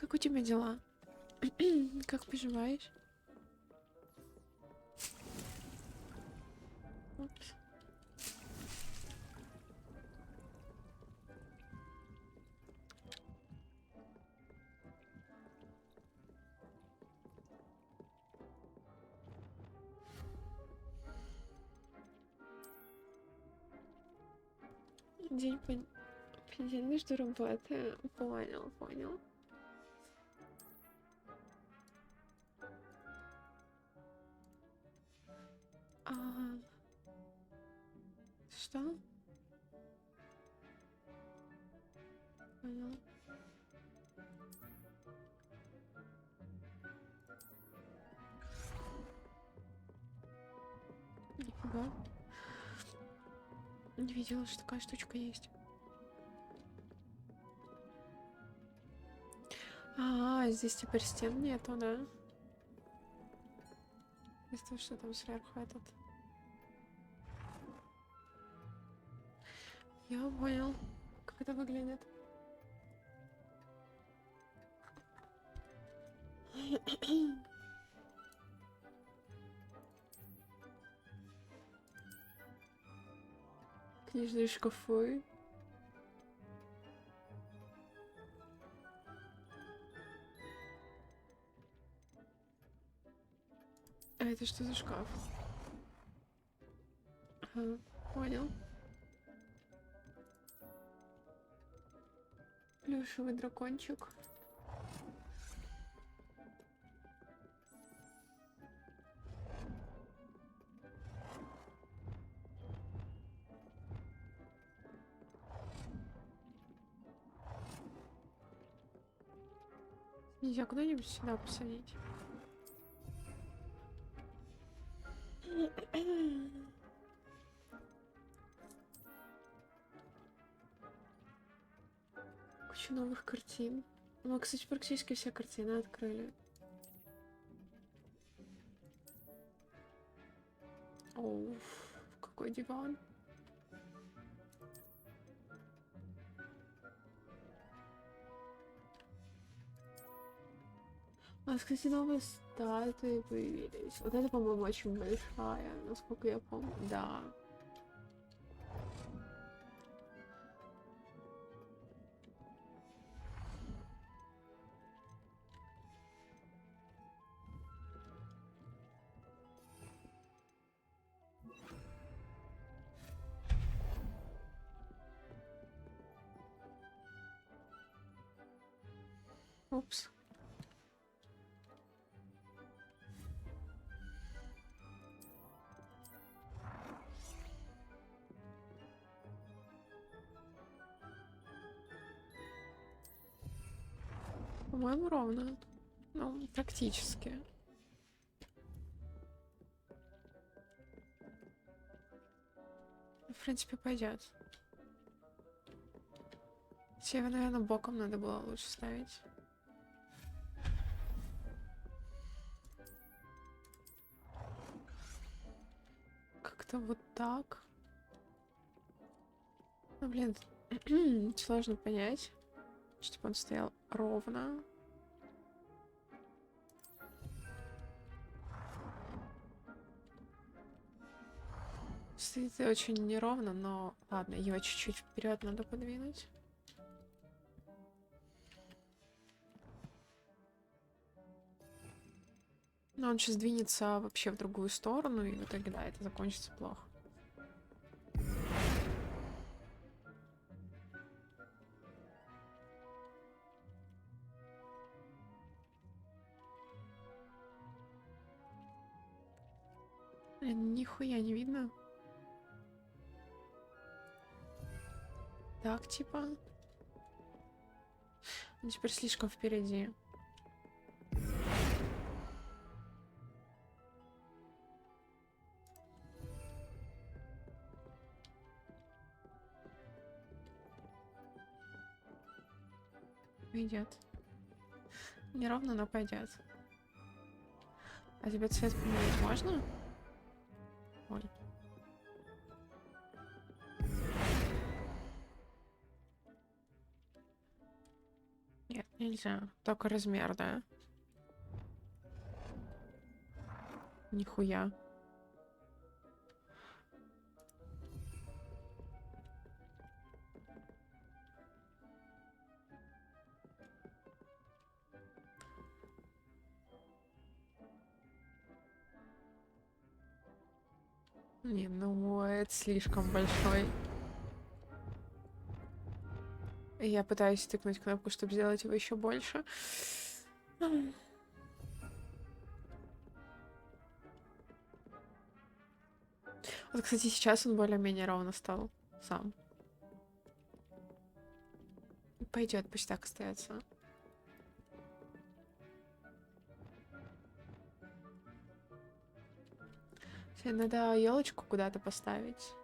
Как у тебя дела? Как поживаешь? Упс. День понедельник жду работы. Понял. А, что? Понял. Нифига. Не видела, что такая штучка есть. Здесь теперь стен нету, да? Из того, что там сверху этот. Я понял, как это выглядит. Книжные шкафы. А это что за шкаф? Ага, понял. Плюшевый дракончик. Нельзя куда-нибудь сюда посадить. Куча новых картин. Мы, кстати, практически все картины открыли. Оу, какой диван. А, кстати, новые статуи появились. Вот это, по-моему, очень большая, насколько я помню. Да. Упс. По-моему, ровно. Ну, практически. В принципе, пойдет. Тебе, наверное, боком надо было лучше ставить. Как-то вот так. Ну, блин, сложно понять, чтобы он стоял ровно. Стоит очень неровно, но ладно, его чуть-чуть вперед надо подвинуть. Но он сейчас двинется вообще в другую сторону, и в итоге, да, это закончится плохо. Нихуя не видно. Так, типа. Он теперь слишком впереди. Пойдет. Неровно, но пойдет. А тебе цвет поменять можно? Ой. Нет, нельзя. Только размер, да? Нихуя. Не, ну это слишком большой. Я пытаюсь тыкнуть кнопку, чтобы сделать его еще больше. Вот, кстати, сейчас он более-менее ровно стал сам. Пойдет, пусть так остается. Все, надо елочку куда-то поставить.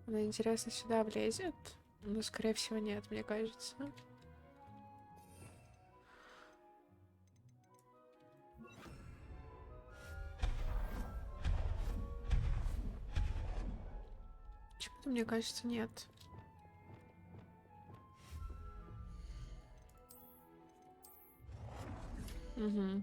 Она, интересно, сюда влезет? Ну, скорее всего, нет, мне кажется. Почему-то, мне кажется, нет. Угу.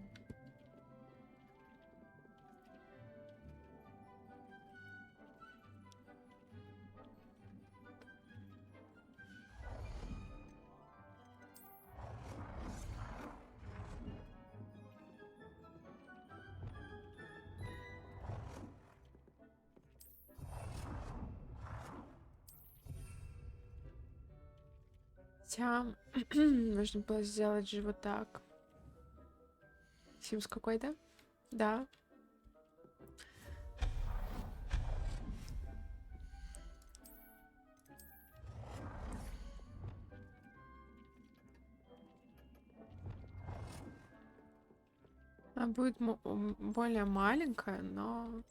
Хотя нужно было сделать же вот так. Симс какой-то? Да. Она будет более маленькая, но...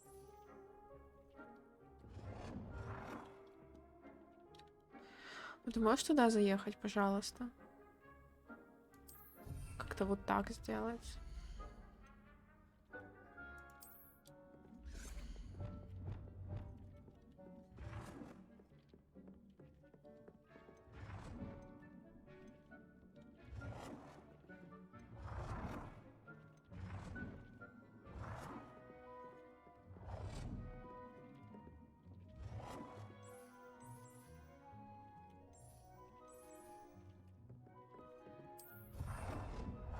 Ну, ты можешь туда заехать, пожалуйста? Как-то вот так сделать.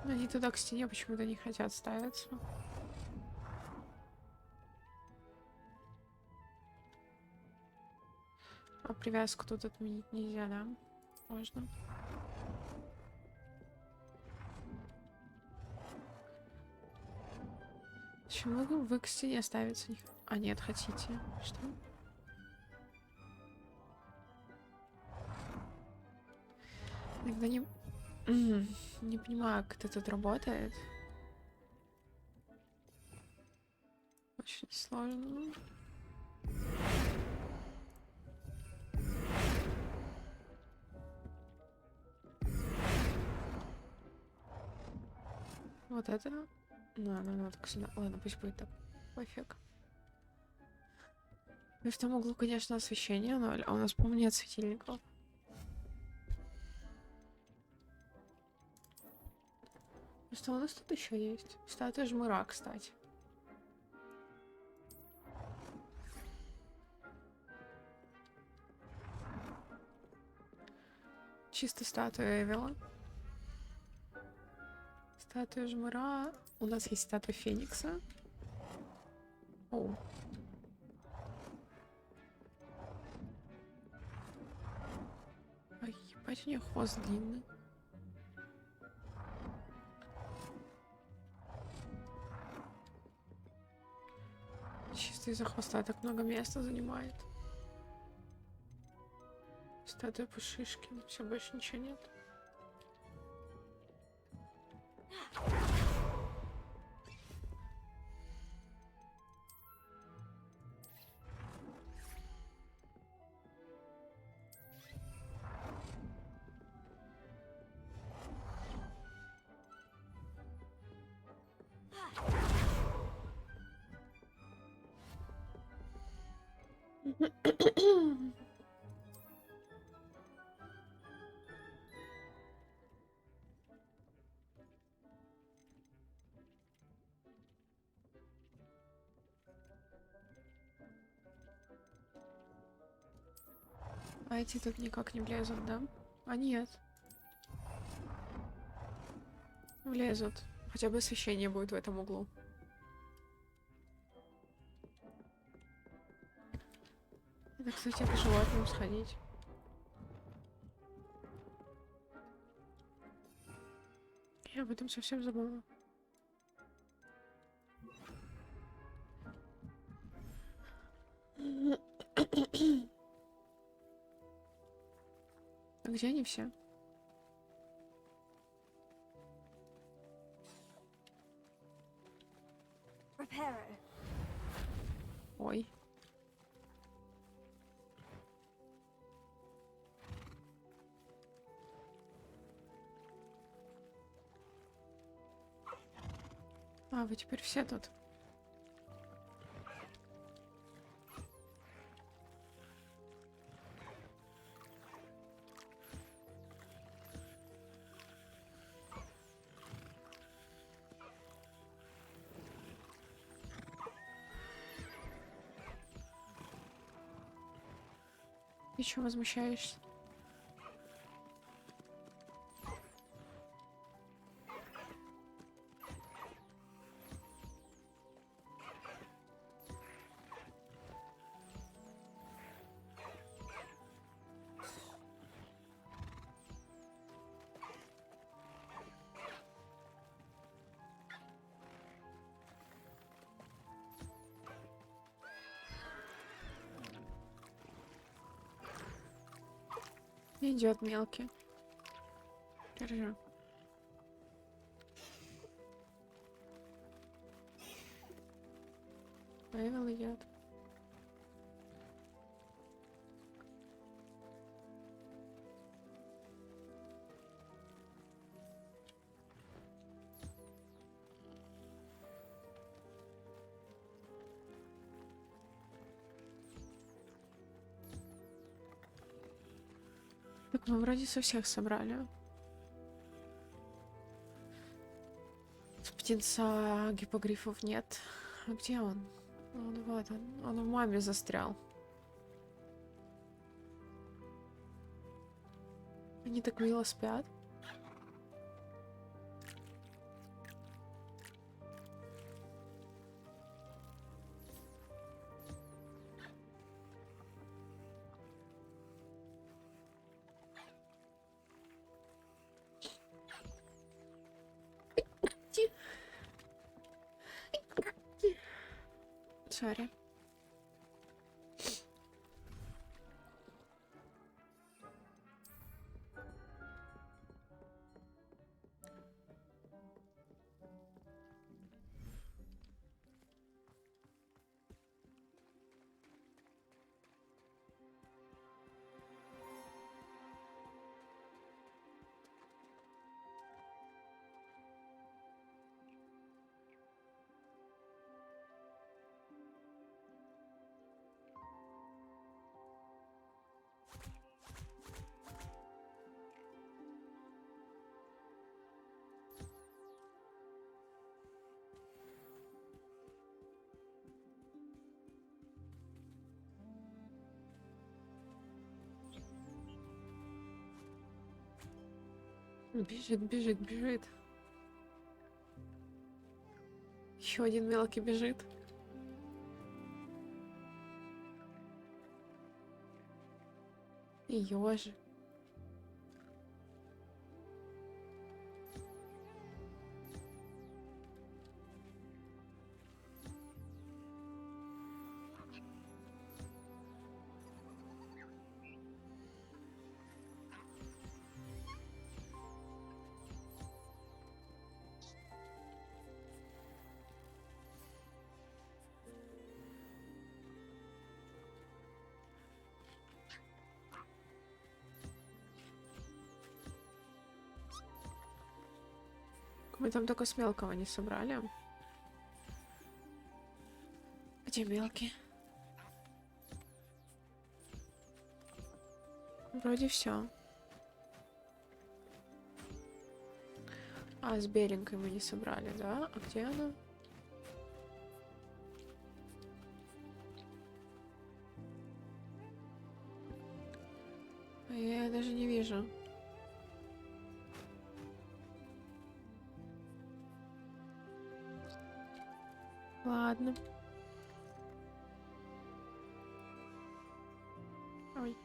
Но они туда к стене почему-то не хотят ставиться. А привязку тут отменить нельзя, да? Можно. Почему вы к стене ставиться не... А, нет, хотите. Что? Иногда не... Не понимаю, как это тут работает. Очень сложно. Вот это? Надо так сюда. Ладно, пусть будет так. Пофиг. И в том углу, конечно, освещение 0, а у нас, по-моему, нет светильников. Что у нас тут еще есть? Статуя жмыра, кстати. Чисто статуя Эвела. Статуя жмыра. У нас есть статуя Феникса. О. Ай, ебать, у нее хвост длинный. Чисто из-за хвоста так много места занимает. Статуя Пушишкина. Все, больше ничего нет. А эти тут никак не влезут, да? А нет. Влезут. Хотя бы освещение будет в этом углу. Это, кстати, к животным сходить. Я об этом совсем забыла. А где они все? Ой. А, вы теперь все тут. Ты чё возмущаешься? Идет мелкий. Держи. Павел идет. Так, мы вроде со всех собрали. С птенца гиппогрифов нет. А где он? Он вот он. Он в маме застрял. Они так мило спят. Сори. Бежит, бежит, бежит. Еще один мелкий бежит. И ёжик. Мы там только с мелкого не собрали. Где мелкий? Вроде все. А, с беленькой мы не собрали, да? А где она? Я даже не вижу. Ладно. Ой.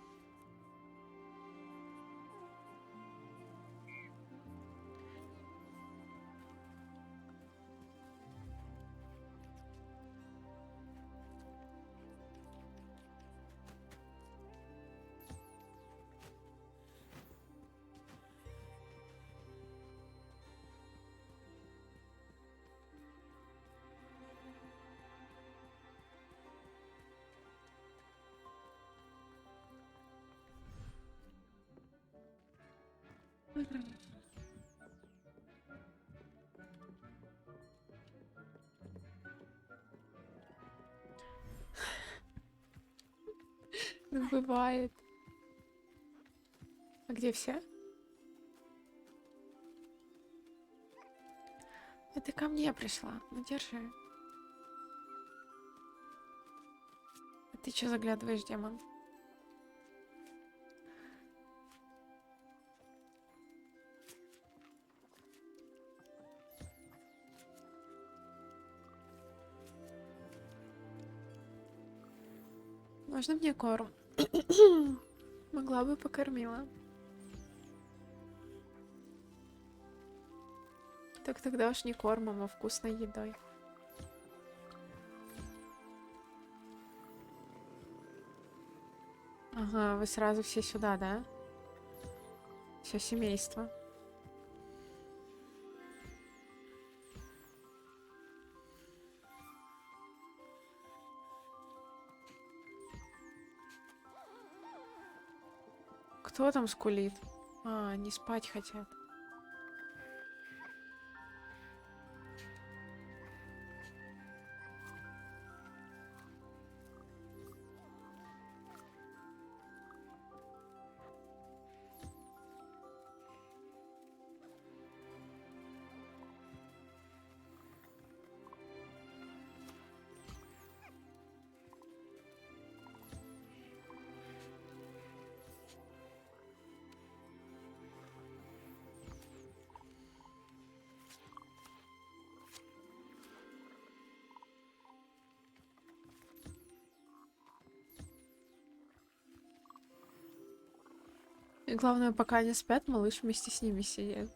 Ну, бывает. А где все? А ты ко мне пришла. Ну, держи. А ты чё заглядываешь, демон? Можно мне корм? Могла бы покормила. Так тогда уж не кормом, а вкусной едой. Ага, вы сразу все сюда, да? Все семейство. Кто там скулит? А, они спать хотят. И главное, пока они спят, малыш вместе с ними сидит.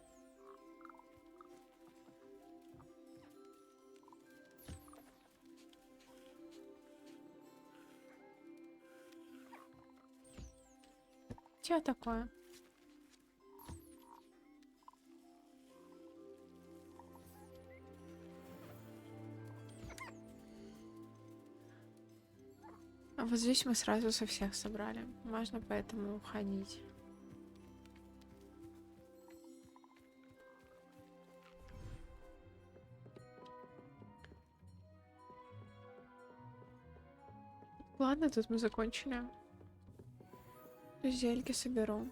Чё такое? А вот здесь мы сразу со всех собрали. Можно поэтому уходить. Ладно, тут мы закончили. Зельки соберу.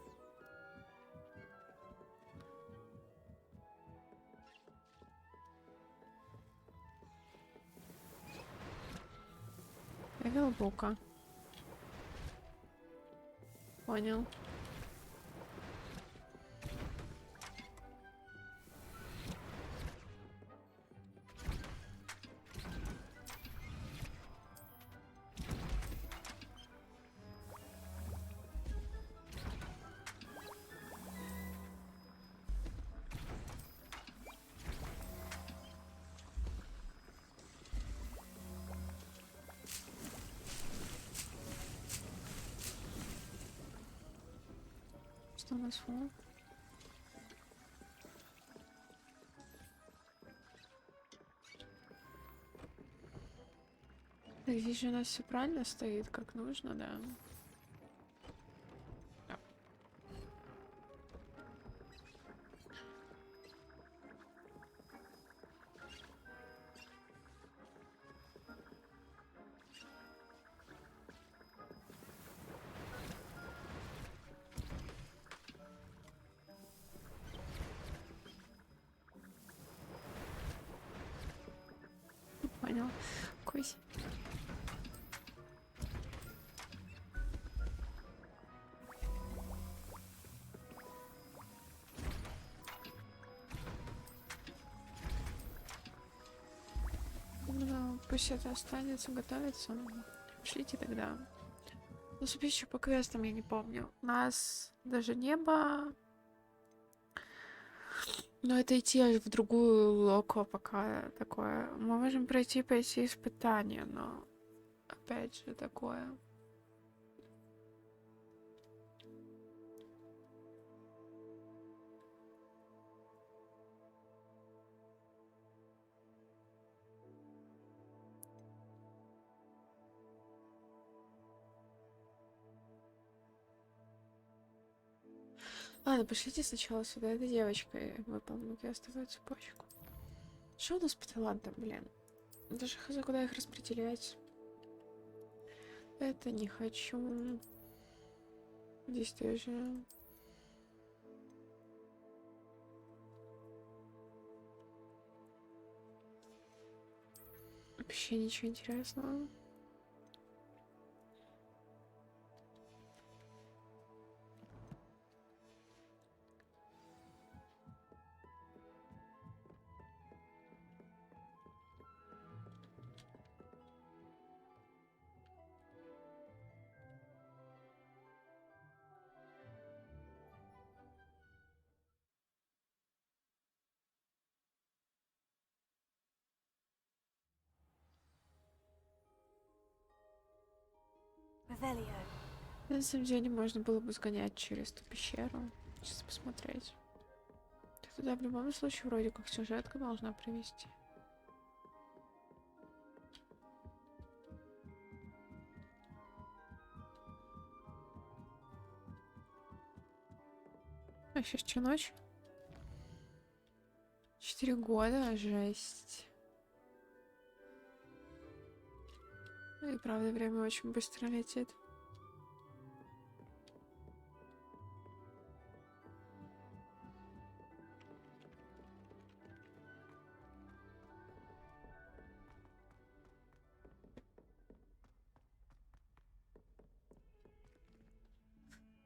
Эвил бука. Понял. Что у нас фу? Так, здесь же у нас все правильно стоит, как нужно, да. Да. Понял. Кусь. пусть это останется готовиться. Пошлите тогда. Ну, собственно, еще по квестам я не помню. У нас даже небо. Но это идти аж в другую локо пока такое. Мы можем пойти испытание, но опять же такое. Ладно, пошлите сначала сюда. Эта девочка выполнит квестовую цепочку. Что у нас по талантам, блин? Даже хз, куда их распределять. Это не хочу. Здесь тоже. Вообще ничего интересного. На самом деле можно было бы сгонять через ту пещеру. Сейчас посмотреть. Ты туда в любом случае вроде как сюжетка должна привести. А сейчас что, ночь? 4 года, жесть. И правда, время очень быстро летит.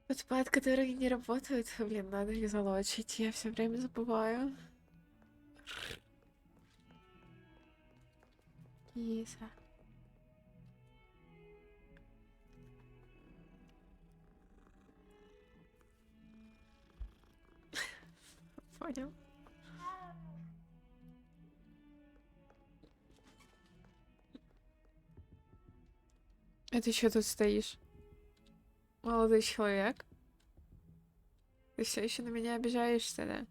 Подпад, которые не работают, блин, надо их залочить. Я все время забываю. Киса. Понял. А ты еще тут стоишь? Молодой человек? Ты все еще на меня обижаешься, да?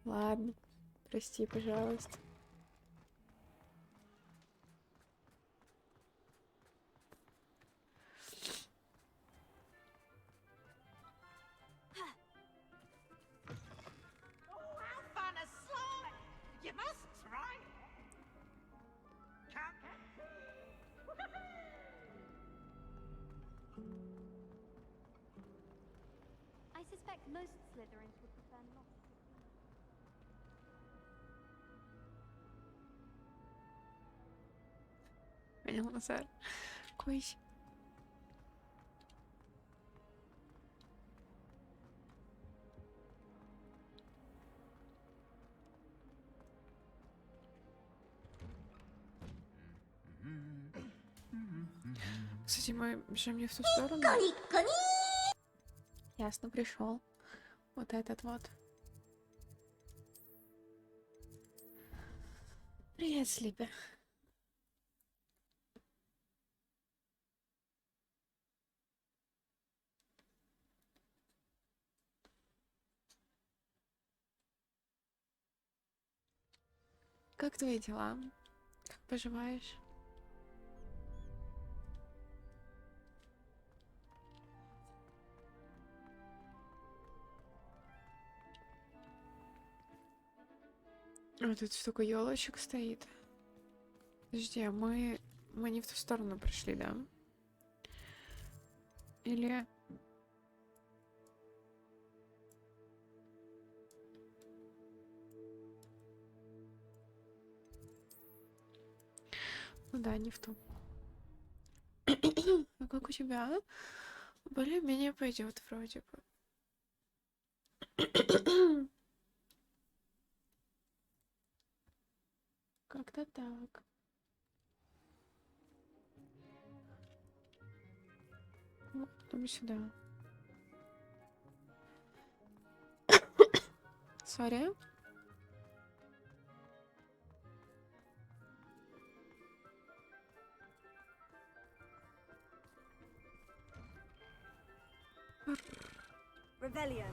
Ладно. Прости, пожалуйста. I suspect most Slytherins would prefer not. Понял, Назар. Койся. Кстати, мы бежим не в ту сторону. Ясно, пришел. Вот этот вот. Привет, Слипи. Как твои дела? Как поживаешь? А тут столько елочек стоит. Подожди, а мы не в ту сторону пришли, да? Или... Ну да, не в ту. А как у тебя? Более-менее пойдет вроде бы. Как-то так. Идем сюда. Сори. Revelio.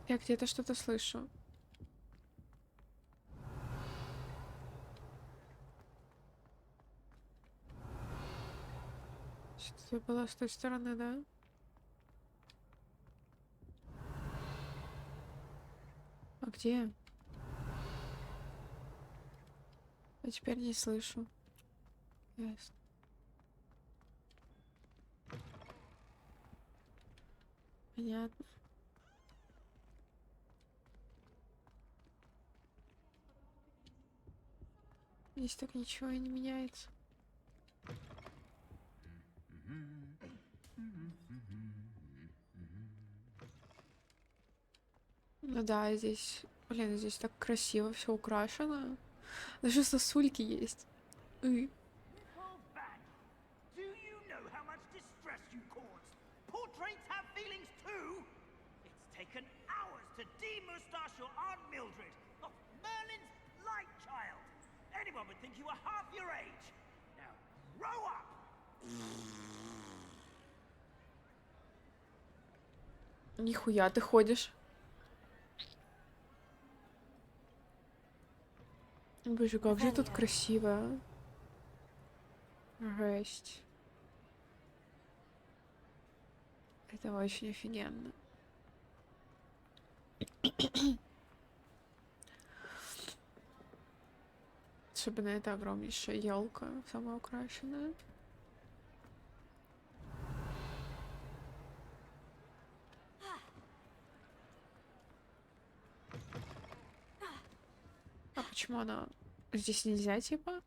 Я где-то что-то слышу. Что-то было с той стороны, да? А где? А теперь не слышу. Ясно. Понятно. Здесь так ничего и не меняется. Ну да, здесь, блин, здесь так красиво все украшено. Даже сосульки есть. Oh, Van, do you know how much distress you caused? Portraits have feelings too. It's taken hours to de-moustache your Aunt Mildred, oh, Merlin's light child. Anyone would think you were half your age. Now, grow up! Нихуя ты ходишь. Боже, как же тут красиво. Жесть. Это очень офигенно. Особенно эта огромнейшая елка, самая украшенная. А почему она... Здесь нельзя, типа?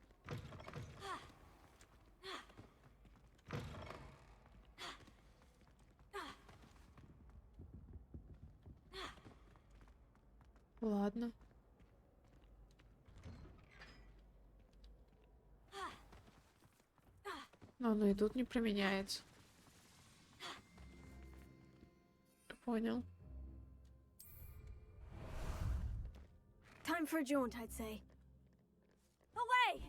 Ладно. Но оно и тут не применяется. Понял. Time for a jaunt, I'd say. Away!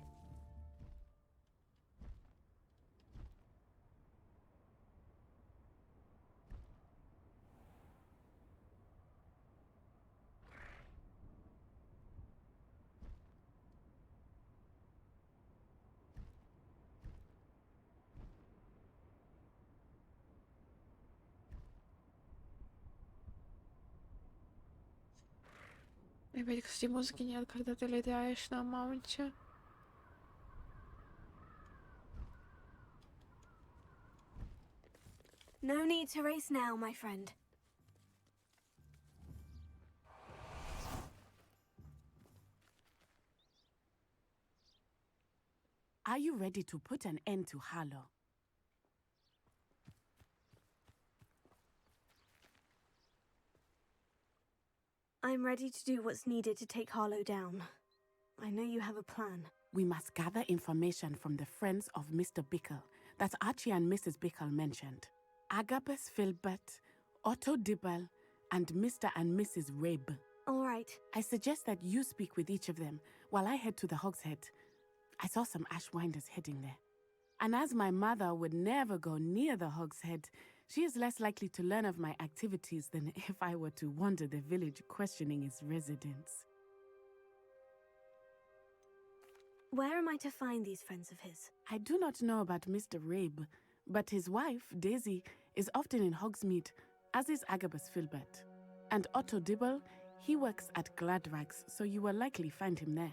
Опять, кстати, музыки нет, когда ты летаешь на маунте. No need to race now, my friend. Are you ready to put an end to Harlow? I'm ready to do what's needed to take Harlow down. I know you have a plan. We must gather information from the friends of Mr. Bickle that Archie and Mrs. Bickle mentioned. Agabus Filbert, Otto Dibble, and Mr. and Mrs. Rabe. All right. I suggest that you speak with each of them while I head to the Hogshead. I saw some Ashwinders heading there. And as my mother would never go near the Hogshead, she is less likely to learn of my activities than if I were to wander the village questioning its residents. Where am I to find these friends of his? I do not know about Mr. Rabe, but his wife, Daisy, is often in Hogsmeade, as is Agabus Filbert. And Otto Dibble, he works at Gladrags, so you will likely find him there.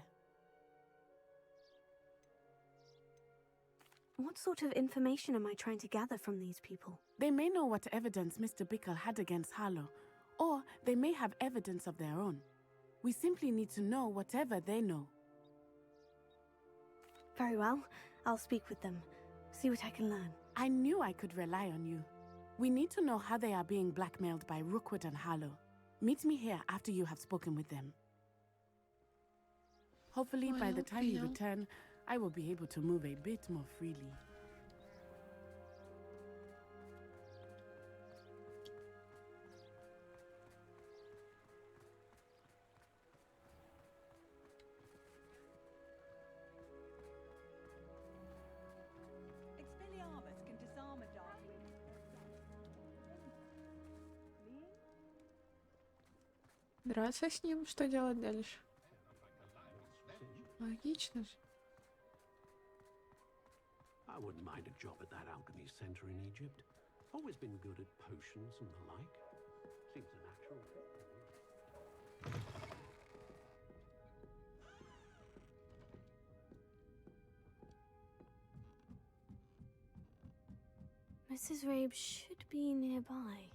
What sort of information am I trying to gather from these people? They may know what evidence Mr. Bickle had against Harlow, or they may have evidence of their own. We simply need to know whatever they know. Very well. I'll speak with them. See what I can learn. I knew I could rely on you. We need to know how they are being blackmailed by Rookwood and Harlow. Meet me here after you have spoken with them. Hopefully, by the time you return, I will be able to move a bit more freely. Драться с ним, что делать дальше? Логично же. I wouldn't mind a job at that alchemy center in Egypt. Always been good at potions and the like. Seems a natural fit for me. Mrs. Rabe should be nearby.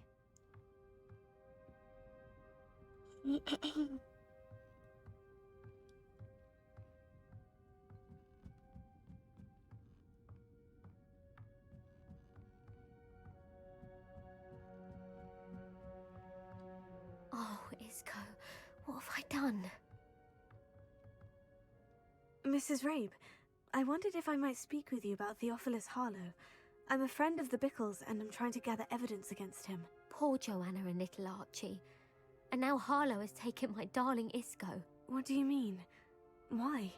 Oh, Isco, what have I done? Mrs. Rabe, I wondered if I might speak with you about Theophilus Harlow. I'm a friend of the Bickles and I'm trying to gather evidence against him. Poor Joanna and little Archie. And now Harlow has taken my darling Isco. What do you mean? Why?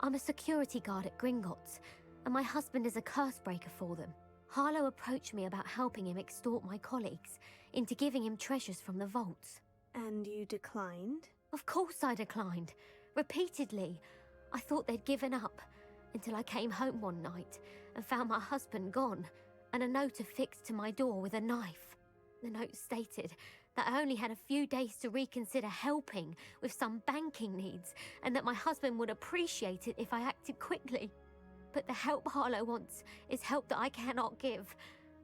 I'm a security guard at Gringotts, and my husband is a curse breaker for them. Harlow approached me about helping him extort my colleagues into giving him treasures from the vaults. And you declined? Of course I declined. Repeatedly. I thought they'd given up, until I came home one night and found my husband gone, and a note affixed to my door with a knife. The note stated that I only had a few days to reconsider helping with some banking needs, and that my husband would appreciate it if I acted quickly. But the help Harlow wants is help that I cannot give,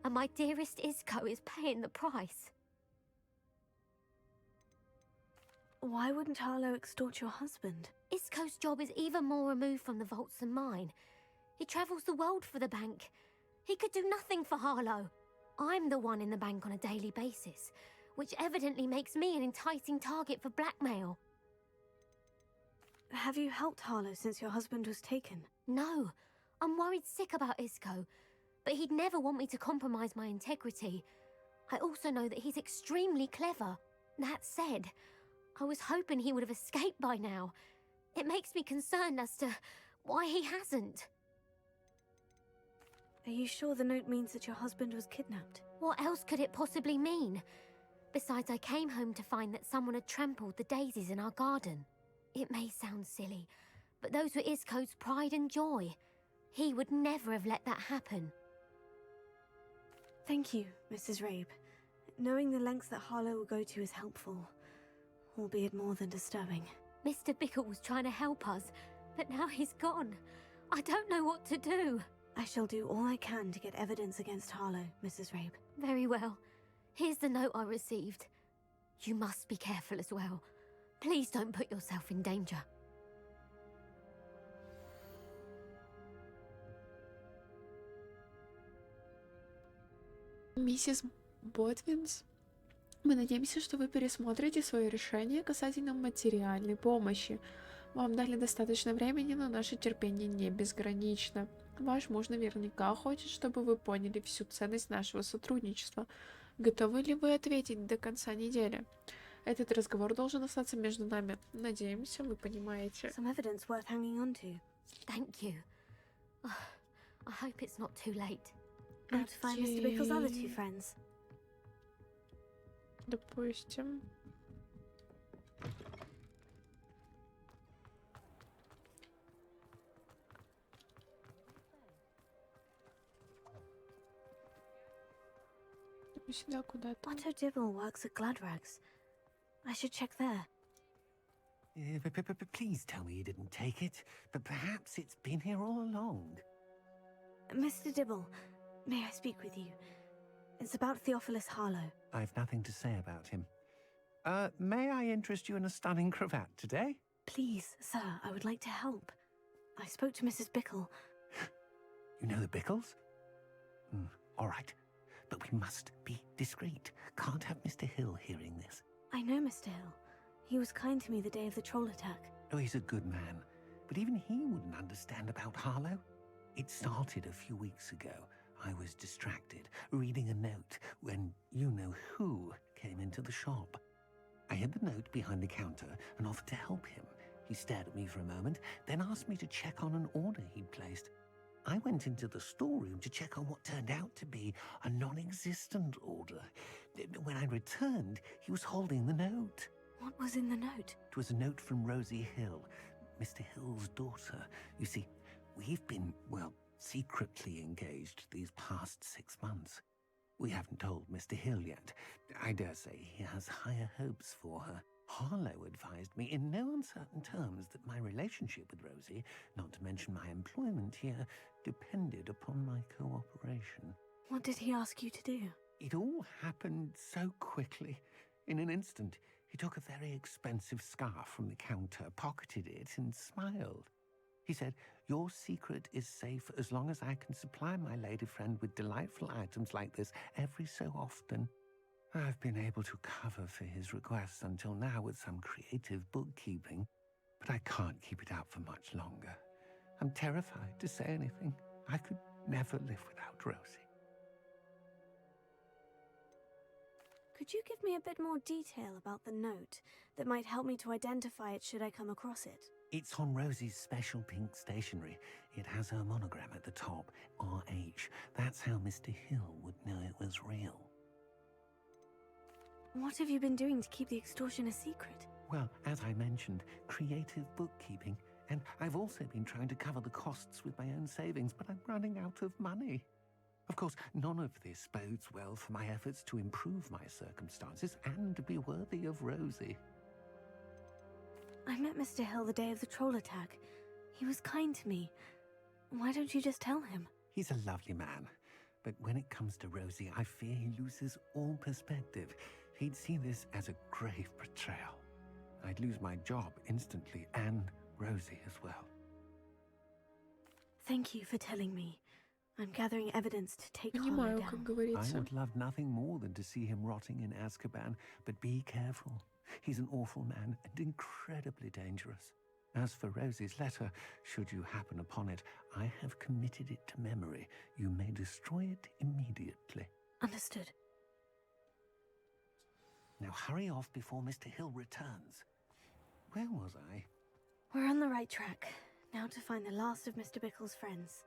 and my dearest Isco is paying the price. Why wouldn't Harlow extort your husband? Isco's job is even more removed from the vaults than mine. He travels the world for the bank. He could do nothing for Harlow. I'm the one in the bank on a daily basis, which evidently makes me an enticing target for blackmail. Have you helped Harlow since your husband was taken? No, I'm worried sick about Isco, but he'd never want me to compromise my integrity. I also know that he's extremely clever. That said, I was hoping he would have escaped by now. It makes me concerned as to why he hasn't. Are you sure the note means that your husband was kidnapped? What else could it possibly mean? Besides, I came home to find that someone had trampled the daisies in our garden. It may sound silly, but those were Isco's pride and joy. He would never have let that happen. Thank you, Mrs. Rabe. Knowing the lengths that Harlow will go to is helpful, albeit more than disturbing. Mr. Bickle was trying to help us, but now he's gone. I don't know what to do. I shall do all I can to get evidence against Harlow, Mrs. Rabe. Very well. Here's the note I received. You must be careful as well. Please don't put yourself in danger. Миссис Ботвинс, мы надеемся, что вы пересмотрите свое решение касательно материальной помощи. Вам дали достаточно времени, но наше терпение не безгранично. Ваш муж наверняка хочет, чтобы вы поняли всю ценность нашего сотрудничества. Готовы ли вы ответить до конца недели? Этот разговор должен остаться между нами. Надеемся, вы понимаете. Some evidence worth hanging on to. Thank you. I hope it's not too late. And to find Mr. Bickle's other two Окей. friends. Допустим. Сюда куда-то. Otto Dibble works at Gladrags. I should check there. Please tell me you didn't take it, but perhaps it's been here all along. Mr. Dibble, may I speak with you? It's about Theophilus Harlow. I've nothing to say about him. May I interest you in a stunning cravat today? Please, sir, I would like to help. I spoke to Mrs. Bickle. You know the Bickles? All right, but we must be discreet. Can't have Mr. Hill hearing this. I know Mr. Hill. He was kind to me the day of the troll attack. Oh, he's a good man, but even he wouldn't understand about Harlow. It started a few weeks ago. I was distracted, reading a note, when you-know-who came into the shop. I hid the note behind the counter and offered to help him. He stared at me for a moment, then asked me to check on an order he'd placed. I went into the storeroom to check on what turned out to be a non-existent order. When I returned, he was holding the note. What was in the note? It was a note from Rosie Hill, Mr. Hill's daughter. You see, we've been, well, secretly engaged these past 6 months. We haven't told Mr. Hill yet. I dare say he has higher hopes for her. Harlow advised me in no uncertain terms that my relationship with Rosie, not to mention my employment here, depended upon my cooperation. What did he ask you to do? It all happened so quickly. In an instant, he took a very expensive scarf from the counter, pocketed it, and smiled. He said, "Your secret is safe as long as I can supply my lady friend with delightful items like this every so often." I've been able to cover for his requests until now with some creative bookkeeping, but I can't keep it up for much longer. I'm terrified to say anything. I could never live without Rosie. Could you give me a bit more detail about the note that might help me to identify it should I come across it? It's on Rosie's special pink stationery. It has her monogram at the top, RH. That's how Mr. Hill would know it was real. What have you been doing to keep the extortion a secret? Well, as I mentioned, creative bookkeeping. And I've also been trying to cover the costs with my own savings, but I'm running out of money. Of course, none of this bodes well for my efforts to improve my circumstances and be worthy of Rosie. I met Mr. Hill the day of the troll attack. He was kind to me. Why don't you just tell him? He's a lovely man, but when it comes to Rosie, I fear he loses all perspective. He'd see this as a grave betrayal. I'd lose my job instantly, and Rosie as well. Thank you for telling me. I'm gathering evidence to take Harlow Понимаю, down. как I говорится. would love nothing more than to see him rotting in Azkaban, but be careful. He's an awful man and incredibly dangerous. As for Rosie's letter, should you happen upon it, I have committed it to memory. You may destroy it immediately. Understood. Now hurry off before Mr. Hill returns. Where was I? We're on the right track. Now to find the last of Mr. Bickle's friends.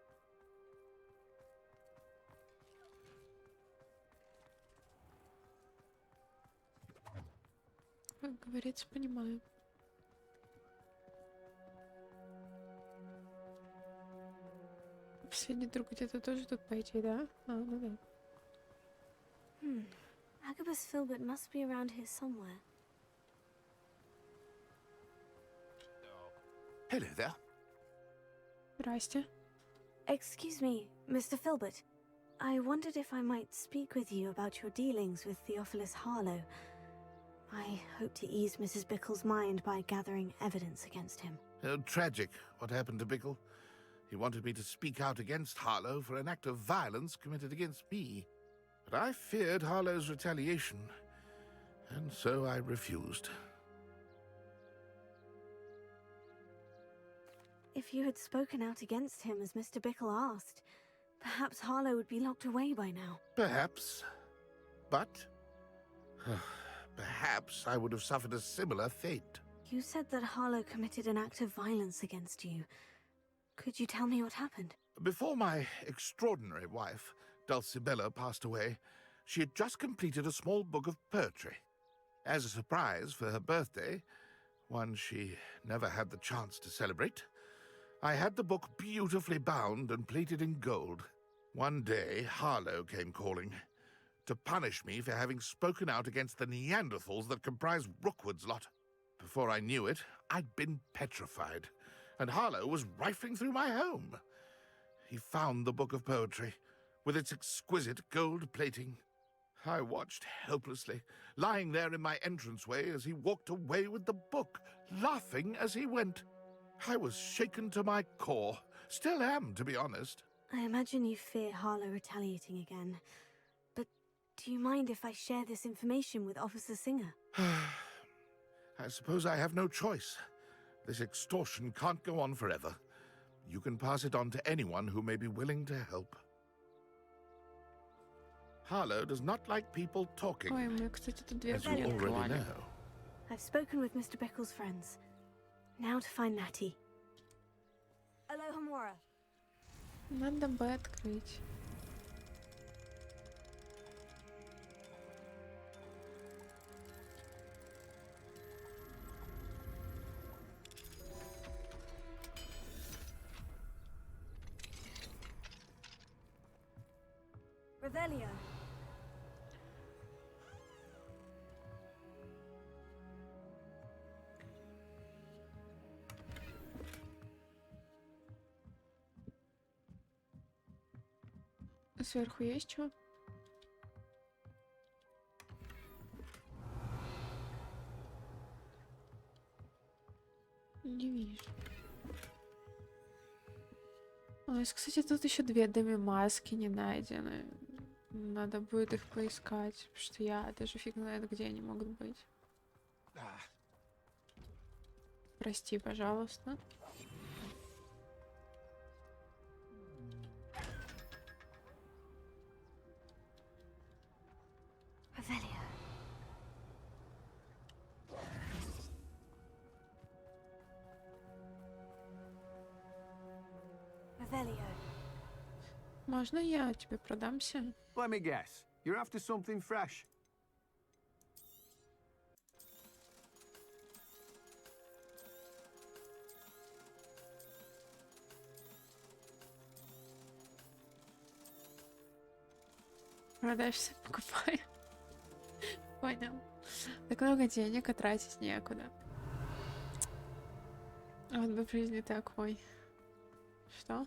Как говорится, понимаю. Последний друг где-то тоже тут пойти, да? Ну да. Agabus Filbert must be around here somewhere. Hello there. Здрасте. Excuse me, Mr. Filbert. I wondered if I might speak with you about your dealings with Theophilus Harlow. I hope to ease Mrs. Bickle's mind by gathering evidence against him. Tragic, what happened to Bickle. He wanted me to speak out against Harlow for an act of violence committed against me. But I feared Harlow's retaliation, and so I refused. If you had spoken out against him as Mr. Bickle asked, perhaps Harlow would be locked away by now. Perhaps. But perhaps I would have suffered a similar fate. You said that Harlow committed an act of violence against you. Could you tell me what happened? Before my extraordinary wife, Dulcibella, passed away, she had just completed a small book of poetry. As a surprise for her birthday, one she never had the chance to celebrate, I had the book beautifully bound and plated in gold. One day, Harlow came calling to punish me for having spoken out against the Neanderthals that comprise Rookwood's lot. Before I knew it, I'd been petrified, and Harlow was rifling through my home. He found the book of poetry, with its exquisite gold plating. I watched helplessly, lying there in my entranceway as he walked away with the book, laughing as he went. I was shaken to my core. Still am, to be honest. I imagine you fear Harlow retaliating again. But do you mind if I share this information with Officer Singer? I suppose I have no choice. This extortion can't go on forever. You can pass it on to anyone who may be willing to help. Harlow does not like people talking, Ой, мне, кстати, тут дверь as you Rebellion. already приоткрывали. know. I've spoken with Mr. Bickle's friends. Now to find Natty. Alohomora. Надо бы открыть. Revelio. Сверху есть что? Не вижу. У нас, кстати, тут еще 2 дами-маски не найдены. Надо будет их поискать, потому что я даже фиг знает, где они могут быть. Прости, пожалуйста. Revelio. Revelio. Можно я тебе продамся? Let me guess. You're after something fresh. Продаешься, покупай. Понял. Так много денег, а тратить некуда. А вот бы в жизни такой. Что?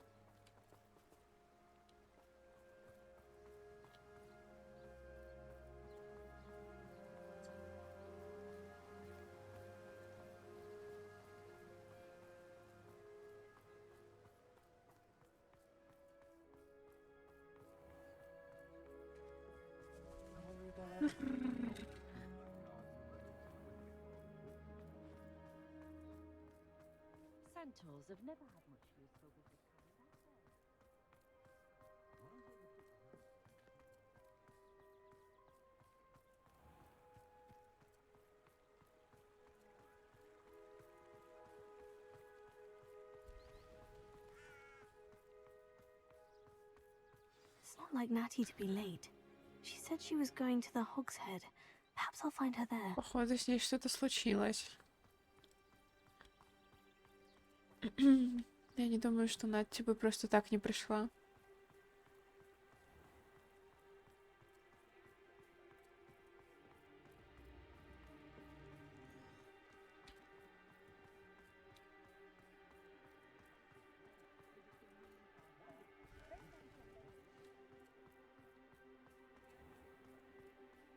Centaurs have never had much use for wicked It's not like Natty to be late. She said she was going to the Hogshead. Perhaps I'll find her there. Походу, с ней что-то случилось. Я не думаю, что Натти бы просто так не пришла.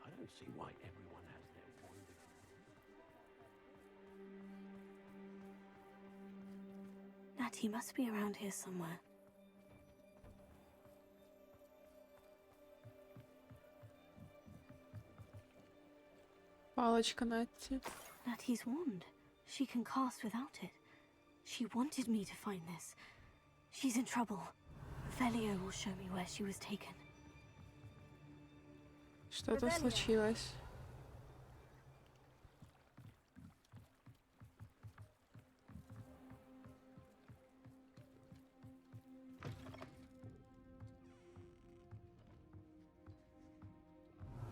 I don't see why everyone has their wonderful. Natty must be around here somewhere. Палочка Натти. Natty's wand. She can cast without it. She wanted me to find this. She's in trouble. Velio will show me where she was taken. Что-то случилось.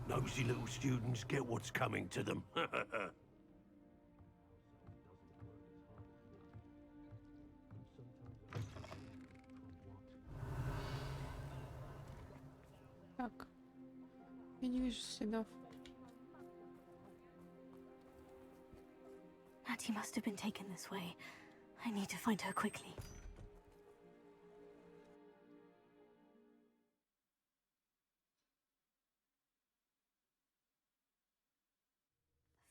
Nosy little students get what's coming to them. Так. Я не вижу следов. Natty must have been taken this way. I need to find her quickly.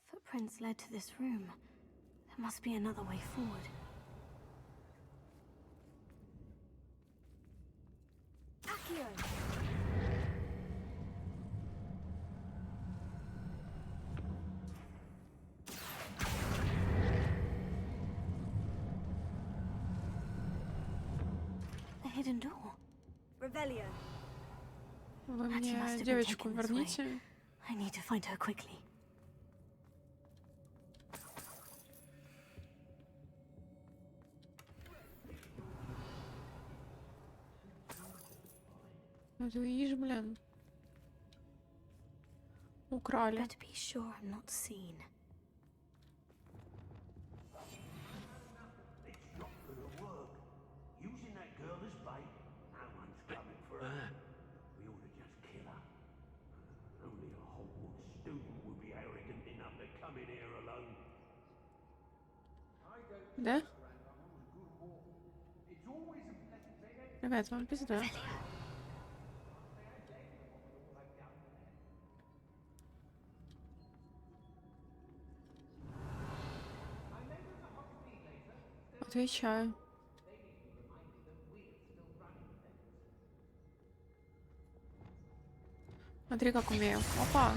Footprints led to this room. There must be another way forward. Accio! The hidden door. Revelio. Вы Natty мне must have been девочку taken this way. верните. I need to find her quickly. Ну ты видишь, блин. Украли. Better be sure I'm not seen. Using that girl as bait, no one's coming for her. We ought to just kill Да? Ребят, вам пизда. Отвечаю. Смотри, как умею. Опа.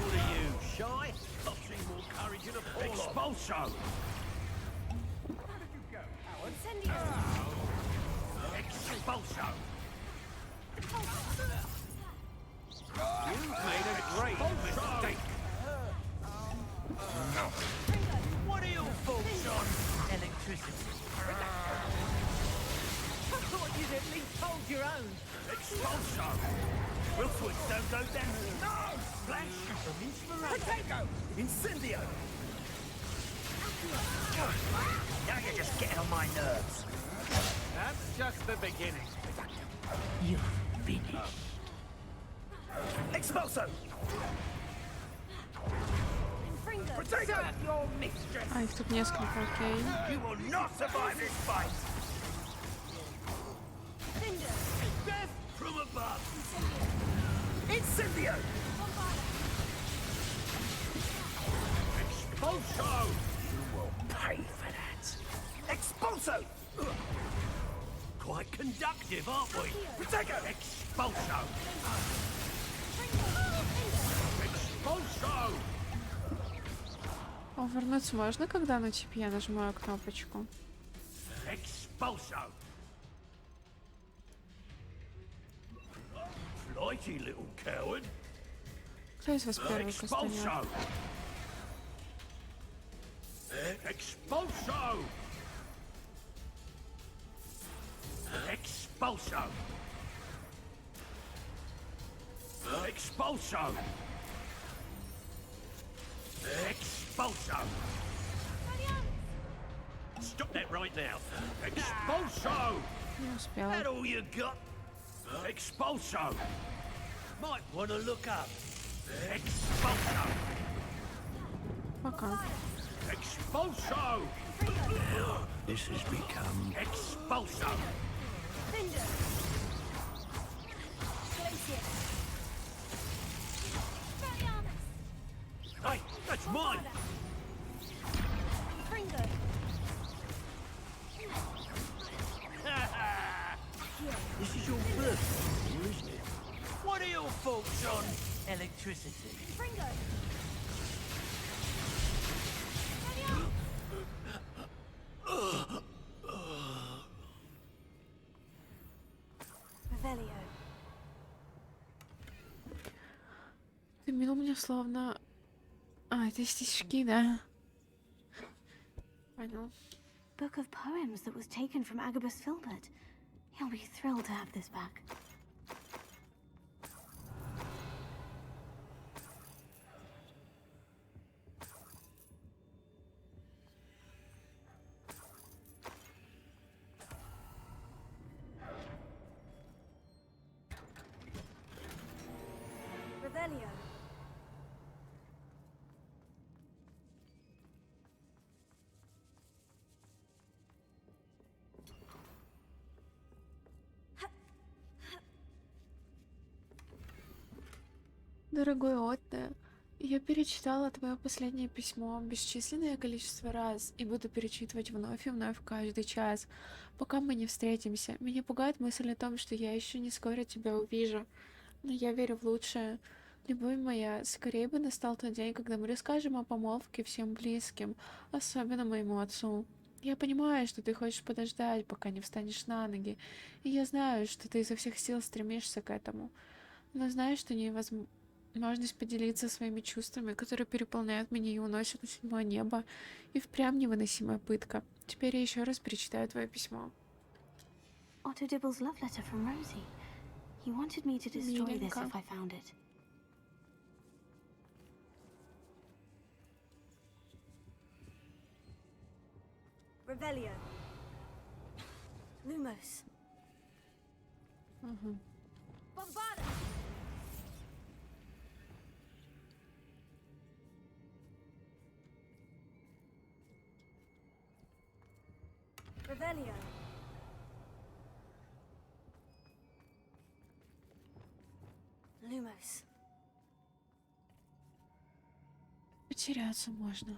What are you, shy? I've seen more courage in a pole. Expulso! Expulso! You've made a great mistake. What are your thoughts on electricity? I thought you'd at least hold your own. Expulso! Wilford, don't go down. No! Flash of inspiration. Potato! Incendio! Now you're just getting on my nerves. That's just the beginning. You finish. Expulso! Potato! Your mistress! А, их тут несколько, окей. You will not survive this fight! Death from above! Incendio! Expulso! You will pay for that! Expulso! Quite conductive, aren't we? Potato! Expulso! Expulso! О, вернуться можно, когда на типе я нажимаю кнопочку? Expulso! Flighty little coward! Кто из вас первый кастанет? Expulso! Expulso! Expulso! Expulso! Expulso! Stop that right now! Expulso! Не успела. That all you got? Expulso! Might want to look up. Expulso! Пока. Expulso! This has become Expulso! Hey, that's mine! This is your birthday, isn't it? What are your thoughts on electricity? Revelio. Ты минул меня словно... А, это стишки, да? Понял. Book of poems that was taken from Agabus Filbert. He'll be thrilled to have this back. Revelio. Дорогой Отто, я перечитала твое последнее письмо бесчисленное количество раз и буду перечитывать вновь и вновь каждый час, пока мы не встретимся. Меня пугает мысль о том, что я еще не скоро тебя увижу, но я верю в лучшее. Любовь моя, скорее бы настал тот день, когда мы расскажем о помолвке всем близким, особенно моему отцу. Я понимаю, что ты хочешь подождать, пока не встанешь на ноги, и я знаю, что ты изо всех сил стремишься к этому, но знаю, что невозможность поделиться своими чувствами, которые переполняют меня и уносят на седьмое небо, и впрямь невыносимая пытка. Теперь я еще раз перечитаю твое письмо. Otto Dibble's love letter from Rosie. He wanted me to destroy this Миленько. if I found it. Revelio. Lumos. Ага. Bombarda! Revelio. Lumos. Потеряться можно.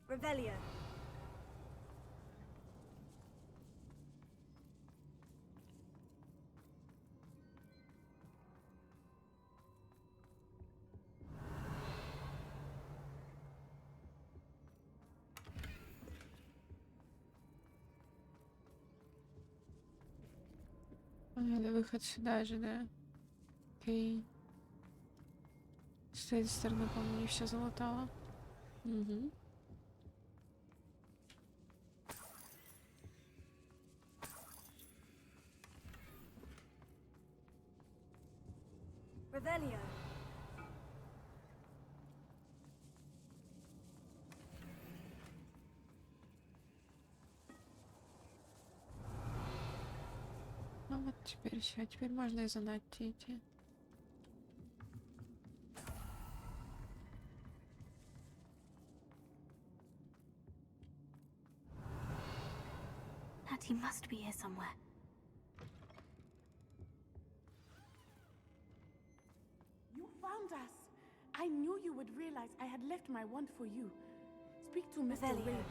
Revelio. Это выход сюда же, да? Окей. С этой стороны, по-моему, не все залутало. Угу. Revelio. Ну вот теперь все. Теперь можно и за Натти идти. Natty must be here somewhere. You found us. I knew you would realize I had left my wand for you. Speak to Mr. Revelio. Raven.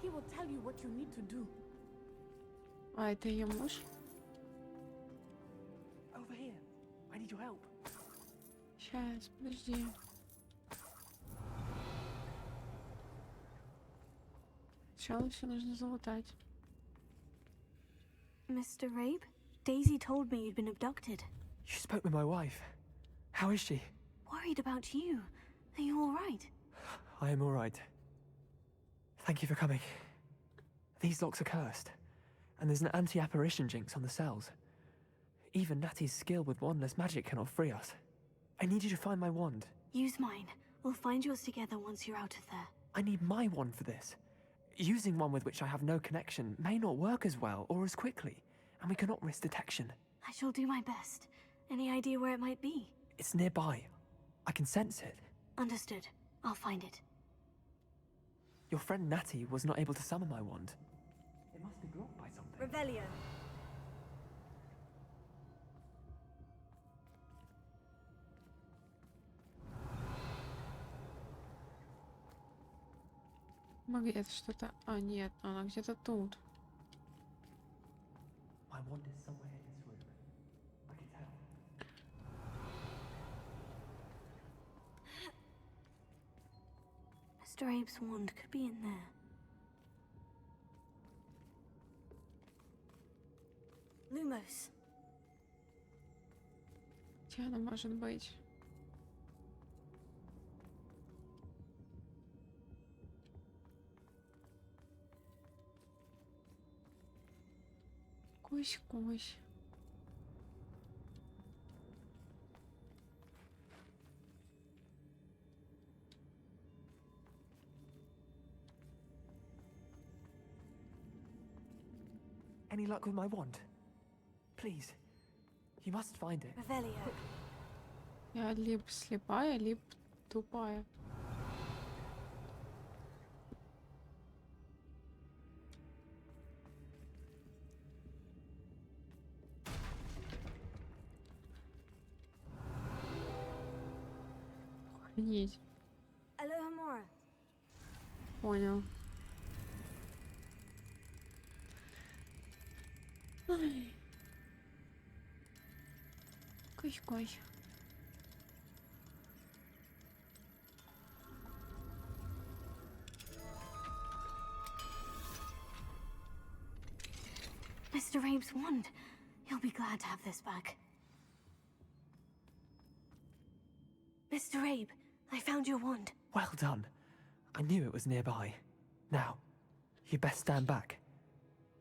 He will tell you what you need to do. А, это ее муж? Over here. I need your help. Сейчас, подожди. Сначала все нужно залутать. Mr. Rabe? Daisy told me you'd been abducted. You spoke with my wife. How is she? Worried about you. Are you all right? I am all right. Thank you for coming. These locks are cursed, and there's an anti-apparition jinx on the cells. Even Natty's skill with wandless magic cannot free us. I need you to find my wand. Use mine. We'll find yours together once you're out of there. I need my wand for this. Using one with which I have no connection may not work as well or as quickly, and we cannot risk detection. I shall do my best. Any idea where it might be? It's nearby. I can sense it. Understood. I'll find it. Your friend Natty was not able to summon my wand. It must be blocked by something. Revelio. Где-то что-то... А, нет, она где-то тут. My wand is somewhere in this room. I can tell. Mr. Abe's wand could be in there. Lumos. Где она может быть? Кусь-кусь. Any luck with my wand? Please. You must find it. Revelio. Я либо слепая, либо тупая. Охренеть. Alohomora. Понял. Ай. Кусь-кусь. Mr. Abe's wand. He'll be glad to have this back. Mr. Abe, I found your wand. Well done. I knew it was nearby. Now, You best stand back.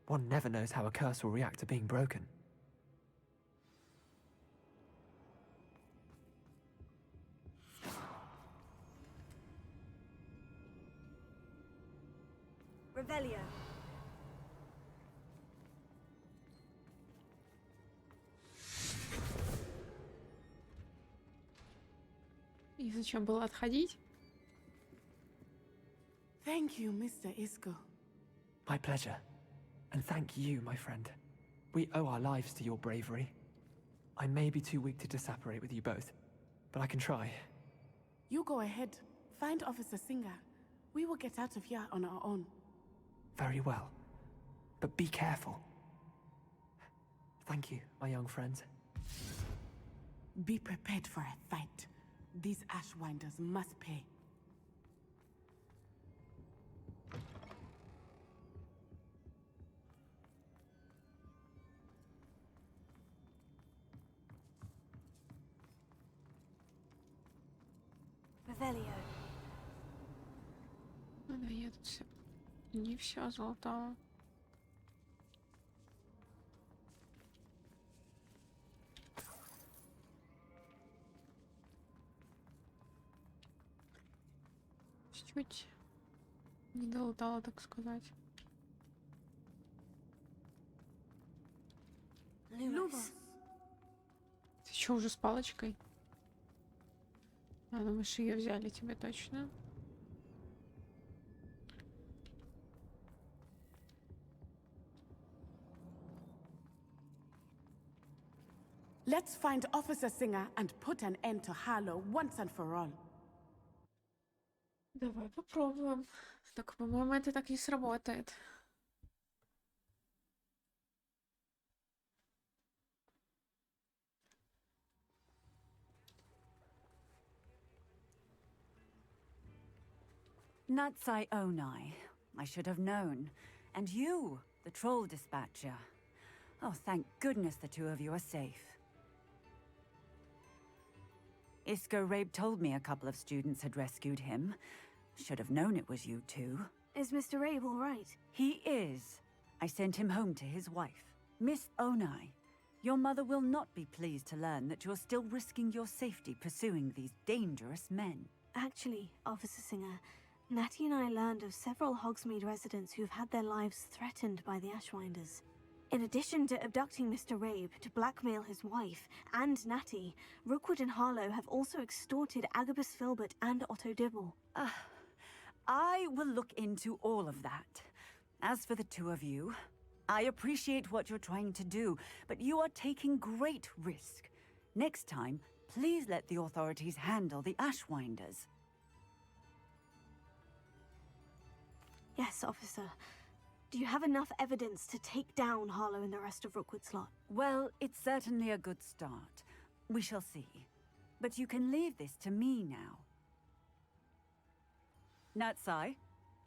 One never knows how a curse will react to being broken. Revelio. И зачем было отходить? Thank you, Mr. Isco. My pleasure. And thank you, my friend. We owe our lives to your bravery. I may be too weak to disapparate with you both, but I can try. You go ahead. Find Officer Singer. We will get out of here on our own. Very well. But be careful. Thank you, my young friends. Be prepared for a fight. These Ashwinders must pay. Revelio. Ну да, я тут все... Не все золотого. Чуть-чуть не долутала, так сказать. Lumos. Ты что, уже с палочкой? А, думаешь, ее взяли тебе точно? Let's find Officer Singer and put an end to Harlow once and for all. Давай попробуем. Так, по-моему, это так не сработает. Natsai Onai. I should have known. And you, the troll dispatcher. Oh, thank goodness the two of you are safe. Isco Rabe told me a couple of students had rescued him. Should have known it was you two. Is Mr. Rabe all right? He is. I sent him home to his wife. Miss Onai, your mother will not be pleased to learn that you're still risking your safety pursuing these dangerous men. Actually, Officer Singer, Natty and I learned of several Hogsmeade residents who've had their lives threatened by the Ashwinders. In addition to abducting Mr. Rabe to blackmail his wife and Natty, Rookwood and Harlow have also extorted Agabus Filbert and Otto Dibble. I will look into all of that. As for the two of you, I appreciate what you're trying to do, but you are taking great risk. Next time, please let the authorities handle the Ashwinders. Yes, officer. Do you have enough evidence to take down Harlow and the rest of Rookwood's lot? Well, it's certainly a good start. We shall see. But you can leave this to me now. Natsai,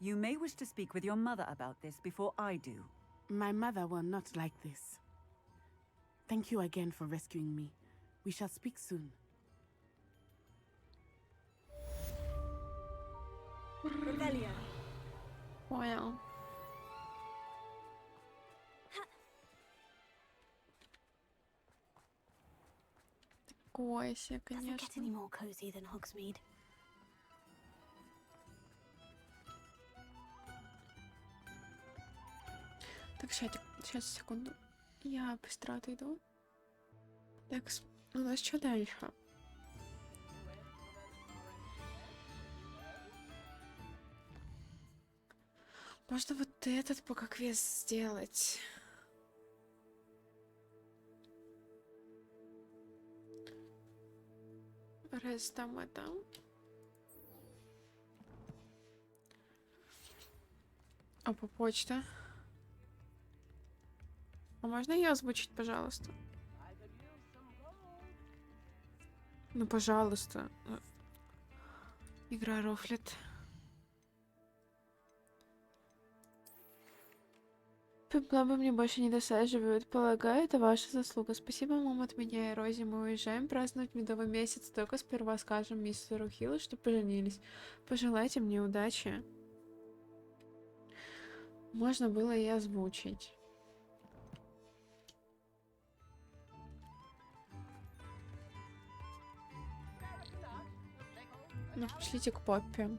you may wish to speak with your mother about this before I do. My mother will not like this. Thank you again for rescuing me. We shall speak soon. Revelio. Понял. Такое себе, Doesn't get конечно. any more cozy than Hogsmeade. Так, сейчас, секунду. Я быстро отойду. Так, у нас что дальше? Можно вот этот пока квест сделать. Раз там это. А по почте? А можно ее озвучить, пожалуйста? Ну, пожалуйста. Игра рофлит. Пеплабы мне больше не досаживают. Полагаю, это ваша заслуга. Спасибо вам от меня и Рози. Мы уезжаем праздновать медовый месяц. Только сперва скажем мистеру Хиллу, что поженились. Пожелайте мне удачи. Можно было и озвучить. Ну, пошлите к Поппи.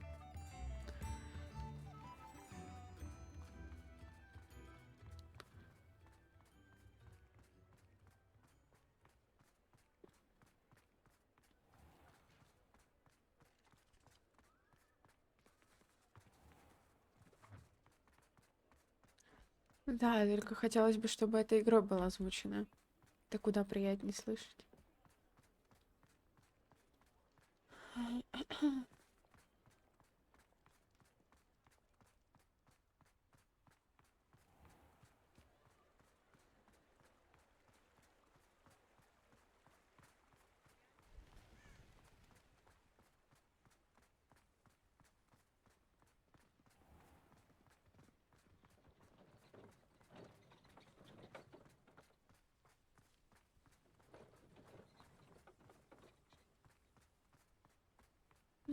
Да, только хотелось бы, чтобы эта игра была озвучена. Это куда приятнее слышать.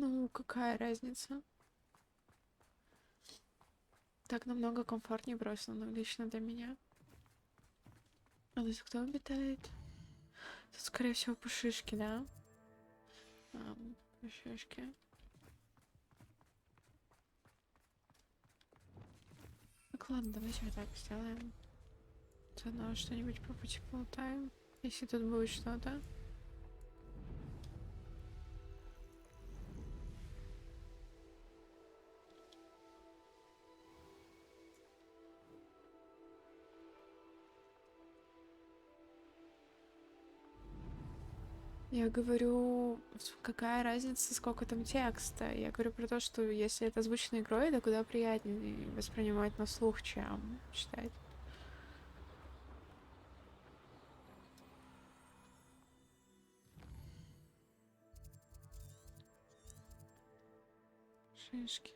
Ну, какая разница? Так намного комфортнее просто, ну, лично для меня. А здесь кто обитает? Тут, скорее всего, пушишки, да? Пушишки. Так, ладно, давайте вот так сделаем. Заодно что-нибудь по пути полутаем. Если тут будет что-то. Я говорю, какая разница, сколько там текста. Я говорю про то, что если это озвучено игрой, это куда приятнее воспринимать на слух, чем читать. Шишки.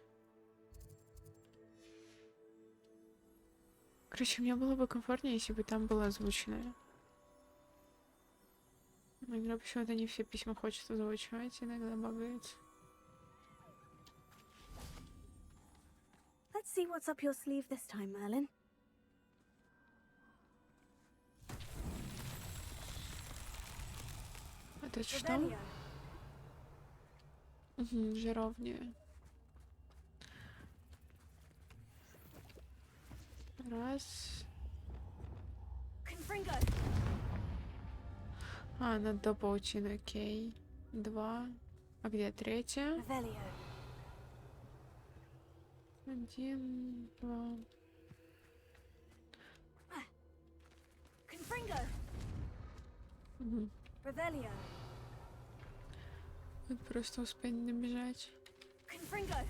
Короче, мне было бы комфортнее, если бы там было озвученное. Но игра почему-то не все письма хочет озвучивать, иногда багается. Let's see what's up your sleeve this time, Merlin. Это что? Revelio. Угу, жаровня. Раз. Confringo. А, надо до паутины, окей. Два. А где третья? Revelio. Один, два. Confringo. Угу. Revelio. Вот просто успеть набежать. Confringo.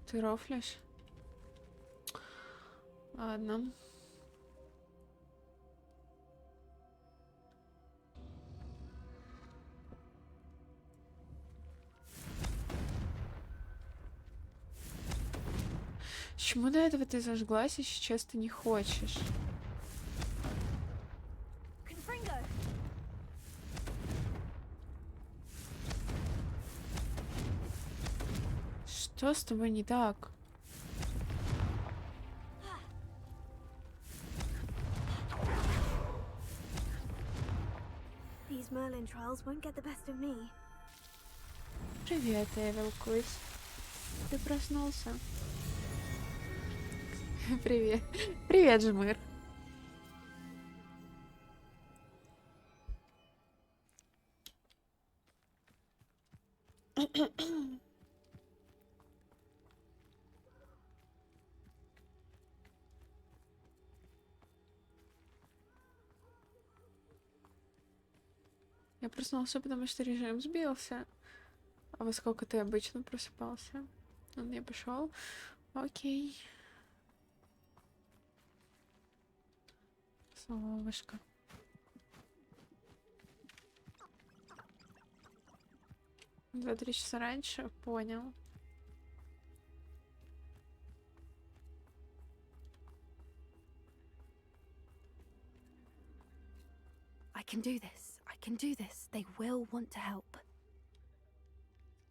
Ты рофлишь? Ладно. Почему до этого ты зажглась, и сейчас ты не хочешь? Confringo. Что с тобой не так? These Merlin trials won't get the best of me. Привет, Эвил Куис. Ты проснулся? Привет. Привет, Жмыр. Я проснулся, потому что режим сбился. А во сколько ты обычно просыпался? Он не пошел. Окей. Солнышко. Два-три часа раньше? Понял. I can do this. I can do this. They will want to help.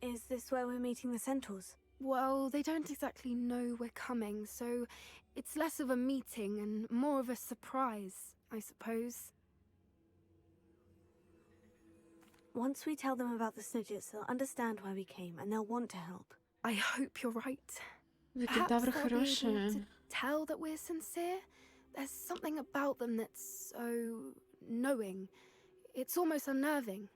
Is this where we're meeting the centaurs? Well, they don't exactly know we're coming, so it's less of a meeting and more of a surprise, I suppose. Once we tell them about the Snidgets, they'll understand why we came and they'll want to help. I hope you're right. Да Perhaps кентавры they'll be able хорошие. to tell that we're sincere. There's something about them that's so knowing. It's almost unnerving.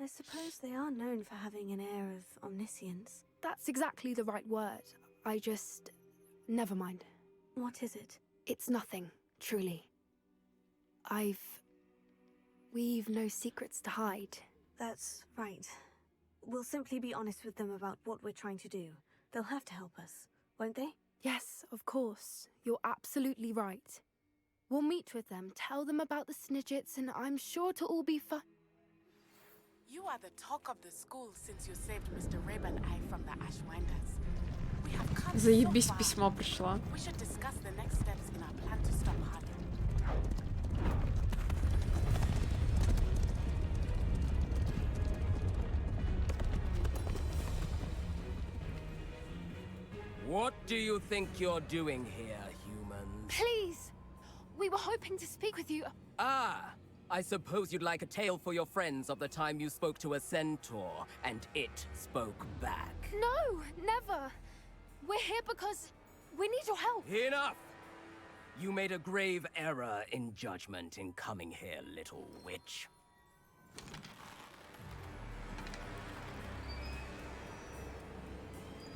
I suppose they are known for having an air of omniscience. That's exactly the right word. I just... Never mind. What is it? It's nothing, truly. We've no secrets to hide. That's right. We'll simply be honest with them about what we're trying to do. They'll have to help us, won't they? Yes, of course. You're absolutely right. We'll meet with them, tell them about the Snidgets, and I'm sure it'll all be fun. You are the talk of the school since you saved Mr. Rabe and I from the Ashwinders. We have come so Заебись, far. письмо пришло. We should discuss the next steps in our plan to stop Harlow. What do you think you're doing here, humans? Please! We were hoping to speak with you. Ah! I suppose you'd like a tale for your friends of the time you spoke to a centaur, and it spoke back. No, never. We're here because we need your help. Enough! You made a grave error in judgment in coming here, little witch.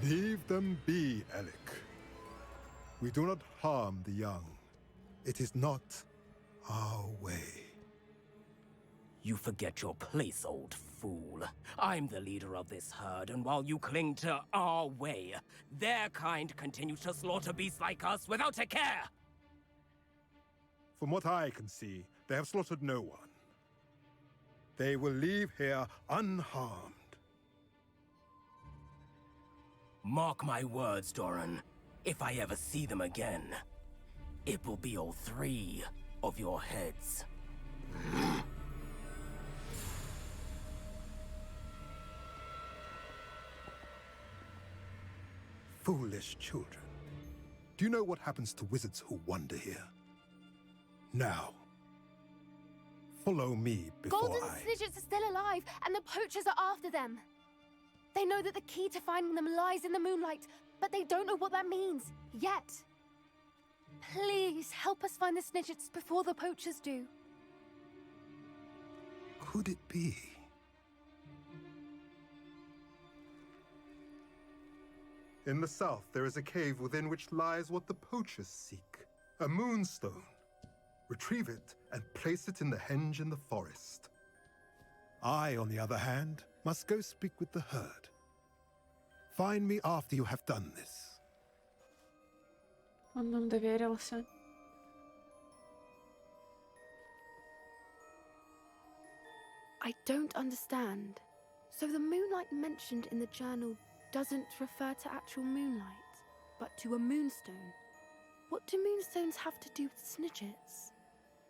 Leave them be, Alec. We do not harm the young. It is not our way. You forget your place, old fool. I'm the leader of this herd, and while you cling to our way, their kind continue to slaughter beasts like us without a care! From what I can see, they have slaughtered no one. They will leave here unharmed. Mark my words, Doran. If I ever see them again, it will be all 3 of your heads. Foolish children. Do you know what happens to wizards who wander here? Now, follow me before Golden I... Snidgets are still alive, and the poachers are after them. They know that the key to finding them lies in the moonlight, but they don't know what that means, yet. Please, help us find the Snidgets before the poachers do. Could it be? In the south, there is a cave within which lies what the poachers seek. A moonstone. Retrieve it and place it in the henge in the forest. I, on the other hand, must go speak with the herd. Find me after you have done this. Он нам доверился. I don't understand. So the moonlight mentioned in the journal doesn't refer to actual moonlight, but to a moonstone. What do moonstones have to do with Snidgets?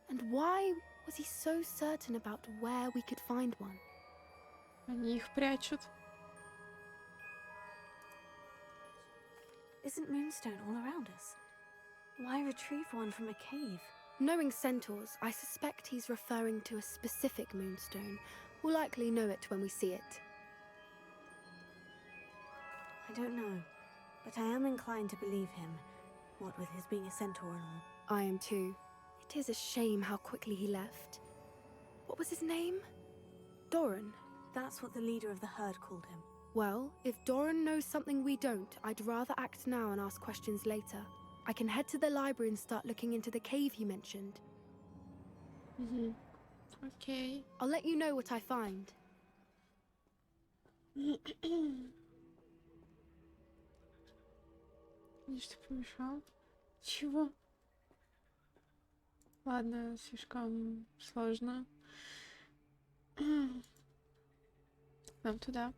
And why was he so certain about where we could find one? Они их прячут. Isn't Moonstone all around us? Why retrieve one from a cave? Knowing centaurs, I suspect he's referring to a specific moonstone. We'll likely know it when we see it. I don't know, but I am inclined to believe him, what with his being a centaur and all. I am too. It is a shame how quickly he left. What was his name? Doran. That's what the leader of the herd called him. Well, if Doran knows something we don't, I'd rather act now and ask questions later. I can head to the library and start looking into the cave he mentioned. Окей. I'll let you know what I find. Что помешал? Чего? Ладно, слишком сложно. Нам туда.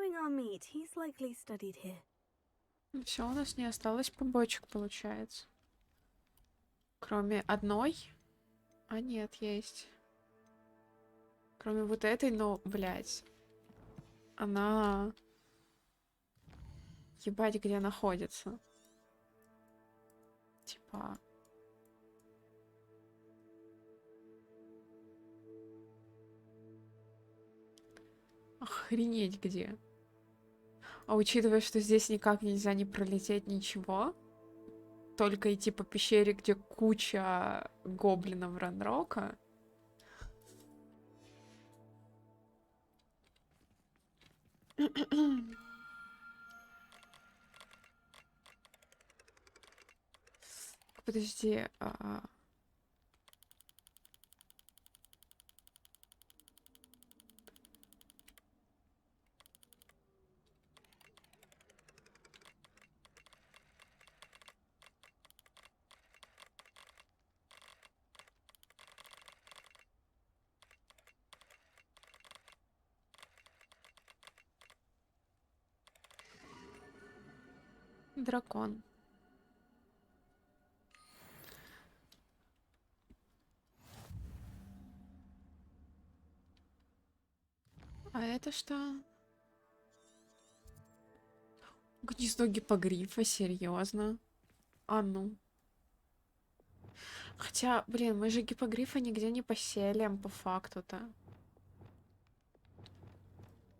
bring our meat. He's likely studied here. Все, у нас не осталось побочек, получается. Кроме одной. А нет, есть. Кроме вот этой, но, блядь. Она... Ебать, где находится. Типа... Охренеть где. А учитывая, что здесь никак нельзя не пролететь ничего, только идти по пещере, где куча гоблинов Ранрока. Подожди. Дракон. А это что? Гнездо гиппогрифа, серьезно? А ну. Хотя, блин, мы же гиппогрифа нигде не поселим, по факту-то.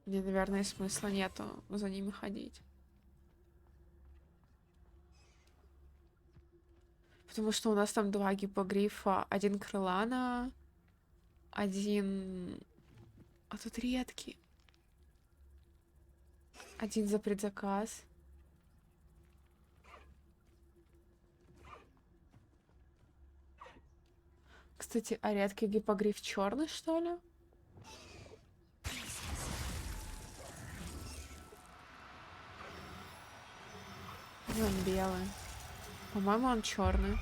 Мне, наверное, смысла нету за ними ходить. Потому что у нас там 2 гиппогрифа. 1 крылана, 1... А тут редкий. 1 за предзаказ. Кстати, а редкий гиппогриф черный, что ли? Он белый. По-моему, он черный.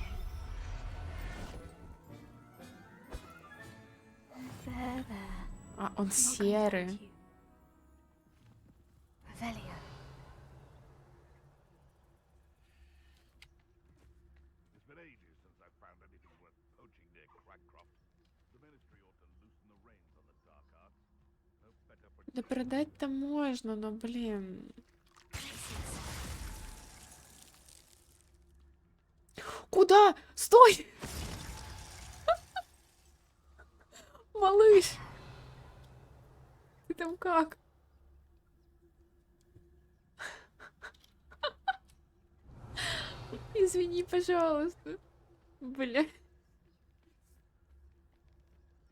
А, он серый. It's been ages since I've found anything worth poaching near Cragcroft. The Ministry ought to loosen the reins on the dark arts. No better for... Да продать-то можно, но, блин... Куда? Стой! Малыш! Ты там как? Извини, пожалуйста. Бля.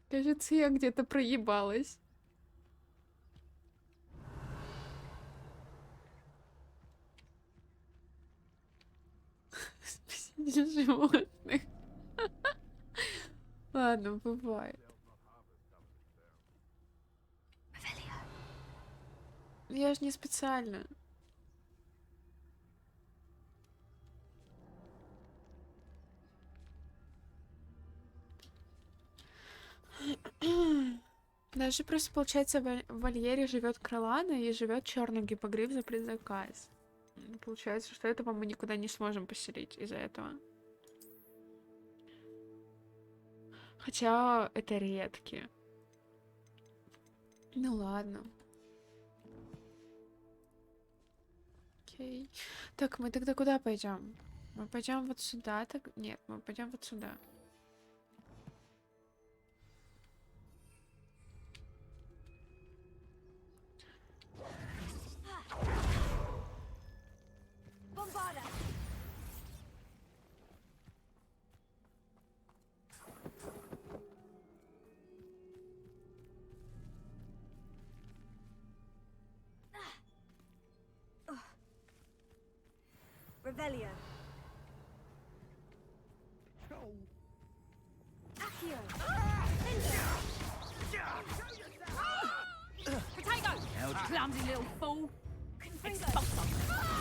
Кажется, я где-то проебалась. Спасите животных. Ладно, бывает. Я же не специально. Даже просто, получается, в вольере живет крылана и живет черный гиппогриф за предзаказ. Получается, что этого мы никуда не сможем поселить из-за этого. Хотя это редкие. Ну ладно. Окей. Так, мы тогда куда пойдем? Мы пойдем вот сюда, так? Нет, мы пойдем вот сюда. Revelio. Accio. Potato! You clumsy little fool.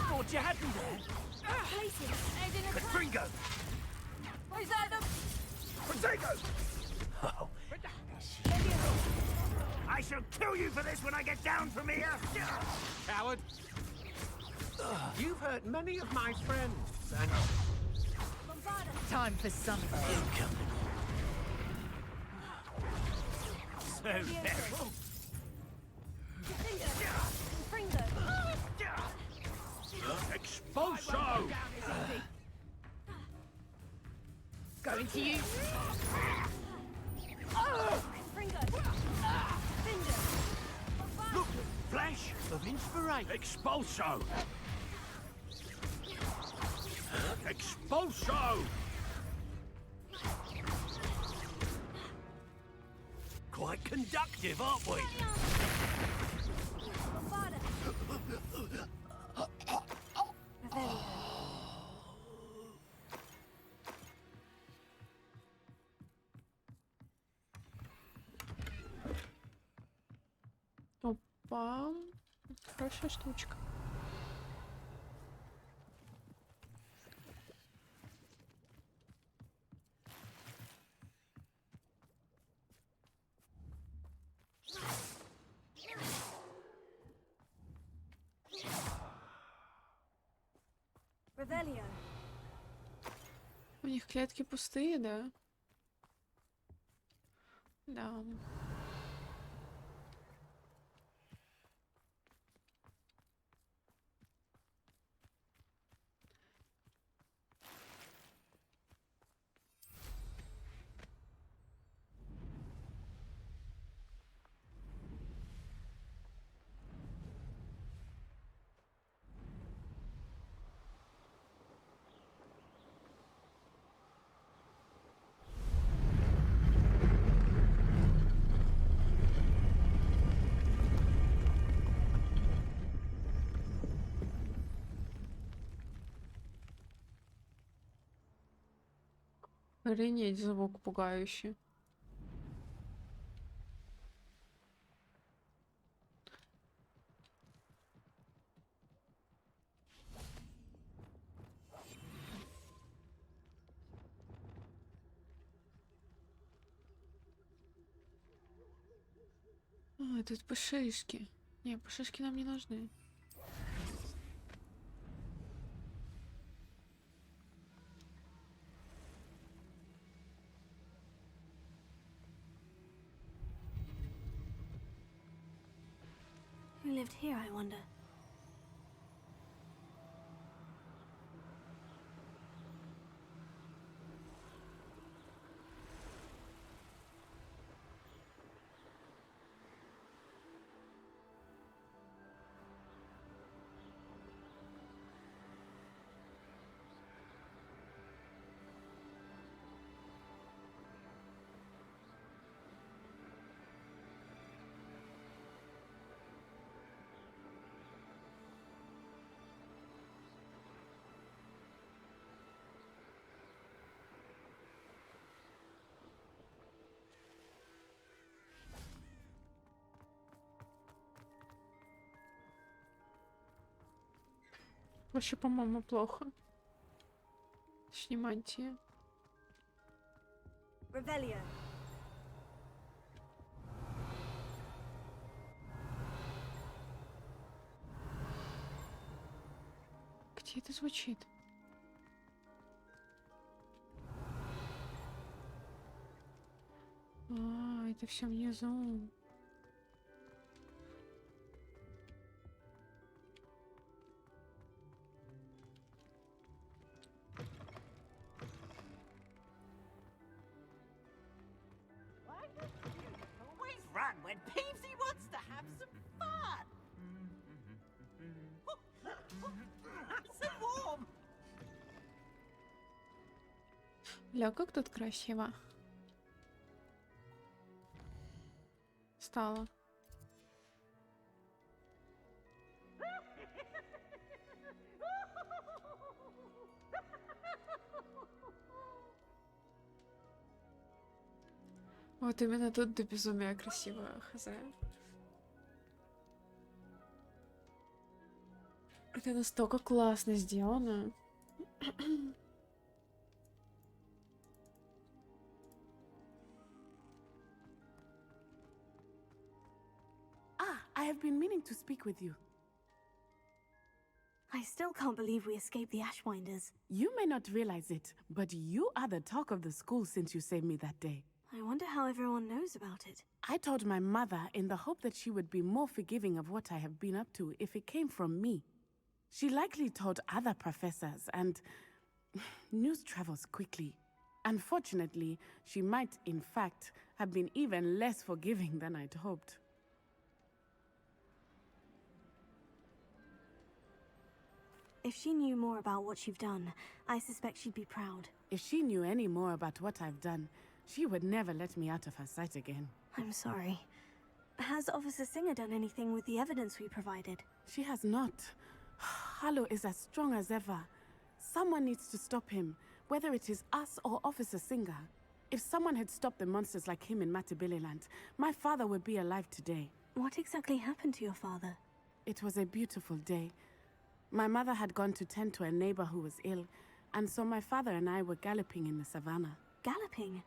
Thought you had me there. Places. Confringo! Is that the... Potato! Oh, I shall kill you for this when I get down from here! Coward! You've hurt many of my friends, and Time for something. So very. Expulso! Going to use. Look, flash of inspiration. Expulso! Expulso! Quite conductive, aren't we? Опа. Хорошая штучка. Revelio. У них клетки пустые, да? Да. Охренеть, звук пугающий. А, тут пушишки. Не, пушишки нам не нужны. Who lived here, I wonder? Вообще, по-моему, плохо. Точнее, мантия. Revelio. Где это звучит? А, это все внизу. Always run when Peevesy wants to have some fun. Nice and warm. Ля, как тут красиво. Стало. Вот именно тут до безумия красиво, хз. Это настолько классно сделано. I have been meaning to speak with you. I still can't believe we escaped the Ashwinders. You may not realize it, but you are the talk of the school since you saved me that day. I wonder how everyone knows about it. I told my mother in the hope that she would be more forgiving of what I have been up to if it came from me. She likely told other professors, and news travels quickly. Unfortunately, she might, in fact, have been even less forgiving than I'd hoped. If she knew more about what you've done, I suspect she'd be proud. If she knew any more about what I've done, she would never let me out of her sight again. I'm sorry. Has Officer Singer done anything with the evidence we provided? She has not. Harlow is as strong as ever. Someone needs to stop him, whether it is us or Officer Singer. If someone had stopped the monsters like him in Matabeleland, my father would be alive today. What exactly happened to your father? It was a beautiful day. My mother had gone to tend to a neighbor who was ill, and so my father and I were galloping in the savannah. Galloping?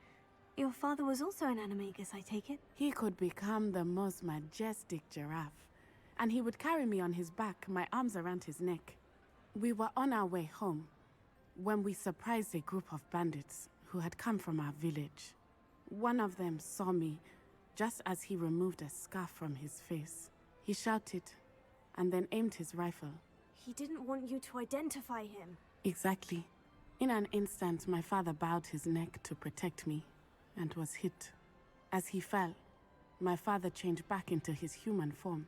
Your father was also an animagus, I take it? He could become the most majestic giraffe, and he would carry me on his back, my arms around his neck. We were on our way home when we surprised a group of bandits who had come from our village. One of them saw me just as he removed a scarf from his face. He shouted and then aimed his rifle. He didn't want you to identify him. Exactly. In an instant, my father bowed his neck to protect me and was hit. As he fell, my father changed back into his human form.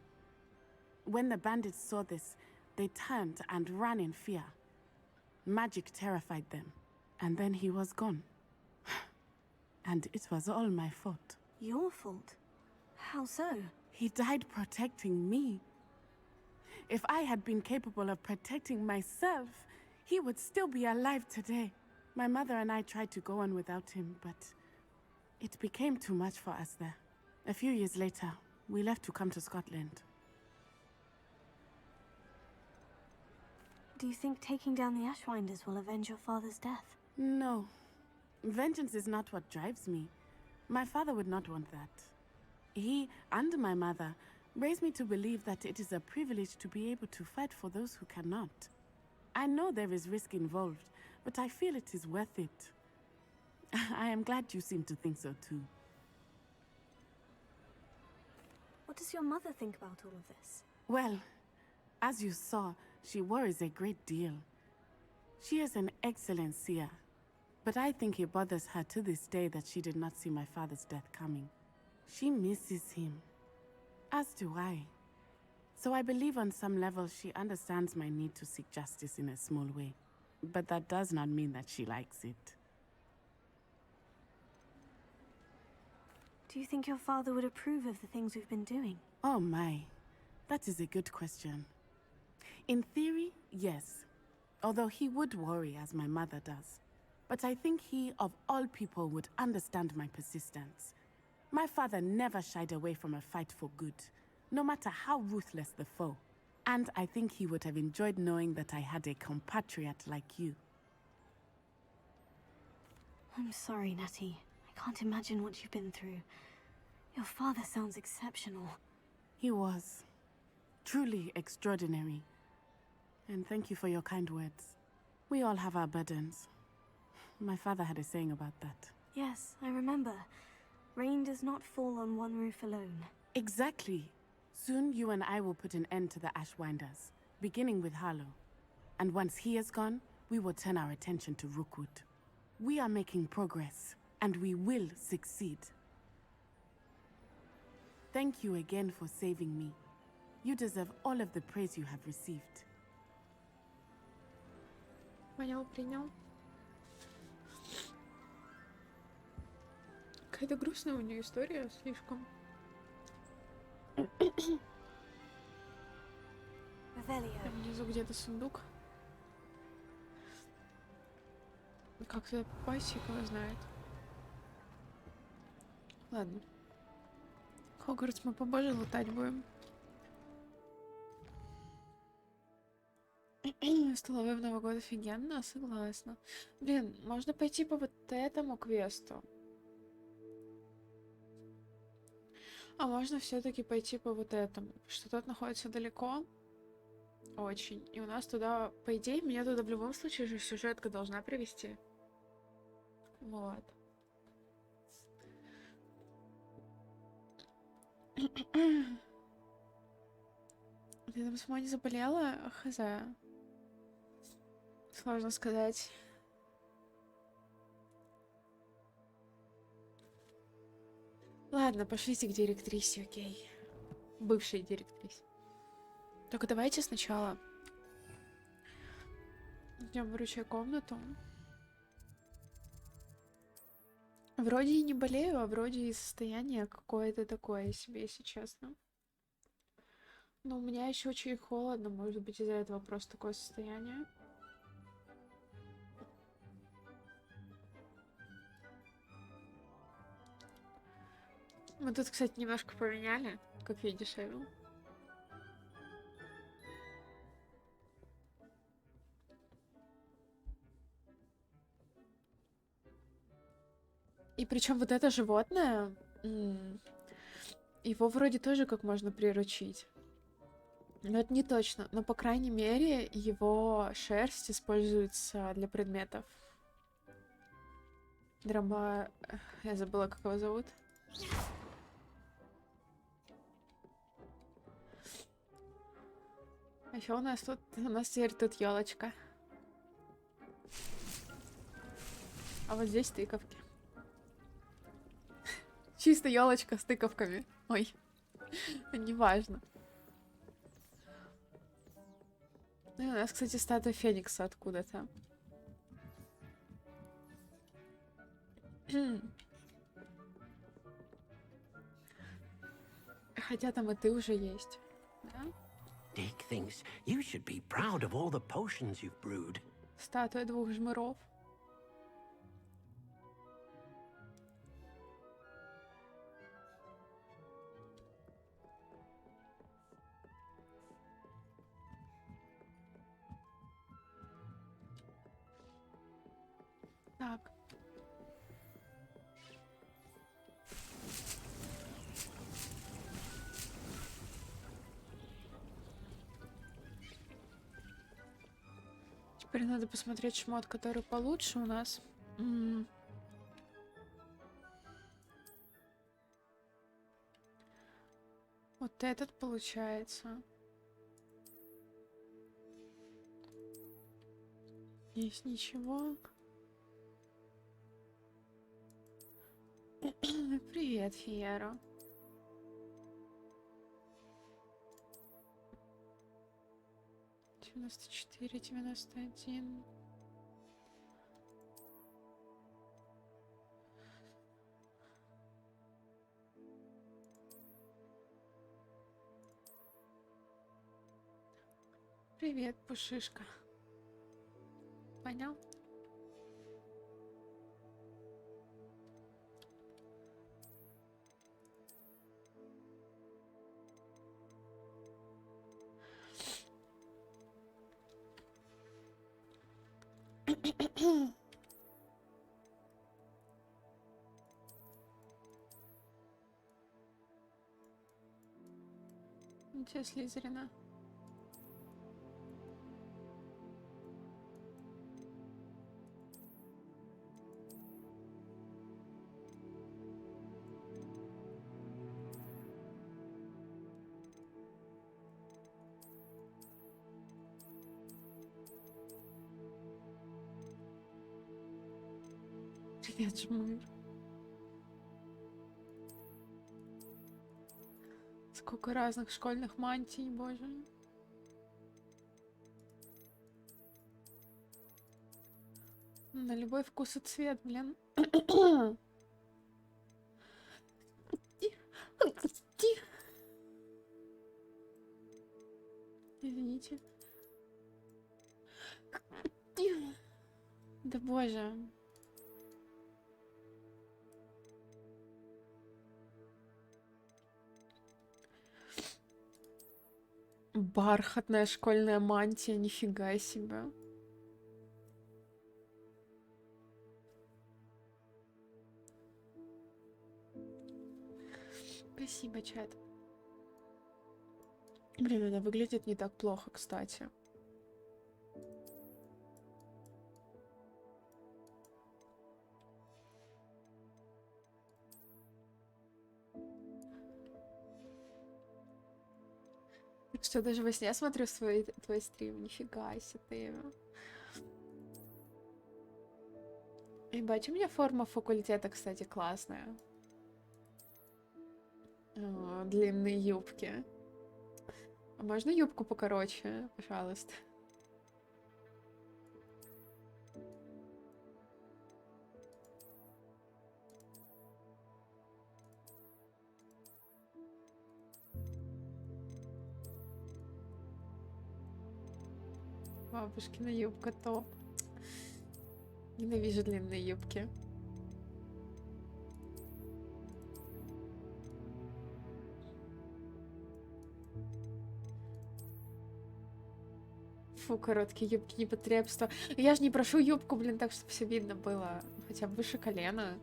When the bandits saw this, they turned and ran in fear. Magic terrified them, and then he was gone. And it was all my fault. Your fault? How so? He died protecting me. If I had been capable of protecting myself, he would still be alive today. My mother and I tried to go on without him, but it became too much for us there. A few years later, we left to come to Scotland. Do you think taking down the Ashwinders will avenge your father's death? No. Vengeance is not what drives me. My father would not want that. He and my mother raised me to believe that it is a privilege to be able to fight for those who cannot. I know there is risk involved, but I feel it is worth it. I am glad you seem to think so too. What does your mother think about all of this? Well, as you saw, she worries a great deal. She is an excellent seer, but I think it bothers her to this day that she did not see my father's death coming. She misses him, as do I. So I believe on some level she understands my need to seek justice in a small way. But that does not mean that she likes it. Do you think your father would approve of the things we've been doing? Oh my, that is a good question. In theory, yes. Although he would worry as my mother does. But I think he, of all people, would understand my persistence. My father never shied away from a fight for good, no matter how ruthless the foe. And I think he would have enjoyed knowing that I had a compatriot like you. I'm sorry, Natty. I can't imagine what you've been through. Your father sounds exceptional. He was. Truly extraordinary. And thank you for your kind words. We all have our burdens. My father had a saying about that. Yes, I remember. Rain does not fall on one roof alone. Exactly. Soon you and I will put an end to the Ashwinders, beginning with Harlow. And once he is gone, we will turn our attention to Rookwood. We are making progress, and we will succeed. Thank you again for saving me. You deserve all of the praise you have received. Понял, принял. Какая-то грустная у нее история, слишком. Там внизу где-то сундук. Как туда попасть, фиг его знает. Ладно. Хогвартс мы побольше лутать будем. Столовая в Новый год офигенно, согласна. Блин, можно пойти по вот этому квесту. А можно все-таки пойти по вот этому, что тот находится далеко, очень. И у нас туда, по идее, меня туда в любом случае же сюжетка должна привести. Вот. Ты там сама не заболела? Хз. Сложно сказать. Ладно, пошлите к директрисе, окей. Бывшей директрисе. Только давайте сначала идем вручай комнату. Вроде и не болею, а вроде и состояние какое-то такое себе, если честно. Но у меня еще очень холодно, может быть, из-за этого просто такое состояние. Мы тут, кстати, немножко поменяли, как видишь, Эвил. И причем вот это животное, его вроде тоже как можно приручить. Но это не точно. Но, по крайней мере, его шерсть используется для предметов. Дроба... Я забыла, как его зовут. А еще у нас теперь тут елочка. А вот здесь тыковки. Чисто елочка с тыковками. Ой, неважно. Ну и у нас, кстати, статуя Феникса откуда-то. Хотя там и ты уже есть. Да? Dick thinks you should be proud of all the potions you've brewed. Статуя двух жмыров. Так. Теперь надо посмотреть шмот, который получше у нас. Вот этот получается. Есть ничего. Привет, Фиера. Девяносто 91. Привет, пушишка. Понял? Ничего, Слизерина. Привет, жмыр. Сколько разных школьных мантий, боже. На любой вкус и цвет, блин. Извините. Да боже. Бархатная школьная мантия, нифига себе. Спасибо, чат. Блин, она выглядит не так плохо, кстати. Так что даже во сне смотрю твой стрим. Нифига себе ты. Ебать, у меня форма факультета, кстати, классная. Длинные юбки. А можно юбку покороче, пожалуйста? Бабушкина юбка топ. Ненавижу длинные юбки. Фу, короткие юбки, непотребство. Я же не прошу юбку, блин, так, чтобы все видно было. Хотя бы выше колена.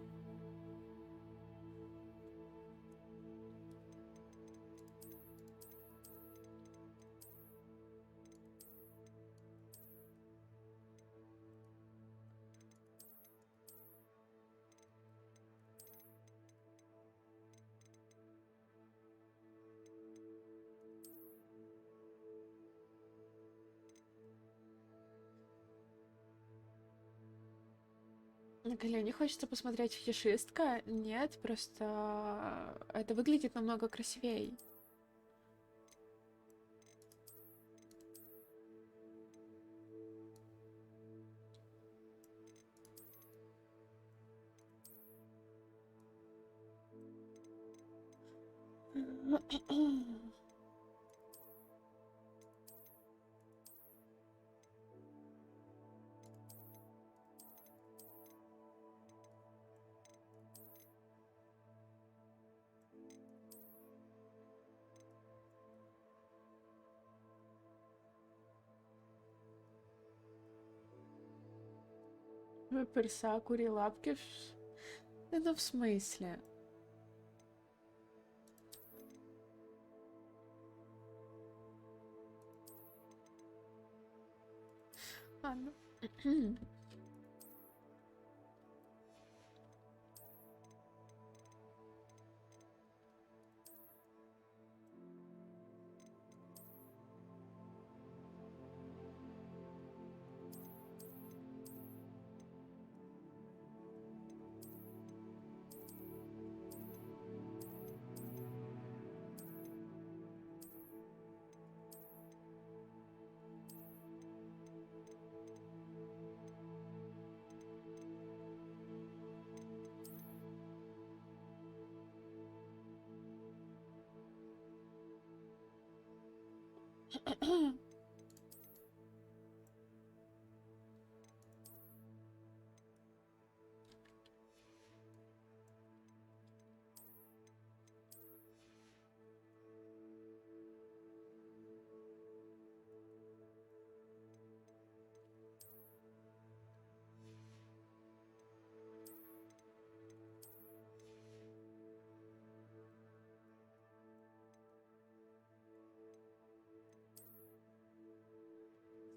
На колени хочется посмотреть фетишистка? Нет, просто это выглядит намного красивее. Перса, кури лапки. Это в смысле? Ладно.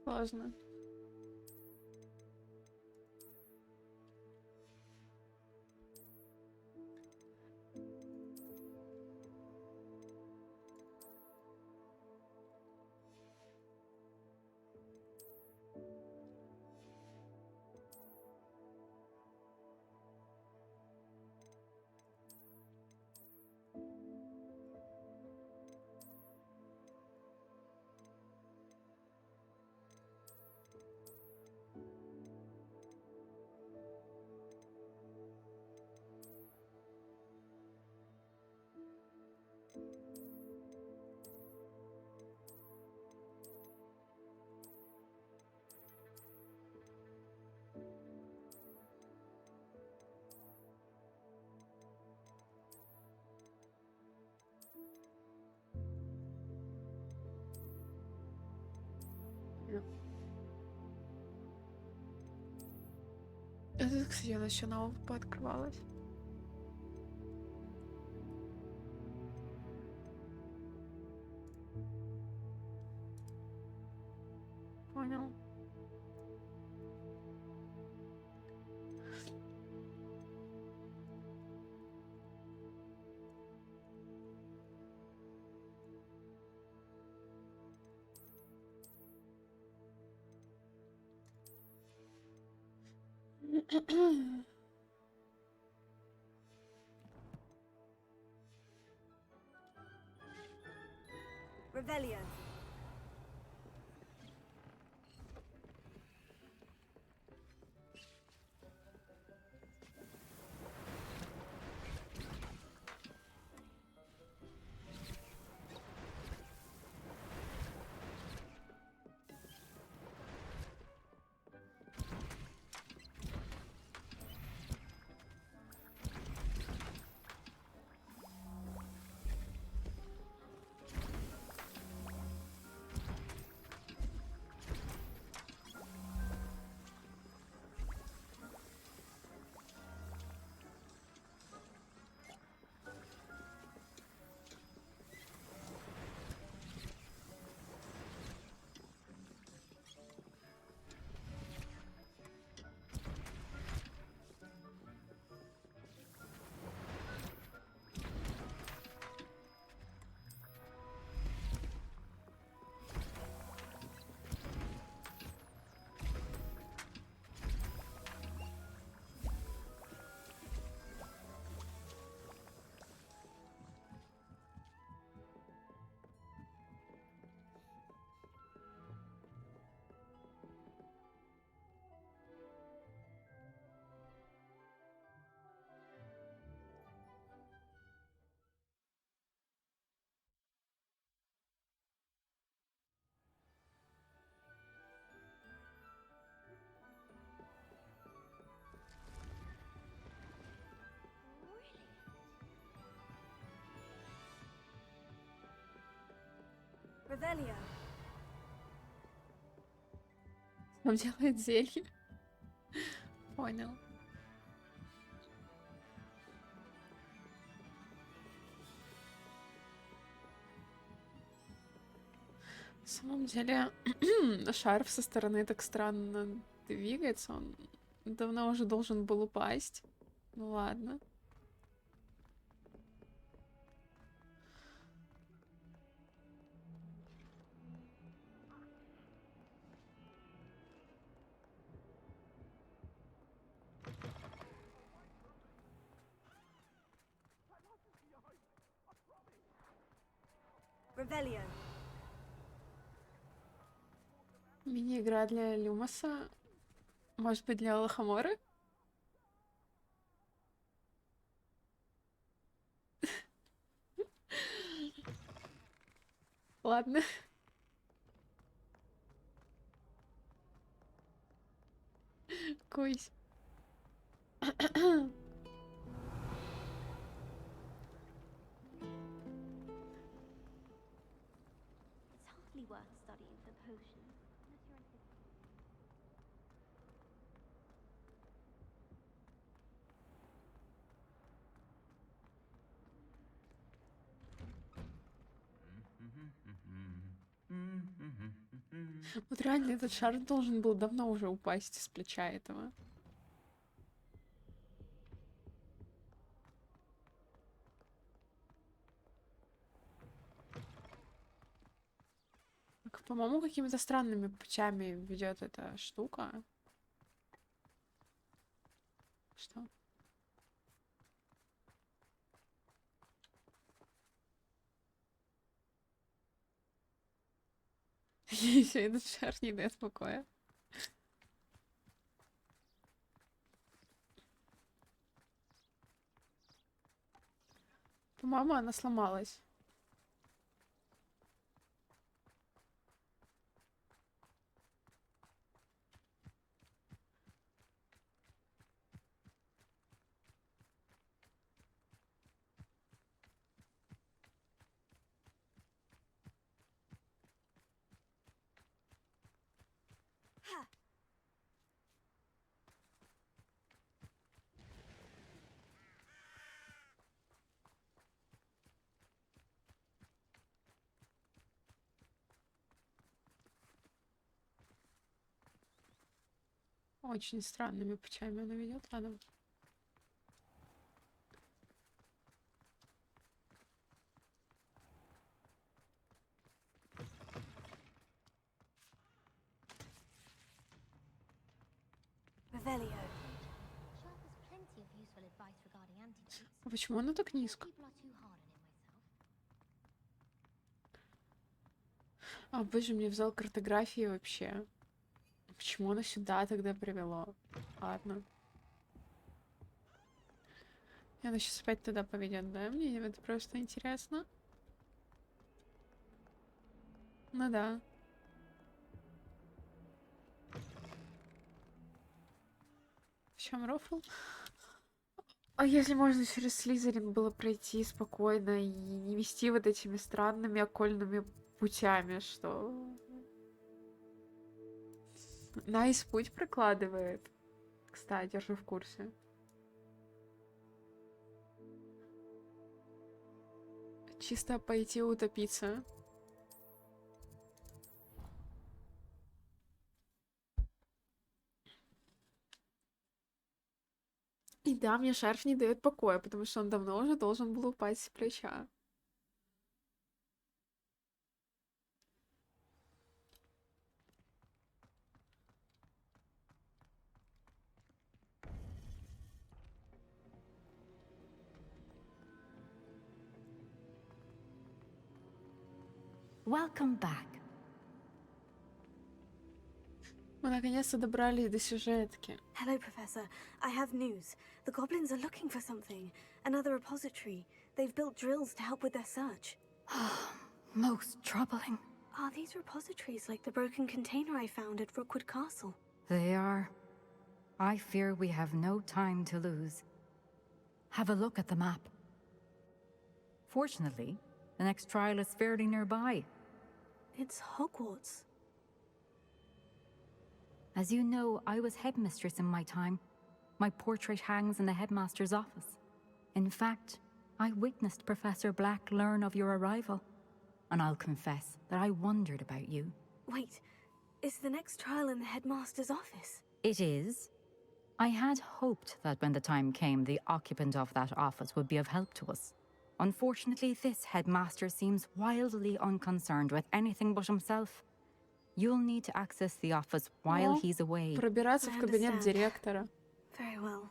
Сложно. Это, кстати, у нас еще нового пооткрывалось. Понял. Revelio. Revelio. Он делает зелье. Понял. На самом деле, шарф со стороны так странно двигается. Он давно уже должен был упасть. Ну ладно. Revelio. Мини-игра для Люмоса. Может быть, для Лохоморы? Ладно. Кусь. It's hardly worth studying for potions. Unless you're into... Вот реально этот шар должен был давно уже упасть с плеча этого. Так, по-моему, какими-то странными путями ведет эта штука. Что? Еще этот шар не дает покоя. По-моему, она сломалась. Очень странными путями она ведет, ладно. Revelio. She offers plenty of useful advice regarding antidotes. А почему она так низко? People are too hard on it myself. А, боже, мне в зал картографии вообще. Почему она сюда тогда привело? Ладно. И она сейчас опять туда поведет, да? Мне это просто интересно. Ну да. В чем рофл? А если можно через Слизерин было пройти спокойно и не вести вот этими странными окольными путями, что... Найс путь прокладывает. Кстати, держу в курсе. Чисто пойти утопиться. И да, мне шарф не дает покоя, потому что он давно уже должен был упасть с плеча. Welcome back. Мы наконец-то добрались до сюжетки. Hello, Professor. I have news. The goblins are looking for something. Another repository. They've built drills to help with their search. Most troubling. Are these repositories like the broken container I found at Rookwood Castle? They are. I fear we have no time to lose. Have a look at the map. Fortunately, the next trial is fairly nearby. It's Hogwarts. As you know, I was headmistress in my time. My portrait hangs in the headmaster's office. In fact, I witnessed Professor Black learn of your arrival. And I'll confess that I wondered about you. Wait, is the next trial in the headmaster's office? It is. I had hoped that when the time came, the occupant of that office would be of help to us. Unfortunately, this headmaster seems wildly unconcerned with anything but himself. You'll need to access the office while he's away. Пробираться в кабинет директора. Very well.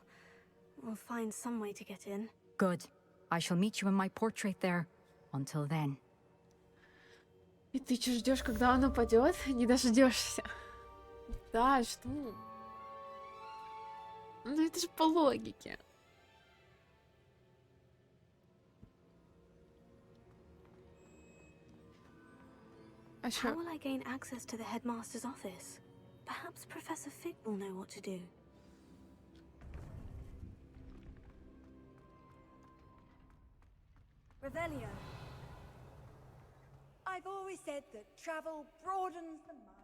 We'll find some way to get in. Good. I shall meet you in my portrait there. Until then. И ты что, ждешь, когда он упадет? Не дождешься. Да, жду. Ну это же по логике. How will I gain access to the headmaster's office? Perhaps Professor Fig will know what to do. Revelio. I've always said that travel broadens the mind.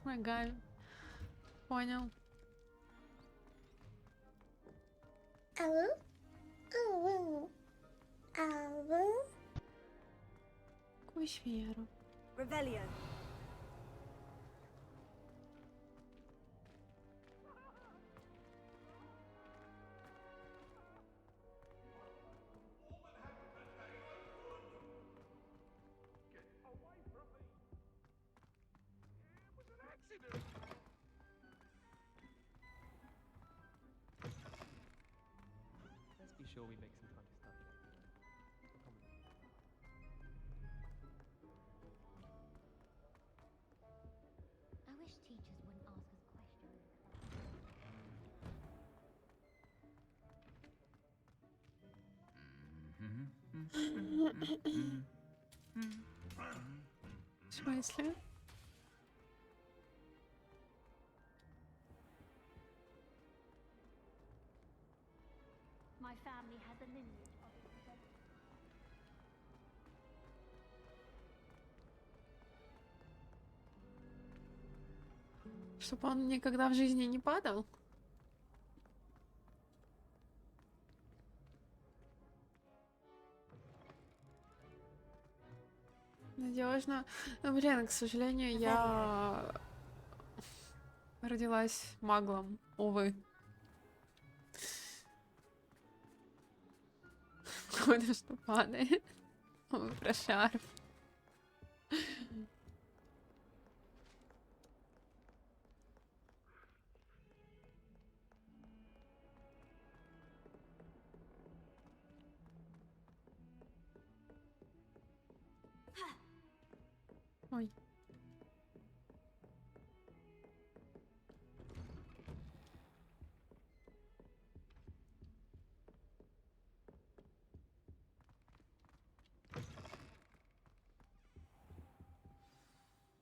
Ногами. Понял. Алло? Алло? Алло? Какую веру? Revelio. Let's be sure we make some time to study. Come on. I wish teachers wouldn't ask us questions. В смысле? My family has a lineage Чтобы он никогда в жизни не падал. Надежно. Ну, блин, к сожалению, я родилась маглом, увы. Куда что падает? Ой, про шарф. Ой.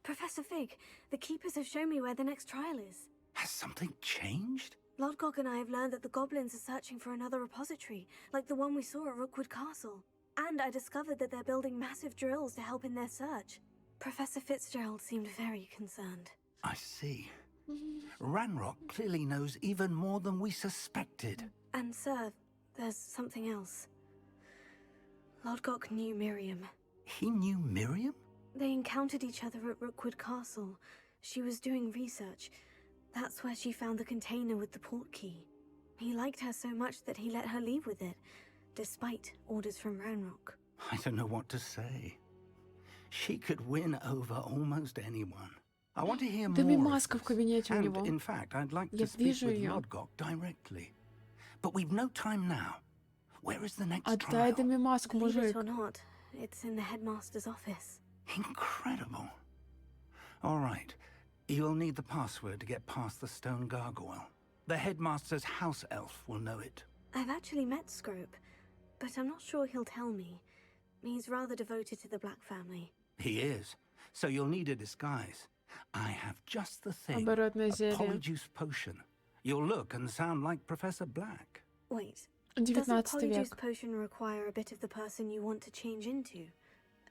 Professor Fig, the Keepers have shown me where the next trial is. Has something changed? Lodgok and I have learned that the goblins are searching for another repository, like the one we saw at Rookwood Castle. And I discovered that they're building massive drills to help in their search. Professor Fitzgerald seemed very concerned. I see. Ranrock clearly knows even more than we suspected. And sir, there's something else. Lodgok knew Miriam. He knew Miriam? They encountered each other at Rookwood Castle. She was doing research. That's where she found the container with the port key. He liked her so much that he let her leave with it, despite orders from Ranrock. I don't know what to say. She could win over almost anyone. I want to hear Дыми more. маска в кабинете у And него. in fact, I'd like Я to speak вижу with ее. Lodgok directly. But we've no time now. Where is the next Отдай trial? Дыми маску, Believe мужик. it or not, it's in the headmaster's office. Incredible. All right. You'll need the password to get past the stone gargoyle. The headmaster's house elf will know it. I've actually met Scrope, but I'm not sure he'll tell me. He's rather devoted to the Black family. He is. So you'll need a disguise. I have just the thing. Оборотное A зелье. polyjuice potion. You'll look and sound like Professor Black. Wait, doesn't 19 Polyjuice век. Potion require a bit of the person you want to change into?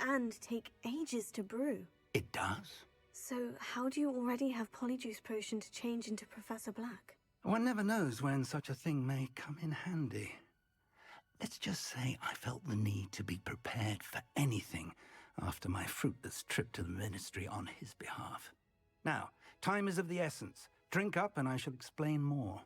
And take ages to brew? It does. So how do you already have Polyjuice Potion to change into Professor Black? One never knows when such a thing may come in handy. Let's just say I felt the need to be prepared for anything after my fruitless trip to the Ministry on his behalf. Now, time is of the essence. Drink up and I shall explain more.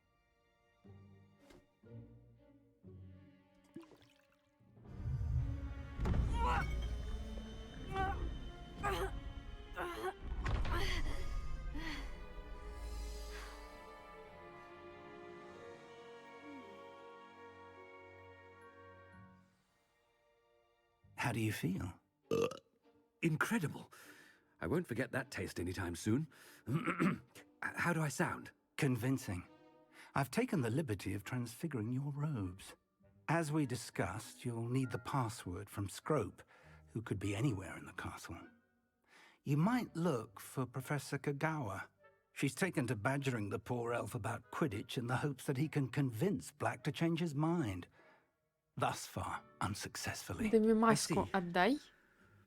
How do you feel? Incredible. I won't forget that taste anytime soon. How do I sound? Convincing. I've taken the liberty of transfiguring your robes. As we discussed, you'll need the password from Scrope, who could be anywhere in the castle. You might look for Professor Kagawa. She's taken to badgering the poor elf about Quidditch in the hopes that he can convince Black to change his mind. Thus far, unsuccessfully. Дыми маску отдай.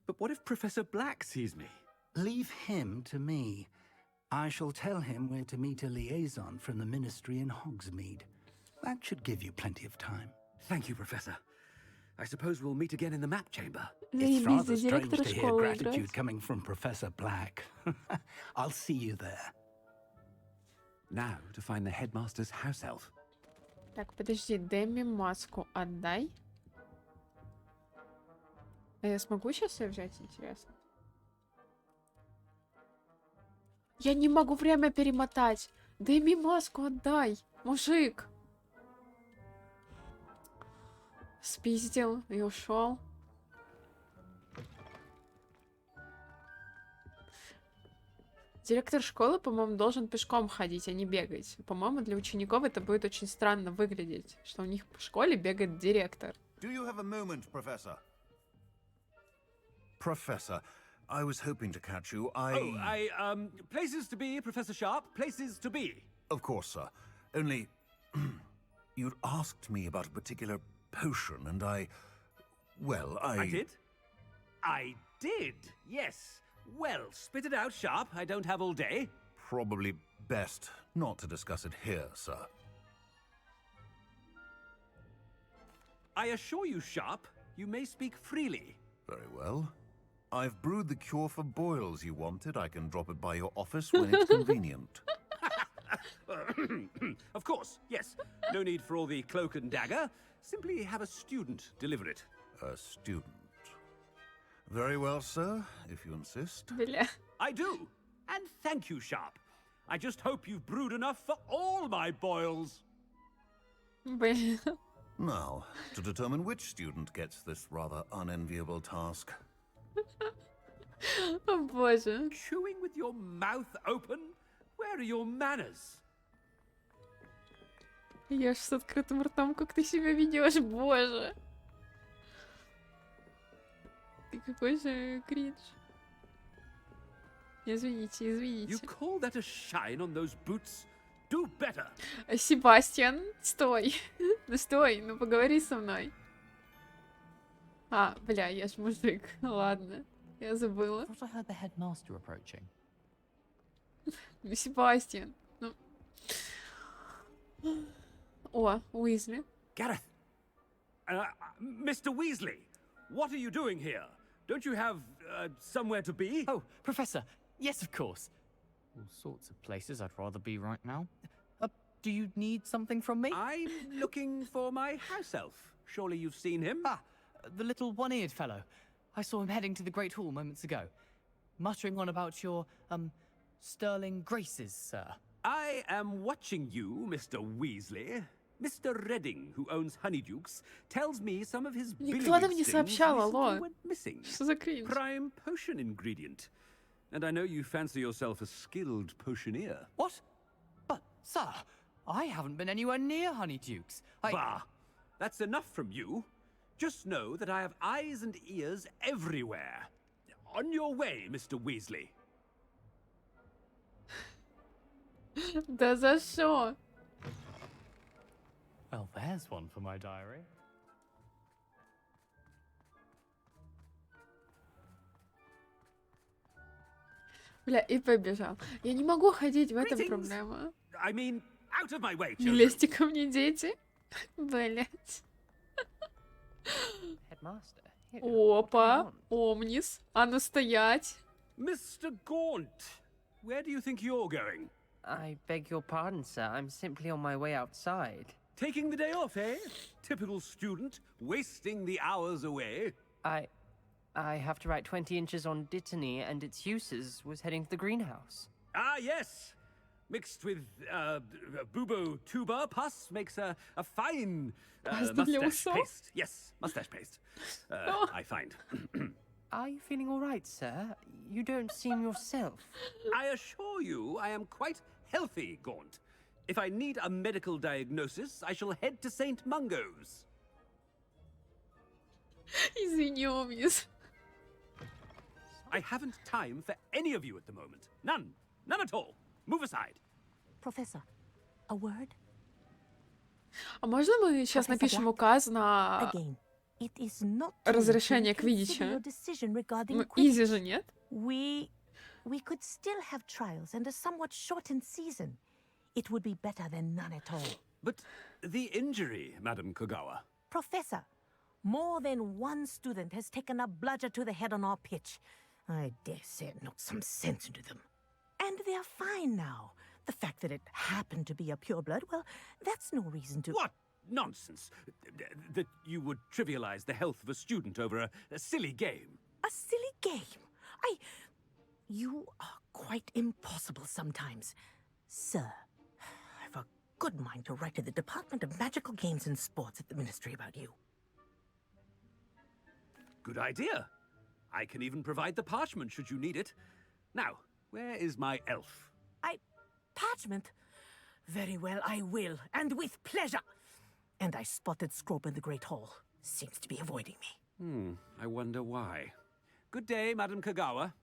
But what if Professor Black sees me? Leave him to me. I shall tell him we're to meet a liaison from the Ministry in Hogsmeade. That should give you plenty of time. Thank you, Professor. I suppose we'll meet again in the map chamber. It's Заебись, rather за strange директора to hear школы gratitude играть. coming from Professor Black. I'll see you there. Now to find the headmaster's house elf. Так, подожди, Деми маску отдай. А я смогу сейчас ее взять, интересно? Я не могу время перемотать. Деми маску отдай, мужик. Спиздил и ушел. Директор школы, по-моему, должен пешком ходить, а не бегать. По-моему, для учеников это будет очень странно выглядеть, что у них в школе бегает директор. Do you have a moment, Professor? Professor, I was hoping to catch you. Places to be, Professor Sharp, places to be. Of course, sir. Only, you'd asked me about a particular potion, and well, I did? I did, yes. Well, spit it out, Sharp. I don't have all day. Probably best not to discuss it here, sir. I assure you, Sharp, you may speak freely. Very well. I've brewed the cure for boils you wanted. I can drop it by your office when it's convenient. Of course, yes. No need for all the cloak and dagger. Simply have a student deliver it. A student. Very well, sir, if you insist. Бля. I do. And thank you, Sharp. I just hope you've brewed enough for all my boils. Блин. Now, to determine which student gets this rather unenviable task. О боже. Chewing with your mouth open? Where are your manners? Ешь с открытым ртом, как ты себя ведешь, боже. Ты какой же кринж. Извините, You извините. call that a shine on those boots? Do better. Себастьян, стой. Ну стой, ну поговори со мной. А, бля, я ж мужик. Ладно, я забыла. I thought I heard the headmaster approaching. Ну, Себастьян, ну... О, Уизли. Gareth. Mr. Weasley, what are you doing here? Don't you have somewhere to be? Oh, Professor. Yes, of course. All sorts of places I'd rather be right now. Do you need something from me? I'm looking for my house elf. Surely you've seen him? Ah, the little one-eared fellow. I saw him heading to the Great Hall moments ago, muttering on about your, sterling graces, sir. I am watching you, Mr. Weasley. Mr. Redding, who owns Honeydukes, tells me some of his Никто нам не billings сообщал, recently алло. went missing. Что за кринж? Prime potion ingredient. And I know you fancy yourself a skilled potioneer. What? But, sir, I haven't been anywhere near Honeydukes. Bah! That's enough from you. Just know that I have eyes and ears everywhere. On your way, Mr. Weasley. Да за что? Well, there's one for my diary. Бля, и побежал. Я не могу ходить, в этом проблема. I mean, out of my way, Не children. лезьте ко мне, дети. Блять. Headmaster. Опа, Омнис. А ну стоять. Mr. Gaunt, where do you think you're going? I beg your pardon, sir. I'm simply on my way outside. Taking the day off, eh? Typical student, wasting the hours away. I have to write 20 inches on Dittany and its uses. Was heading to the greenhouse. Ah, yes. Mixed with bubo tuber pus makes a fine Pasta для mustache усов? paste. Yes, mustache paste. I find. Are you feeling all right, sir? You don't seem yourself. I assure you, I am quite healthy, Gaunt. If I need a medical diagnosis, I shall head to St. Mungo's. Извини, Омнис. I haven't time for any of you at the moment. None. None at all. Move aside. Professor, a word? А можно мы сейчас напишем указ на Again, it is not too разрешение late к to reconsider your видичу? decision regarding Ну, Quidditch. изи же, нет? We could still have trials and a somewhat shortened season. It would be better than none at all. But the injury, Madam Kogawa. Professor, more than one student has taken a bludger to the head on our pitch. I dare say it knocked some sense into them. And they're fine now. The fact that it happened to be a pureblood, well, that's no reason to... What nonsense! That you would trivialize the health of a student over a silly game. A silly game? You are quite impossible sometimes. Sir, I've a good mind to write to the Department of Magical Games and Sports at the Ministry about you. Good idea. I can even provide the parchment should you need it. Now, where is my elf? Parchment? Very well, I will, and with pleasure. And I spotted Scrope in the Great Hall. Seems to be avoiding me. I wonder why. Good day, Madam Kogawa.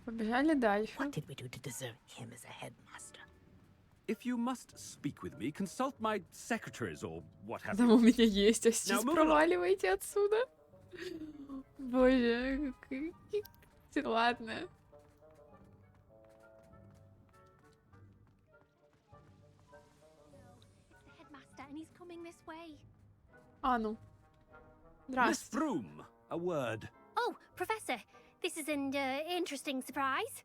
Побежали дальше. What did we do to deserve him as a headmaster? If you must speak with me, consult my secretaries or what have Там у you. меня есть, а сейчас move along. проваливайте отсюда. Боже, ладно. coming this way. А, ну. Miss Здравствуйте. Broom, a word. Oh, Professor, this is an interesting surprise.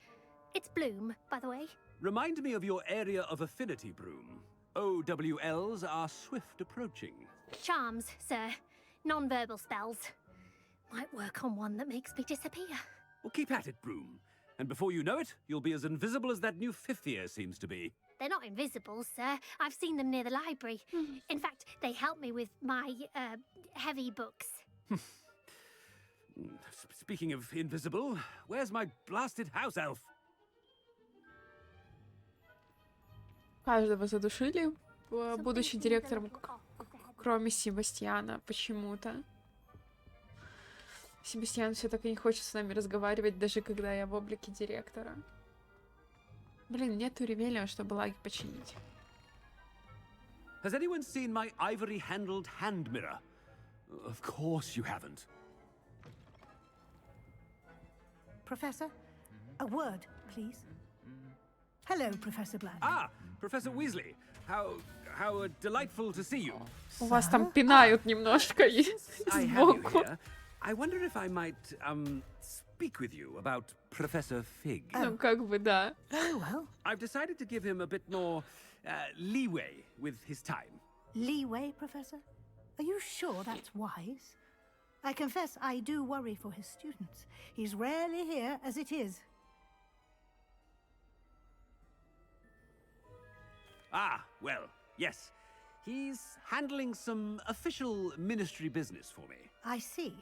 It's Bloom, by the way. Remind me of your area of affinity, Broom. OWLs are swift approaching. Charms, sir. Non-verbal spells. Might work on one that makes me disappear. Well, keep at it, Broom. And before you know it, you'll be as invisible as that new fifth year seems to be. They're not invisible, sir. I've seen them near the library. In fact, they help me with my, heavy books. Speaking of invisible, where's my blasted house elf? Каждого задушили, будучи директором, кроме Себастьяна, почему-то. Себастьян все так и не хочет с нами разговаривать, даже когда я в облике директора. Блин, нету Ревелио, чтобы лаги починить. Has anyone seen my ivory-handled hand mirror? Of course you haven't. Professor, a word, please. Hello, Professor Black. Ah, Professor Weasley. How delightful to see you. У вас там пинают немножко и I have you сбоку. here. I wonder if I might, speak with you about Professor Fig. Ну, как бы да. Very well. I've decided to give him a bit more, leeway with his time. Leeway, Professor? Are you sure that's wise? I confess I do worry for his students. He's rarely here as it is. Ah, well, yes. He's handling some official ministry business for me. I see.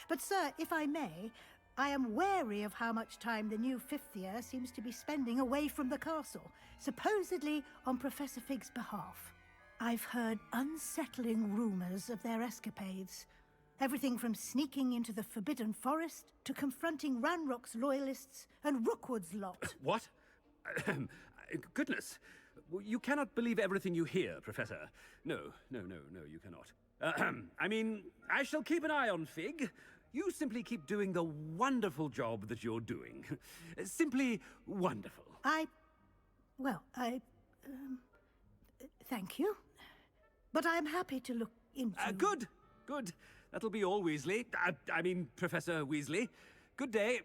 But, sir, if I may, I am wary of how much time the new fifth year seems to be spending away from the castle, supposedly on Professor Fig's behalf. I've heard unsettling rumors of their escapades. Everything from sneaking into the Forbidden Forest to confronting Ranrock's loyalists and Rookwood's lot. What? Goodness. You cannot believe everything you hear, Professor. No, you cannot. I mean, I shall keep an eye on Fig. You simply keep doing the wonderful job that you're doing. Simply wonderful. Thank you. But I'm happy to look into... Good. That'll be all, Weasley. I mean, Professor Weasley. Good day.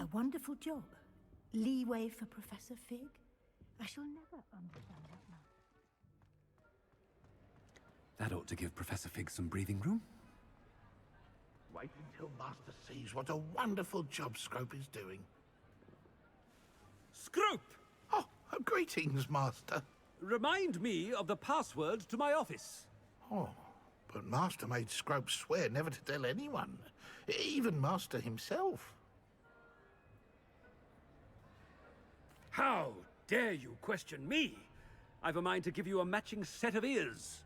A wonderful job. Leeway for Professor Fig. I shall never understand that now. That ought to give Professor Fig some breathing room. Wait until Master sees what a wonderful job Scrope is doing. Scrope! Oh, greetings, Master. Remind me of the password to my office. Oh, but Master made Scrope swear never to tell anyone, even Master himself. How dare you question me? I've a mind to give you a matching set of ears.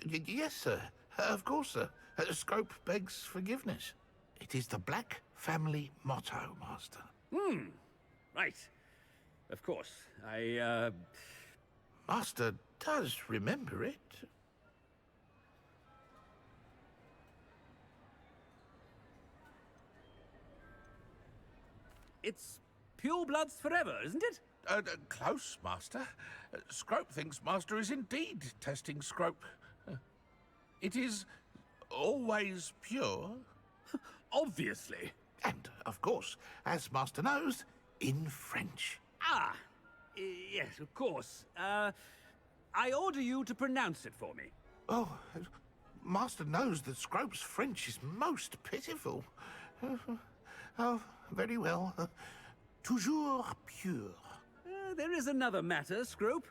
Yes, sir. Of course, sir. Scrope begs forgiveness. It is the Black family motto, Master. Right. Of course. Master does remember it. It's pure bloods forever, isn't it? Close, Master. Scrope thinks Master is indeed testing Scrope. It is always pure. Obviously. And, of course, as Master knows, in French. Ah, yes, of course. I order you to pronounce it for me. Oh, Master knows that Scrope's French is most pitiful. Oh, very well. Toujours pure. There is another matter, Scrope.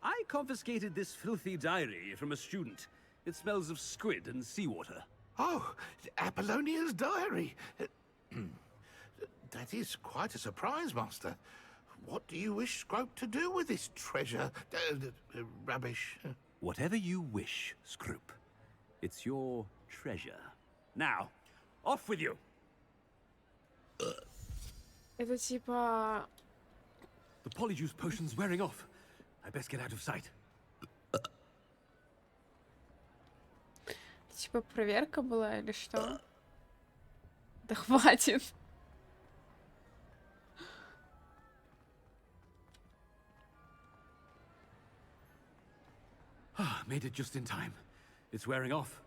I confiscated this filthy diary from a student. It smells of squid and seawater. Oh, Apollonia's diary. That is quite a surprise, Master. What do you wish Scrope to do with this treasure? Rubbish. Whatever you wish, Scrope. It's your treasure. Now, off with you. Это типа... The polyjuice potion's wearing off. I best get out of sight. Типа проверка была или что? Да хватит. Made it just in time. It's wearing off.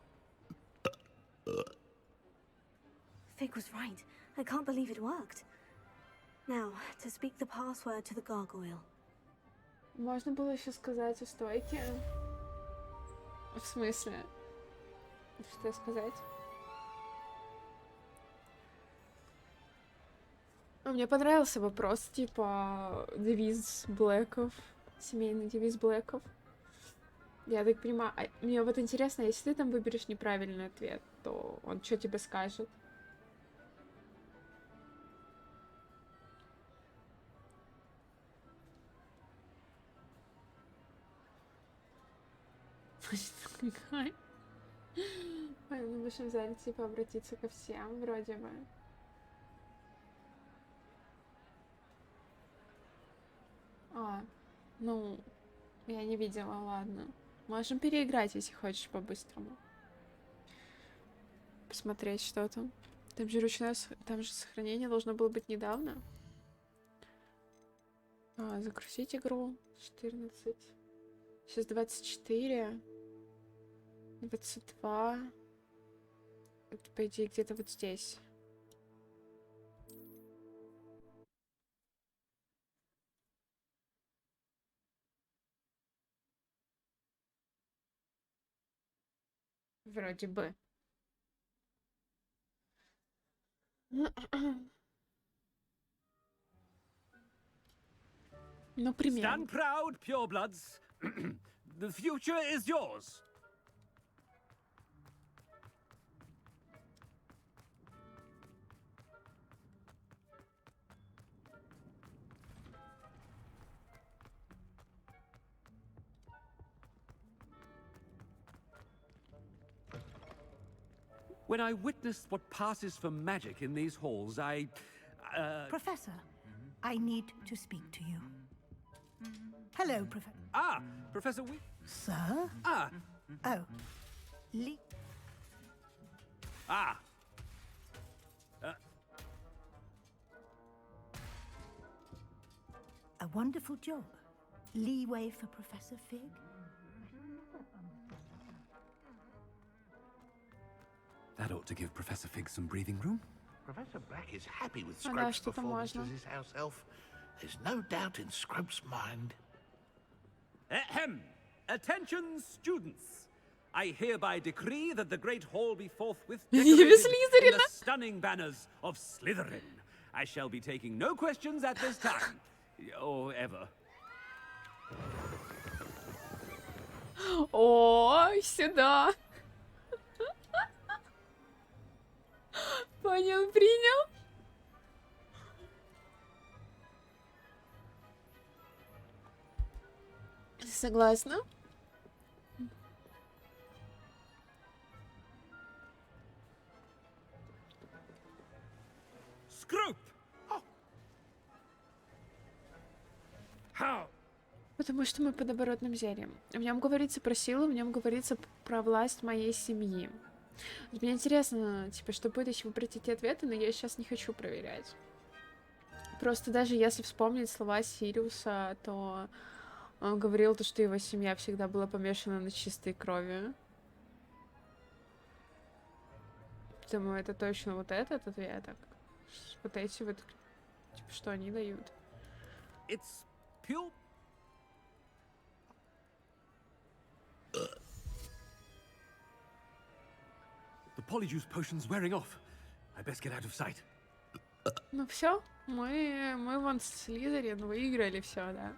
Fig was right. I can't believe it worked. Now, to speak the password to the gargoyle. Можно было еще сказать у стойки. В смысле? Что сказать? Мне понравился вопрос, типа, девиз Блэков, семейный девиз Блэков. Я так понимаю, мне вот интересно, если ты там выберешь неправильный ответ, то он что тебе скажет? В нашем зале, типа, обратиться ко всем, вроде бы. Ну, я не видела, ладно. Можем переиграть, если хочешь, по-быстрому. Посмотреть, что там. Там же ручное, там же сохранение должно было быть недавно. Загрузить игру. 14. Сейчас 24. 22. Это, по идее, где-то вот здесь. Вроде бы. Ну, примерно. Stand proud, purebloods. The future is yours. When I witnessed what passes for magic in these halls, Professor, I need to speak to you. Hello, Professor. Ah, Professor Sir? Ah. Oh. Ah. A wonderful job. Leeway for Professor Fig? That ought to give Professor Fig some breathing room. Professor Black is happy with да, Scrope's что-то performance можно. as his house elf. There's no doubt in Scrope's mind. Ahem! Attention, students! I hereby decree that the Great Hall be forthwith decorated in the stunning banners of Slytherin. I shall be taking no questions at this time. Or ever. О, сюда. Понял, принял. Согласна. Scrope! How? Потому что мы под оборотным зельем. В нем говорится про силу, в нем говорится про власть моей семьи. Вот мне интересно, типа, что будет, если выбрать эти ответы, но я сейчас не хочу проверять. Просто даже если вспомнить слова Сириуса, то он говорил, то, что его семья всегда была помешана на чистой крови. Думаю, это точно вот этот ответ. Вот эти вот, типа, что они дают. It's pure. The polyjuice potion's wearing off. I best get out of sight. Ну все, мы вон Слизерин выиграли все, да.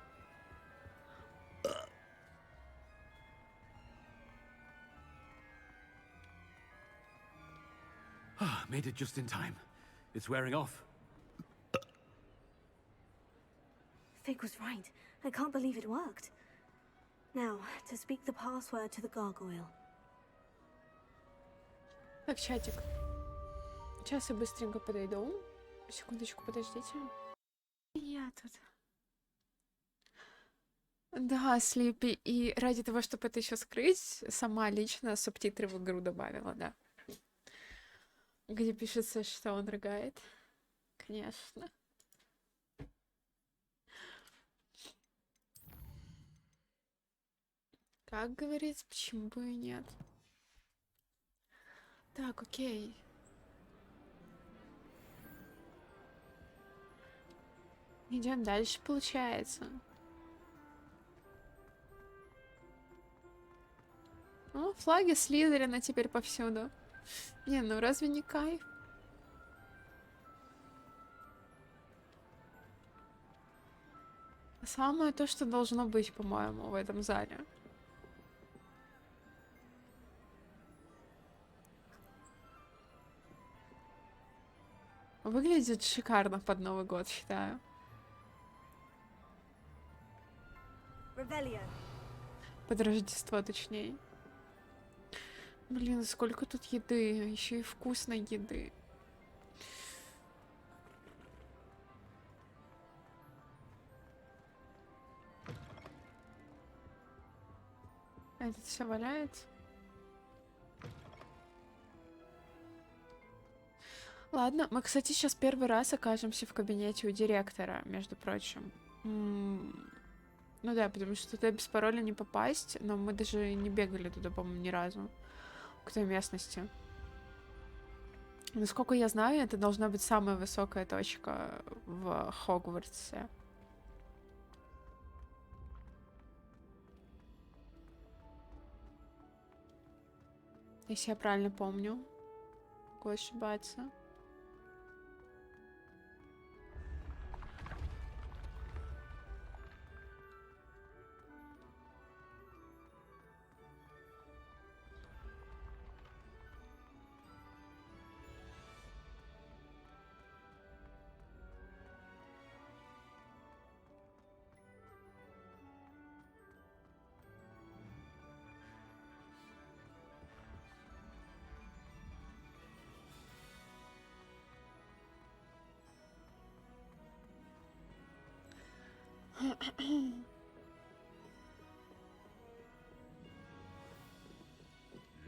Made it just in time. It's wearing off. Fig was right. I can't believe it worked. Now, to speak the password to the gargoyle. Так, чатик. Сейчас я быстренько подойду. Секундочку, подождите. Я тут. Да, Слипи. И ради того, чтобы это еще скрыть, сама лично субтитры в игру добавила, да. Где пишется, что он рыгает. Конечно. Как говорится, почему бы и нет? Так, окей. Идем дальше, получается. О, флаги Слизерина теперь повсюду. Не, ну разве не кайф? Самое то, что должно быть, по-моему, в этом зале. Выглядит шикарно под Новый год, считаю. Под Рождество, точнее. Блин, сколько тут еды, еще и вкусной еды. А это все валяется? Ладно, мы, кстати, сейчас первый раз окажемся в кабинете у директора, между прочим. Ну да, потому что туда без пароля не попасть, но мы даже не бегали туда, по-моему, ни разу. К той местности. Насколько я знаю, это должна быть самая высокая точка в Хогвартсе. Если я правильно помню. Могу ошибаться.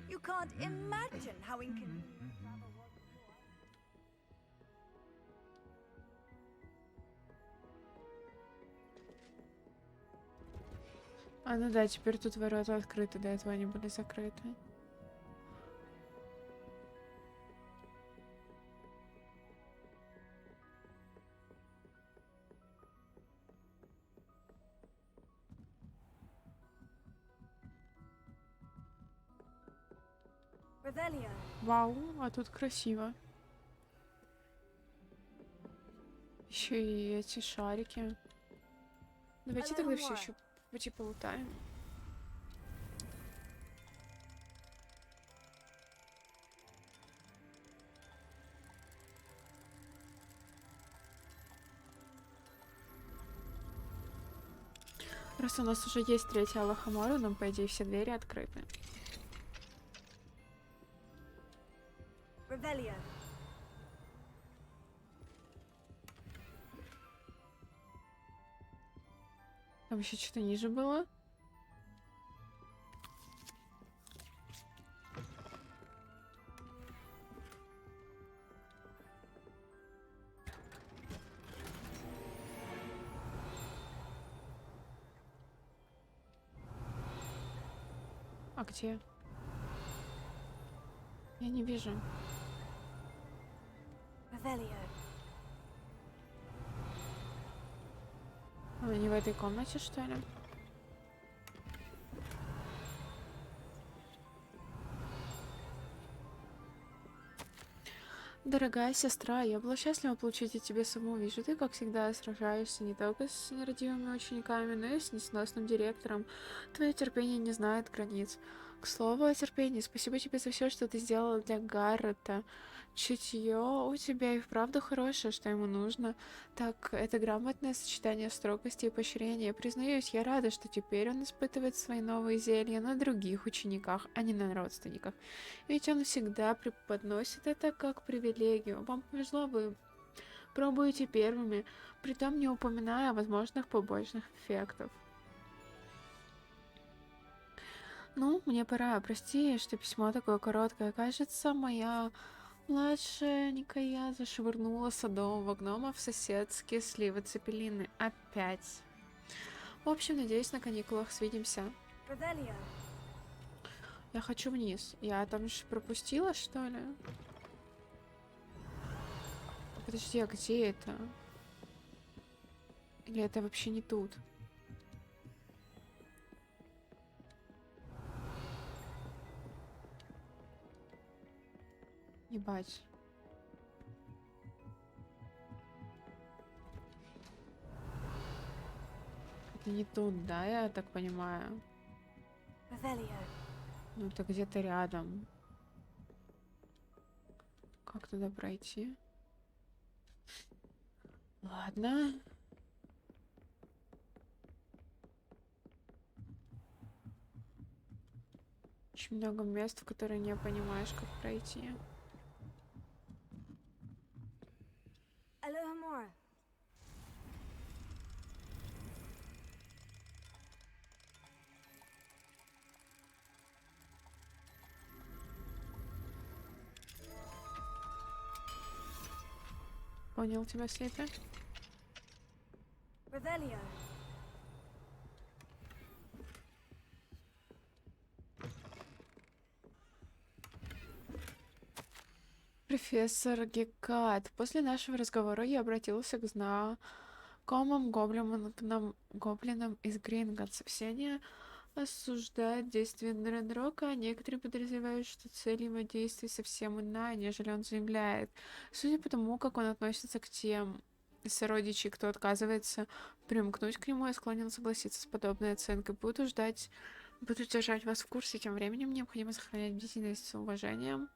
You can't imagine how inconvenient. А, ну да, теперь тут ворота открыты, до этого они были закрыты. Вау, а тут красиво. Еще и эти шарики. Давайте тогда все еще пути полутаем. Раз у нас уже есть третья Алахамора, нам, по идее, все двери открыты. Там еще что-то ниже было. А где? Я не вижу. Она не в этой комнате, что ли? Дорогая сестра, я была счастлива получить от тебя саму. Вижу, ты, как всегда, сражаешься не только с нерадивыми учениками, но и с несносным директором. Твое терпение не знает границ. К слову о терпении, спасибо тебе за все, что ты сделала для Гаррета. Чутье у тебя и вправду хорошее, что ему нужно. Так, это грамотное сочетание строгости и поощрения. Признаюсь, я рада, что теперь он испытывает свои новые зелья на других учениках, а не на родственниках. Ведь он всегда преподносит это как привилегию. Вам повезло, вы пробуете первыми, притом не упоминая о возможных побочных эффектов. Ну, мне пора. Прости, что письмо такое короткое. Кажется, моя младшенькая зашвырнула садового гнома в соседские сливы цепелины. Опять. В общем, надеюсь, на каникулах свидимся. Revelio. Я хочу вниз. Я там же пропустила, что ли? Подожди, а где это? Или это вообще не тут? Ебать. Это не тут, да, я так понимаю? Revelio. Ну, это где-то рядом. Как туда пройти? Ладно. Очень много мест, в которые не понимаешь, как пройти. Alohomora. Понял тебя, Слиппи? Revelio. Профессор Гекат. После нашего разговора я обратился к знакомым гоблинам из Гринготса. Все они осуждают действия Нренрока, а некоторые подозревают, что цель его действий совсем иная, нежели он заявляет. Судя по тому, как он относится к тем сородичей, кто отказывается примкнуть к нему, я склонен согласиться с подобной оценкой. Буду держать вас в курсе. Тем временем необходимо сохранять бдительность с уважением.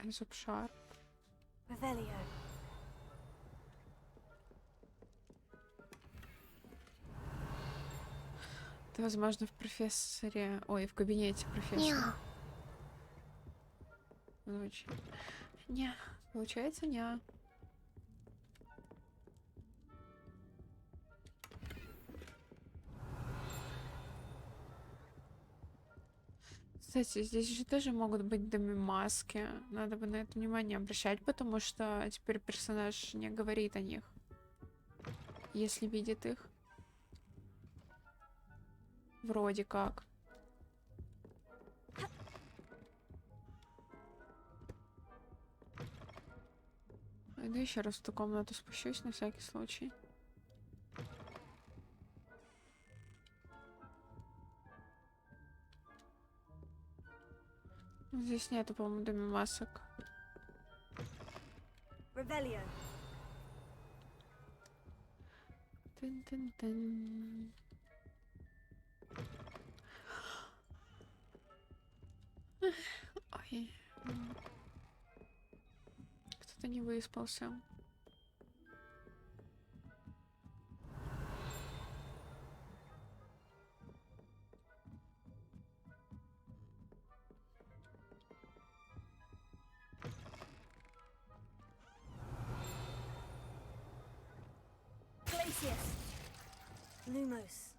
Зубшар. Revelio. Это, возможно, в профессоре... Ой, в кабинете профессора. Очень. Не, получается, не. Кстати, здесь же тоже могут быть маски. Надо бы на это внимание обращать, потому что теперь персонаж не говорит о них, если видит их. Вроде как. Пойду еще раз в ту комнату спущусь на всякий случай. Здесь нету, по-моему, доме масок. Revelio. Тын-тын-тын. Ой. Кто-то не выспался. Glacius. Lumos.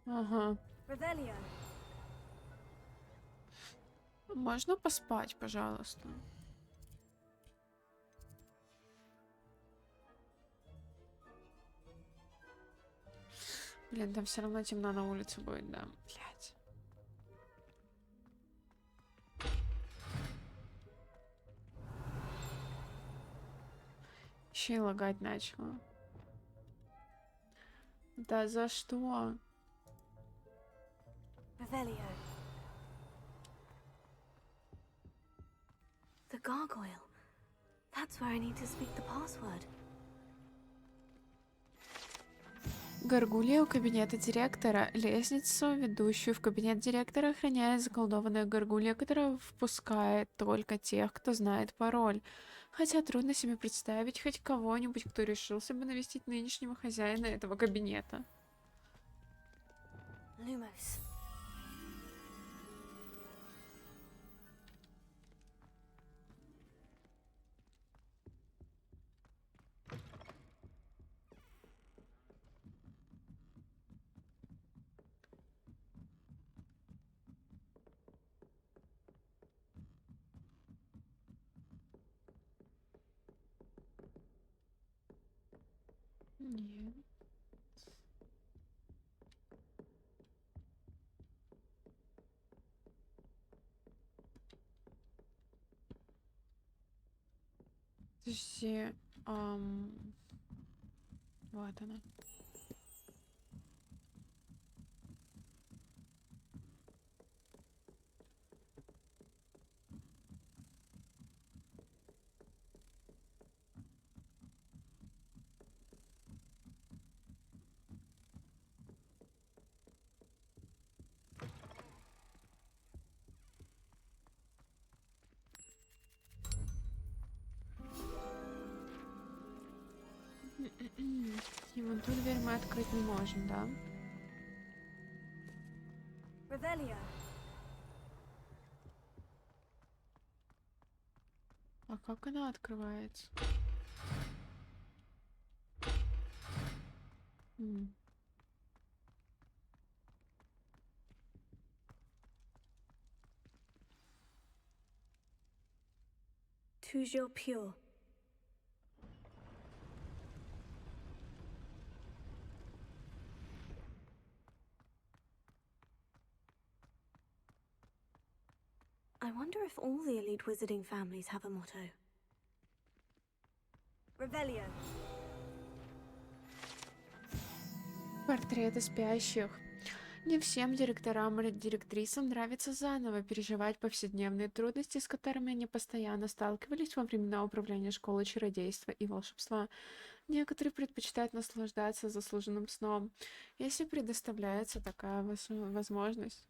Ага. Revelio. Можно поспать, пожалуйста? Блин, там все равно темно на улице будет, да. Блять. Еще и лагать начала. Да за что? Revelio. The gargoyle. That's where I need to speak the password. Горгулья у кабинета директора. Лестницу, ведущую в кабинет директора, охраняет заколдованная горгулья, которая впускает только тех, кто знает пароль. Хотя трудно себе представить хоть кого-нибудь, кто решился бы навестить нынешнего хозяина этого кабинета. Lumos. Нет. Подожди, вот она. И вон ту дверь мы открыть не можем, да? Revelio. А как она открывается? Toujours pure. I wonder if all the elite wizarding families have a motto. Revelio. Портреты спящих. Не всем директорам или директрисам нравится заново переживать повседневные трудности, с которыми они постоянно сталкивались во времена управления школы чародейства и волшебства. Некоторые предпочитают наслаждаться заслуженным сном, если предоставляется такая возможность.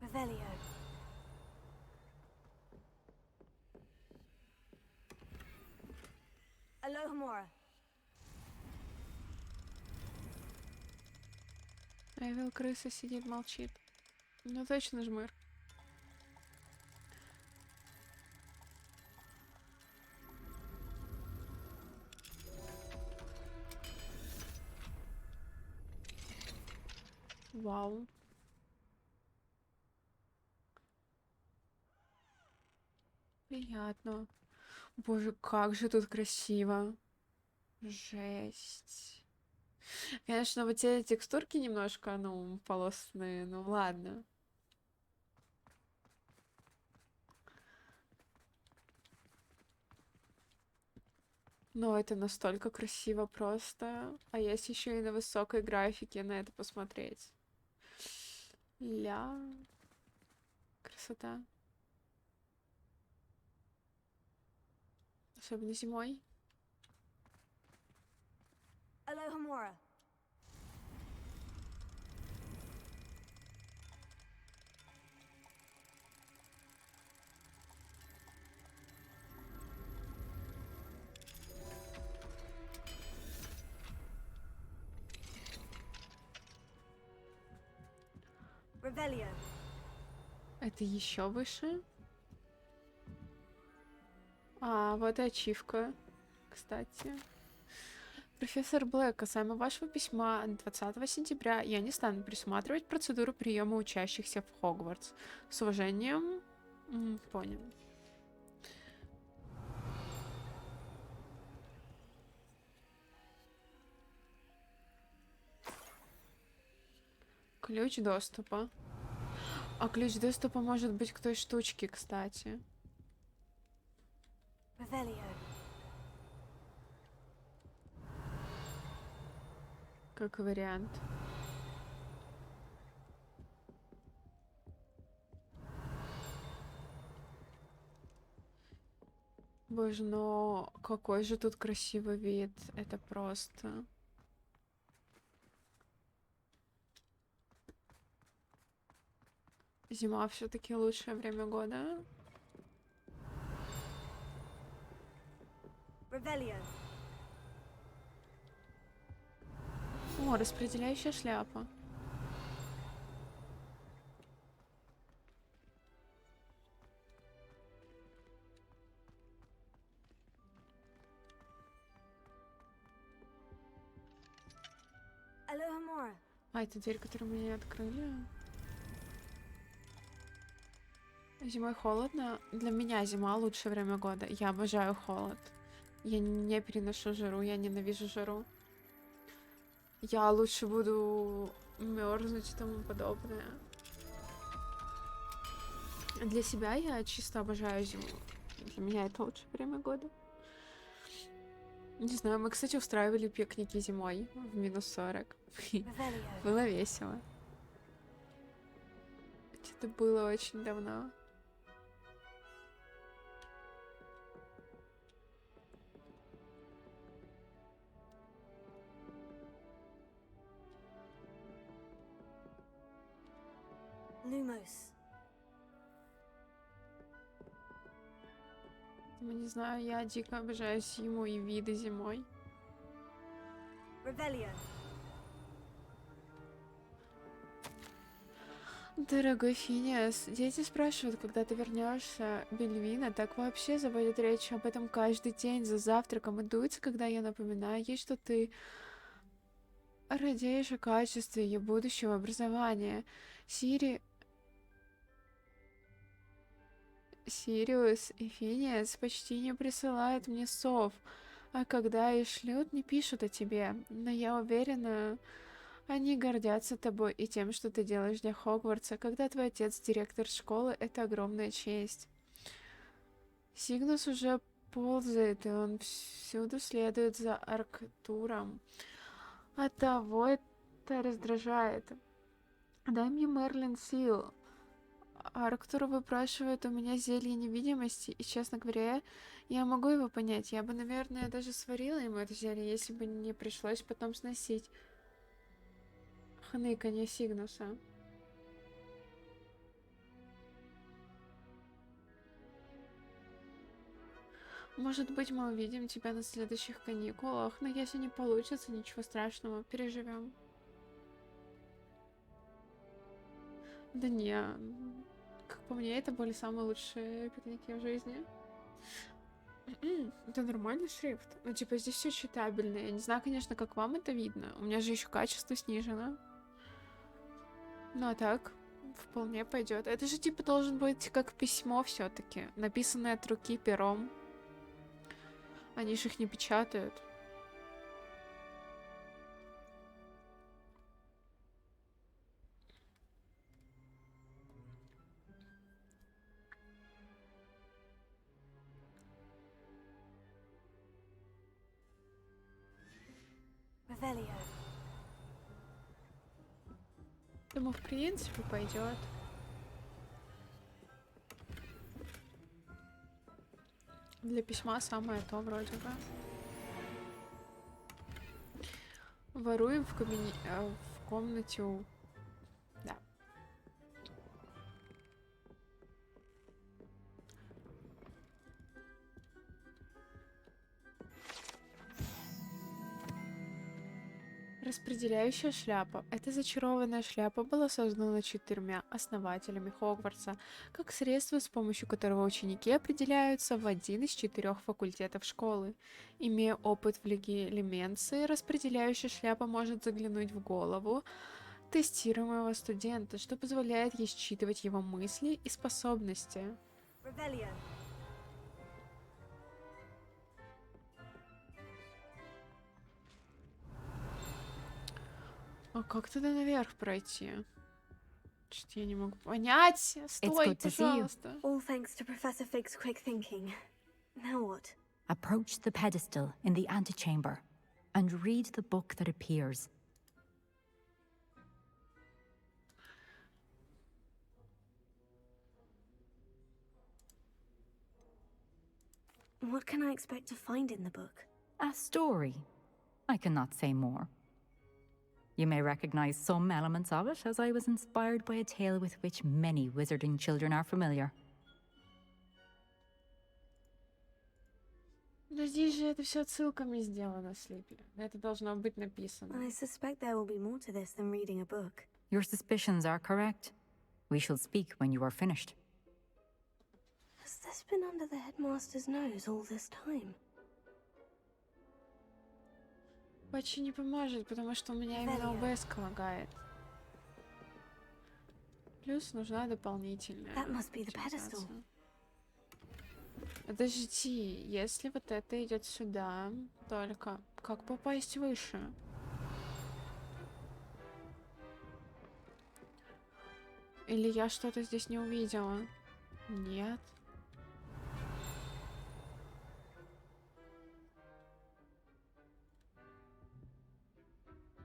Revelio. Alohomora. Эвил крыса сидит, молчит. Ну точно жмыр. Вау. Приятно. Боже, как же тут красиво. Жесть. Конечно, вот те текстурки немножко, ну, полосные, ну ладно. Но это настолько красиво просто. А есть еще и на высокой графике на это посмотреть. Ля. Красота. Особенно зимой. Alohomora. Revelio. Это еще выше. А, вот и ачивка, кстати. Профессор Блэк, касаемо вашего письма от 20 сентября, я не стану присматривать процедуру приема учащихся в Хогвартс. С уважением, понял. Ключ доступа. А ключ доступа может быть к той штучке, кстати. Revelio. Как вариант. Боже, но какой же тут красивый вид. Это просто... Зима все-таки лучшее время года. Revelio. О, распределяющая шляпа. Alohomora. А, это дверь, которую мы не открыли. Зимой холодно. Для меня зима лучшее время года. Я обожаю холод. Я не переношу жару, я ненавижу жару. Я лучше буду мерзнуть и тому подобное. Для себя я чисто обожаю зиму. Для меня это лучшее время года. Не знаю, мы, кстати, устраивали пикники зимой в минус 40. Было весело. Это было очень давно. Lumos. Не знаю, я дико обожаю зиму и виды зимой. Revelio. Дорогой Финиас, дети спрашивают, когда ты вернешься. Бельвина так вообще заводит речь об этом каждый день за завтраком и дуется, когда я напоминаю ей, что ты радеешь о качестве ее будущего образования. Сириус и Финиас почти не присылают мне сов, а когда и шлют, не пишут о тебе. Но я уверена, они гордятся тобой и тем, что ты делаешь для Хогвартса. Когда твой отец директор школы, это огромная честь. Сигнус уже ползает, и он всюду следует за Арктуром. Оттого это раздражает. Дай мне Мерлин Сил. Арктур выпрашивает у меня зелье невидимости, и, честно говоря, я могу его понять. Я бы, наверное, даже сварила ему это зелье, если бы не пришлось потом сносить хныканье Сигнуса. Может быть, мы увидим тебя на следующих каникулах, но если не получится, ничего страшного, переживем. Да не, как по мне, это были самые лучшие пикники в жизни. Это нормальный шрифт. Ну, типа, здесь все читабельно. Я не знаю, конечно, как вам это видно. У меня же еще качество снижено. Ну, а так, вполне пойдет. Это же, типа, должен быть как письмо все-таки, написанное от руки пером. Они же их не печатают. Revelio. Думаю, в принципе, пойдет. Для письма самое то вроде бы. Воруем в комнате у... Да. Распределяющая шляпа. Эта зачарованная шляпа была создана 4 основателями Хогвартса, как средство, с помощью которого ученики определяются в один из 4 факультетов школы. Имея опыт в легилименции, распределяющая шляпа может заглянуть в голову тестируемого студента, что позволяет ей считывать его мысли и способности. Revelio. А как туда наверх пройти? Что-то я не могу понять. Стой, пожалуйста. All thanks to Professor Fig's quick thinking. Now what? Approach the pedestal in the antechamber and read the book that appears. What can I expect to find in the book? A story. I cannot say more. You may recognize some elements of it, as I was inspired by a tale with which many wizarding children are familiar. Но здесь же это все отсылками сделано, Слипли. Это должно быть написано. I suspect there will be more to this than reading a book. Your suspicions are correct. We shall speak when you are finished. Has this been under the headmaster's nose all this time? Патчи не поможет, потому что у меня именно ОБС лагает. Плюс нужна дополнительная оптимизация. Подожди, если вот это идет сюда, только как попасть выше? Или я что-то здесь не увидела? Нет.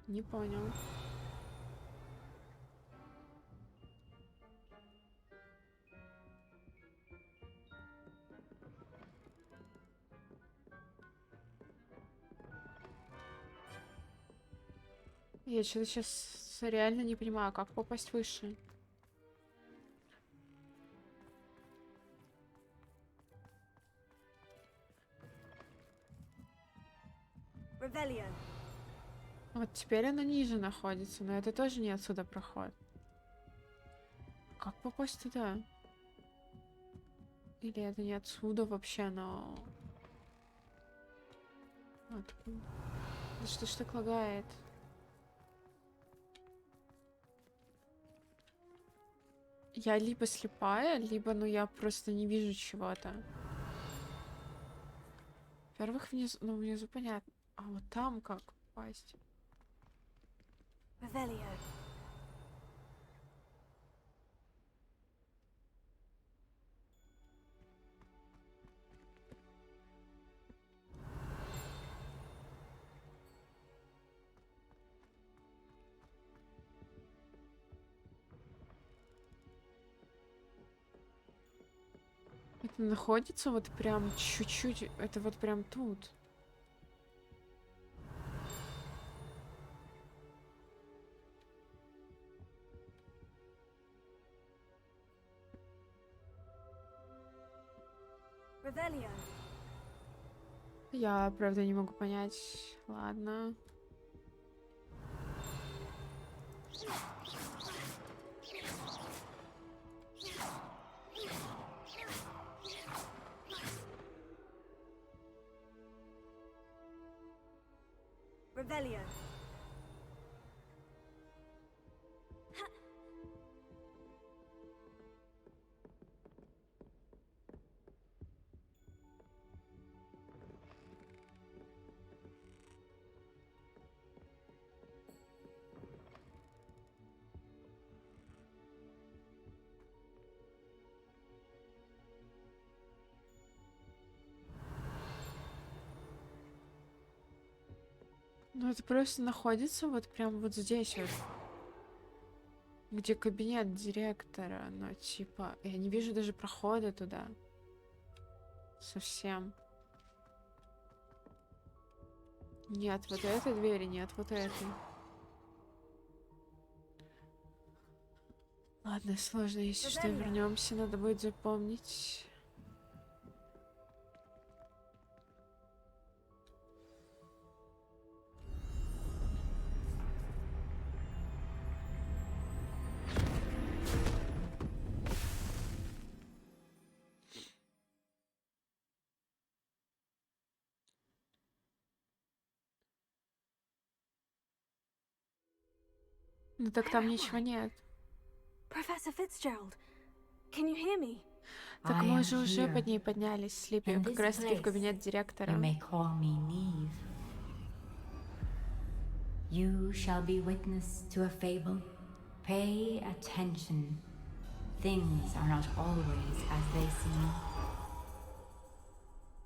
Не понял. Я что-то сейчас реально не понимаю, как попасть выше. Вот теперь оно ниже находится, но это тоже не отсюда проход. Как попасть туда? Или это не отсюда вообще, но... Откуда? Да что ж так лагает? Я либо слепая, либо, ну, я просто не вижу чего-то. Во-первых, внизу, ну, внизу понятно. А вот там как попасть? Это находится вот прям чуть-чуть. Это вот прям тут. Я, правда, не могу понять. Ладно. Ну, это просто находится вот прям вот здесь вот. Где кабинет директора. Но типа, я не вижу даже прохода туда. Совсем. Нет, вот этой двери, нет, вот этой. Ладно, сложно, если что, вернемся, надо будет запомнить. Ну так там ничего нет. Professor Fitzgerald, can you hear me? Так мы же уже под ней поднялись, Слипи, как раз таки в кабинет директора. You shall be witness to a fable. Pay attention. Things are not always as they seem.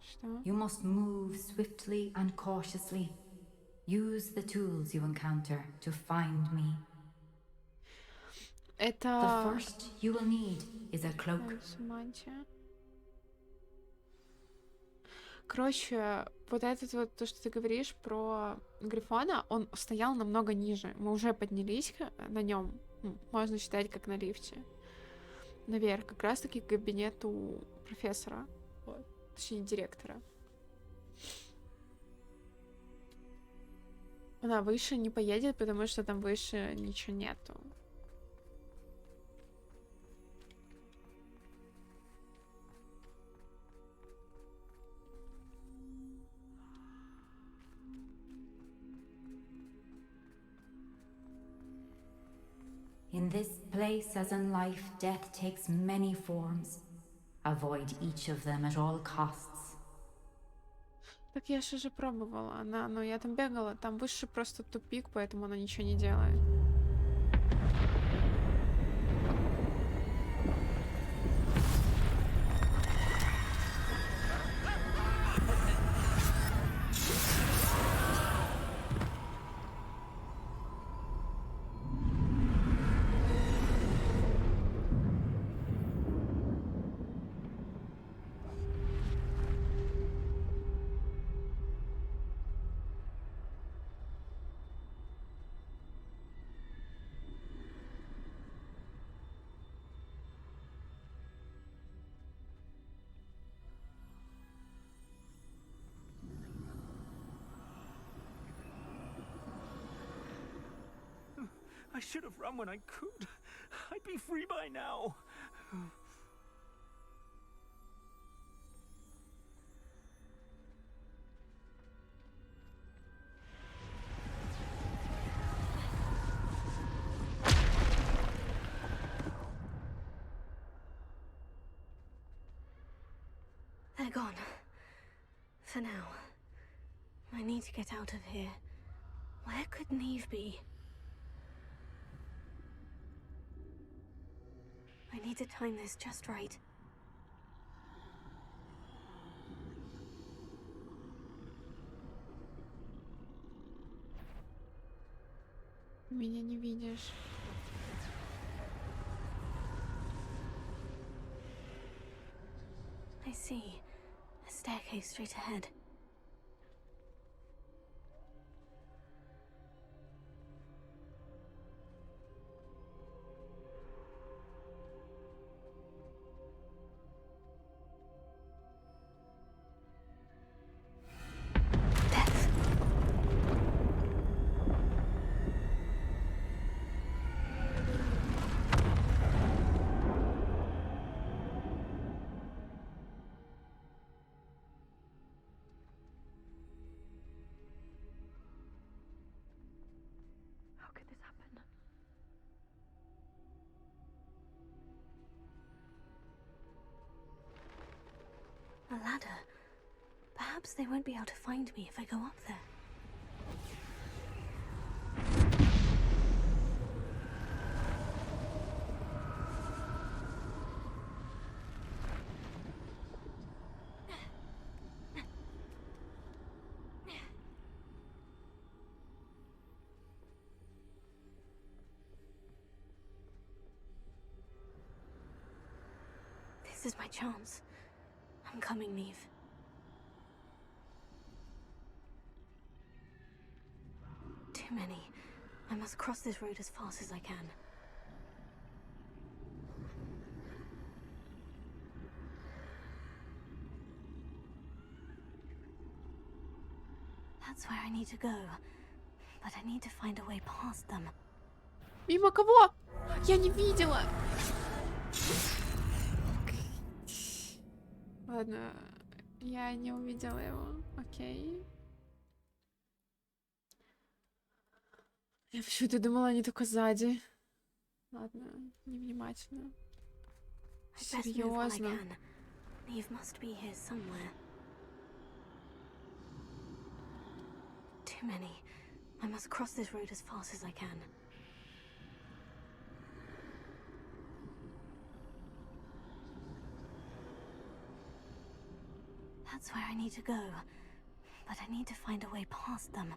Что? You must move swiftly and cautiously. Use the tools you encounter to find me. Это... The first you will need is a cloak. Короче, вот этот вот, то, что ты говоришь про Грифона, он стоял намного ниже. Мы уже поднялись на нем. Можно считать, как на лифте. Наверх, как раз таки к кабинету профессора. Вот. Точнее, директора. Она выше не поедет, потому что там выше ничего нету. In this place, as in life, death takes many forms. Avoid each of them at all costs. Так я же пробовала. Но я там бегала. Там выше просто тупик, поэтому она ничего не делает. I should have run when I could. I'd be free by now. They're gone. For now. I need to get out of here. Where could Neve be? I need to time this just right. Меня не видишь. I see. A staircase straight ahead. A ladder. Perhaps they won't be able to find me if I go up there. This is my chance. I'm coming, Neve. Too many. I must cross this road as fast as I can. That's where I need to go. But I need to find a way past them. Мимо кого? Я не видела. Ладно, я не увидела его. Окей. Я почему-то думала, они только сзади. Ладно, невнимательно. Серьезно. Neve must be here somewhere. Too many. I must cross this road as fast as I can. That's where I need to go. But I need to find a way past them.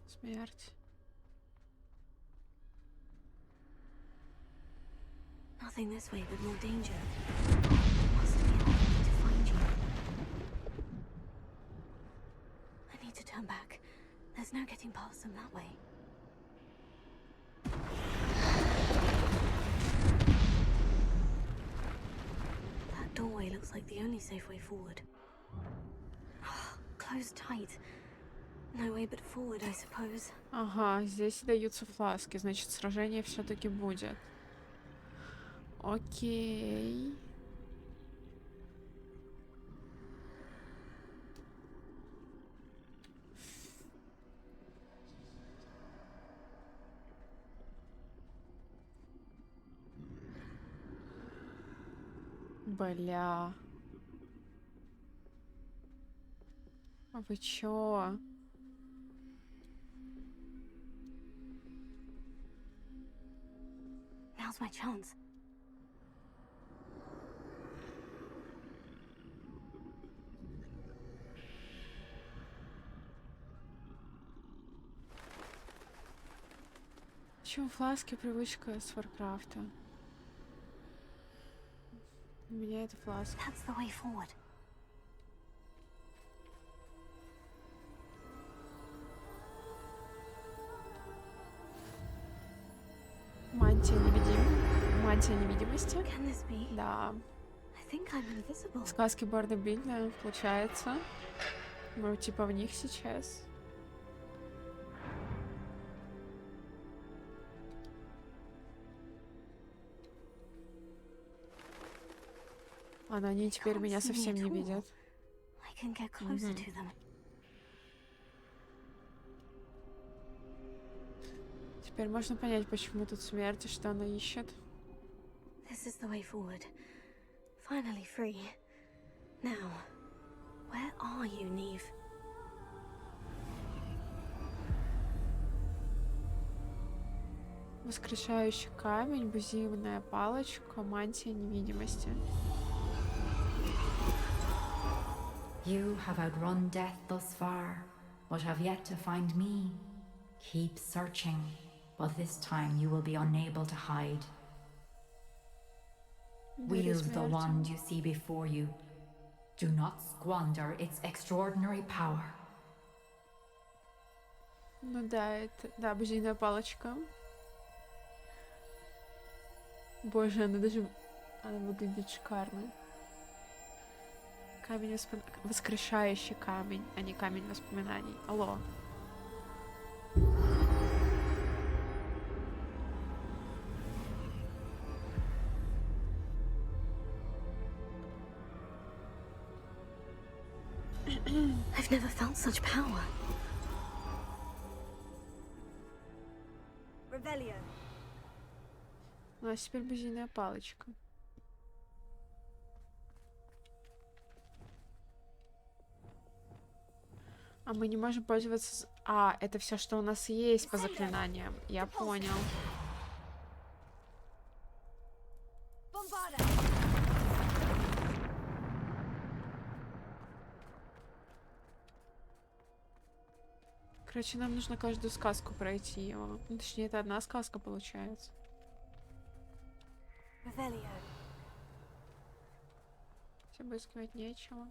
Смерть. Nothing this way but more danger. Must be another way to find you. I need to turn back. There's no getting past them that way. feels like the only safe way forward. Closed tight. No way but forward, I suppose. Ага, здесь даются фласки, значит, сражение все-таки будет. Окей. Бля. А вы чё? Now's my chance. Чё, фласки привычка с Варкрафта. У меня это фласка. That's the way forward. Мантия невидимости. Can this be? Да. I think I'm invisible. Сказки Барда Бидля, получается. Мы типа в них сейчас. Они теперь меня совсем не видят. I can get closer to them. Теперь можно понять, почему тут смерть и что она ищет. This is the way forward. Finally free. Now, where are you, Neve? Воскрешающий камень, бузивная палочка, мантия невидимости. You have outrun death thus far, but have yet to find me. Keep searching, but this time you will be unable to hide. Wield the wand you see before you. Do not squander its extraordinary power. Ну да, это... Да, бузийная палочка. Боже, она даже... Она выглядит шикарно. Камень воскрешающий камень, а не камень воспоминаний. Алло. I've never felt such power. Revelio. У нас теперь бузийная палочка. А мы не можем пользоваться... А, это все, что у нас есть по заклинаниям. Я понял. Короче, нам нужно каждую сказку пройти его. Ну, точнее, это одна сказка получается. Все выискивать нечего.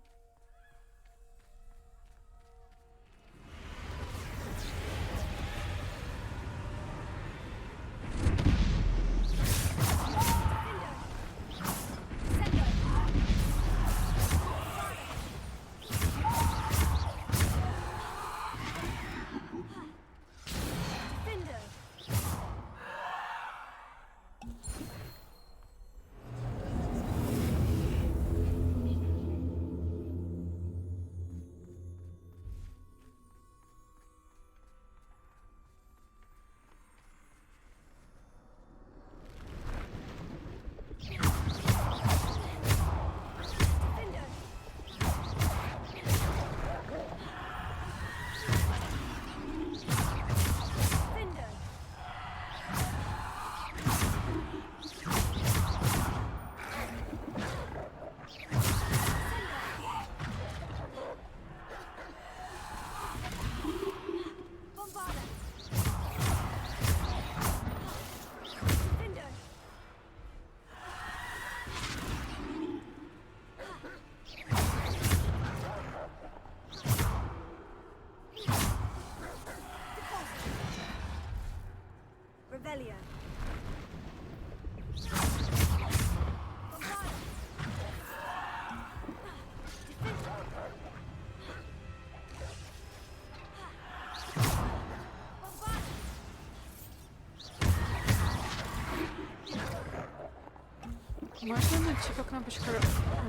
Можно, ну, типа, кнопочка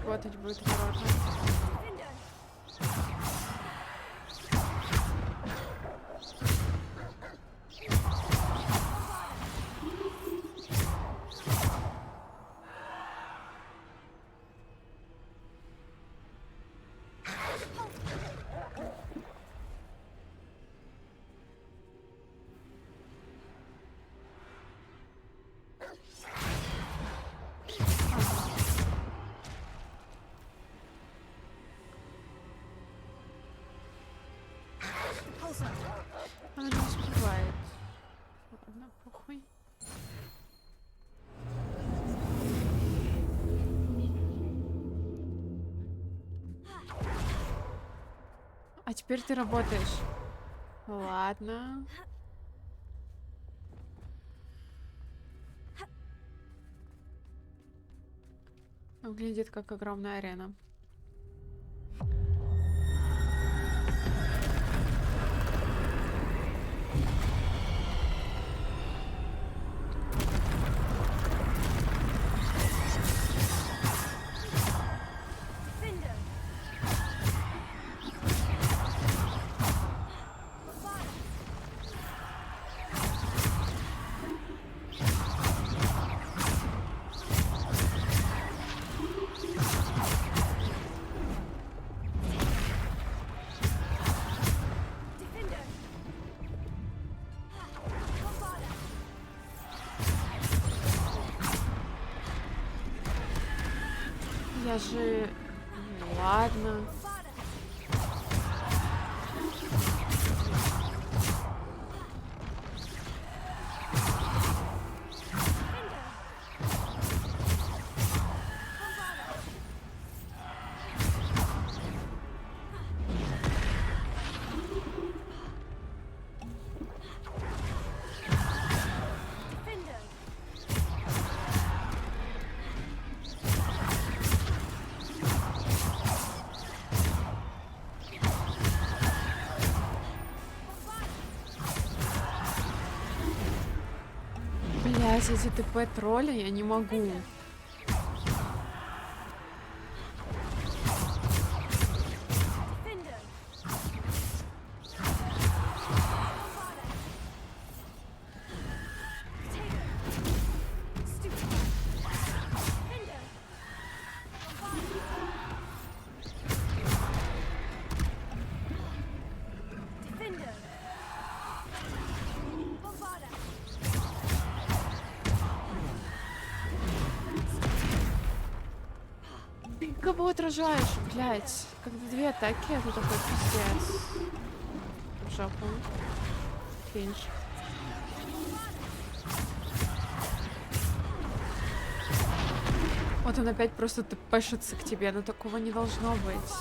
работать будет обратно? Она не успевает. Ладно, похуй. А теперь ты работаешь. Ладно. Выглядит как огромная арена. Я же... Ладно. Блять, эти ТП-тролли я не могу. Кого отражаешь, блять? Когда две атаки, это такой пиздец. В жопу. Кринж. Вот он опять просто тпшится к тебе, но такого не должно быть.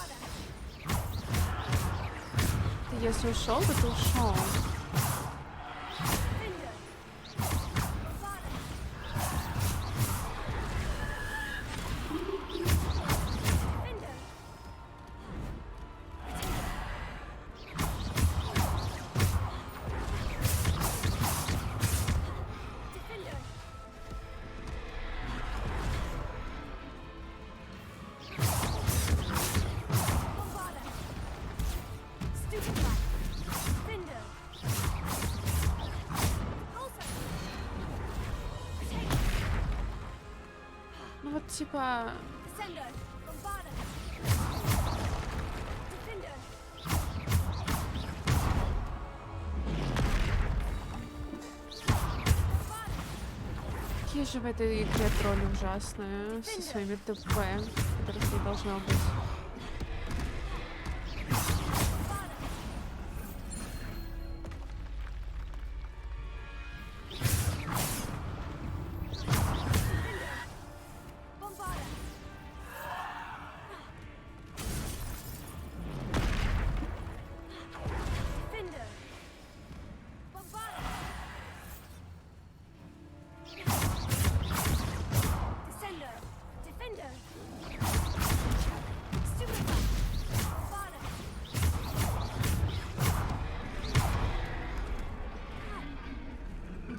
Ты если ушел, то ты ушел. Ну вот типа... Какие же в этой игре тролли ужасные, со своими ТП, которых не должно быть.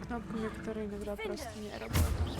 Кнопками, которые иногда просто не работают.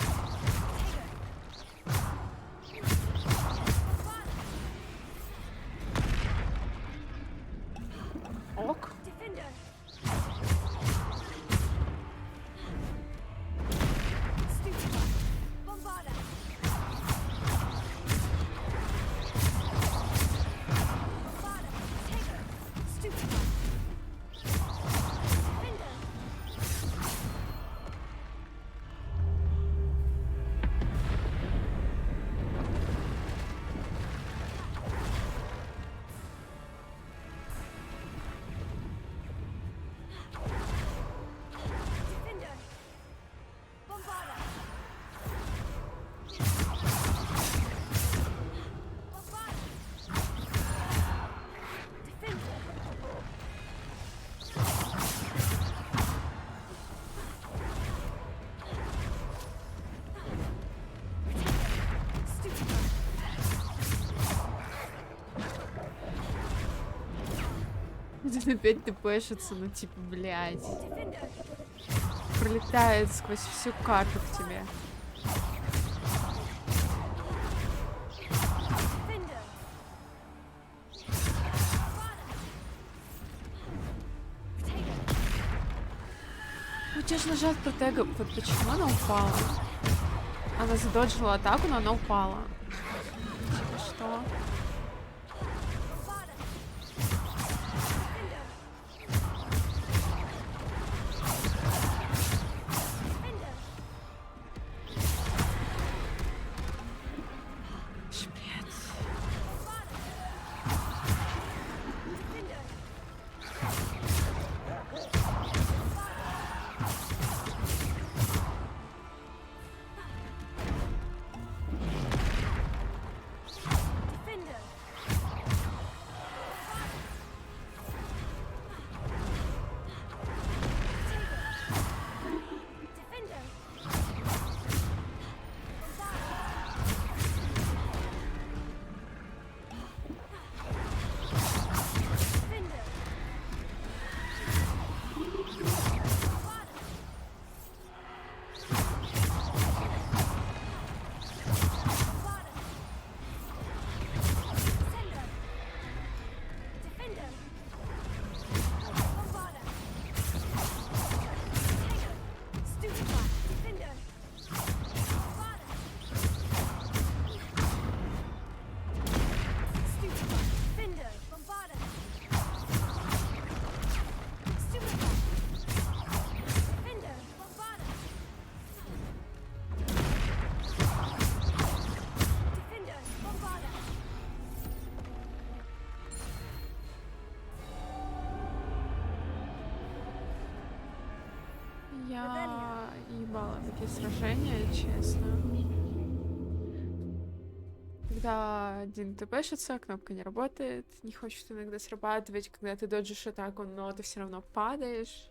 Один опять тпшится, ну типа, блядь. Пролетает сквозь всю карту к тебе. У тебя же нажат протега. Вот почему она упала? Она задоджила атаку, но она упала. Типа что? Я ебала такие сражения, честно. Когда один тпшится, кнопка не работает, не хочет иногда срабатывать, когда ты доджишь атаку, но ты все равно падаешь.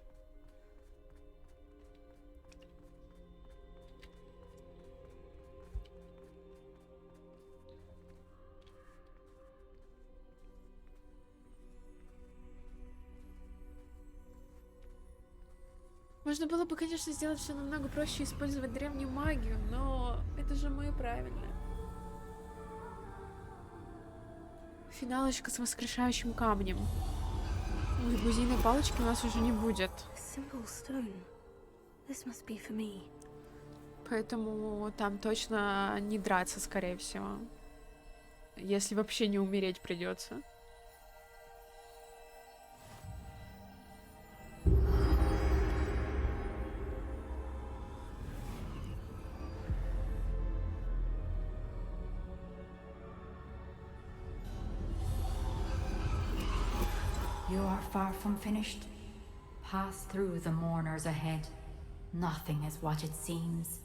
Можно было бы, конечно, сделать все намного проще, использовать древнюю магию, но это же мы правильно. Финалочка с воскрешающим камнем. Ой, гузиной палочки у нас уже не будет. Поэтому там точно не драться, скорее всего. Если вообще не умереть придется. You are far from finished. Pass through the mourners ahead. Nothing is what it seems.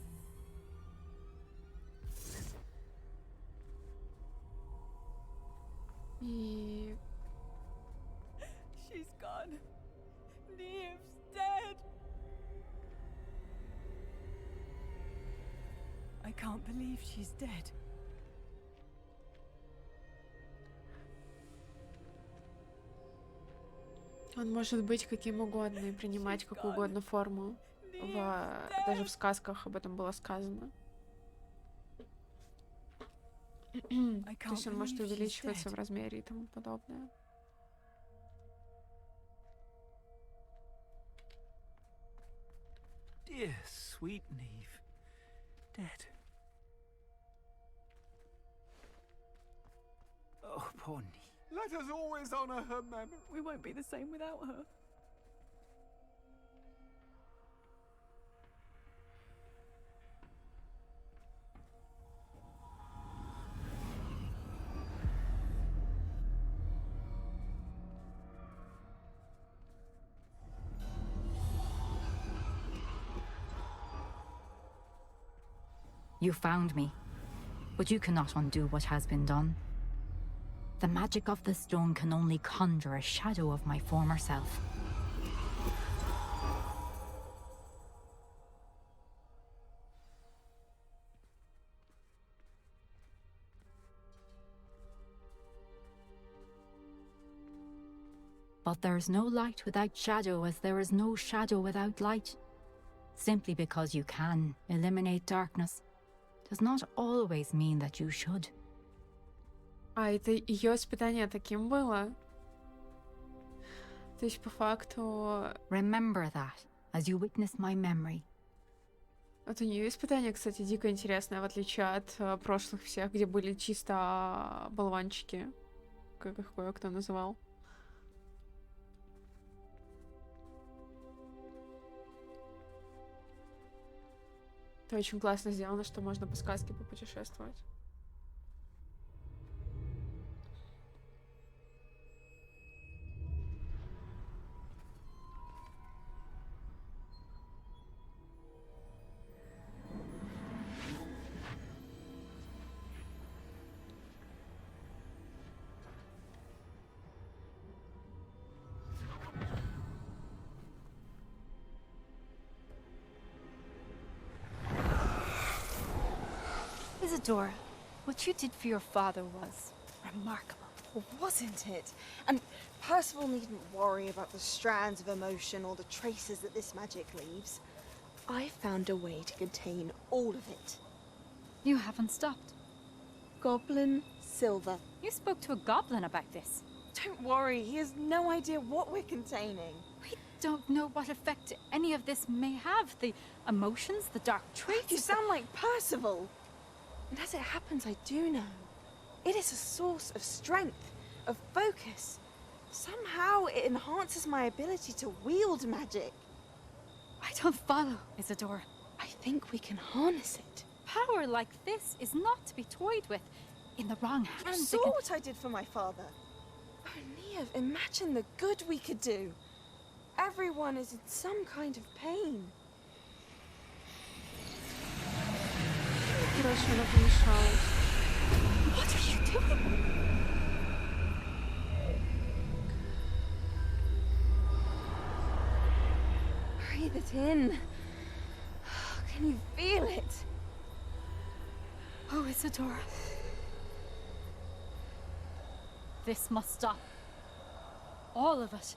И... She's gone. Neve's dead. I can't believe she's dead. Он может быть каким угодно и принимать какую угодно форму. Даже в сказках об этом было сказано. То есть он может увеличиваться в размере и тому подобное. Dear sweet Neve, dead. Oh, poor Neve. Let us always honor her memory. We won't be the same without her. You found me, but you cannot undo what has been done. The magic of the stone can only conjure a shadow of my former self. But there's no light without shadow, as there is no shadow without light. Simply because you can eliminate darkness does not always mean that you should. А это ее испытание таким было? То есть по факту... Remember that, as you witness my memory. Вот у нее испытание, кстати, дико интересное, в отличие от прошлых всех, где были чисто болванчики, как их кое-кто называл. Это очень классно сделано, что можно по сказке попутешествовать. Isadora, what you did for your father was remarkable, wasn't it? And Percival needn't worry about the strands of emotion or the traces that this magic leaves. I found a way to contain all of it. You haven't stopped. Goblin Silver. You spoke to a goblin about this. Don't worry, he has no idea what we're containing. We don't know what effect any of this may have. The emotions, the dark traits. You sound like Percival. And as it happens, I do know. It is a source of strength, of focus. Somehow it enhances my ability to wield magic. I don't follow, Isadora. I think we can harness it. Power like this is not to be toyed with. In the wrong hands, You saw what I did for my father. Oh, Neve, imagine the good we could do. Everyone is in some kind of pain. Короче, она помешалась. What are you doing? Breathe it in. Can you feel it? Oh, Isadora. This must stop. All of it.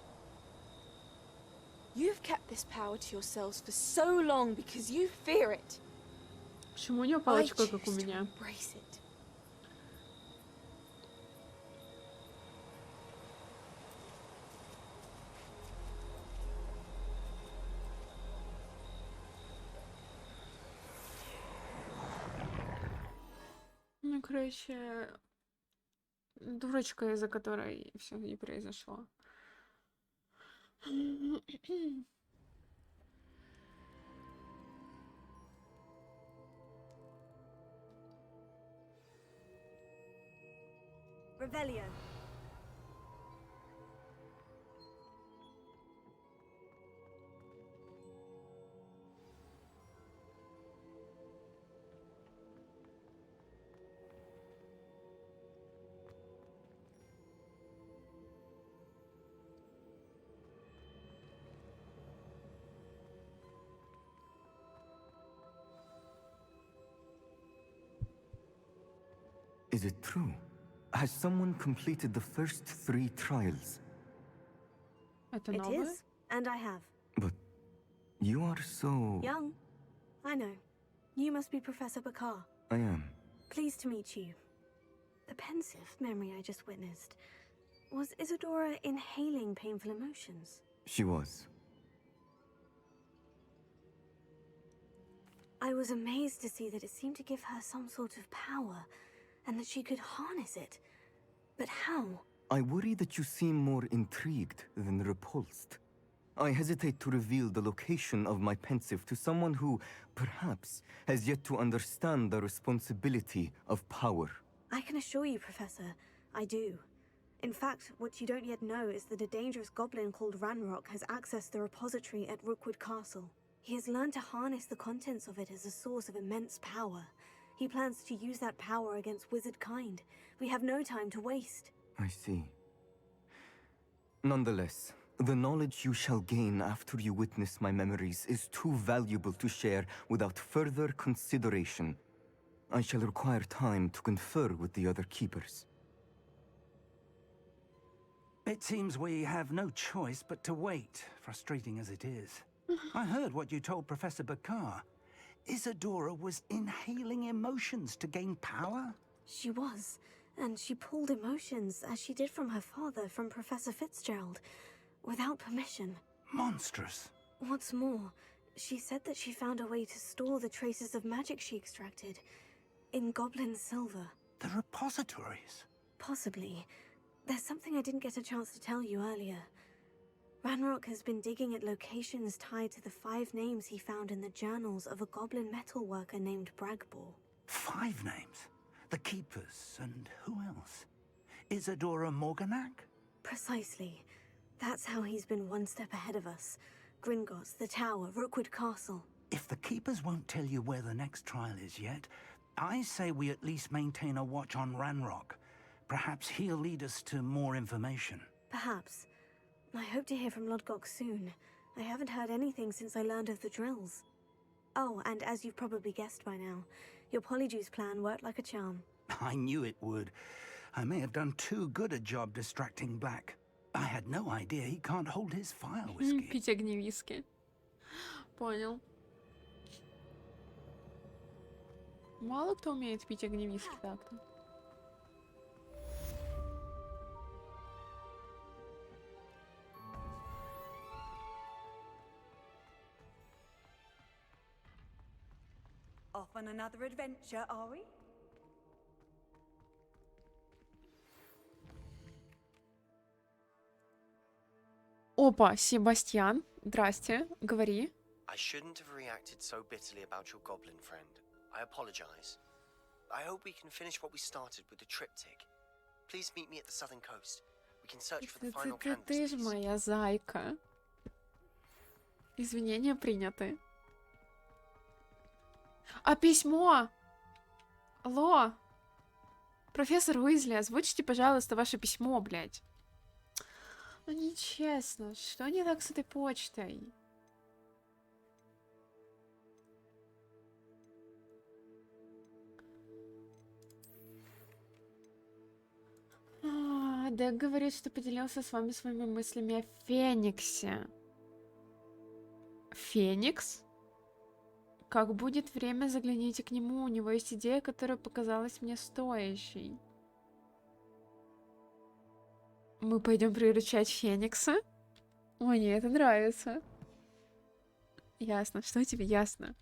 You've kept this power to yourselves for so long because you fear it. Почему у нее палочка, как у меня? Embrace it. Ну, короче, дурочка, из-за которой все и произошло. Revelio. Is it true? Has someone completed the first 3 trials? Это It новое? is, and I have. But you are so... Young. I know. You must be Professor Bakar. I am. Pleased to meet you. The pensive memory I just witnessed. Was Isadora inhaling painful emotions? She was. I was amazed to see that it seemed to give her some sort of power, and that she could harness it. But how? I worry that you seem more intrigued than repulsed. I hesitate to reveal the location of my pensive to someone who, perhaps, has yet to understand the responsibility of power. I can assure you, Professor, I do. In fact, what you don't yet know is that a dangerous goblin called Ranrock has accessed the repository at Rookwood Castle. He has learned to harness the contents of it as a source of immense power. He plans to use that power against wizard kind. We have no time to waste. I see. Nonetheless, the knowledge you shall gain after you witness my memories is too valuable to share without further consideration. I shall require time to confer with the other keepers. It seems we have no choice but to wait, frustrating as it is. I heard what you told Professor Bakar. Isadora was inhaling emotions to gain power? She was, and she pulled emotions, as she did from her father, from Professor Fitzgerald, without permission. Monstrous. What's more, she said that she found a way to store the traces of magic she extracted in goblin silver. The repositories? Possibly. There's something I didn't get a chance to tell you earlier. Ranrock has been digging at locations tied to the 5 names he found in the journals of a goblin metalworker named Bragbor. 5 names? The Keepers, and who else? Isadora Morganac? Precisely. That's how he's been one step ahead of us. Gringotts, the Tower, Rookwood Castle. If the Keepers won't tell you where the next trial is yet, I say we at least maintain a watch on Ranrock. Perhaps he'll lead us to more information. Perhaps. I hope to hear from Lodgok soon. I haven't heard anything since I learned of the drills. Oh, and as you've probably guessed by now, your Polyjuice plan worked like a charm. I knew it would. I may have done too good a job distracting Black. I had no idea he can't hold his fire whiskey. Пить огневиски. Понял. Мало кто умеет пить огневиски так-то. Off on another adventure, are we? Опа, Себастьян, здрасте, говори. I shouldn't have reacted so bitterly about your goblin friend. I apologize. I hope we can finish what we started with the triptych. Please meet me at the southern coast. We can search for the final canvas Ты ж piece. моя зайка. Извинения приняты. А письмо? Алло? Профессор Уизли, озвучите, пожалуйста, ваше письмо, блядь. Ну нечестно. Что не так с этой почтой? Дек говорит, что поделился с вами своими мыслями о Фениксе. Феникс? Как будет время, загляните к нему. У него есть идея, которая показалась мне стоящей. Мы пойдем приручать Феникса? Мне это нравится. Ясно. Что тебе ясно?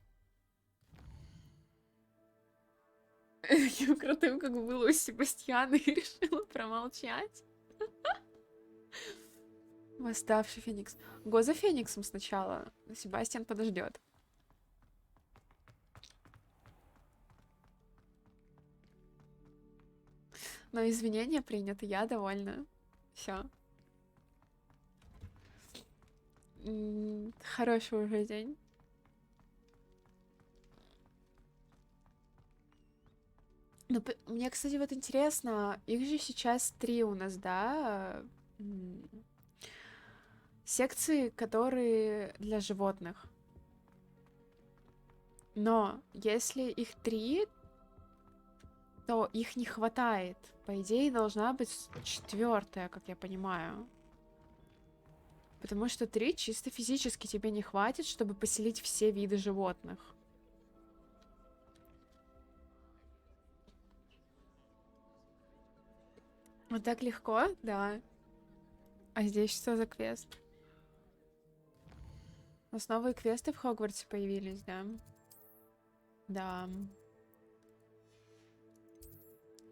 Таким крутым, как было у Себастьяна, и решила промолчать. Восставший Феникс. Го за Фениксом сначала. Себастьян подождет. Но извинения приняты, я довольна. Все. Хороший уже день. Ну, мне, кстати, вот интересно, их же сейчас 3 у нас, да? Секции, которые для животных. Но если их 3, то их не хватает. По идее, должна быть 4-я, как я понимаю. Потому что 3 чисто физически тебе не хватит, чтобы поселить все виды животных. Вот так легко? Да. А здесь что за квест? У нас новые квесты в Хогвартсе появились, да? Да.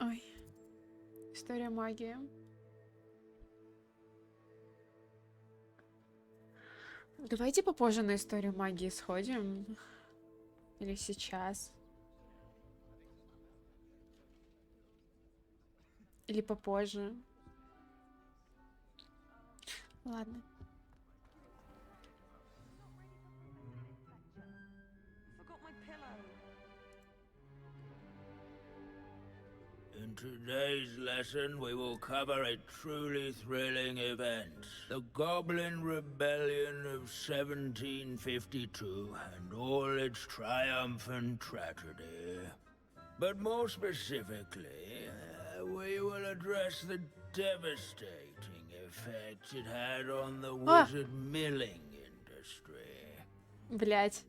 Ой. История магии. Давайте попозже на историю магии сходим. Или сейчас. Или попозже. Ладно. In today's lesson, we will cover a truly thrilling event. The Goblin Rebellion of 1752 and all its triumphant tragedy. But more specifically, we will address the devastating effect it had on the wizard milling industry. Блять.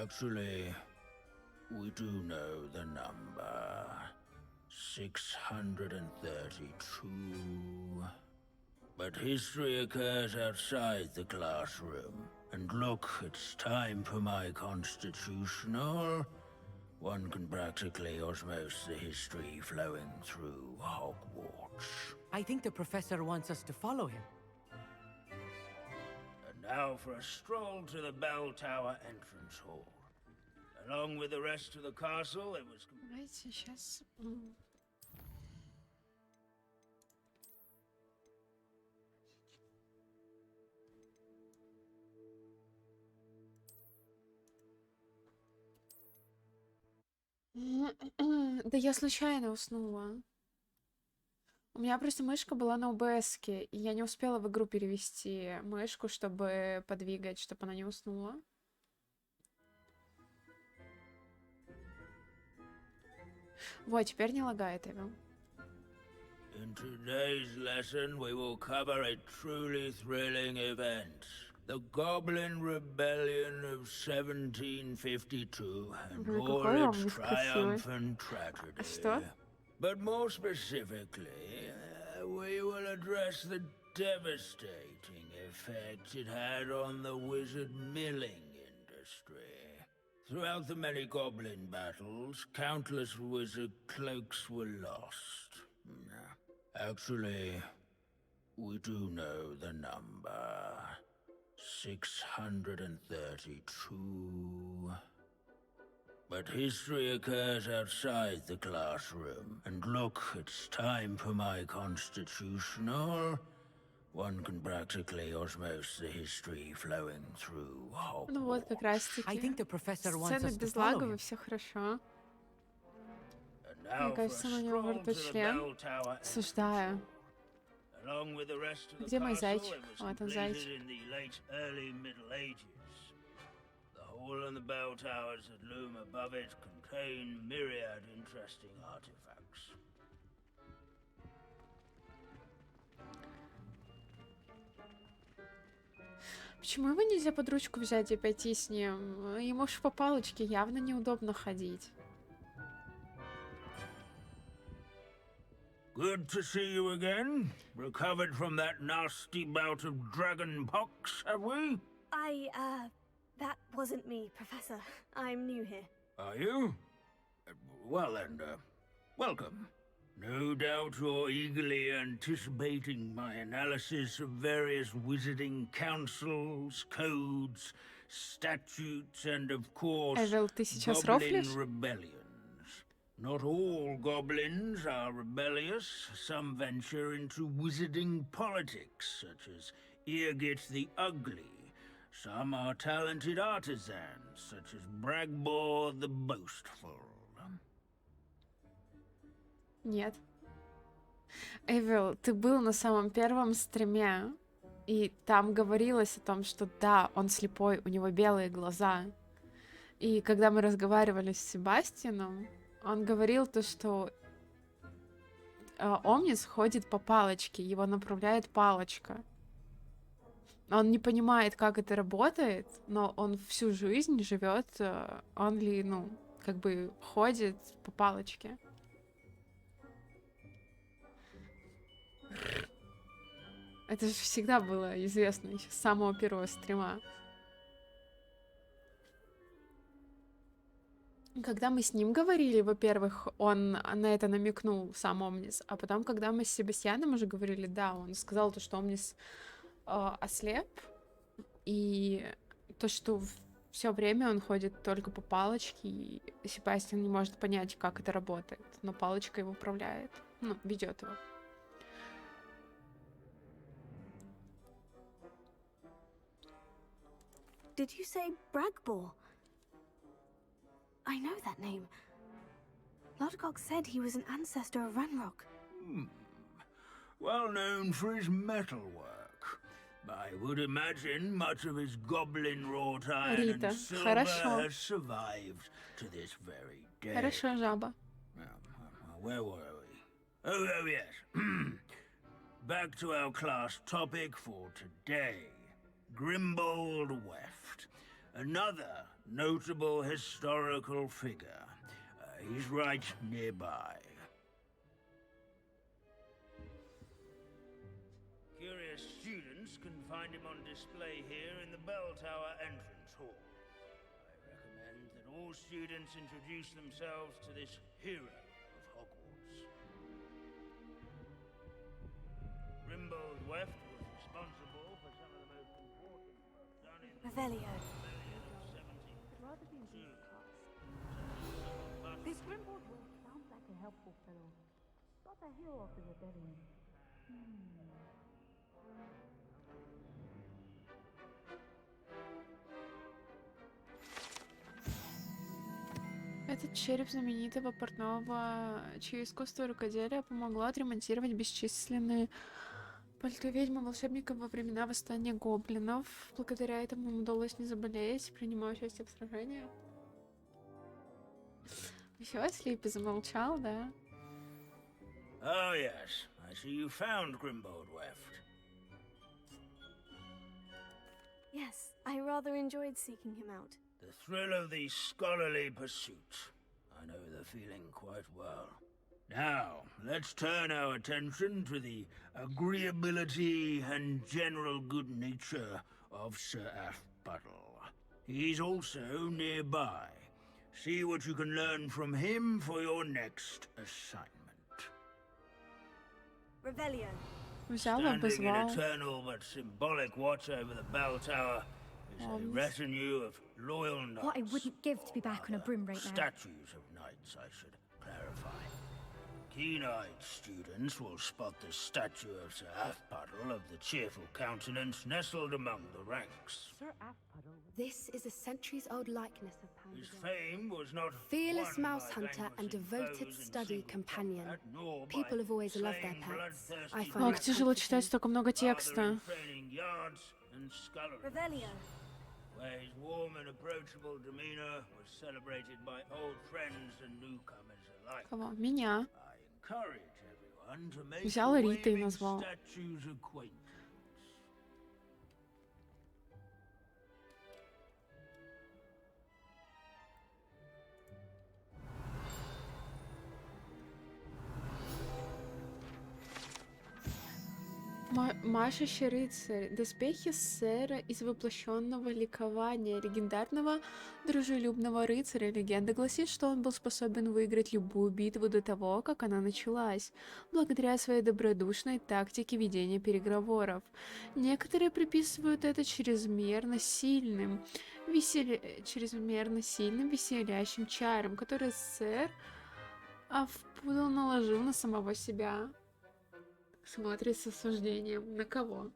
Actually, we do know the number. 632. But history occurs outside the classroom. And look, it's time for my constitutional. One can practically osmose the history flowing through Hogwarts. I think the professor wants us to follow him. And now for a stroll to the bell tower entrance hall. Along with the rest of the castle, it was... Давайте сейчас... Да я случайно уснула. У меня просто мышка была на ОБСке, и я не успела в игру перевести мышку, чтобы подвигать, чтобы она не уснула. Вот, теперь не лагает его. In today's lesson, we will cover a truly thrilling event. The Goblin Rebellion of 1752 and all its triumphant tragedy. But more specifically, we will address the devastating effect it had on the wizard milling industry. Throughout the many goblin battles, countless wizard cloaks were lost. Actually, we do know the number. 632. But history occurs outside the classroom. And look, it's time for my constitutional. One can practically osmose the history flowing through Hogwarts. Ну вот, как раз таки. Сцена без лагов, и все хорошо. Мне кажется, на него выртут член. Осуждаю. Где мой зайчик? Вот он, зайчик. The hall and the bell towers that loom above it contain myriad interesting artifacts. Почему его нельзя под ручку взять и пойти с ним? Ему ж по палочке явно неудобно ходить. Good to see you again. Recovered from that nasty bout of dragon pox, have we? That wasn't me, Professor. I'm new here. Are you? Well then, welcome. No doubt you're eagerly anticipating my analysis of various wizarding councils, codes, statutes, and of course, goblin rebellions. Not all goblins are rebellious. Some venture into wizarding politics, such as Eargit the Ugly. Some are talented artisans, such as Bragbor the Boastful. Нет. Эвил, ты был на самом первом стриме, и там говорилось о том, что да, он слепой, у него белые глаза. И когда мы разговаривали с Себастьяном, он говорил то, что Омнис ходит по палочке, его направляет палочка. Он не понимает, как это работает, но он всю жизнь живет, как бы ходит по палочке. Это же всегда было известно еще с самого первого стрима. Когда мы с ним говорили, во-первых, он на это намекнул, сам Омнис, а потом, когда мы с Себастьяном уже говорили, да, он сказал то, что Омнис ослеп, и то, что все время он ходит только по палочке, и Себастьян не может понять, как это работает, но палочка его управляет, ведет его. Did you say Bragbor? I know that name. Lodgok said he was an ancestor of Ranrock. Well known for his metalwork. I would imagine much of his goblin wrought iron and silver has survived to this very day. Хорошо, жаба. Where were we? Oh, yes. Back to our class topic for today. Grimbold Weft. Another notable historical figure. He's right nearby. Curious students can find him on display here in the Bell Tower entrance hall. I recommend that all students introduce themselves to this hero of Hogwarts. Grimbold Weft was responsible for some of the most important work done in the Revelio. This Grimbold Weft sounds like a helpful fellow. Not a hero of the rebellion. Этот череп знаменитого портного, чье искусство рукоделия помогло отремонтировать бесчисленные пальто ведьм и волшебников во времена восстания гоблинов. Благодаря этому им удалось не заболеть, принимая участие в сражениях. Еще Слипи замолчал, да? Oh, yes. I see you found Grimbold Weft. Yes, I rather enjoyed seeking him out. The thrill of the scholarly pursuit. I know the feeling quite well. Now, let's turn our attention to the agreeability and general good nature of Sir Afpuddle. He's also nearby. See what you can learn from him for your next assignment. Revelio. Standing in eternal but symbolic watch over the bell tower is a retinue of loyal knights. What I wouldn't give to be back on a broom right now. Statues of knights, I should clarify. Keen-eyed students will spot the statue of Sir Afpuddle of the cheerful countenance nestled among the ranks. Sir Afpuddle. This is a centuries-old likeness of His fame was not fearless won mouse by hunter and vanquishing devoted foes in study single companion. combat, nor by People have always loved their slaying pets. bloodthirsty I find Ох, that тяжело comforting. читать столько много текста. rather in training yards and scullery. Revelio. Where his warm and approachable demeanor was celebrated by old friends and newcomers alike. Кого? Меня. Encourage everyone to make Взял the Ритой и waving назвал. statue's acquaintance. Машущий рыцарь. Доспехи сэра из воплощенного ликования, легендарного дружелюбного рыцаря. Легенда гласит, что он был способен выиграть любую битву до того, как она началась, благодаря своей добродушной тактике ведения переговоров. Некоторые приписывают это чрезмерно сильным веселящим чарам, которые сэр Афпудл наложил на самого себя. Смотрит с осуждением. На кого?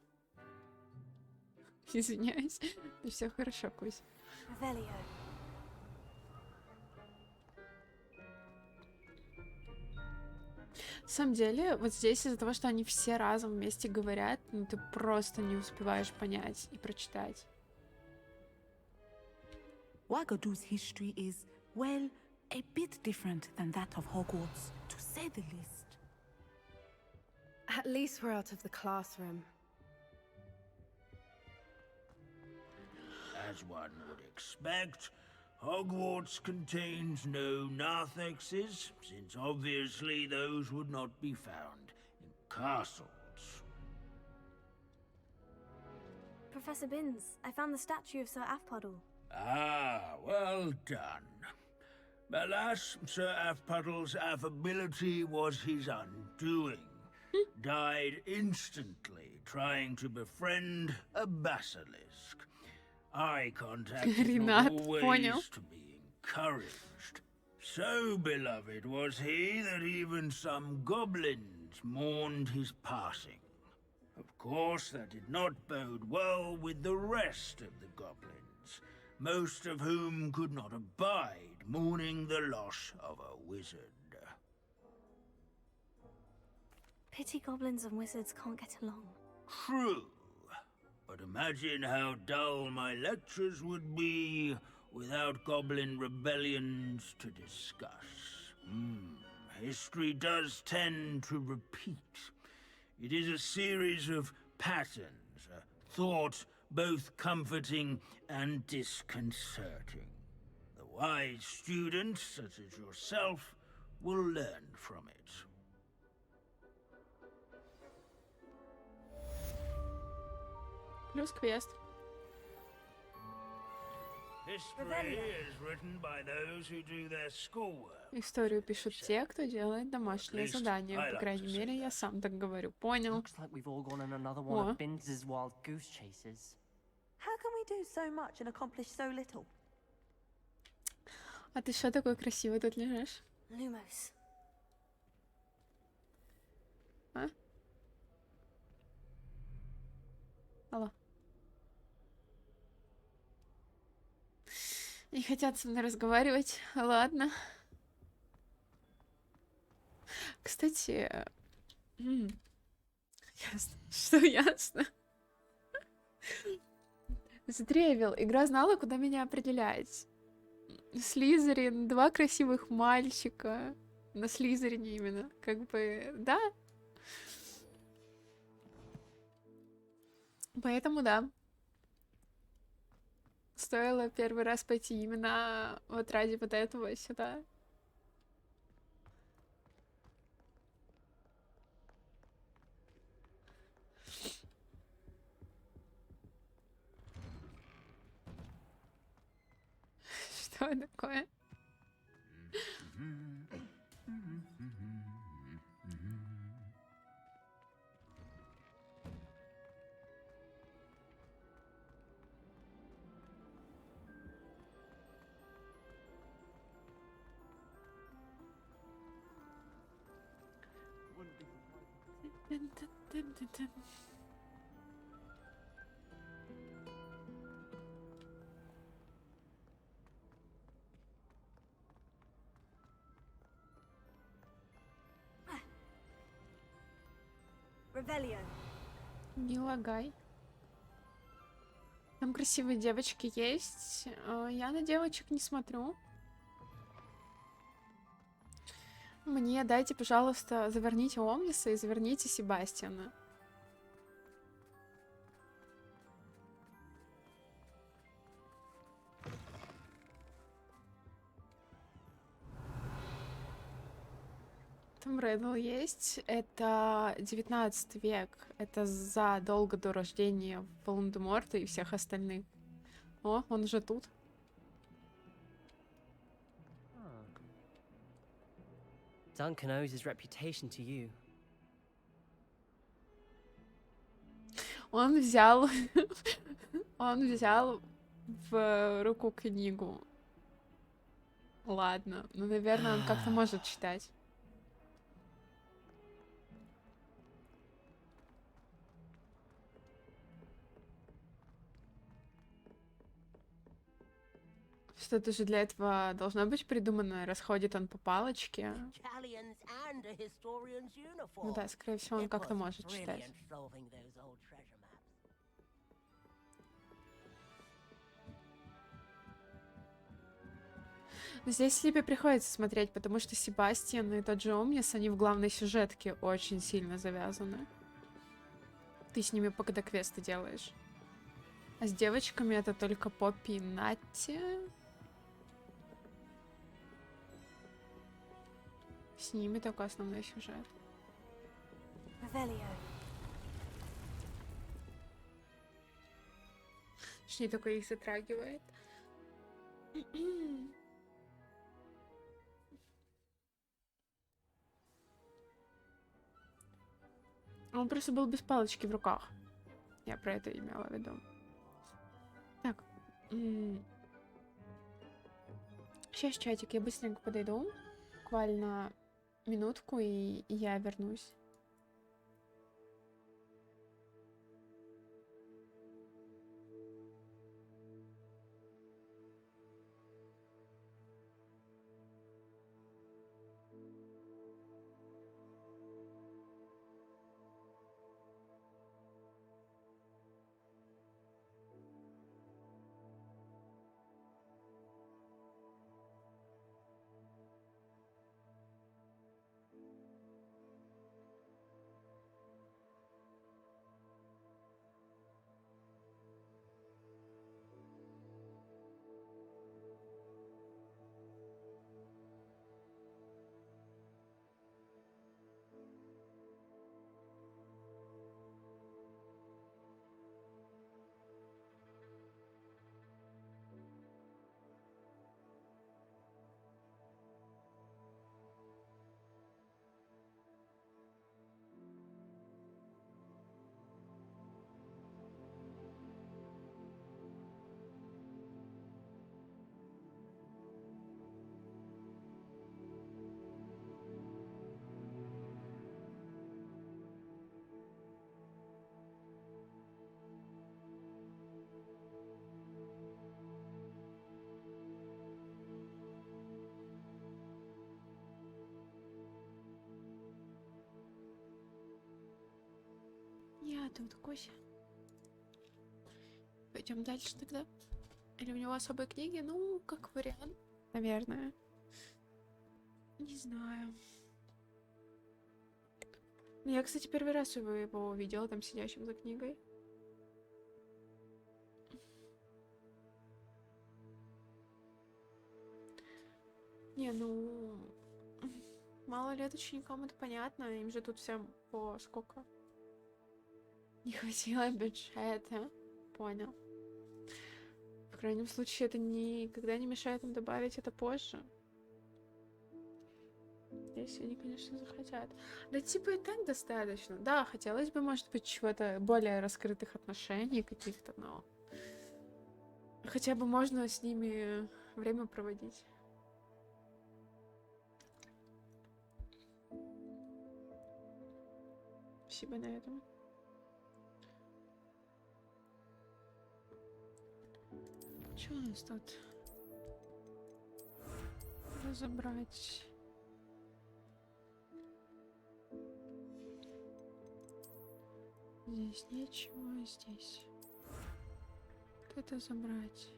Извиняюсь. Да все хорошо, Кусь. Revelio. На самом деле, вот здесь из-за того, что они все разом вместе говорят, ну ты просто не успеваешь понять и прочитать. Wagadu's history is, well, a bit different than that of Hogwarts, to say the least. At least we're out of the classroom. As one would expect, Hogwarts contains no narthexes, since obviously those would not be found in castles. Professor Binns, I found the statue of Sir Afpuddle. Ah, well done. Alas, Sir Afpuddle's affability was his undoing. Died instantly trying to befriend a basilisk. Eye contact is Ренат, not always понял. to be encouraged. So beloved was he that even some goblins mourned his passing. Of course, that did not bode well with the rest of the goblins, most of whom could not abide mourning the loss of a wizard. Pity goblins and wizards can't get along. True. But imagine how dull my lectures would be without goblin rebellions to discuss. history does tend to repeat. It is a series of patterns, a thought both comforting and disconcerting. The wise students, such as yourself, will learn from it. Плюс квест. History is written by those who do their schoolwork. Историю пишут те, кто делает домашнее задание. По крайней мере, я сам так говорю. Понял. Looks like we've all gone on another one О. of Binz's wild goose chases. How can we do so much and accomplish so little? А ты что такой красивый тут лежишь? Lumos. А? Алло. Не хотят со мной разговаривать. Ладно. Кстати, ясно. Что ясно? Задревел. Игра знала, куда меня определять. Слизерин, два красивых мальчика. На Слизерине именно. Как бы, да. Поэтому да. Стоило первый раз пойти именно вот ради вот этого сюда. Что такое? Revelio. Не лагай. Там красивые девочки есть. Я на девочек не смотрю. Мне дайте, пожалуйста, заверните Омниса и заверните Себастьяна. Там Реддл есть. Это 19 век. Это задолго до рождения Волан-де-Морта и всех остальных. О, он уже тут. Duncan owes his reputation to you. Он взял... Он взял в руку книгу. Ладно. Ну, наверное, он как-то может читать. Что-то же для этого должно быть придумано. Расходит он по палочке. Ну да, скорее всего, он как-то может читать. Но здесь Слипе приходится смотреть, потому что Себастьян и тот же Омнис, они в главной сюжетке очень сильно завязаны. Ты с ними когда квесты делаешь. А с девочками это только Поппи и Натти. С ними только основной сюжет. Точнее, только их затрагивает. Он просто был без палочки в руках. Я про это имела в виду. Так. Сейчас чатик, я быстренько подойду. Буквально минутку, и я вернусь. тут Кося. Пойдем дальше тогда. Или у него особые книги? Ну, как вариант, наверное. Не знаю. Я, кстати, первый раз его увидела там сидящим за книгой. Не, ну... Мало лет ученикам, это понятно. Им же тут всем по сколько? Не хватило бюджета. Понял. В крайнем случае, это никогда не мешает им добавить это позже. Если они, конечно, захотят. Да типа и так достаточно. Да, хотелось бы, может быть, чего-то более раскрытых отношений каких-то, но... Хотя бы можно с ними время проводить. Спасибо на этом. Что у нас тут? Разобрать. Здесь ничего, здесь. Вот это забрать.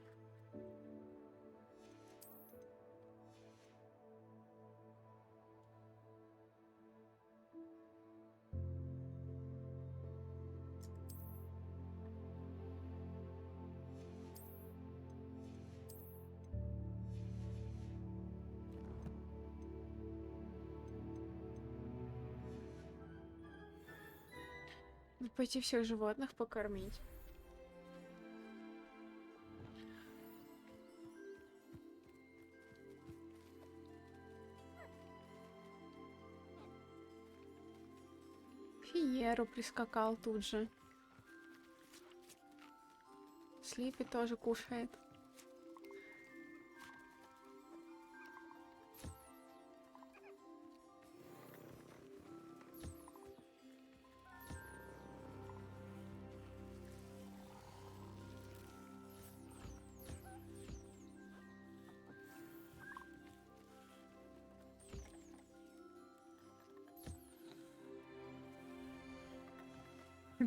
Пойти всех животных покормить. Фиеру прискакал тут же. Слипи тоже кушает.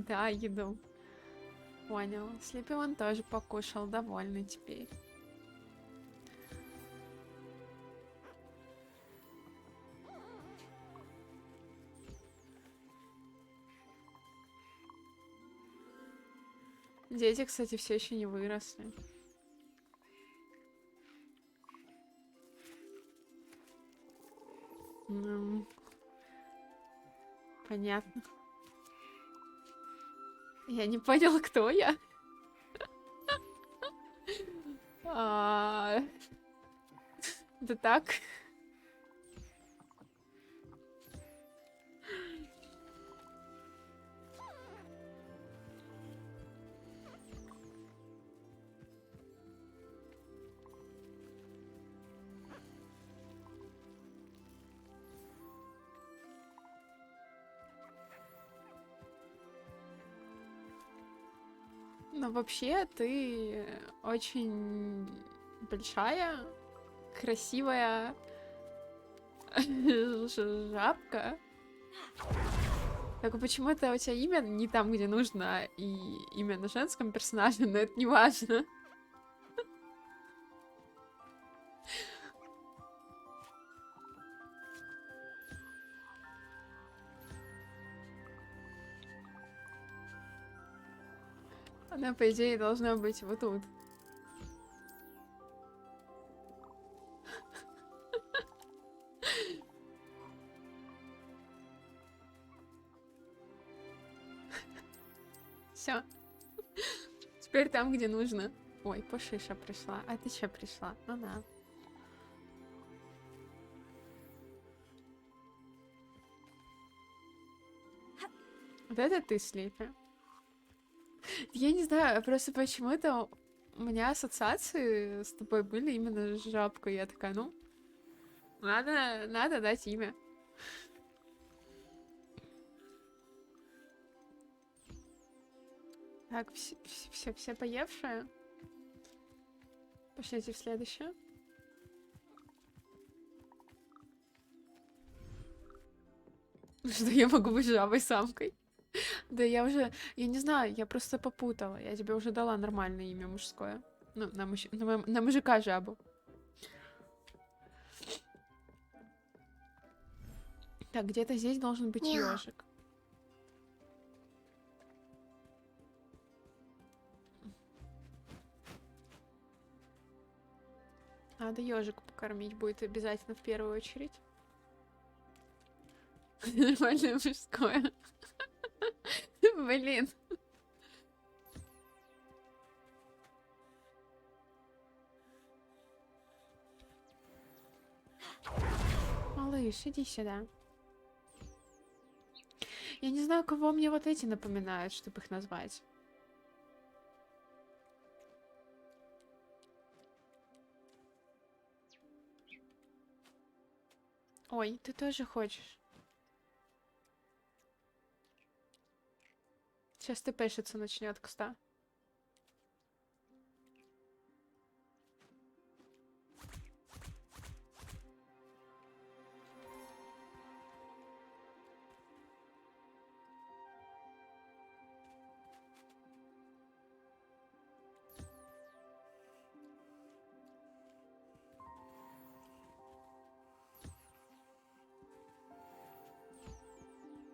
Да, еду. Понял. Слипи он тоже покушал, довольный теперь. Дети, кстати, все еще не выросли. Понятно. Я не понял, кто я. Да так. Но вообще ты очень большая, красивая жабка. Только почему-то у тебя имя не там, где нужно, и имя на женском персонаже, но это не важно. Она, по идее, должна быть вот тут. Все. Теперь там, где нужно. Ой, Пушиша пришла. А ты че пришла? Ну да. Вот это ты, Слипи. Я не знаю, просто почему-то у меня ассоциации с тобой были именно с жабкой. Я такая, ну, надо дать имя. Так, все поевшие. Пошлите в следующее. Что я могу быть жабой-самкой? Да я не знаю, я просто попутала. Я тебе уже дала нормальное имя мужское. Ну, на мужика жабу. Так, где-то здесь должен быть ежик. Надо ежика покормить будет обязательно в первую очередь. Нормальное мужское. Блин. Малыш, иди сюда. Я не знаю, кого мне вот эти напоминают, чтобы их назвать. Ой, ты тоже хочешь? Сейчас ты пешиться начнет, кста.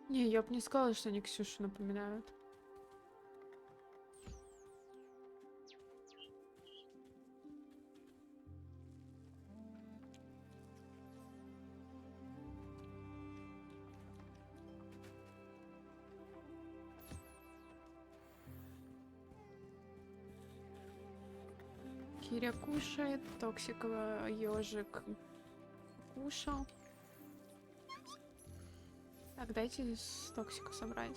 Не, я бы не сказала, что они Ксюшу напоминают. Киря кушает, токсиковый ежик кушал. Так, дайте с токсика собрать.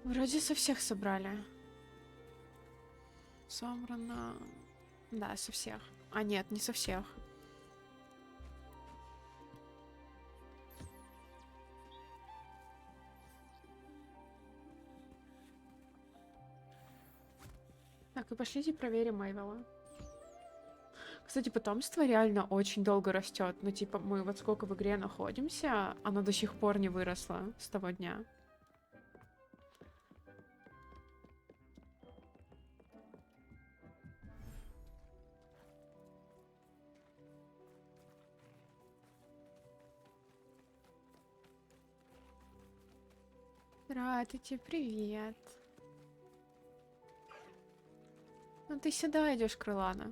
Вроде со всех собрали. Собрано... Да, со всех. А нет, не со всех. Так, и пошлите проверим Эйвела. Кстати, потомство реально очень долго растет. Ну, типа, мы вот сколько в игре находимся, оно до сих пор не выросло с того дня. Здравствуйте, привет. Ну ты сюда идешь, Крылана.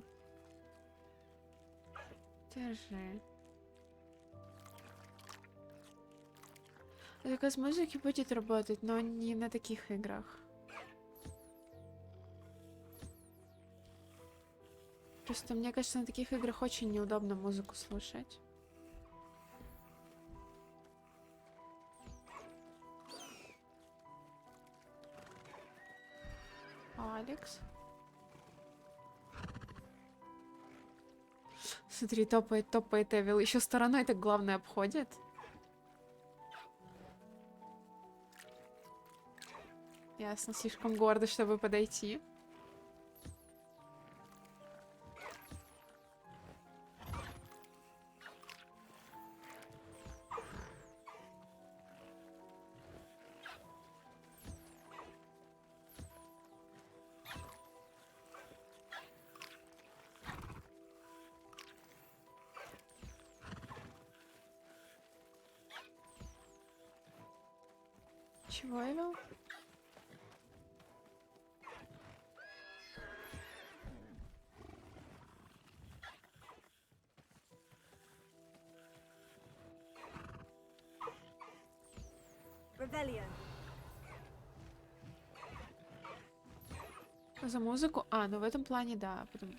Держи. Заказ музыки будет работать, но не на таких играх. Просто мне кажется, на таких играх очень неудобно музыку слушать. Алекс. Смотри, топает Эвил. Еще стороной так главное обходит. Ясно, слишком гордо, чтобы подойти. Чего, Эвил? Rebellion. За музыку? А, ну в этом плане, да. Потом...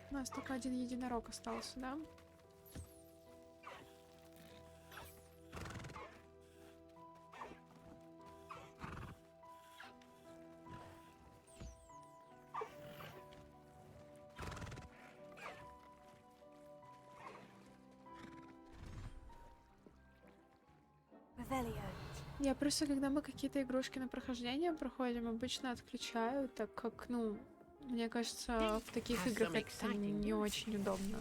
У нас только один единорог остался, да? Я просто, когда мы какие-то игрушки на прохождение проходим, обычно отключаю, так как, ну, мне кажется, в таких играх это не очень удобно.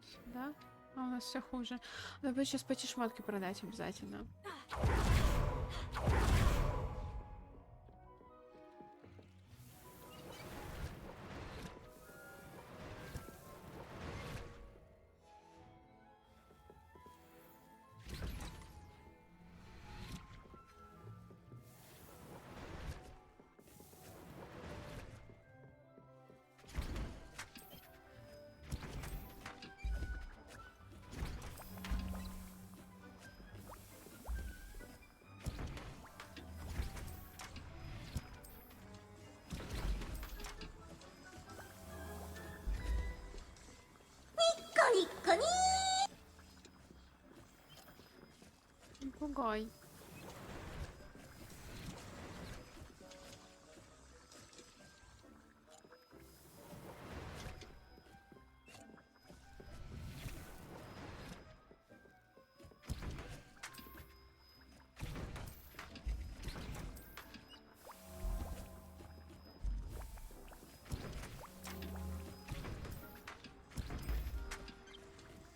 Сюда. А у нас все хуже. Надо сейчас пойти шмотки продать обязательно. Не пугай.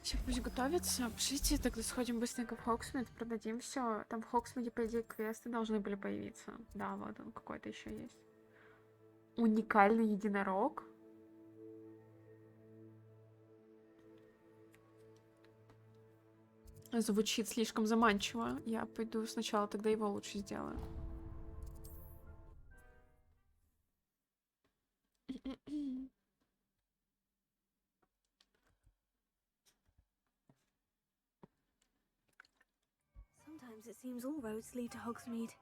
Все, пусть готовится. Пошлите, тогда сходим быстренько в Хоксмит, продадим все. Там в Хоксмите, по идее, квесты должны были появиться. Да, вот он какой-то еще есть. Уникальный единорог. Звучит слишком заманчиво. Я пойду сначала тогда его лучше сделаю. Sometimes it seems all roads lead to Hogsmeade.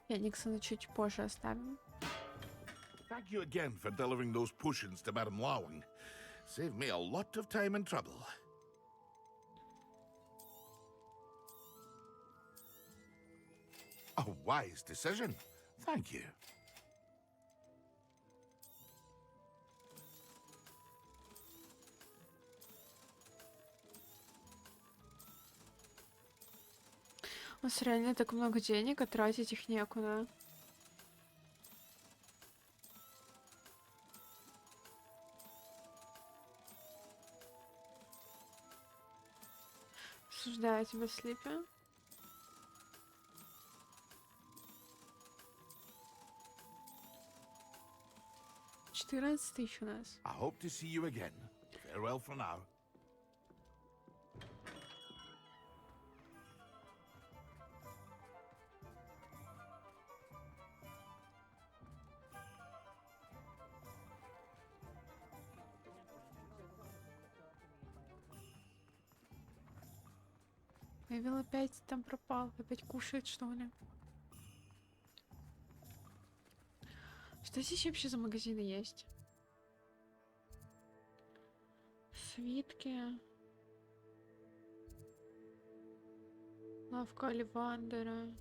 Феникса чуть позже оставим. Thank you again for delivering those potions to Madame Lawing. Saved me a lot of time and trouble. A wise decision. Thank you. У нас реально так много денег, а тратить их некуда. Осуждаю тебя, Слипи. $14 тысяч у нас. I hope to see you again. Farewell for now. Эвил опять там пропал. Опять кушает, что ли? Что здесь вообще за магазины есть? Свитки. Лавка Оливандера.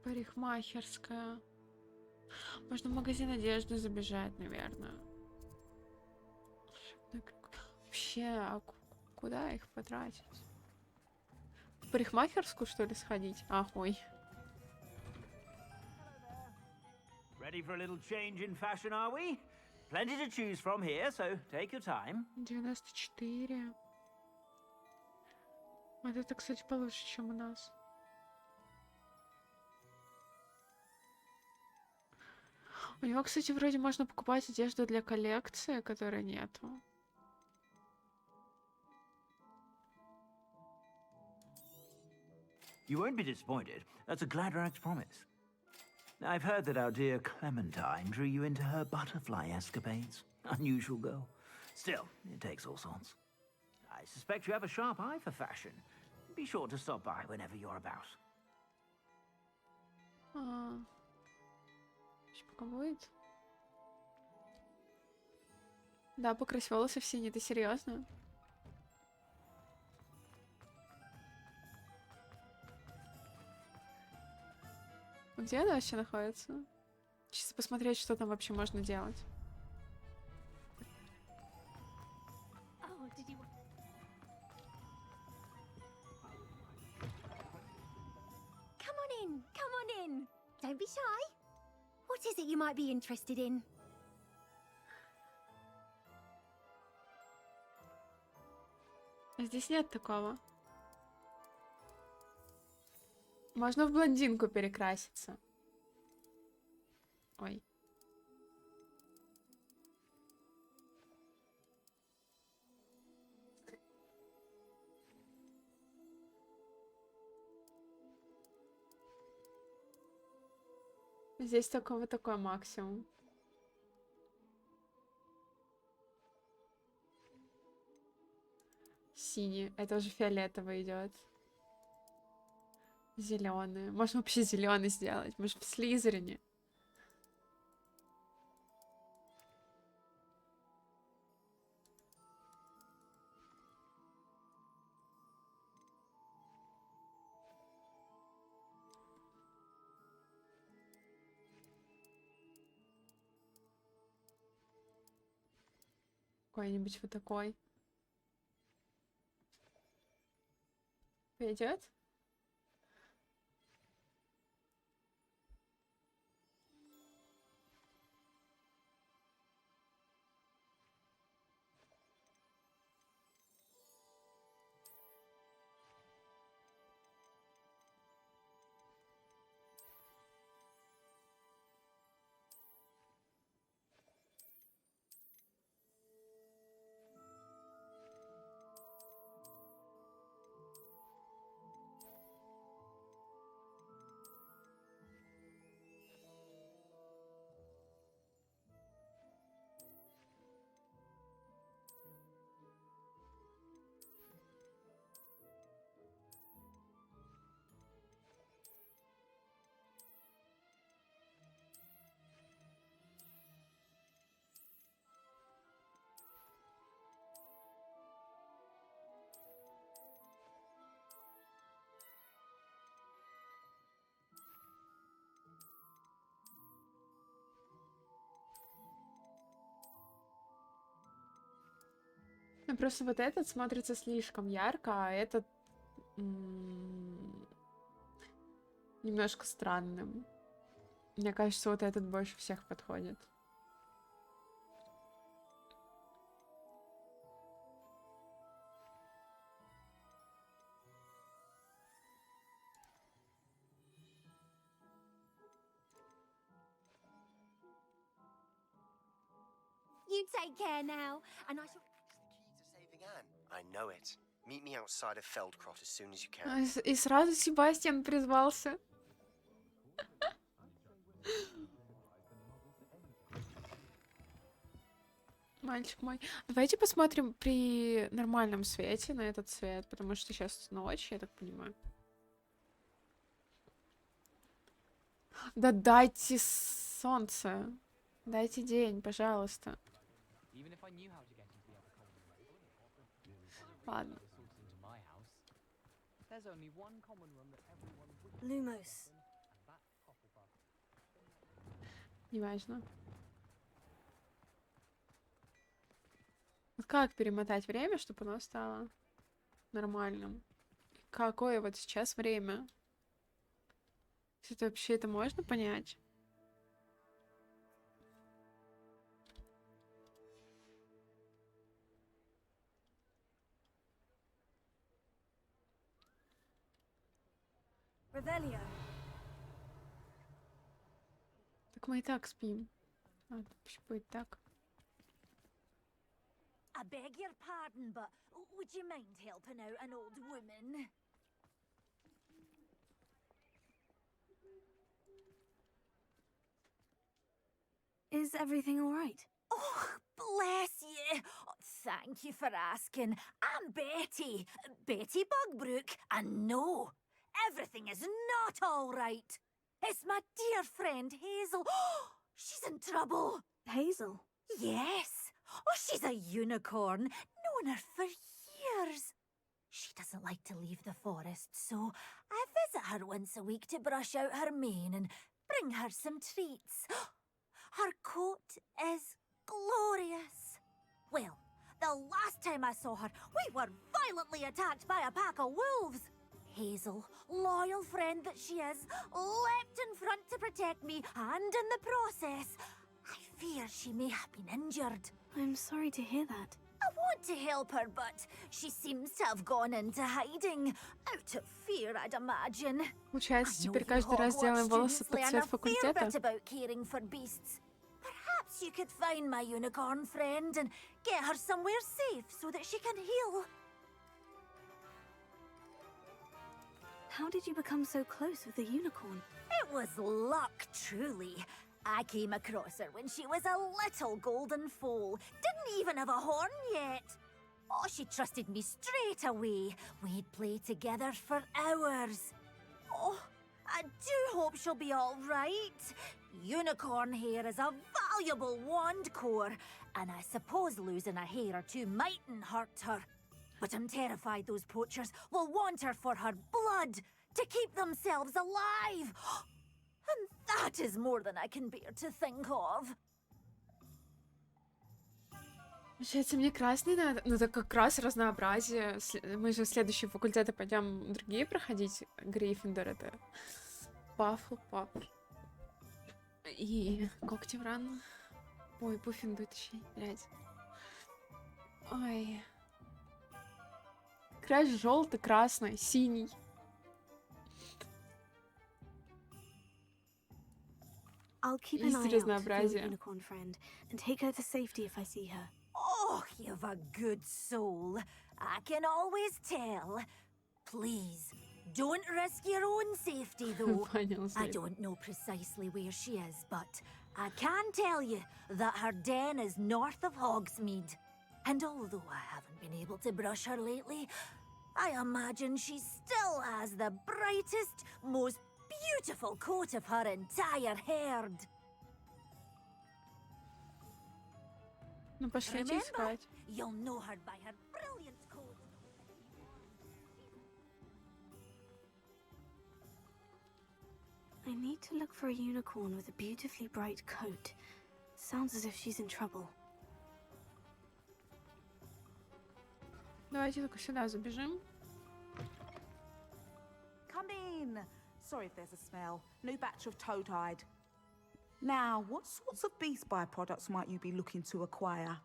Парикмахерская. Можно в магазин одежды забежать, наверное. Вообще, а куда их потратить? В парикмахерскую, что ли, сходить? Ой. Ready for a little change in fashion, are we? Plenty to choose from here, so take your time. 94. Вот это, кстати, получше, чем у нас. У него, кстати, вроде можно покупать одежду для коллекции, которой нету. You won't be disappointed. That's a Gladrax promise. I've heard that our dear Clementine drew you into her butterfly escapades. Unusual girl. Still, it takes all sorts. I suspect you have a sharp eye for fashion. Be sure to stop by whenever you're about. Пока будет. Да, покрась волосы в синий, ты серьезно? Где она вообще находится? Чисто посмотреть, что там вообще можно делать. Come on in. Don't be shy. What is it you might be interested in? Здесь нет такого. Можно в блондинку перекраситься. Ой. Здесь такой максимум. Синий. Это уже фиолетовый идет. Зеленый. Можно вообще зеленый сделать. Может, в Слизерине. Какой-нибудь вот такой. Пойдет? Ну, просто вот этот смотрится слишком ярко, а этот немножко странным. Мне кажется, вот этот больше всех подходит. You take care now, and I shall... Saving Anne. I know it. Meet me outside of Feldcroft as soon as you can. И сразу Себастьян призвался. Мальчик мой. Давайте посмотрим при нормальном свете на этот цвет, потому что сейчас ночь, я так понимаю. Да дайте солнце. Дайте день, пожалуйста. Ладно. Lumos. Неважно. Вот как перемотать время, чтобы оно стало нормальным? Какое вот сейчас время? Это вообще это можно понять? Revelio. Так мы и так спим. А, пусть будет так. I beg your pardon, but would you mind helping out an old woman? Is everything all right? Oh, bless you. Thank you for asking. I'm Betty. Betty Bugbrook. And no, everything is not all right. It's my dear friend Hazel. She's in trouble. Hazel? Yes. Oh, she's a unicorn. Known her for years. She doesn't like to leave the forest, so I visit her once a week to brush out her mane and bring her some treats. Her coat is glorious. Well, the last time I saw her, we were violently attacked by a pack of wolves. Hazel, loyal friend that she is, leapt in front to protect me, and in the process, I fear she may have been injured. I'm sorry to hear that. I want to help her, but she seems to have gone into hiding. Out of fear, I'd imagine. Получается, теперь каждый раз делаем волосы под цвет факультета. About caring for beasts. Perhaps you could find my unicorn friend and get her somewhere safe so that she can heal. How did you become so close with the unicorn? It was luck, truly. I came across her when she was a little golden foal. Didn't even have a horn yet. Oh, she trusted me straight away. We'd play together for hours. Oh, I do hope she'll be all right. Unicorn hair is a valuable wand core, and I suppose losing a hair or two mightn't hurt her. But I'm terrified those poachers will want her for her blood to keep themselves alive. And that is more than I can bear to think of. Получается, мне красный надо. Ну, так как раз разнообразие. Мы же в следующие факультеты пойдем другие проходить. Гриффиндор это Паффл-Паф. И Когтевран. Ой, Пуффиндуй, точнее, блядь. Ой. Крась желтый, красный, синий. I'll keep an eye out for your unicorn friend and take her to safety if I see her. Oh, you've a good soul. I can always tell. Please, don't risk your own safety, though. I don't know precisely where she is, but I can tell you that her den is north of Hogsmeade. And although I haven't been able to brush her lately, I imagine she still has the brightest, most beautiful coat of her entire herd. Ну, пошлите искать. You'll know her by her brilliant coat. I need to look for a unicorn with a beautifully bright coat. Sounds as if she's in trouble. Давайте только сюда забежим. Come in. Sorry if there's a smell. New batch of toad-hide. Now, what sorts of beast byproducts might you be looking to acquire?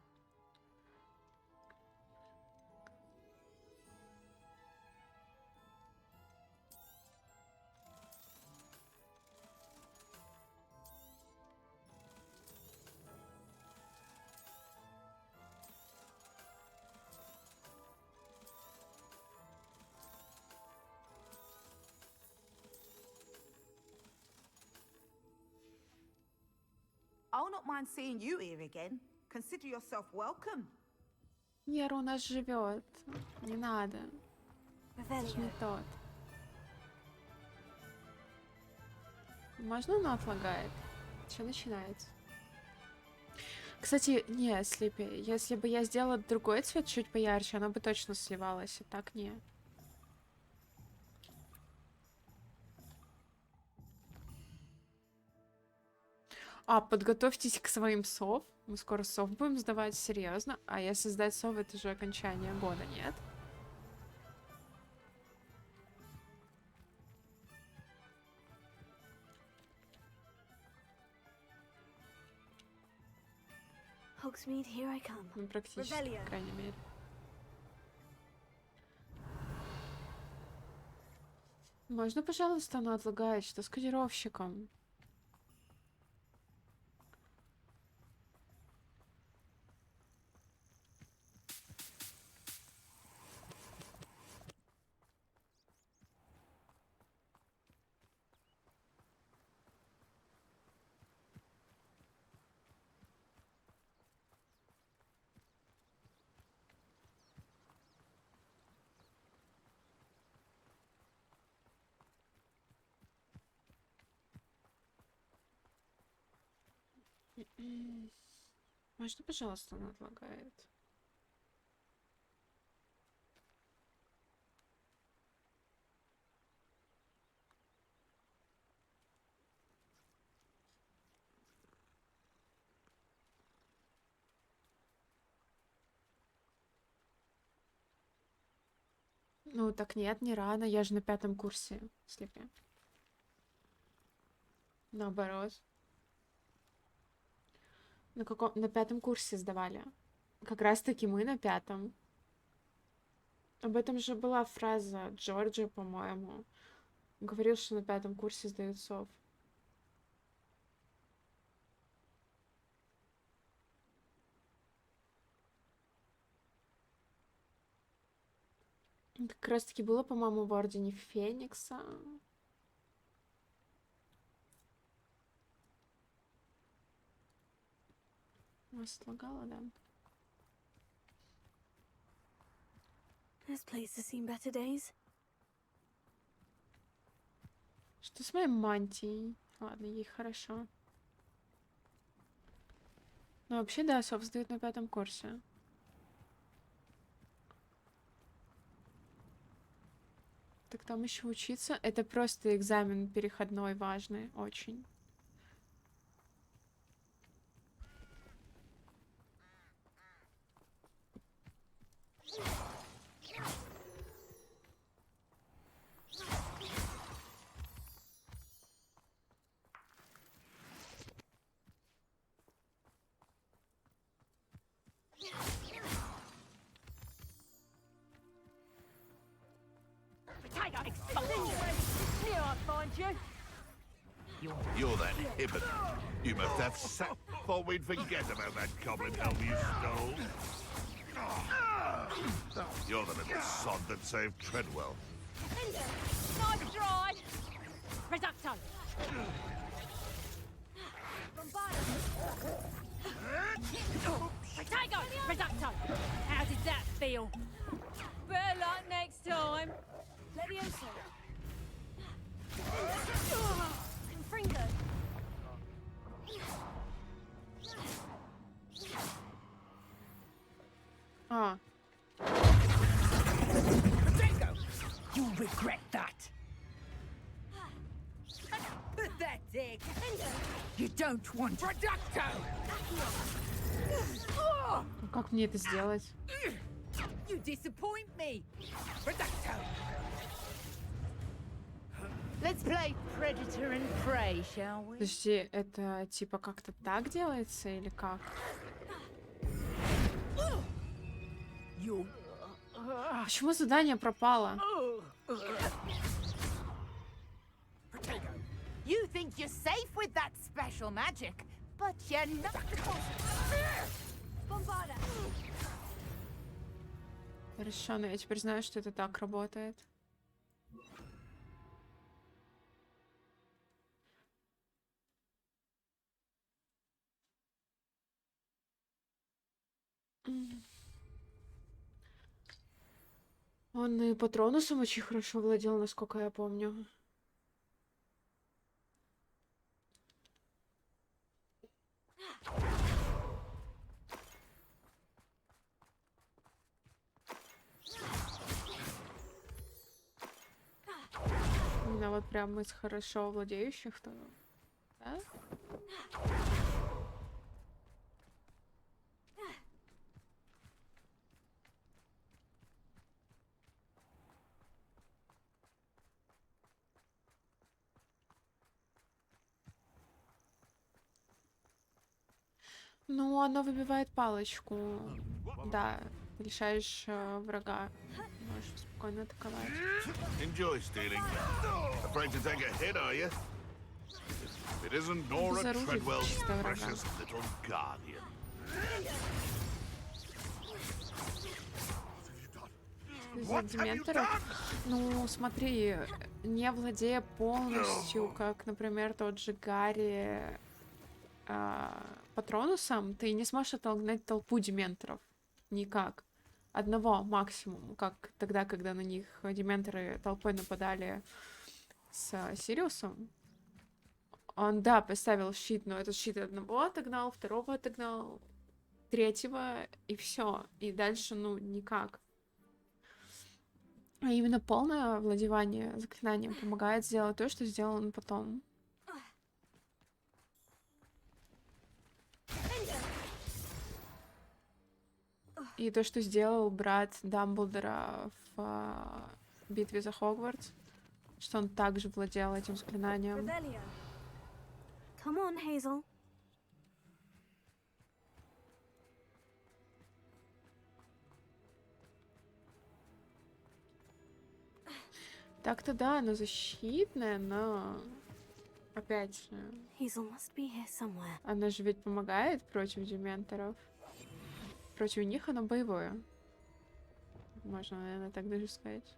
I'll not mind seeing you here again. Consider yourself welcome. Яра у нас живет. Не надо. Это ж не тот. Можно он отлагает? Что начинается? Кстати, не, Слипи, если бы я сделала другой цвет чуть поярче, оно бы точно сливалось, а так не. А, подготовьтесь к своим сов. Мы скоро сов будем сдавать, серьезно. А если сдать сов, это же окончание года, нет? Hogsmeade, here I come. Ну, практически, по крайней мере. Можно, пожалуйста, оно отлагает? Что с кодировщиком? Можно, пожалуйста, она отлагает? Ну, так нет, не рано. Я же на 5-м курсе. Слепи. Наоборот. На 5-м курсе сдавали. Как раз таки мы на 5-м. Об этом же была фраза Джорджа, по-моему. Говорил, что на 5-м курсе сдают сов. Как раз таки было, по-моему, в Ордене Феникса. Вас отлагала, да? This place has seen better days. Что с моей мантией? Ладно, ей хорошо. Ну, вообще, да, сов сдают на 5-м курсе. Так там еще учиться. Это просто экзамен переходной важный, очень. You're that hibbon. You must have sat thought we'd forget about that goblin helm you stole. You're the little sod that saved Treadwell. Nice try! Reducto! Potato! Reducto! How did that feel? Better luck next time. Levioso. Confringo. А. Potato! You'll regret that. Pathetic. You don't want Reducto! Ну, как мне это сделать? You disappoint me. Reducto. Let's play predator and prey, shall we? Подожди, это типа как-то так делается или как? Почему задание пропало? You think you're safe with that special magic, but you're not. Bombarda. Хорошо, но я теперь знаю, что это так работает. Он и патронусом очень хорошо владел, насколько я помню. Именно вот прям из хорошо владеющих, то... Да? Ну, оно выбивает палочку. Да, ты лишаешь врага. Можешь спокойно атаковать. Enjoy stealing. Afraid to take a hit, are you? It isn't Nora Treadwell's precious little guardian. Из дементоров? Ну, смотри, не владея полностью, как, например, тот же Гарри патронусом, ты не сможешь отогнать толпу дементоров. Никак. Одного максимум, как тогда, когда на них дементоры толпой нападали с Сириусом. Он, да, поставил щит, но этот щит одного отогнал, второго отогнал, третьего, и все. И дальше, ну, никак. А именно полное овладевание заклинанием помогает сделать то, что сделал он потом. И то, что сделал брат Дамблдора в битве за Хогвартс, что он также владел этим заклинанием. Come on, Hazel. Так-то да, оно защитное, но опять же, Hazel must be here somewhere. оно же ведь помогает против дементоров. Против них оно боевое. Можно, наверное, так даже сказать.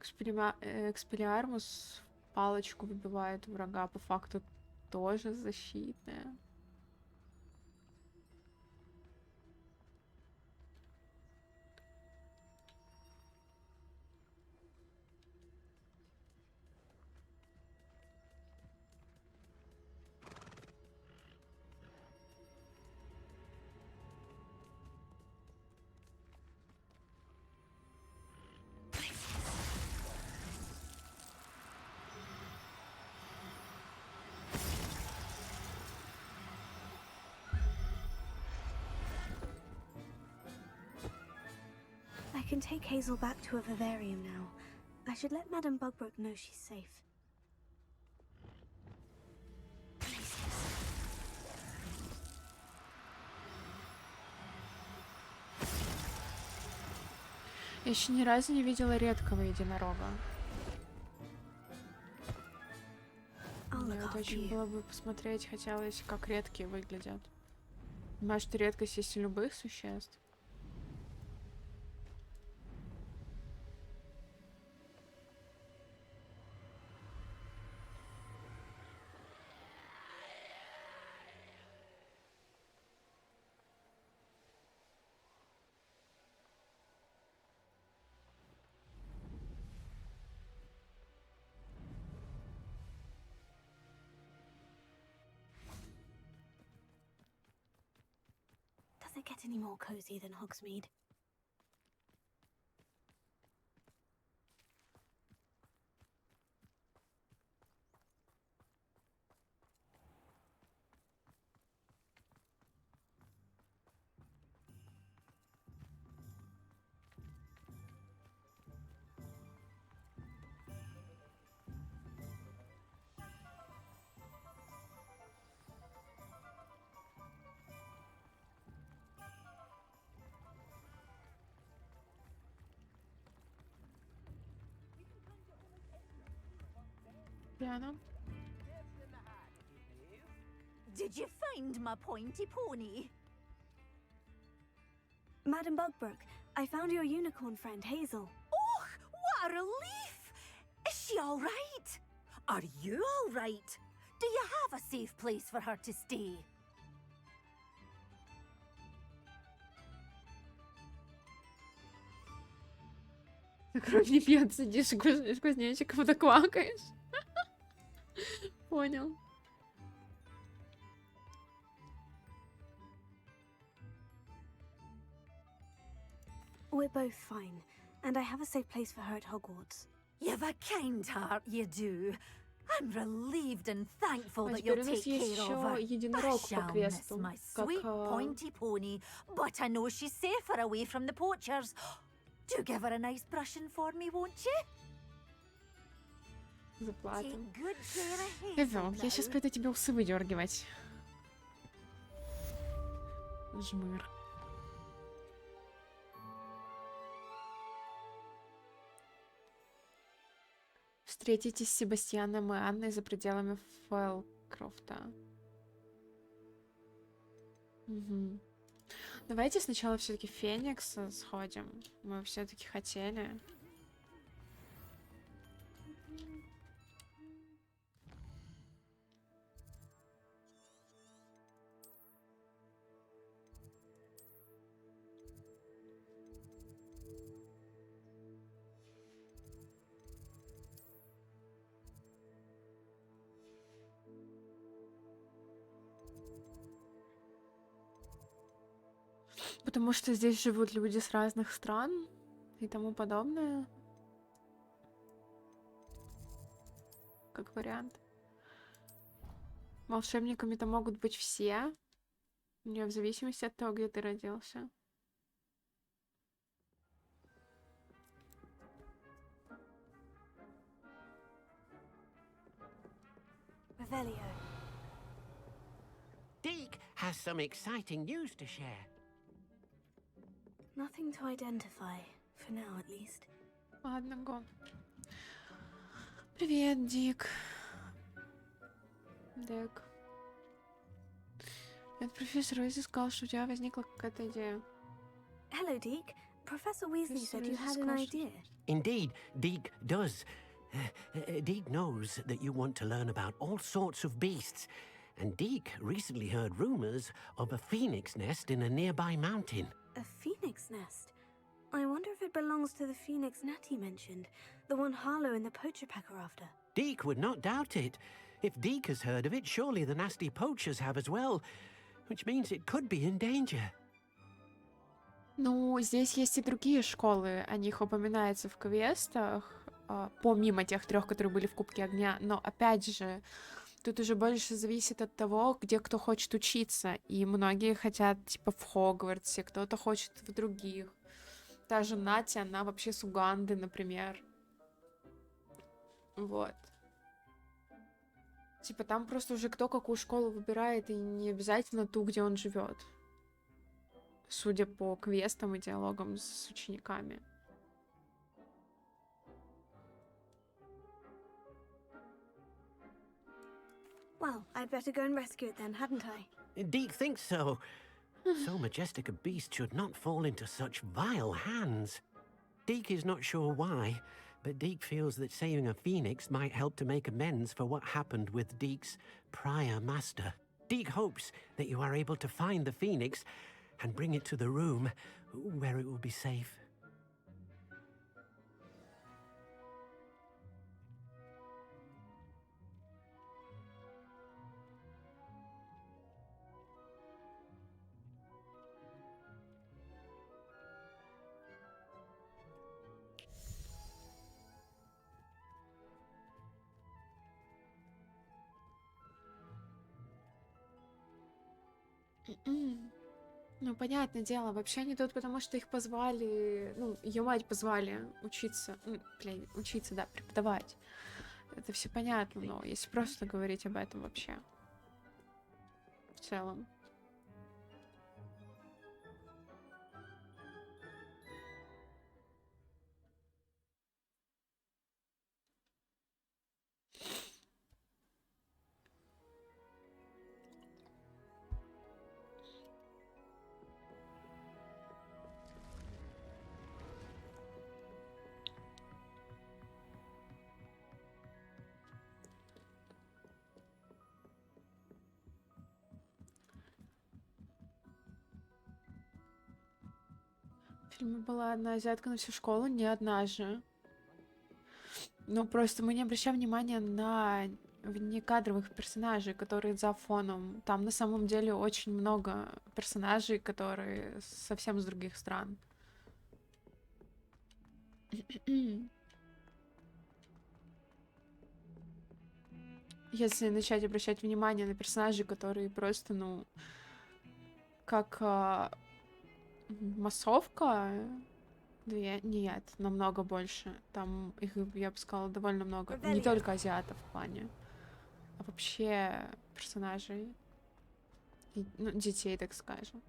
Экспеллиармус палочку выбивает у врага, по факту тоже защитная. I can take Hazel back to a vivarium now. I should let Madame Bugbrook know she's safe. Я еще ни разу не видела редкого единорога. Мне вот очень было бы посмотреть, хотелось, как редкие выглядят. Понимаю, что редкость есть у любых существ. Does it get any more cozy than Hogsmeade? Diana? Did you find my pointy pony? Madame Bugbrook, I found your unicorn friend, Hazel. Oh, what a relief! Is she all right? Are you all right? Do you have a safe place for her to stay? Кровь не пьет, сидишь с кузнечиком, да квакаешь. Понял. We're both fine, and I have a safe place for her at Hogwarts. You've a kind heart, you do. I'm relieved and thankful that теперь you'll у нас take есть care of her. еще I единорог по shall miss квесту, my как sweet pointy pony, but I know she's safer away from the poachers. Do give her a nice brushing for me, won't you? заплату. Take good care of Эвел, Hazel я сейчас now. пойду тебе усы выдергивать. Жмыр. Встретитесь с Себастьяном и Анной за пределами Фэлкрофта. Угу. Давайте сначала все-таки Феникс сходим. Мы все-таки хотели. Потому что здесь живут люди с разных стран и тому подобное. Как вариант. Волшебниками-то могут быть все. Не в зависимости от того, где ты родился. Revelio. Deke has some exciting news to share. Nothing to identify, for now at least. Ладно, го. Привет, Дик. Дик. Этот профессор Уизли сказал, что у тебя возникла какая-то идея. Hello, Deke. Professor Weasley said you had an idea. Indeed, Deke does. Deke knows that you want to learn about all sorts of beasts, and Deke recently heard rumors of a phoenix nest in a nearby mountain. A phoenix nest? I wonder if it belongs to the phoenix Natty mentioned, the one Harlow and the poacher pack are after. Deke would not doubt it. If Deke has heard of it, surely the nasty poachers have as well, which means it could be in danger. Ну, здесь есть и другие школы, о них упоминается в квестах, помимо тех 3, которые были в Кубке Огня, но опять же, тут уже больше зависит от того, где кто хочет учиться, и многие хотят, типа, в Хогвартсе, кто-то хочет в других. Та же Натя, она вообще с Уганды, например. Вот. Типа, там просто уже кто какую школу выбирает, и не обязательно ту, где он живет. Судя по квестам и диалогам с учениками. Well, I'd better go and rescue it then, hadn't I? Deke thinks so. So majestic a beast should not fall into such vile hands. Deke is not sure why, but Deke feels that saving a phoenix might help to make amends for what happened with Deke's prior master. Deke hopes that you are able to find the phoenix and bring it to the room where it will be safe. Ну, понятное дело, вообще они тут, потому что их позвали, ну, ее мать позвали учиться, учиться, да, преподавать. Это все понятно, но если просто говорить об этом вообще, в целом. В фильме была одна азиатка на всю школу, не одна же. Ну, просто мы не обращаем внимания на внекадровых персонажей, которые за фоном. Там на самом деле очень много персонажей, которые совсем с других стран. Если начать обращать внимание на персонажей, которые просто, ну, как массовка, нет, намного больше. Там их, я бы сказала, довольно много. Не только азиатов в плане, а вообще персонажей. Ну, детей, так скажем.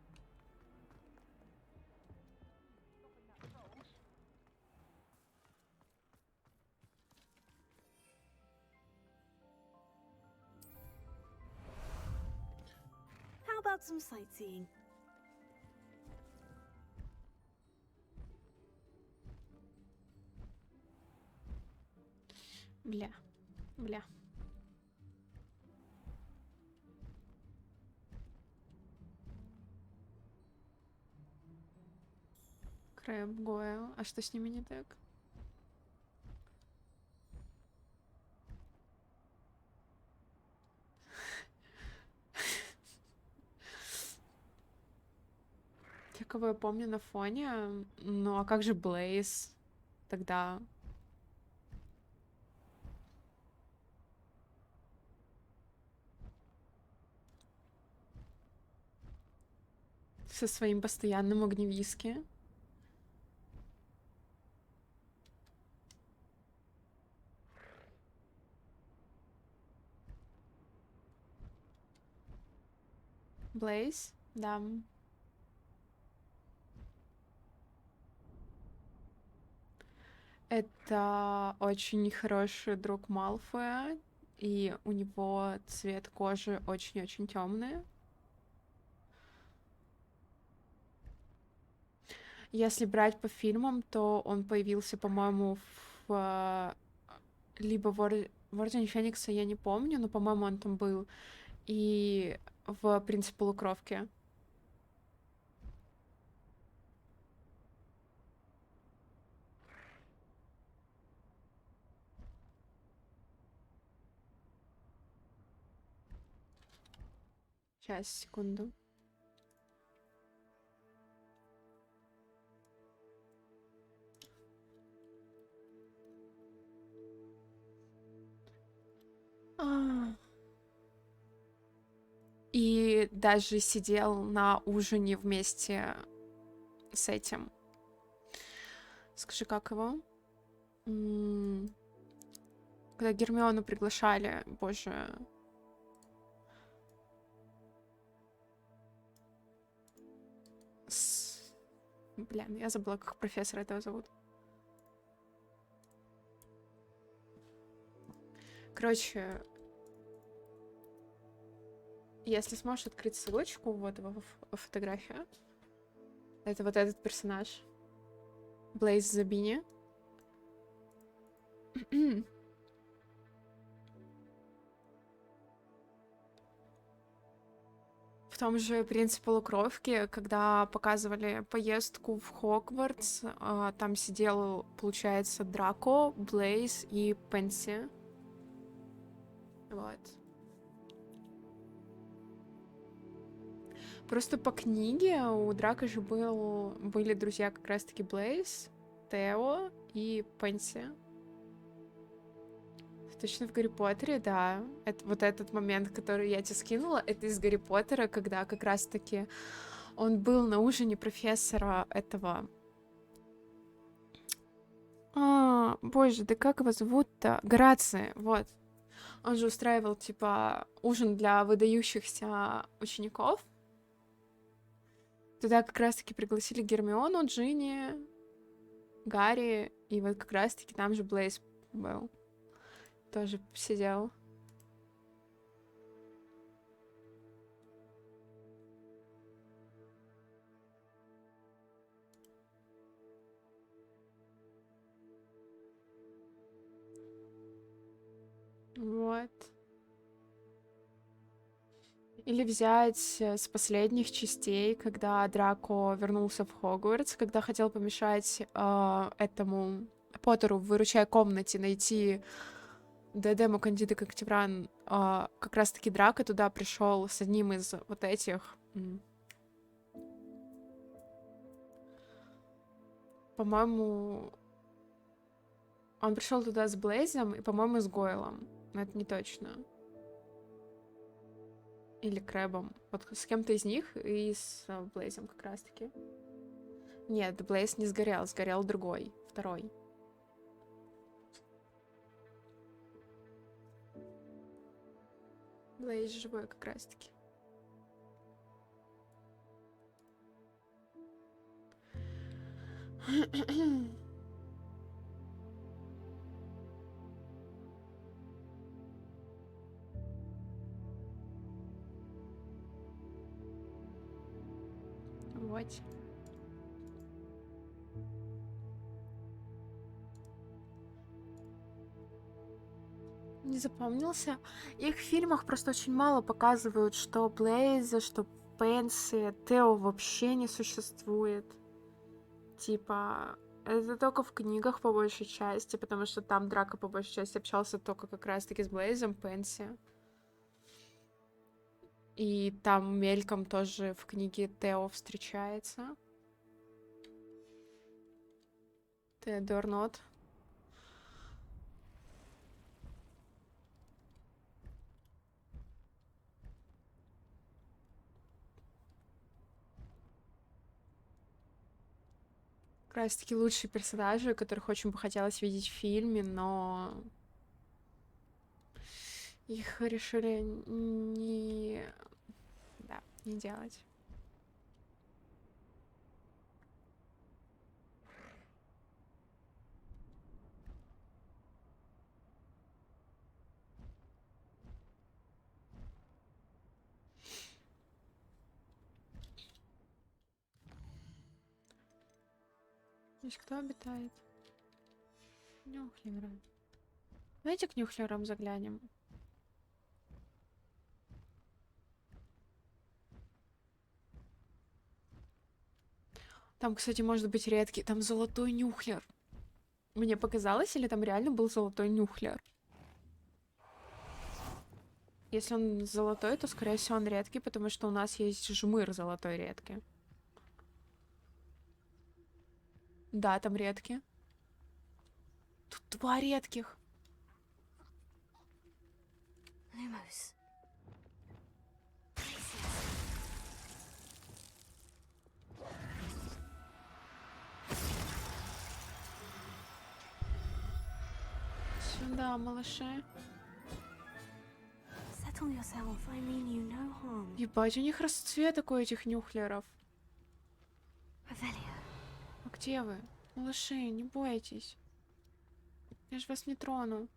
How about some sightseeing? Бля. Крэб, Гойл. А что с ними не так? Те, кого я помню на фоне. Ну, а как же Блейз тогда? Со своим постоянным огневиски. Блейз, да. Это очень хороший друг Малфоя, и у него цвет кожи очень-очень темный. Если брать по фильмам, то он появился, по-моему, либо в Ордене Феникса, я не помню, но, по-моему, он там был, и в «Принце полукровки». Сейчас, секунду. И даже сидел на ужине вместе с этим. Скажи, как его? Когда Гермиону приглашали, боже. Блин, я забыла, как профессора этого зовут. Короче, если сможешь открыть ссылочку, вот его фотография. Это вот этот персонаж. Блейз Забини. В том же «Принце полукровки», когда показывали поездку в Хогвартс, там сидел, получается, Драко, Блейз и Пенси. Вот. Просто по книге у Драко же были друзья как раз-таки Блейз, Тео и Пенси. Точно в Гарри Поттере, да. Вот этот момент, который я тебе скинула, это из Гарри Поттера, когда как раз-таки он был на ужине профессора этого... боже, да как его зовут-то? Гораций, вот. Он же устраивал, типа, ужин для выдающихся учеников. Туда как раз-таки пригласили Гермиону, Джинни, Гарри, и вот как раз-таки там же Блейз был. Тоже сидел. Вот. Или взять с последних частей, когда Драко вернулся в Хогвартс, когда хотел помешать этому Поттеру в выручай комнате найти Диадему Кандиды Когтевран, как раз-таки Драко туда пришел с одним из вот этих... По-моему, он пришел туда с Блейзом и, по-моему, с Гойлом. Но это не точно. Или Крэбом. Вот с кем-то из них и с Блейзом как раз-таки. Нет, Блейз не сгорел, сгорел другой, второй. Блейз живой как раз-таки. Вот. Не запомнился. Их в фильмах просто очень мало показывают, что Блейза, что Пенси, Тео вообще не существует. Типа, это только в книгах по большей части, потому что там Драко по большей части общался только как раз-таки с Блейзом, Пенси. И там мельком тоже в книге Тео встречается. Теодор Нот. Как раз таки лучшие персонажи, которых очень бы хотелось видеть в фильме, но их решили не делать. Здесь кто обитает? Нюхлеры. Давайте к Нюхлерам заглянем. Там, кстати, может быть редкий. Там золотой Нюхлер. Мне показалось, или там реально был золотой Нюхлер? Если он золотой, то, скорее всего, он редкий, потому что у нас есть жмыр золотой редкий. Да, там редкий. Тут 2 редких. Lumos. Сюда, малыши. Settle yourself. I mean you no harm. Ебать, у них расцвет у этих Нюхлеров. Revelio. А где вы? Малыши, не бойтесь. Я ж вас не трону.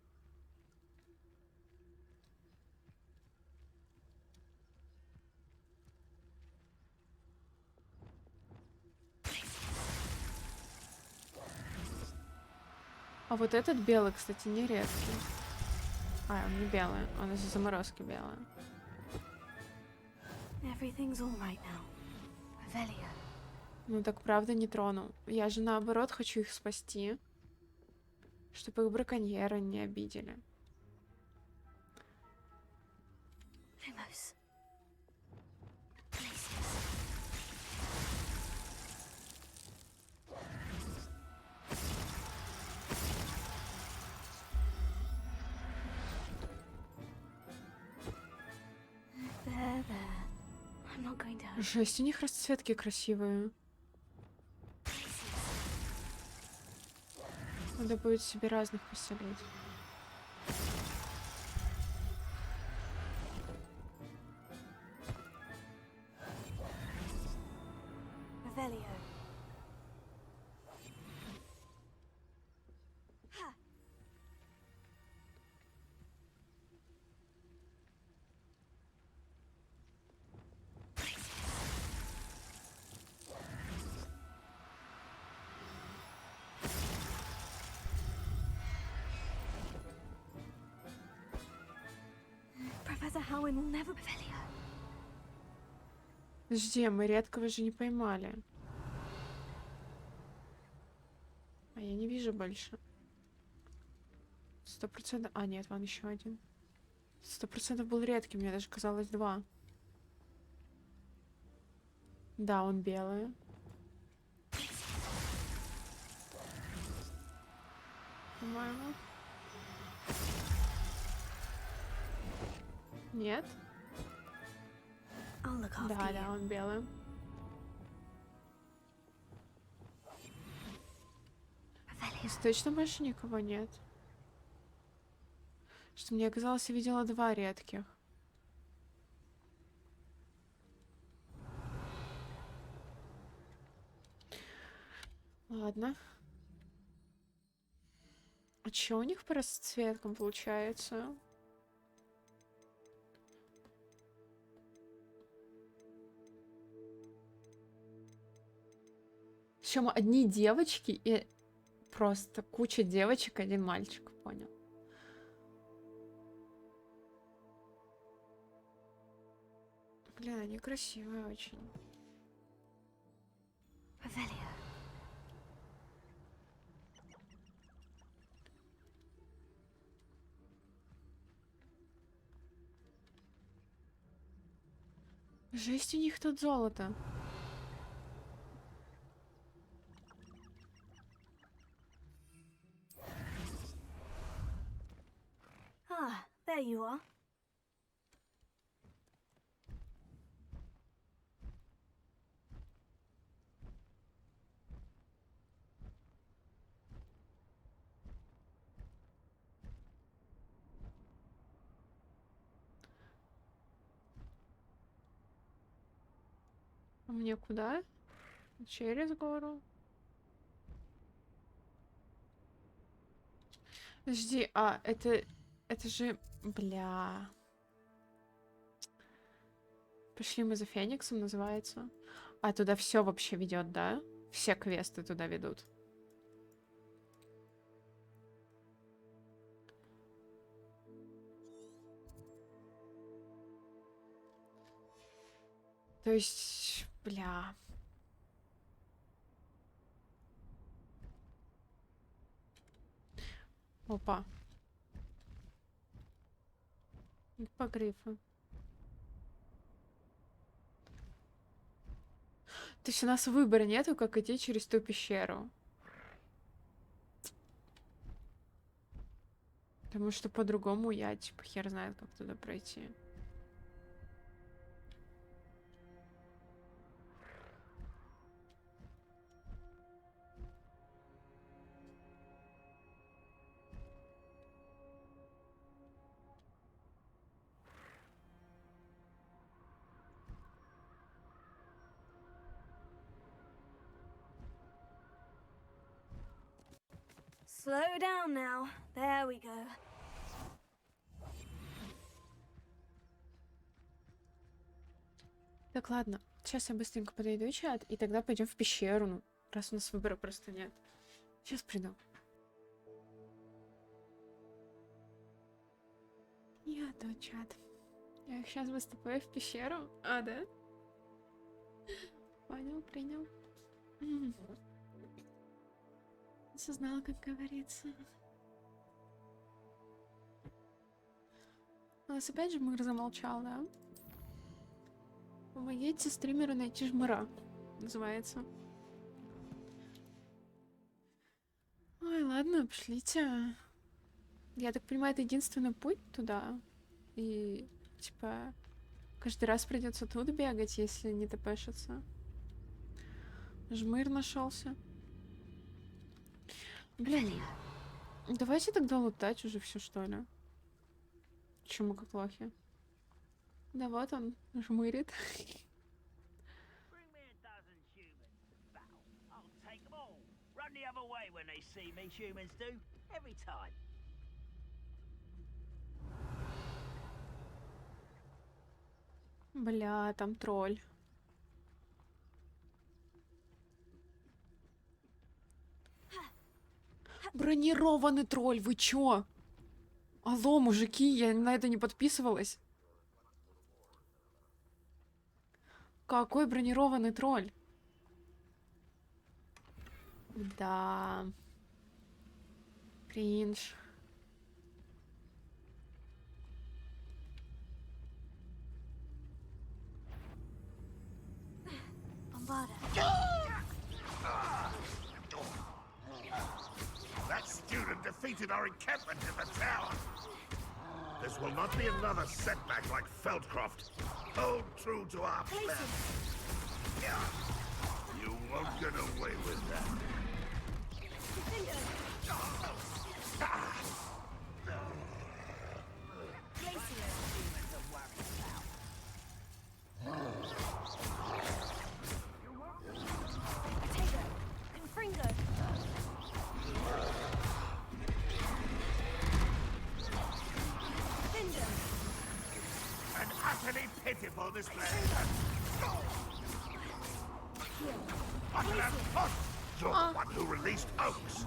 А вот этот белый, кстати, не редкий. А, он не белый, он из-за заморозки белый. Everything's all right now. Revelio. Ну так правда не трону. Я же наоборот хочу их спасти, чтобы их браконьеры не обидели. Lumos. There. I'm not going to hurt. Жесть, у них расцветки красивые. Надо будет себе разных поселить. Revelio. Professor Howin will never Revelio. Подожди, мы редкого же не поймали. А я не вижу больше. 100%. А, нет, вон еще один. 100% был редкий, мне даже казалось 2. Да, он белый. По-моему. Нет? I'll look after Да, you. да, он белый. Здесь точно больше никого нет? Что мне казалось, я видела 2 редких. Ладно. А чё у них по расцветкам получается? Причем одни девочки и просто куча девочек, один мальчик, понял. Блин, они красивые очень. Revelio. Жесть, у них тут золото. you are. А мне куда? Через гору. Подожди, это же, бля. Пришли мы за Фениксом, называется. А туда все вообще ведет, да? Все квесты туда ведут. То есть, бля. Опа. По грифу. То есть у нас выбора нету, как идти через ту пещеру. Потому что по-другому я, типа, хер знает, как туда пройти. Slow down now. There we go. Так, ладно. Сейчас я быстренько подойду, чат, и тогда пойдем в пещеру, ну, раз у нас выбора просто нет. Сейчас приду. Я тут, чат. Я сейчас выступаю в пещеру. А, да? Понял, принял. Осознала, как говорится. У нас опять же мыр замолчал, да? Помогите стримеру найти жмыра. Называется. Ой, ладно, пошлите. Я так понимаю, это единственный путь туда. И, типа, каждый раз придется тут бегать, если не тпшится. Жмыр нашелся. Блин, давайте тогда лутать уже все, что ли. Чему как лохи? Да вот он, жмырит. Бля, там тролль. Бронированный тролль, вы чё? Алло, мужики, я на это не подписывалась. Какой бронированный тролль? Да. Кринж. That student defeated our encampment in the tower. This will not be another setback like Feldcroft. Hold true to our plan. You won't get away with that. An utterly pitiful display. You're the one who released Oaks.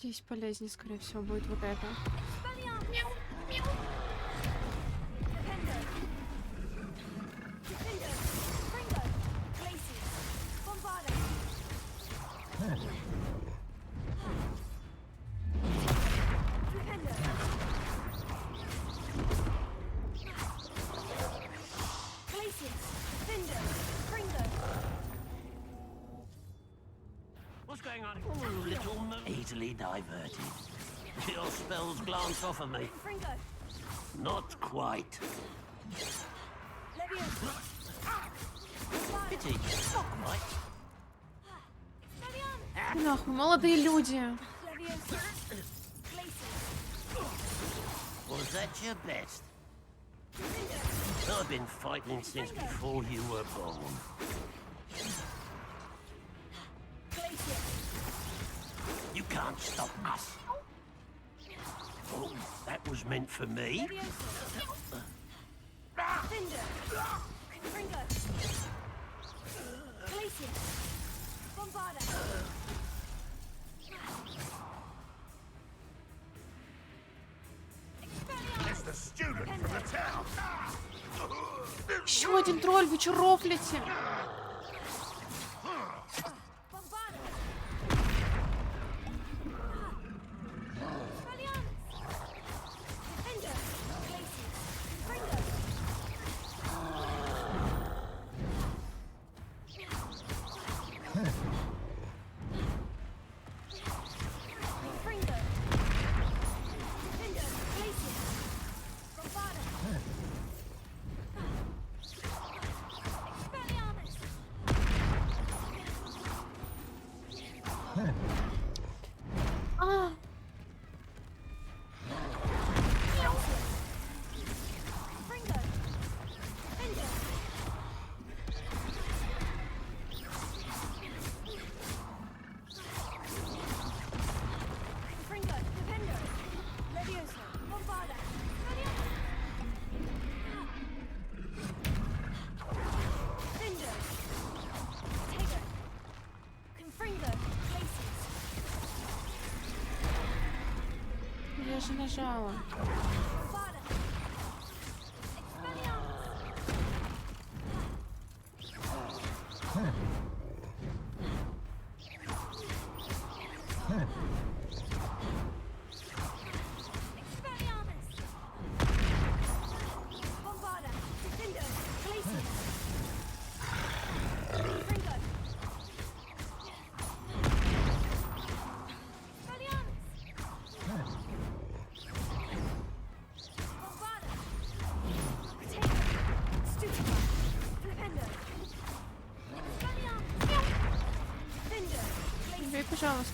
Надеюсь, полезнее, скорее всего, будет вот это. What's going on? Oh, little easily diverted. Your spells glance off of me. Not quite. Pity. Not quite. Нахуй, молодые люди. Was that your best? I've been fighting since before you were born. You can't stop us. Oh, that was meant for me. It's the student from the town. Еще один тролль, вы чё рофлите? Я же нажала. Бей, пожалуйста.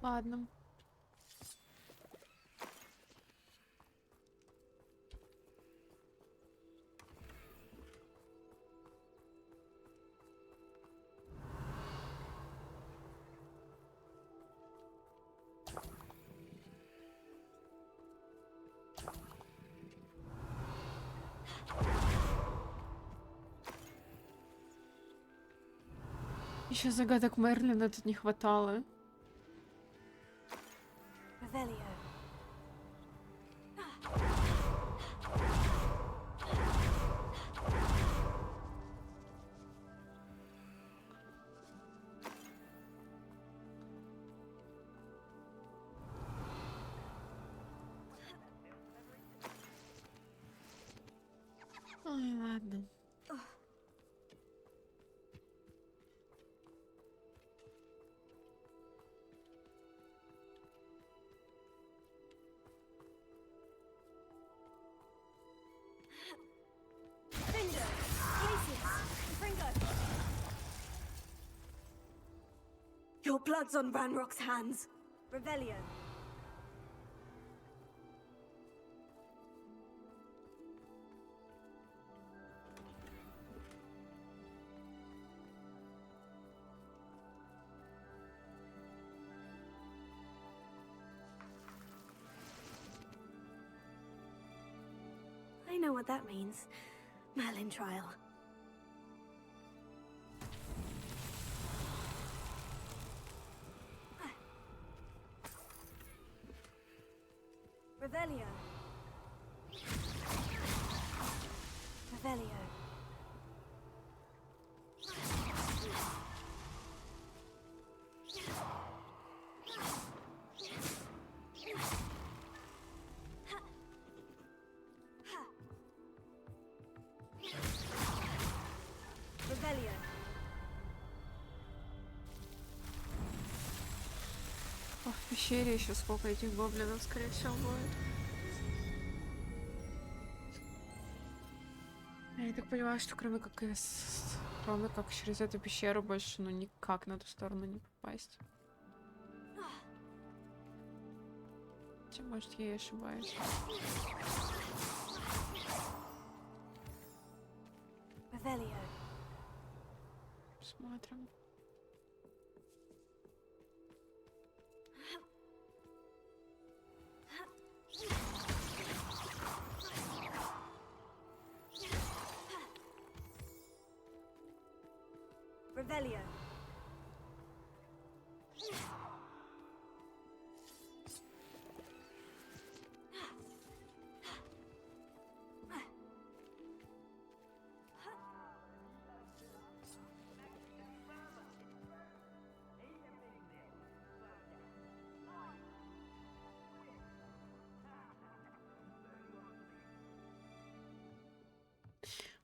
Ладно. Еще загадок Мерлина тут не хватало. Ой, ладно. Your blood's on Ranrock's hands. Revelio. I know what that means. Merlin trial. Revelio. Revelio. Revelio. Ох, в пещере еще сколько этих гоблинов, скорее всего, будет. Я так понимаю, что кроме как через эту пещеру больше, ну, никак на ту сторону не попасть. Хотя, может, я и ошибаюсь. Revelio. Посмотрим. Revelio.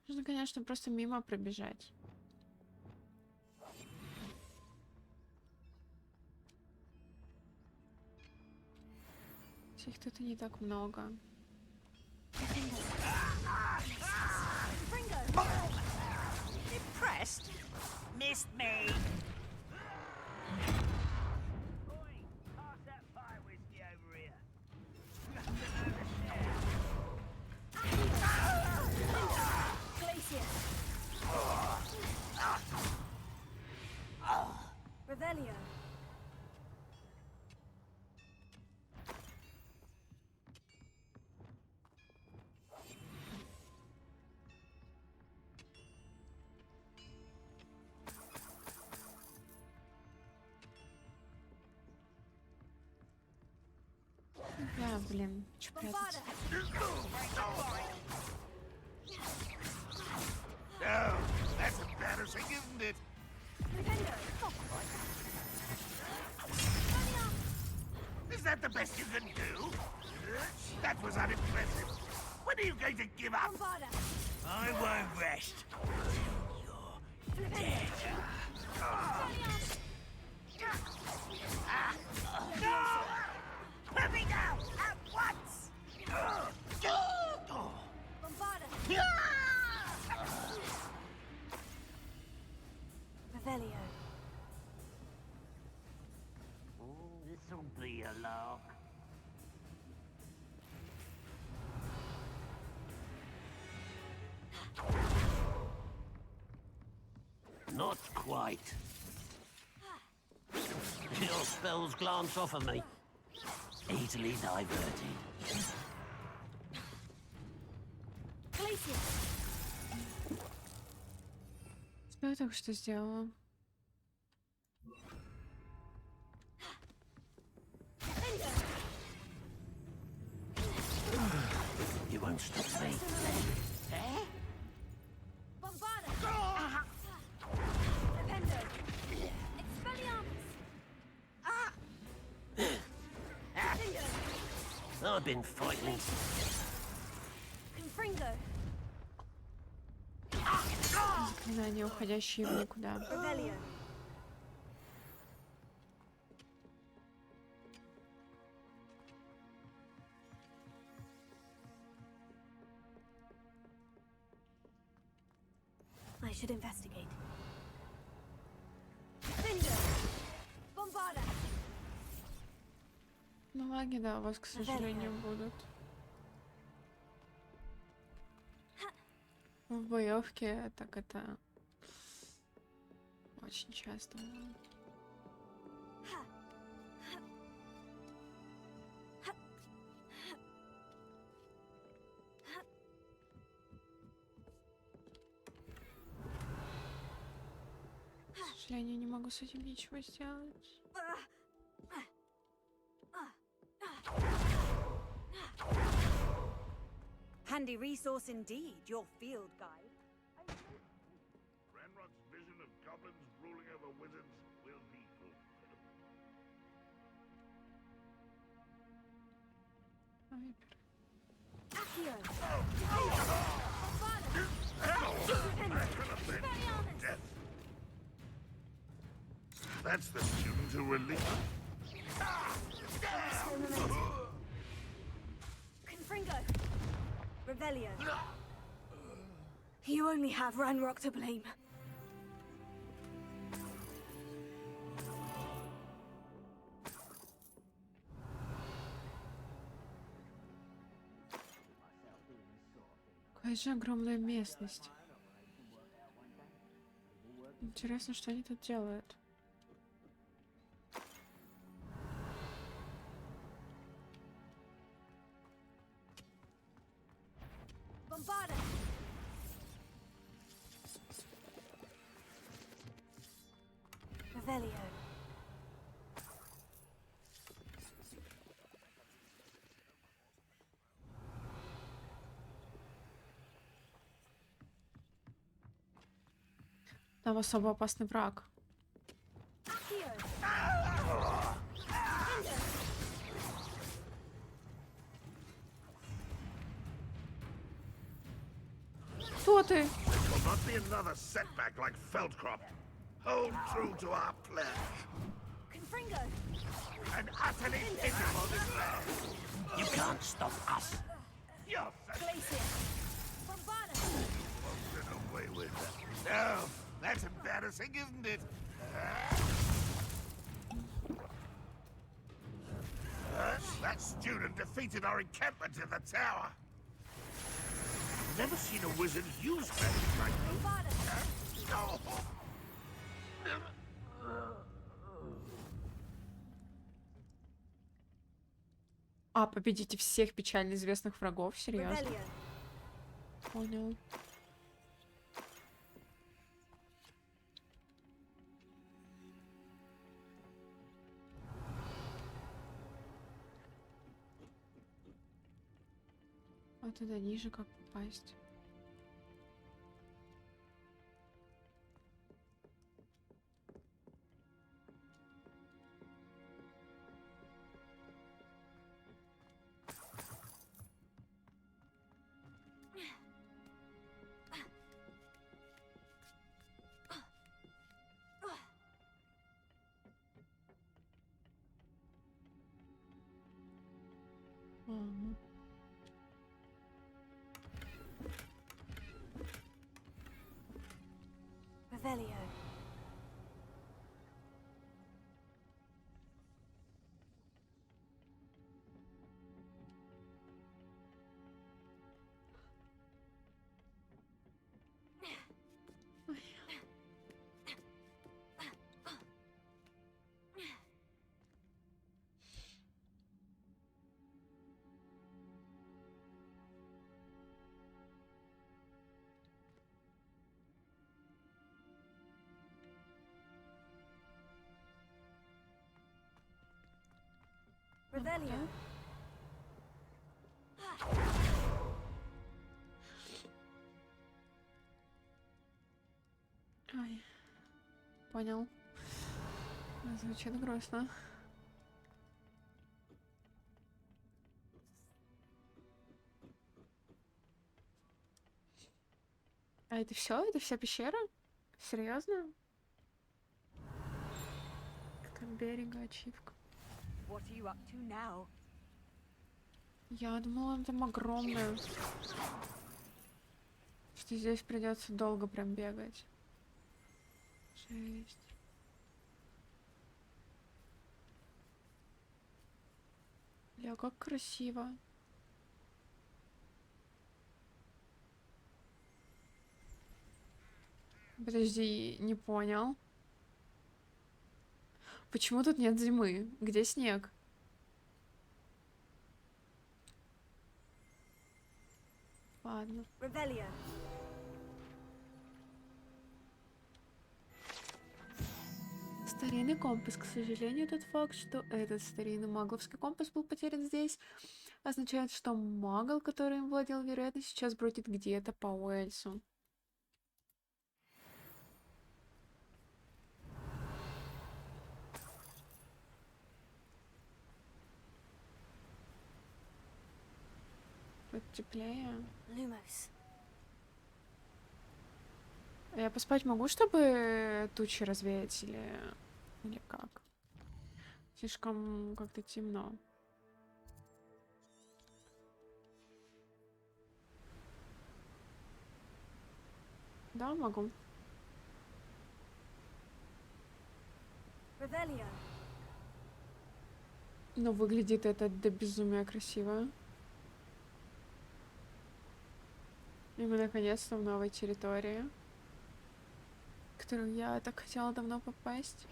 Можно, конечно, просто мимо пробежать. Их тут и не так много. Impressed? Missed me. Pass that fire whiskey over here. Revelio. Да, блин, чё прятаться? Oh, that's embarrassing, isn't it? Is that the best you can do? That was unimpressive. When are you going to give up? I won't rest. You're dead. No! Let me down at once! Revelio. This'll be a lark. Not quite. Your spells glance off of me. Easily diverted. Что я только что сделала? You won't stop me. I've been fighting. Заклинания, уходящие в никуда. Revelio. I should investigate. Бумаги, да, у вас, к сожалению, будут. В боевке так это очень часто бывает. К сожалению, не могу с этим ничего сделать. Handy resource indeed, your field guide. Ranrock's vision of goblins ruling over wizards will be fulfilled. That's the student who released. Confringo! Revelio. You only have Ranrock to blame. Какая же огромная местность. Интересно, что они тут делают. Bombarda! Revelio. Там особо опасный враг. Кто ты? Will not be another setback like Feldkrop. Hold true to our pledge. Confringo! And utterly pitiful despair. You can't stop us. You're Glacier! Bombarda! Won't get away with that. No, that's embarrassing, isn't it? That student defeated our encampment in the tower. Never seen a wizard use magic like this. No. А, победите всех печально известных врагов? Серьезно? Понял. А туда ниже как попасть? Ага. Revelio. Revelio. Ай. Понял. Звучит грустно. А это все? Это вся пещера? Серьезно? К берега ачивка. What are you up to now? Я думала, он там огромный. Что здесь придется долго прям бегать. Жесть. Бля, как красиво. Подожди, не понял. Почему тут нет зимы? Где снег? Ладно. Старинный компас. К сожалению, тот факт, что этот старинный магловский компас был потерян здесь, означает, что магл, который им владел, вероятно, сейчас бродит где-то по Уэльсу. Тут теплее. Я поспать могу, чтобы тучи развеять, или как? Слишком как-то темно. Да, могу. Но выглядит это до безумия красиво. И мы наконец-то в новой территории, в которую я так хотела давно попасть.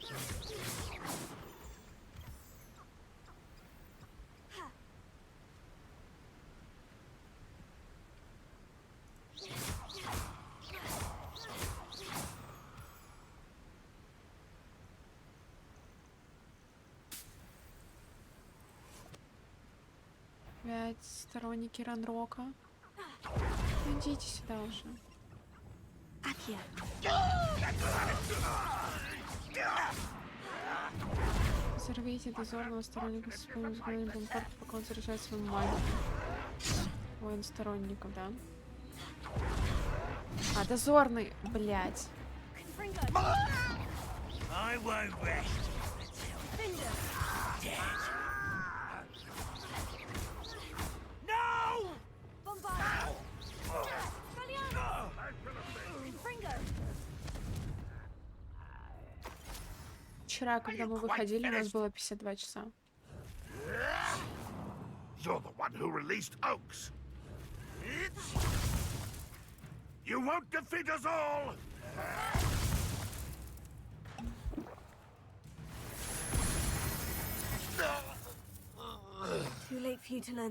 Опять сторонники ранрока. Идите сюда уже. Взорвите дозорного сторонника с своим взглядом бомбард, пока он заряжает свою магию. Воин сторонников, да? А, дозорный, блядь. Вчера, когда мы выходили, у нас было 52 часа. You're the one who released Oaks. You won't defeat us all.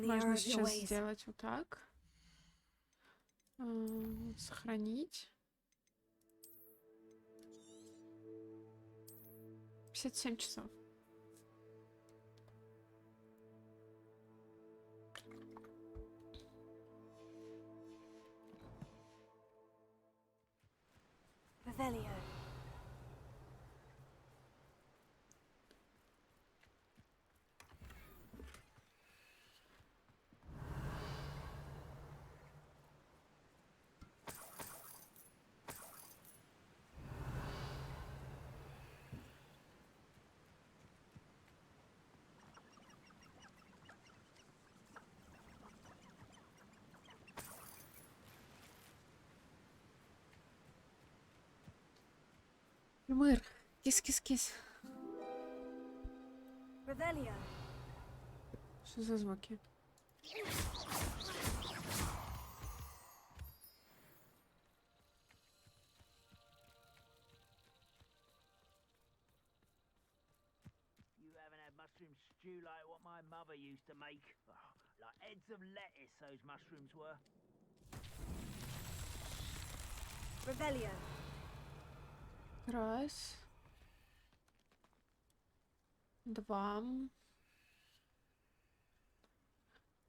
Можно сейчас сделать вот так. Сохранить. 57 часов. Мэр, кис-кис-кис. Что за звуки? Mushroom stew like what my mother used to make. Oh, like heads of lettuce, those mushrooms were. Раз. Два.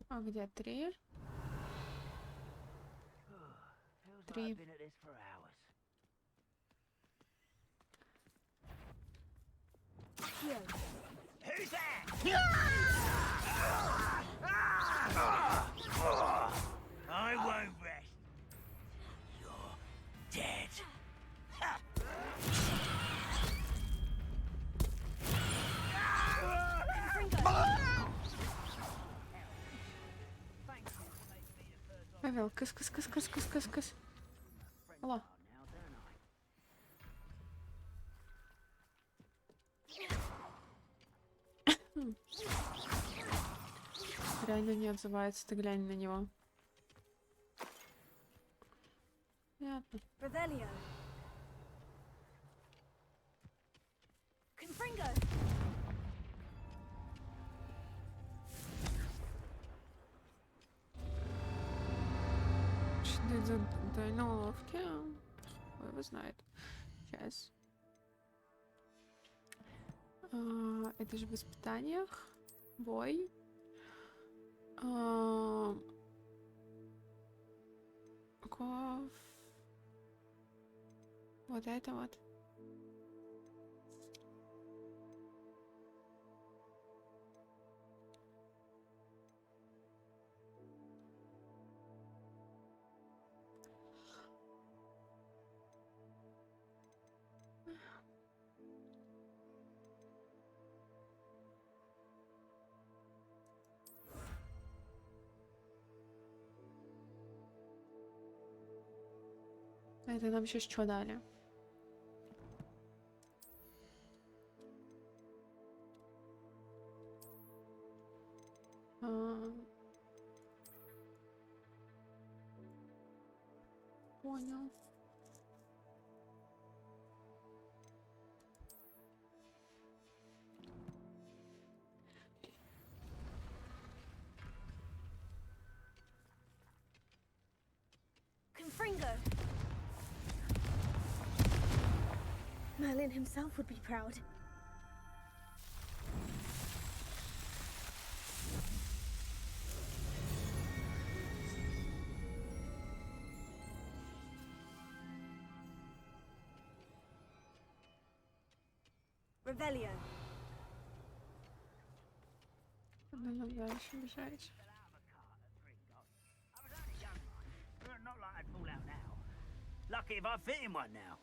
А где три? Три. Who's that? I won't rest. You're dead. Павел, кыс-кыс-кыс-кыс-кыс-кыс-кыс. Алло. реально не отзывается, ты глянь на него. Понятно. Revelio. Confringo. Что за двойные уловки? Ой, его знает. Сейчас. Это же в испытаниях. Бой. Вот это вот. Это нам сейчас что дали? Понял. Confringo. Merlin himself would be proud. Revelio. Надо нам дальше бежать. Not like I'd fall out now. Lucky if I fit in one now.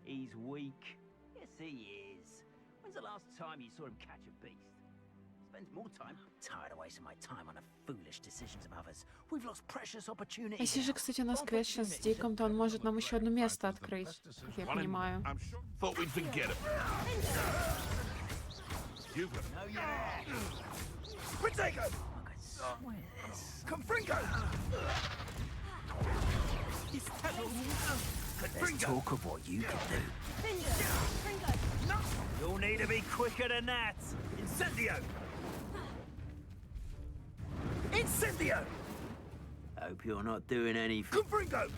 He's weak. Yes, he is. When's the last time you saw him catch a beast? Spends more time. Tired of wasting my time on the foolish decisions of others. We've lost precious opportunities. Если же, кстати, у нас квест сейчас с Диком, то он может нам еще одно место открыть, как я понимаю. Thought we'd forget it. You've got Protego! Confringo! Let's talk of what you can do. You'll need to be quicker than that. Incendio! Incendio! Hope you're not doing anything. Confringo!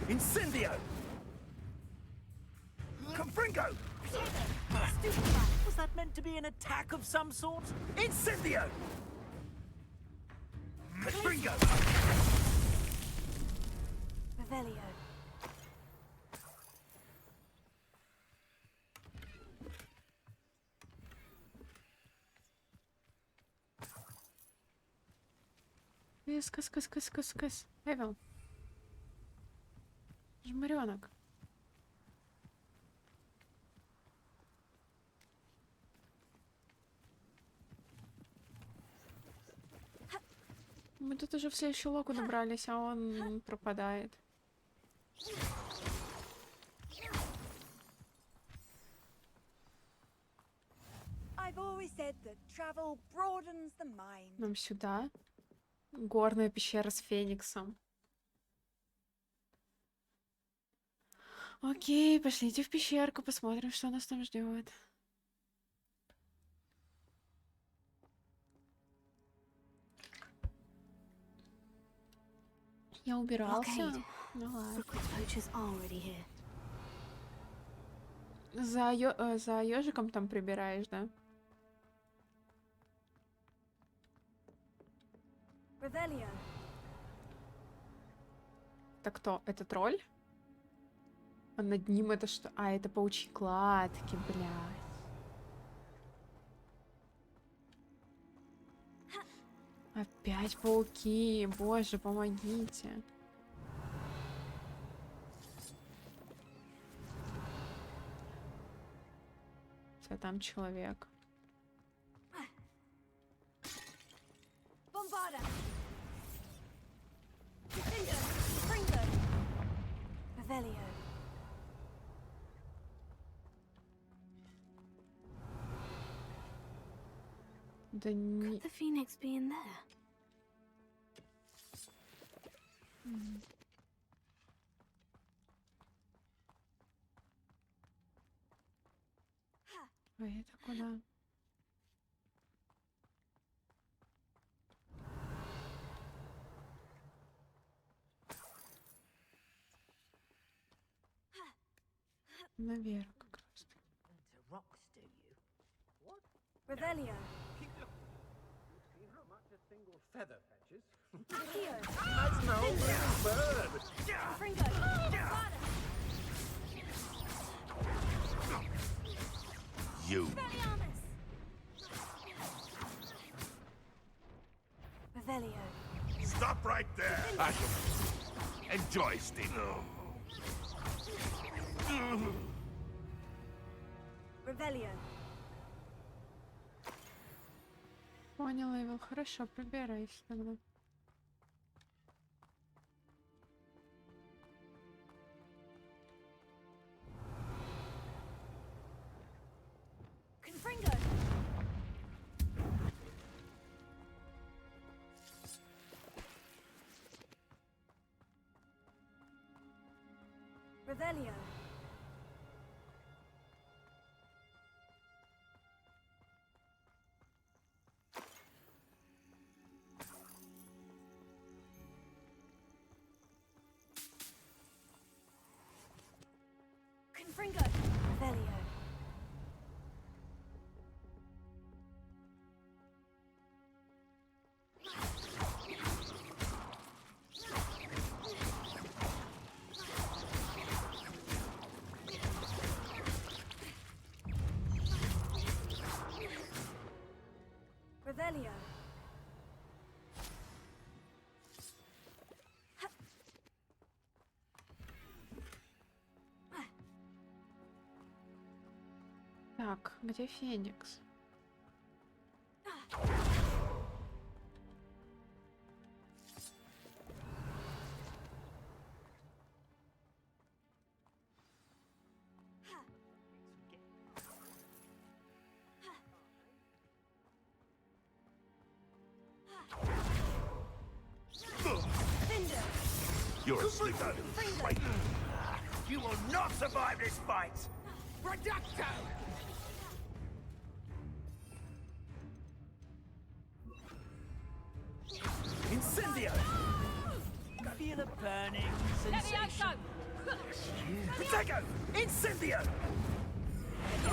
Incendio! Confringo! Was that meant to be an attack of some sort? Incendio! Confringo! Revelio. Кыс. Эвел. Жмыренок. Мы тут уже в следующую локу добрались, а он пропадает. I've always said that travel broadens the mind. Нам сюда. Горная пещера с Фениксом. Окей, пошлите в пещерку, посмотрим, что нас там ждет. Я убирался. Ну ладно. За ежиком там прибираешь, да? Revelio. Это кто? Это тролль? А над ним это что? А, это паучьи кладки, блядь. Опять пауки. Боже, помогите. действия, там человек. Bombarda! Defender! Springo! Revelio. Да не... Could the Phoenix be in there? А это куда? Наверх как раз. Into rocks, do you? What? Revelio. How much a single feather fetches? Accio. That's no bird! Fringo. Bombarda. You. Expelliarmus. Revelio. Stop right there. Enjoy, Steve. Revelio. Поняла его. Хорошо, пробирайся тогда. Confringo. Revelio. Confringo. Revelio. Revelio. Так, где Феникс? You're asleep. Right. You will not survive this fight! Reducto! Incendio! Feel a burning sensation. Protego! Incendio!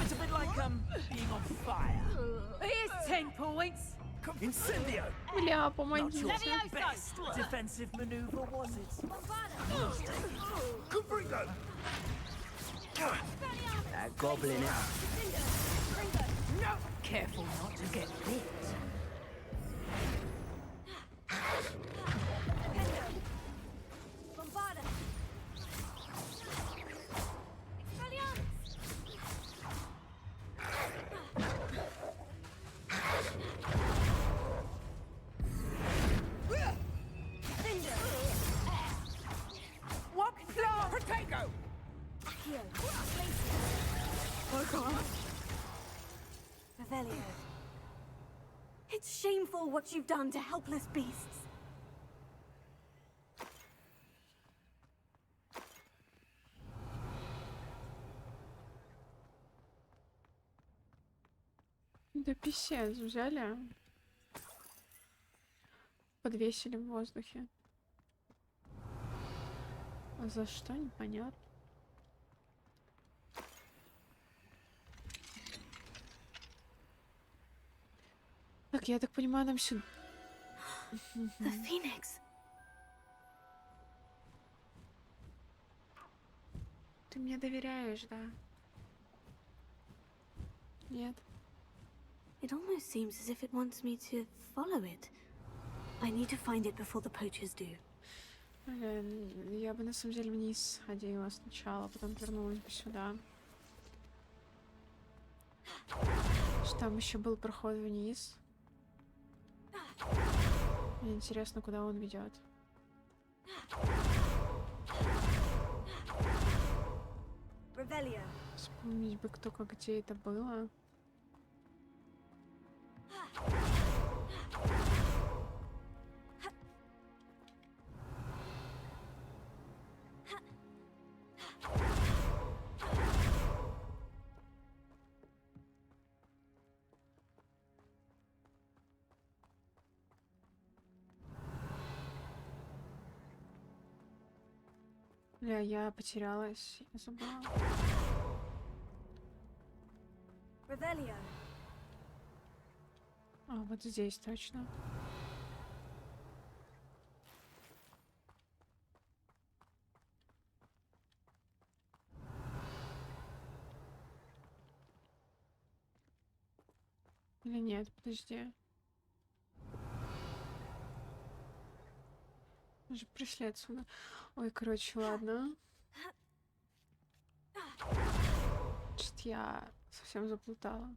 It's a bit like, being on fire. Here's 10 points. Incendio! Бля, Not помогите. your best defensive maneuver, was it? Confringo! That goblin out. No! Careful not to get bit. Bombarda. Expelliarmus. Defender. Walk floor! Protego! Accio. Revelio. It's shameful what you've done to helpless beasts. Да писец, взяли. Подвесили в воздухе. А за что, непонятно. Так, я так понимаю, нам сюда... The Phoenix. Ты мне доверяешь, да? Нет. It almost seems as if it wants me to follow it. I need to find it before the poachers do. Блин, я бы на самом деле вниз сходила сначала, потом вернулась бы сюда. Что там еще был проход вниз? Мне интересно, куда он ведет. Вспомнить бы, кто как где это было. Бля, я потерялась, я забыла. А, вот здесь точно. Или нет, подожди. Мы же пришли отсюда. Ой, короче, ладно. Что-то я совсем заплутала.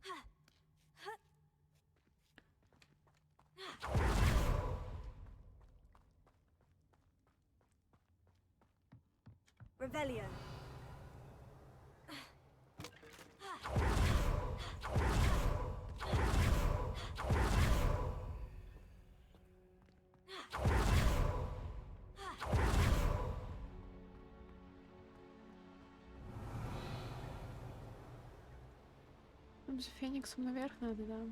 Там за Фениксом наверх надо, да.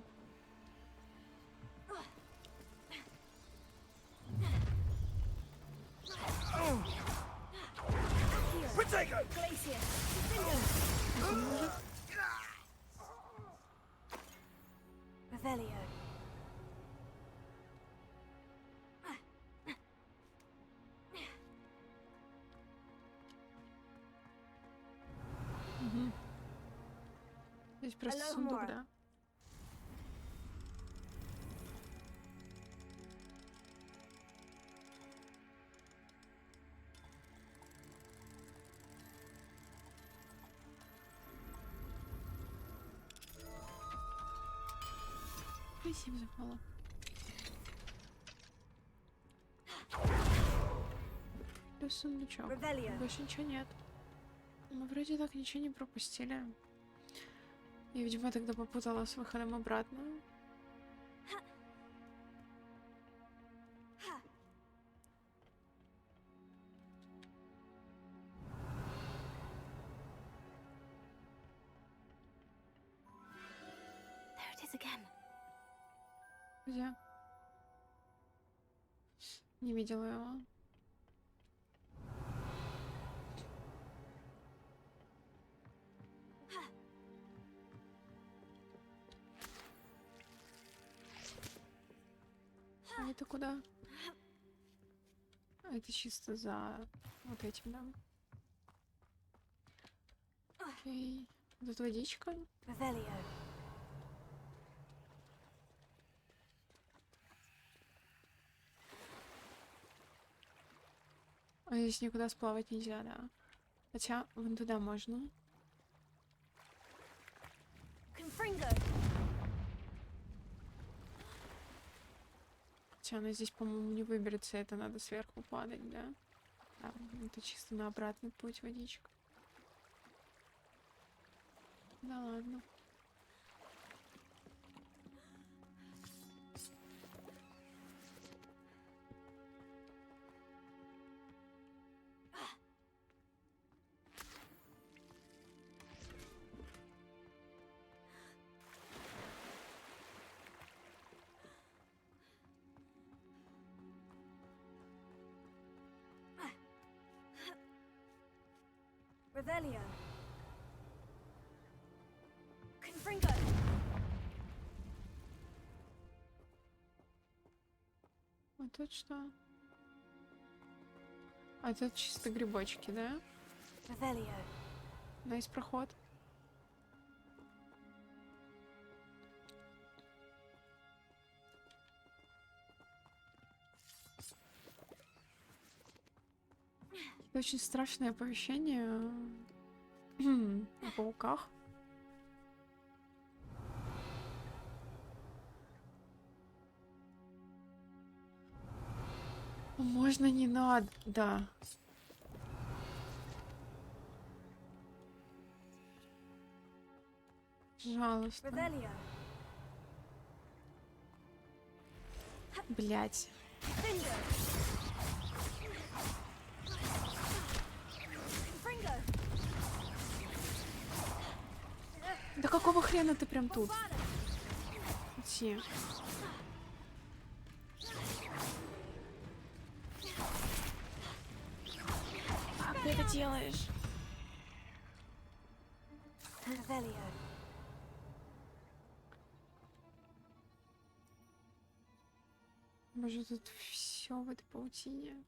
Угу. Здесь просто сундук, да? Спасибо за фоллоу. Плюс сундучок. Больше ничего нет. Мы вроде так ничего не пропустили. Я, видимо, тогда попутала с выходом обратно. Где? Не видела его. А это куда? А это чисто за вот этим, да? Окей. Тут водичка. А здесь никуда сплавать нельзя, да? Хотя вон туда можно. Хотя она здесь, по-моему, не выберется, это надо сверху падать, да? Да, это чисто на обратный путь водичка. Да ладно. Revelio. А тут что? А тут чисто грибочки, да? Revelio. Да, есть проход. Это очень страшное оповещение о пауках. Можно не надо, да. Пожалуйста. Блять. Да какого хрена ты прям тут? Идти. Как ты это делаешь? Боже, тут все в этой паутине.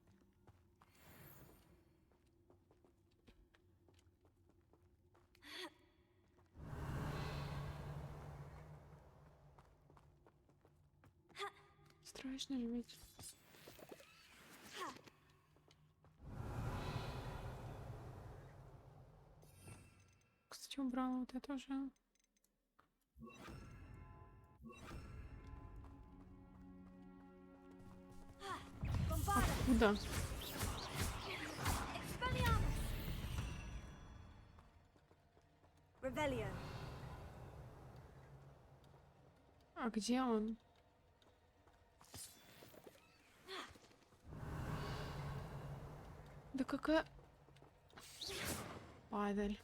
Страшно же ведь. Кстати, убрала вот это уже. Откуда? А где он? Да какая... Падаль.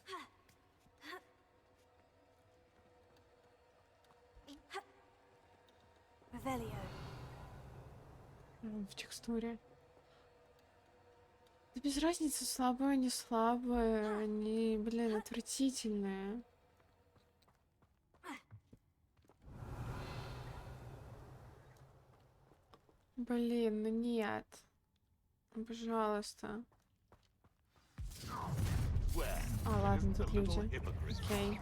В текстуре. Да без разницы, слабые, не слабые. Они, блин, отвратительные. Блин, ну нет. Пожалуйста. А, ладно, тут люди. Окей.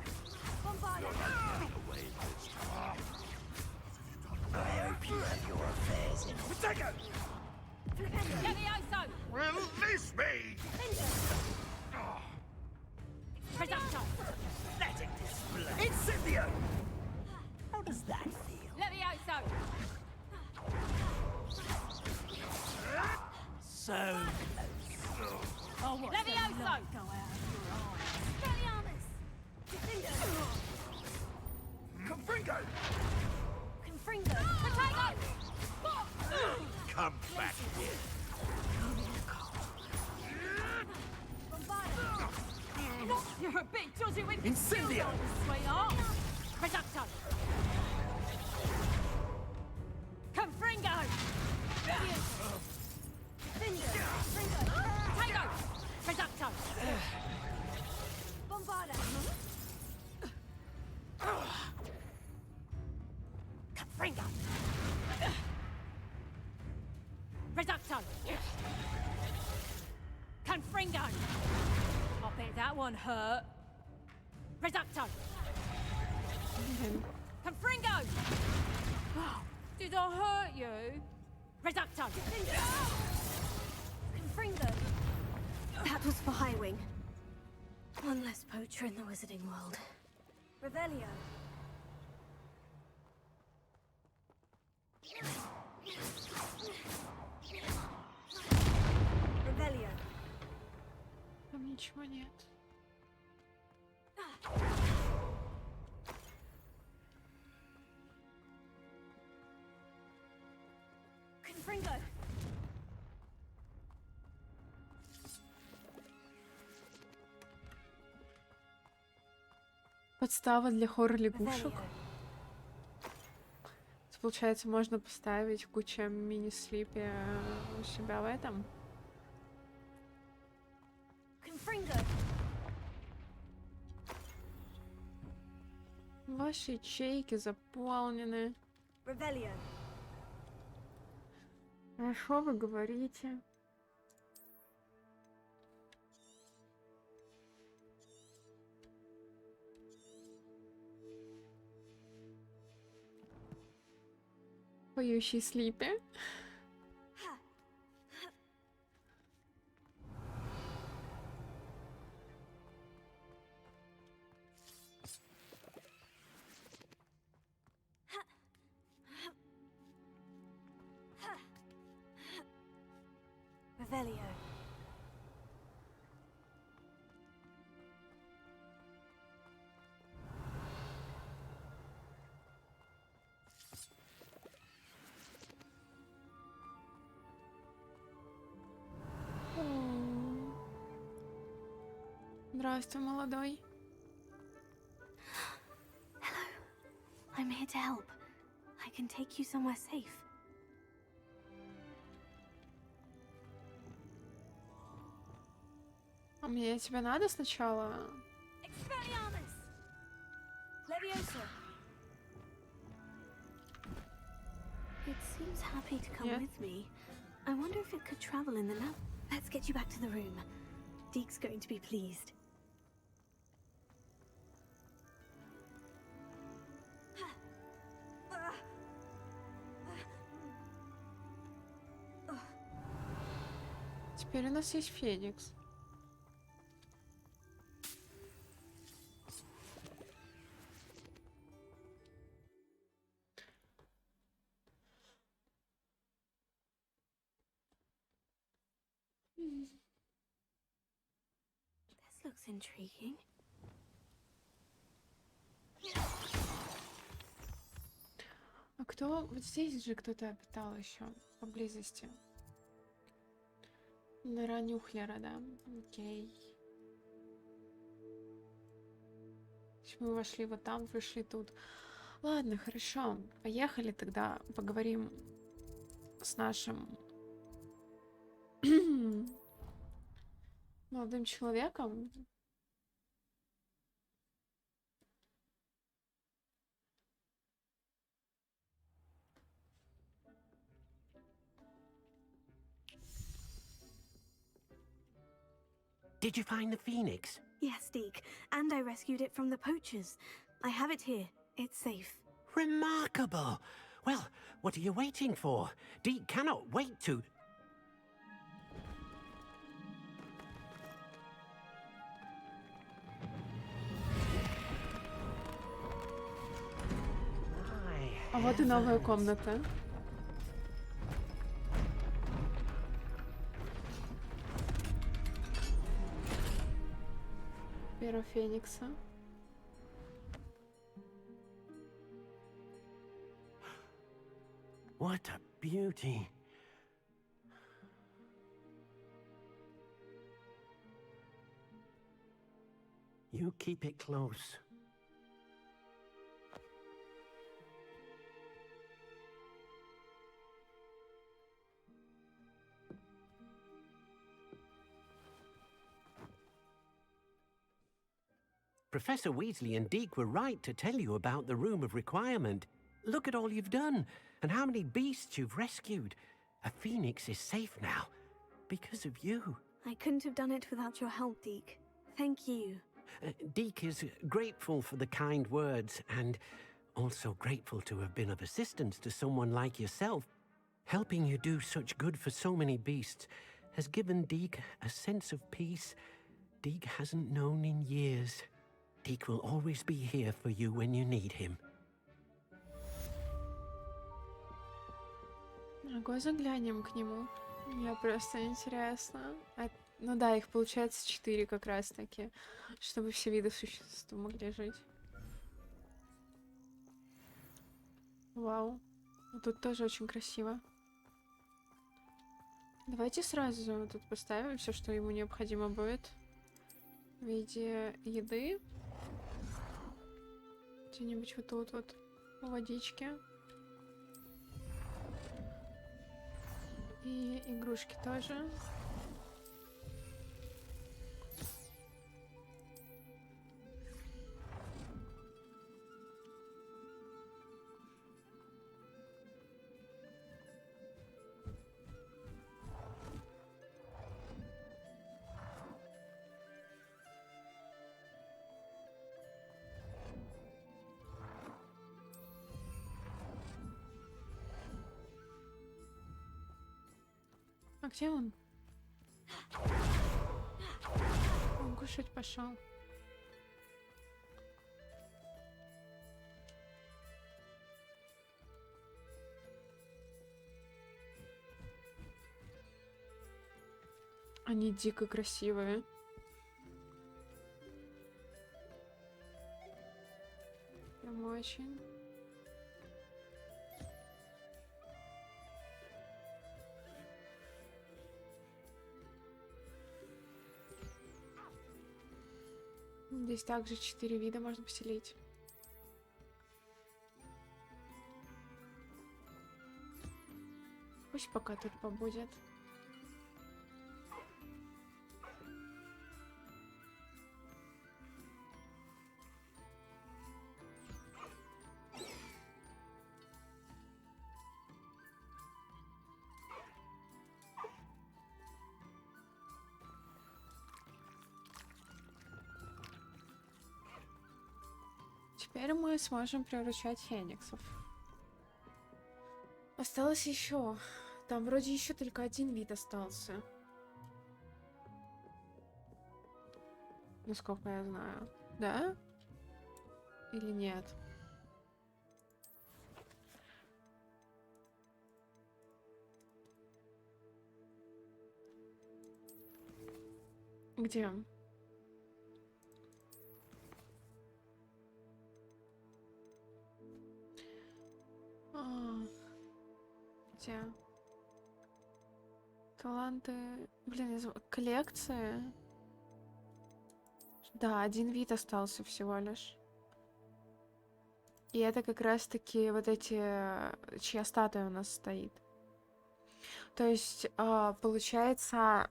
Release me! Let it display. Incendio! How does that feel? So close. Oh, what? Go out Confringo! Come back here. You're a bit dodgy with Incendio! sweetheart. Reducto. Confringo. Potato. Reducto. Bombarda. Confringo. Reducto. Confringo. I bet that one hurt. Reducto. Confringo. Oh, did I hurt you? Reducto. Confringo. That was for Highwing. One less poacher in the wizarding world. Revelio. Revelio. Там ничего нет. Confringo. Подстава для хоррор-лягушек. Получается, можно поставить кучу мини-слипи у себя в этом. Ваши ячейки заполнены. А что вы говорите? Поющий слипи. Revelio. Здравствуй, молодой. Hello. I'm here to help. I can take you somewhere safe. А мне тебе надо сначала? Expelliarmus! Levioso! It seems happy to come with me. I wonder if it could travel in the nav. Let's get you back to the room. Deke's going to be pleased. Теперь у нас есть Феникс. This looks intriguing. А кто? Вот здесь же кто-то обитал еще поблизости. Нора Нюхлера, да? Окей. Мы вошли вот там, вышли тут. Ладно, хорошо. Поехали тогда поговорим с нашим молодым человеком. Did you find the phoenix? Yes, Deke. And I rescued it from the poachers. I have it here. It's safe. Remarkable! Well, what are you waiting for? Deke cannot wait to... А вот и новая комната. Перо Феникса. What a beauty. You keep it close. Professor Weasley and Deke were right to tell you about the Room of Requirement. Look at all you've done, and how many beasts you've rescued. A phoenix is safe now, because of you. I couldn't have done it without your help, Deke. Thank you. Deke is grateful for the kind words, and also grateful to have been of assistance to someone like yourself. Helping you do such good for so many beasts has given Deke a sense of peace Deke hasn't known in years. Deke will always be here for you when you need him. Давай заглянем к нему. Мне просто интересно. Ну да, их получается 4 как раз таки, чтобы все виды существ могли жить. Вау. Тут тоже очень красиво. Давайте сразу тут поставим все, что ему необходимо будет в виде еды. Где-нибудь вот тут вот водички. И игрушки тоже. А где он? Он кушать пошел. Они дико красивые. Прям очень. Здесь также 4 вида можно поселить. Пусть пока тут побудет. Теперь мы сможем приручать фениксов. Осталось еще. Там вроде еще только один вид остался. Насколько я знаю. Да? Или нет? Где? Где? Таланты... Блин, коллекции. Да, один вид остался всего лишь. И это как раз-таки вот эти... Чья статуя у нас стоит. То есть, получается,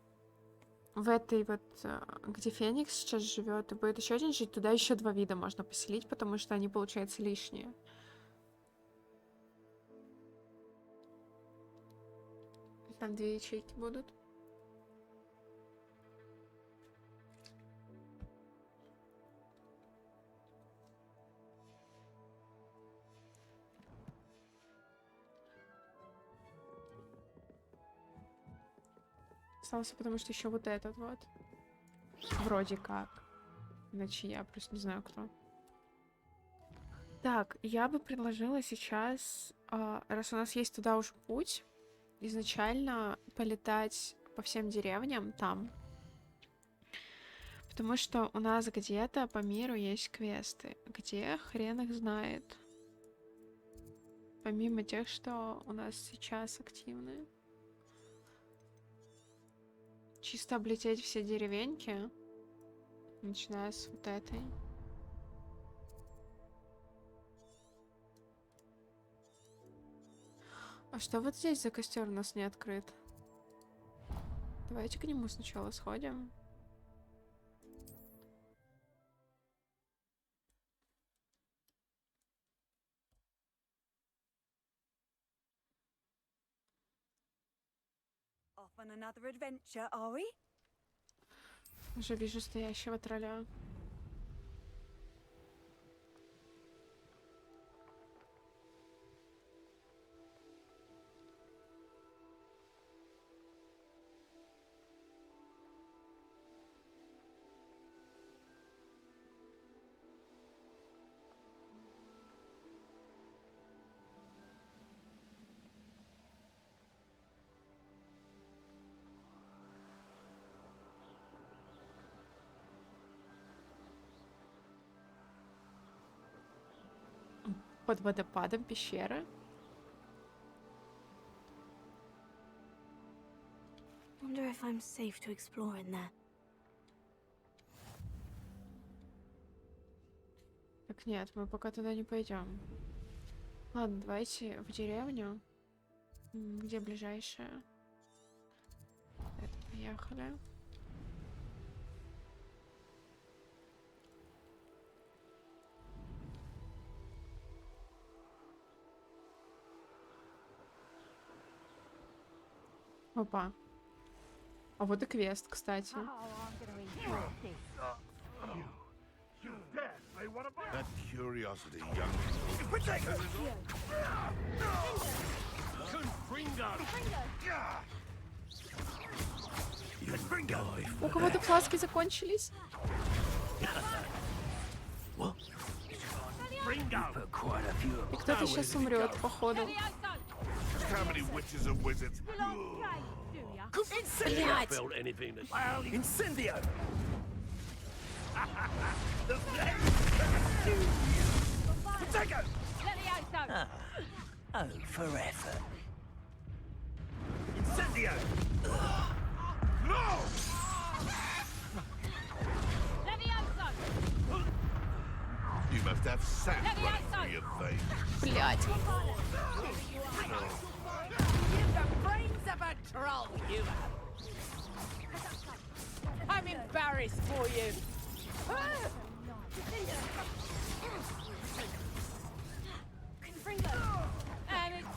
в этой вот... Где Феникс сейчас живет, и будет еще один жить, туда еще 2 вида можно поселить, потому что они, получается, лишние. Там 2 ячейки будут. Остался, потому что еще вот этот вот. Вроде как. Иначе я просто не знаю, кто. Так, я бы предложила сейчас, раз у нас есть туда уже путь, изначально полетать по всем деревням там. Потому что у нас где-то по миру есть квесты. Где хрен их знает. Помимо тех, что у нас сейчас активны. Чисто облететь все деревеньки. Начиная с вот этой. А что вот здесь за костер у нас не открыт? Давайте к нему сначала сходим. Off on another adventure, are we? Уже вижу стоящего тролля. Под водопадом пещеры. Wonder if I'm safe to explore in there. Так нет, мы пока туда не пойдем. Ладно, давайте в деревню. Где ближайшая? Это поехали. Опа. А вот и квест, кстати. That curiosity, young. У кого-то фласки закончились. И кто-то сейчас умрет, походу. How many witches and wizards? You like cake, do ya? Incendio built anything that... Well, Incendio! The Potato! Levioso! Oh, for effort. Incendio! No! Levioso! You must have sand running through your veins. Блядь. You've the brains of a troll, you have. I'm embarrassed for you. And it's...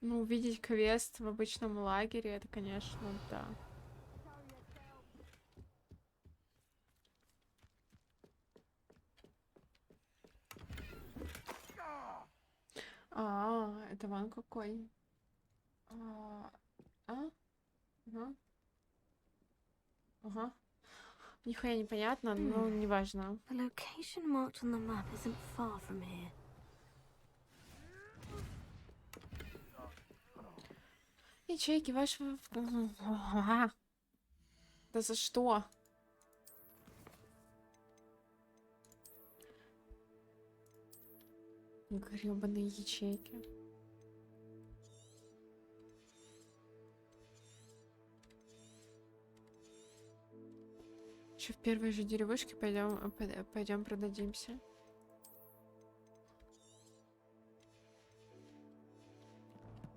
Ну, увидеть квест в обычном лагере, это, конечно, да. Это вон какой. Ага. Нихуя непонятно, но неважно. The location marked on the map isn't far from here. Ячейки вашего... Да за что? Грёбаные ячейки. Че, в первой же деревушке пойдем продадимся?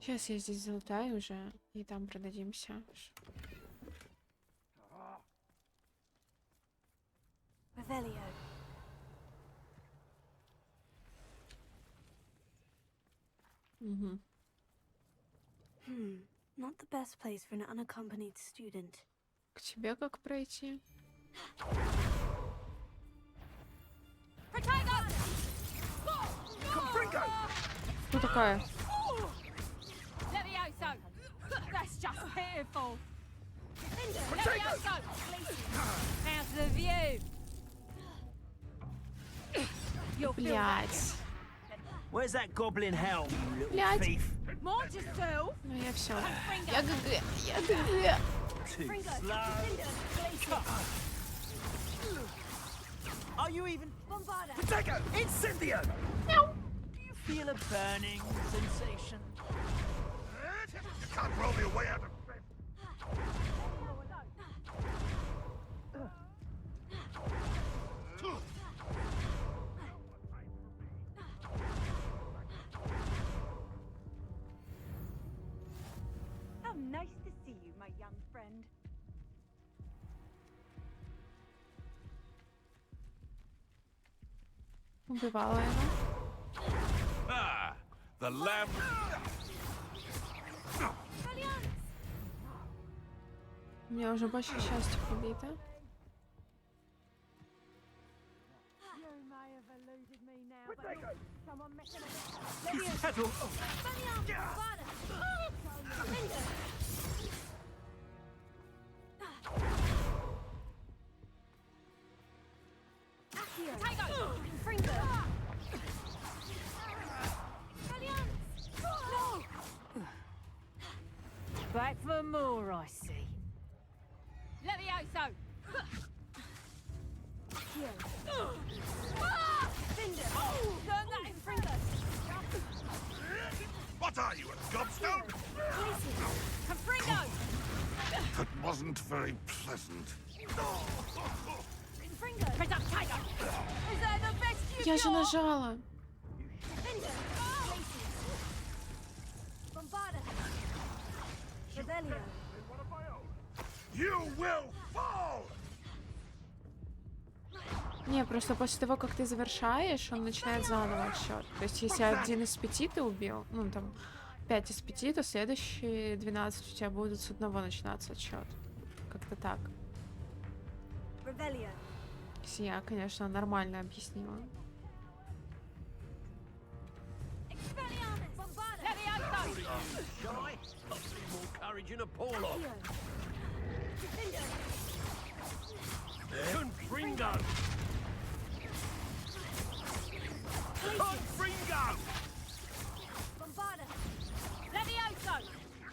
Сейчас я здесь залутаю уже, и там продадимся. Угу. Not the best place for an unaccompanied student. К тебе как пройти? Кто такая? That's just pitiful. Levioso! How's the view? Блять. Where's that goblin hell, you little Блядь. thief? Mind yourself. Ну я все. Я ГГ. Я ГГ. Too slow. Are you even... Potato! Incendio! No. Do you feel a burning sensation? You can't roll me away out of bed. How nice to see you, my young friend. Убивала его. Ah, the lamb. У меня уже больше счастья побито. Back for more, I see. Levioso! Turn that in front of us! What are you, a gobstone? Confringo! That wasn't very pleasant. Potato! Is that the best you Я же нажала. Revelio. You will fall! Не, просто после того, как ты завершаешь, он начинает заново отсчет. То есть, если 1 из 5 ты убил, ну там 5 из 5, то следующие 12 у тебя будут с 1 начинаться отсчет. Как-то так. Revelio. Если я, конечно, нормально объяснила. Shy? Possibly more courage in a Porlock. Confringo! Confringo! Bombarda. Levioso.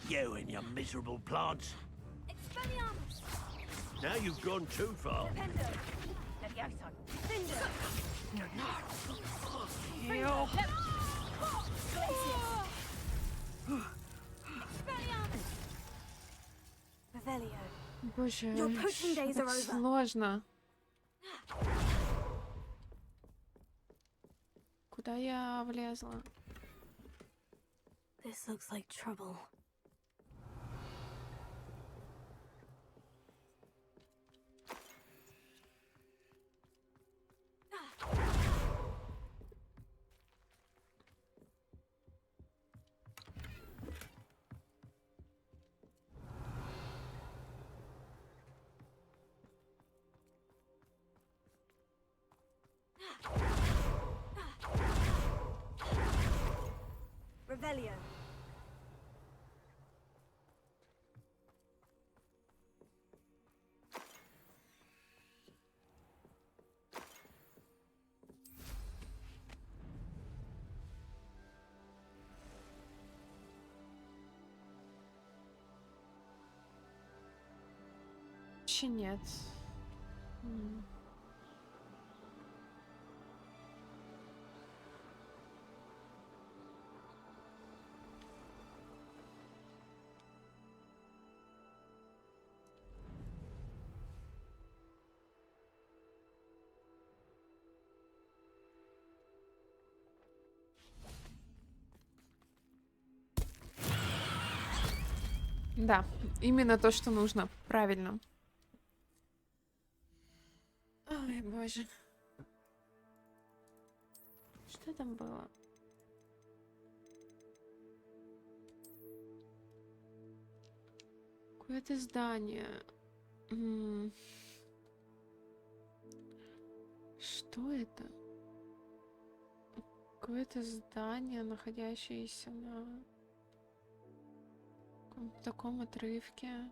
You and your miserable plants. Expelliarmus. Now you've gone too far. Dependo. Levioso. Cinder. Ew. Expelliarmus. Revelio. Боже, Your poaching days так are over. сложно. Куда я влезла? This looks like trouble. Revelio. Вообще нет. Да, именно то, что нужно. Правильно. Ой, боже. Что там было? Какое-то здание. Что это? Какое-то здание, находящееся на каком-то таком отрывке.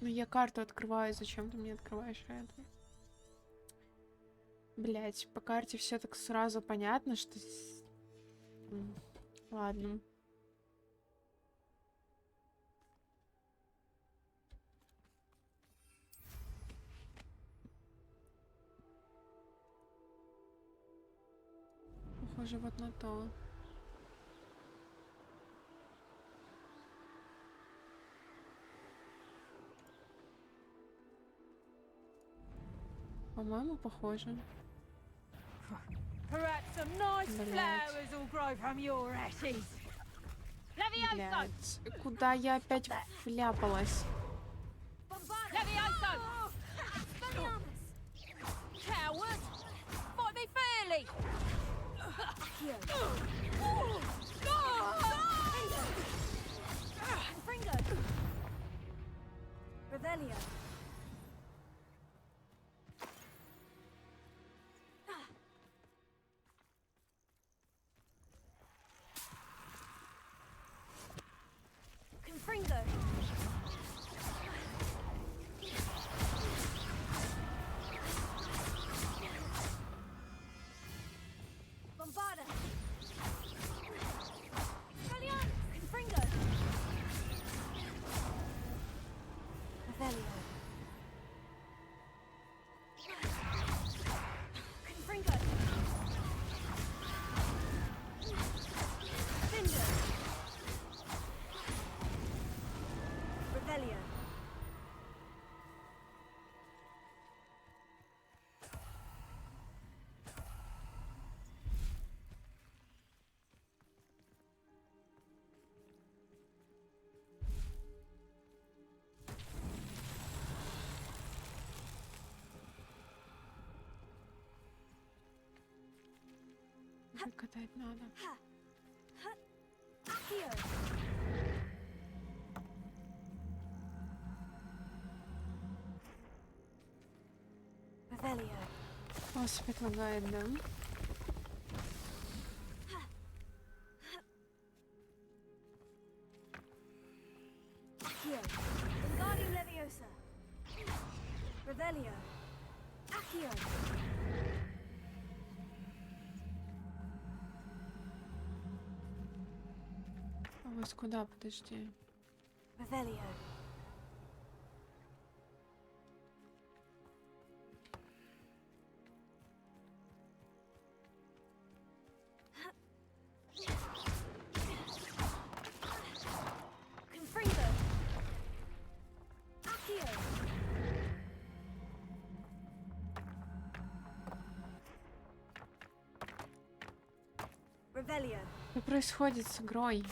Ну, я карту открываю, зачем ты мне открываешь это? Блять, по карте все так сразу понятно, что... Ладно. Похоже вот на то. По-моему, похоже. Perhaps some nice Блядь. flowers will grow from your ashes. Levioso. Блядь, куда я опять вляпалась? Levioso. Coward. Fight me fairly. Fringo. Revelio. Confringo. Прикатать надо. Велосипед лагает, да? А вот куда, подожди. Что происходит с игрой?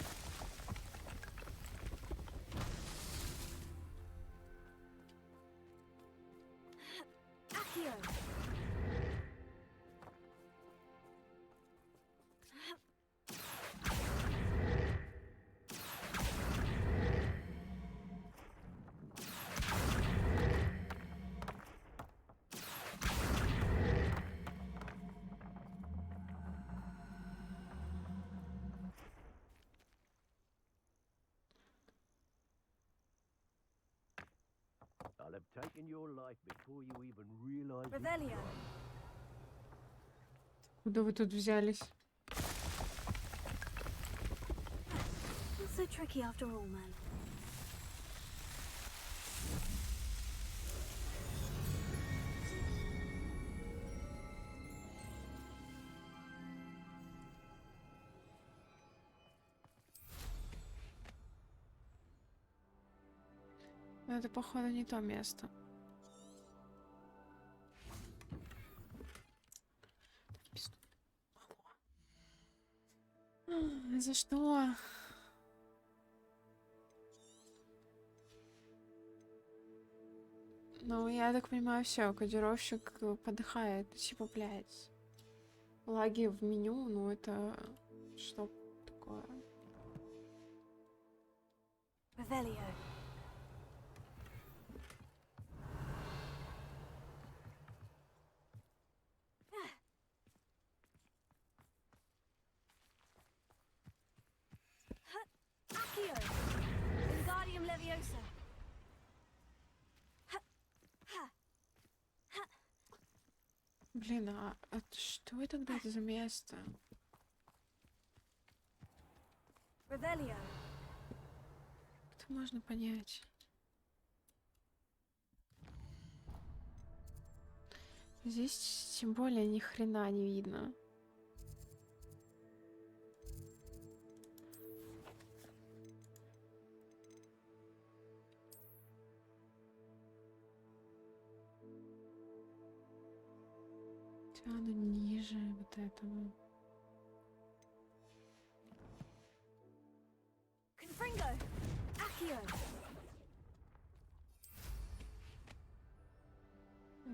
I'll have taken your life before you even realize. Куда вы тут взялись? Not so tricky after all, man. Но это, походу, не то место. За что? Ну, я так понимаю, все, кодировщик подыхает. Типа, блядь. Лаги в меню, ну это что такое? Блин, а что это тогда за место? Это можно понять. Здесь тем более ни хрена не видно. Тяну ниже вот этого.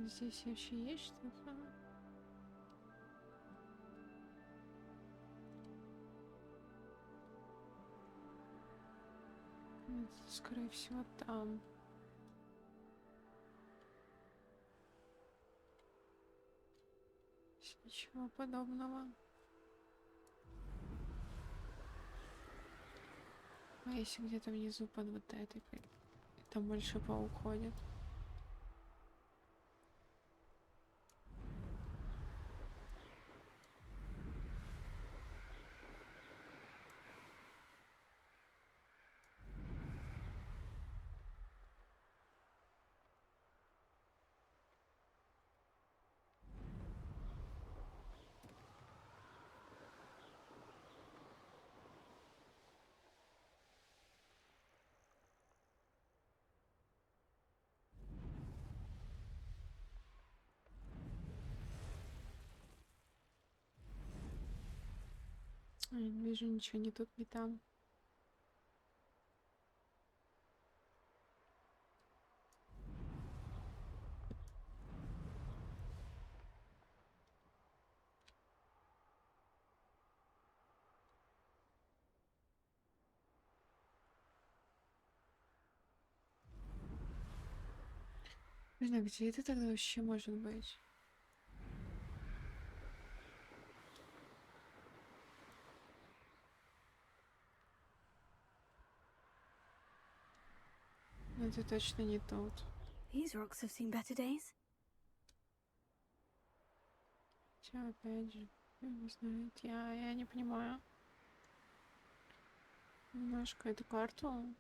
Здесь вообще есть что-то? Это, скорее всего, там. Ничего подобного. А если где-то внизу под вот этой, там больше паук ходит. Я не вижу ничего ни тут, ни там. Блин, а где это тогда вообще может быть? Ну, это точно не тут. These rocks have seen better days. Хотя, опять же, я не знаю, я не понимаю. Немножко эту карту.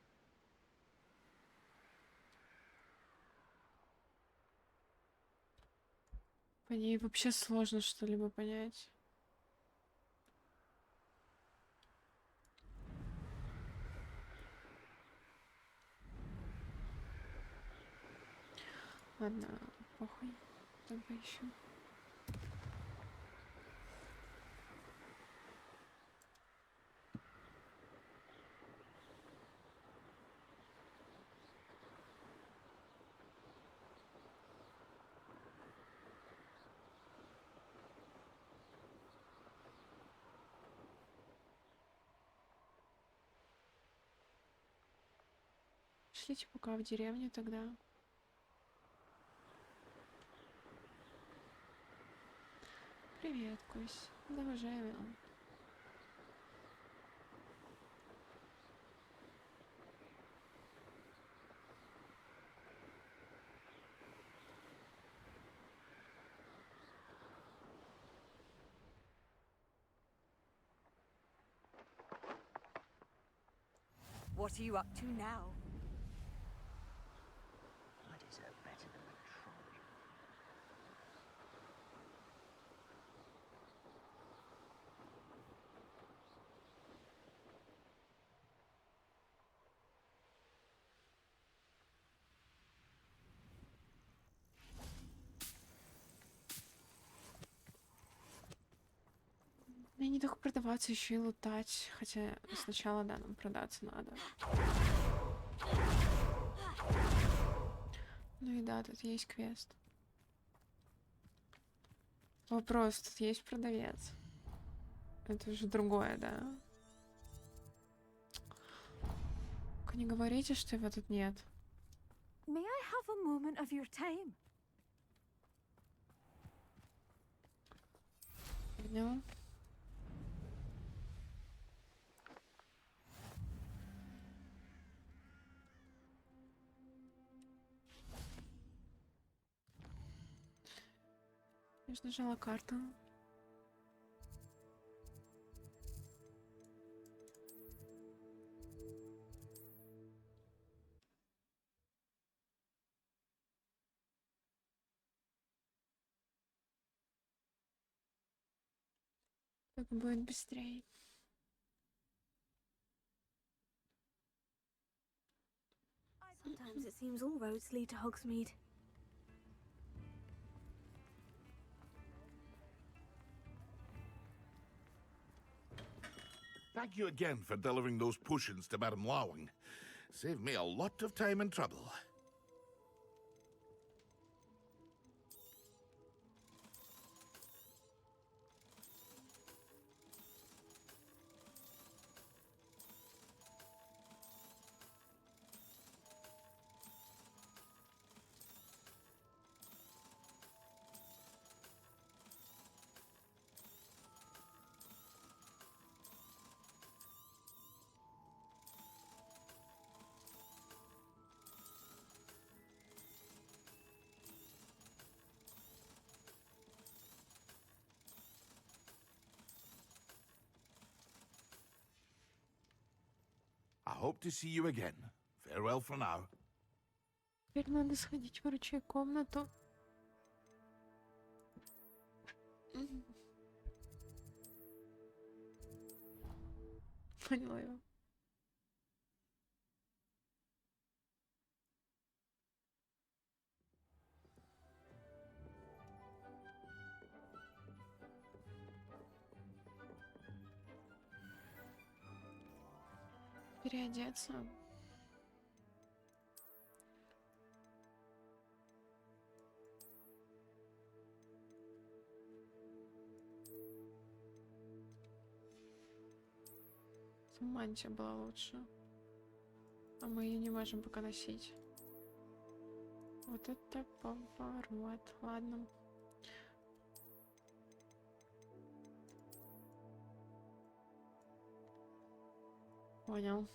По ней вообще сложно что-либо понять. Ладно, похуй. Там поищем. Шлите пока в деревню тогда. Привет, Кусь. Да, уважаемый. What are you up to now? I deserve better than a troll. Мне не только продаваться, еще и лутать. Хотя сначала, да, нам продаться надо. Ну и да, тут есть квест. Вопрос, тут есть продавец? Это же другое, да? Только не говорите, что его тут нет. May I have a moment of your time? Понял. Я же нажала карту. Так будет быстрее. Sometimes it seems all roads lead to Hogsmeade. Thank you again for delivering those potions to Madame Lawing. Saved me a lot of time and trouble. I hope to see you again. Farewell for now. Теперь надо сходить в ручей комнату. Поняла его. Переодеться. Мантия была лучше. А мы ее не можем пока носить. Вот это поворот. Ладно. Понял.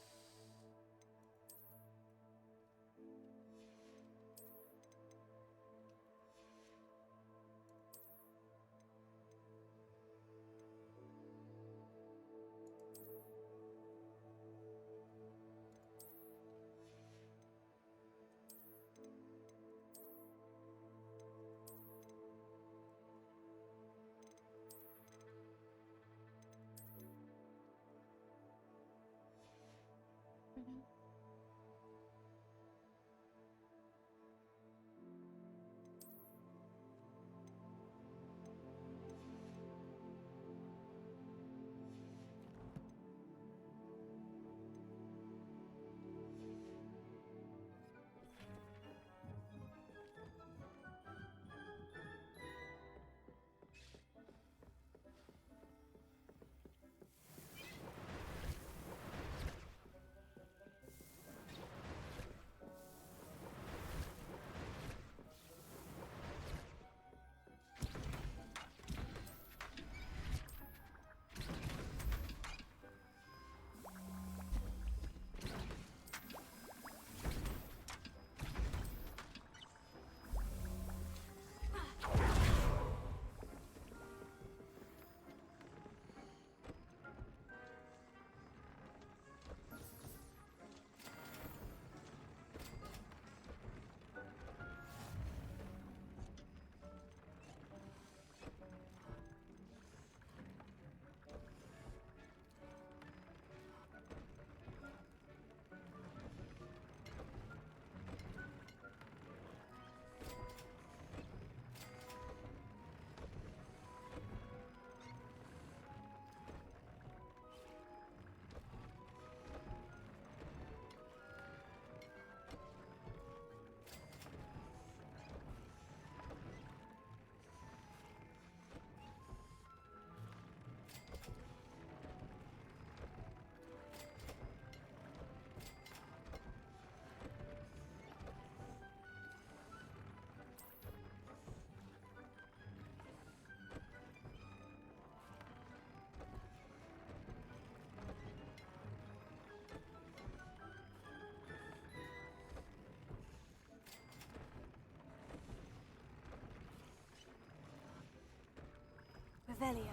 Revelio.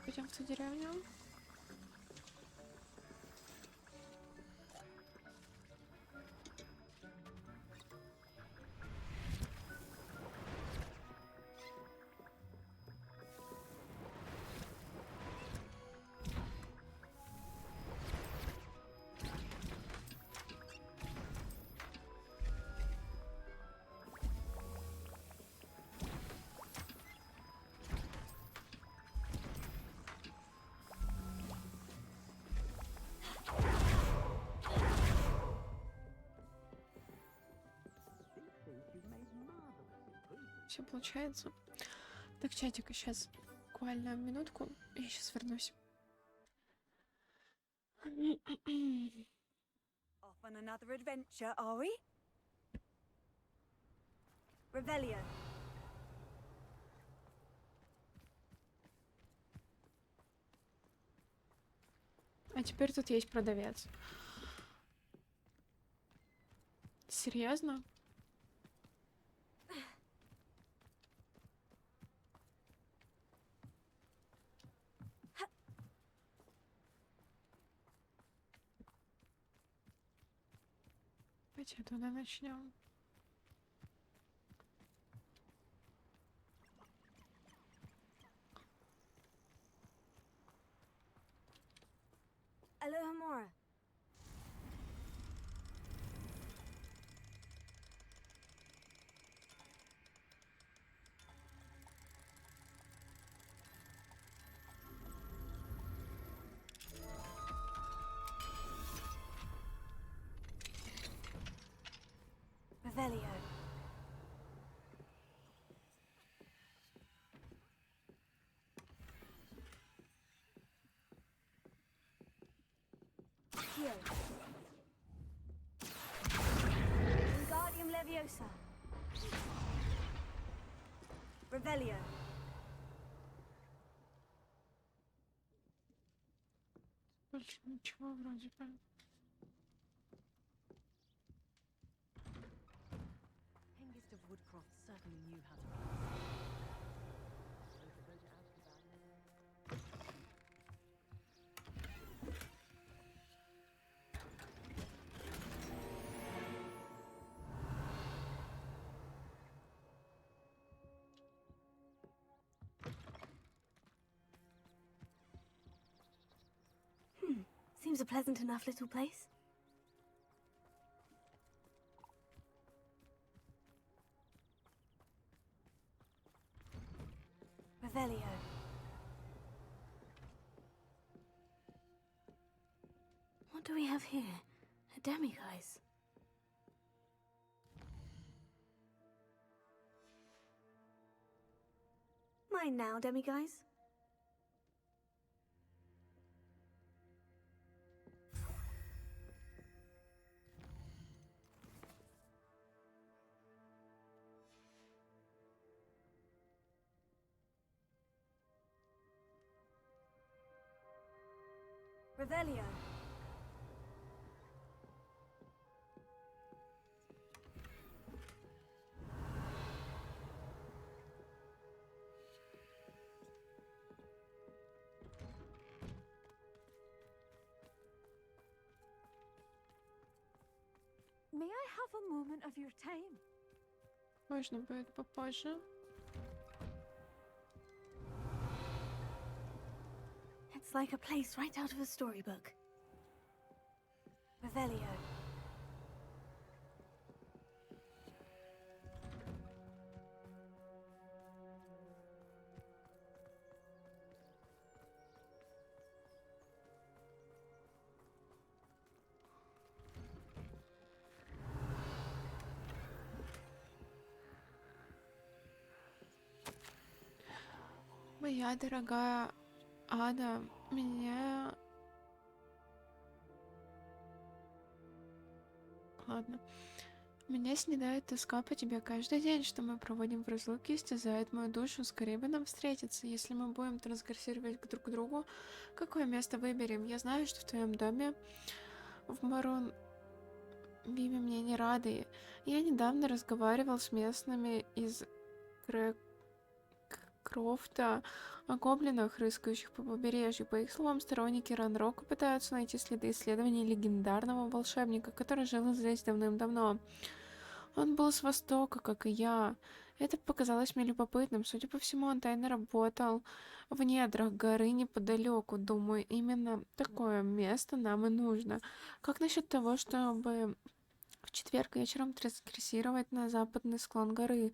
Пойдем в ту деревню. Все получается. Так, чатик, сейчас буквально минутку. Я сейчас вернусь. Off on another adventure, are we? Revelio. А теперь тут есть продавец. Серьезно? Давайте оттуда начнем. Alohomora. Revelio. Here. Wingardium Leviosa. Revelio. Больше ничего вроде бы. Hengist of Woodcroft certainly knew how to. Seems a pleasant enough little place. Revelio. What do we have here? A demiguise. Mine now, demiguise. Revelio. May I have a moment of your time? Можно будет попозже. It's like a place right out of a storybook. Revelio. Моя дорогая Ада, меня... Ладно. Меня снедает тоска по тебе каждый день, что мы проводим в разлуке, истязает мою душу. Скорее бы нам встретиться. Если мы будем трансгрессировать друг к другу, какое место выберем? Я знаю, что в твоем доме в Марун Биме мне не рады. Я недавно разговаривал с местными из Крофта о гоблинах, рыскающих по побережью. По их словам, сторонники Ранрока пытаются найти следы исследований легендарного волшебника, который жил здесь давным-давно. Он был с востока, как и я. Это показалось мне любопытным. Судя по всему, он тайно работал в недрах горы неподалеку. Думаю, именно такое место нам и нужно. Как насчет того, чтобы в четверг вечером трансгрессировать на западный склон горы?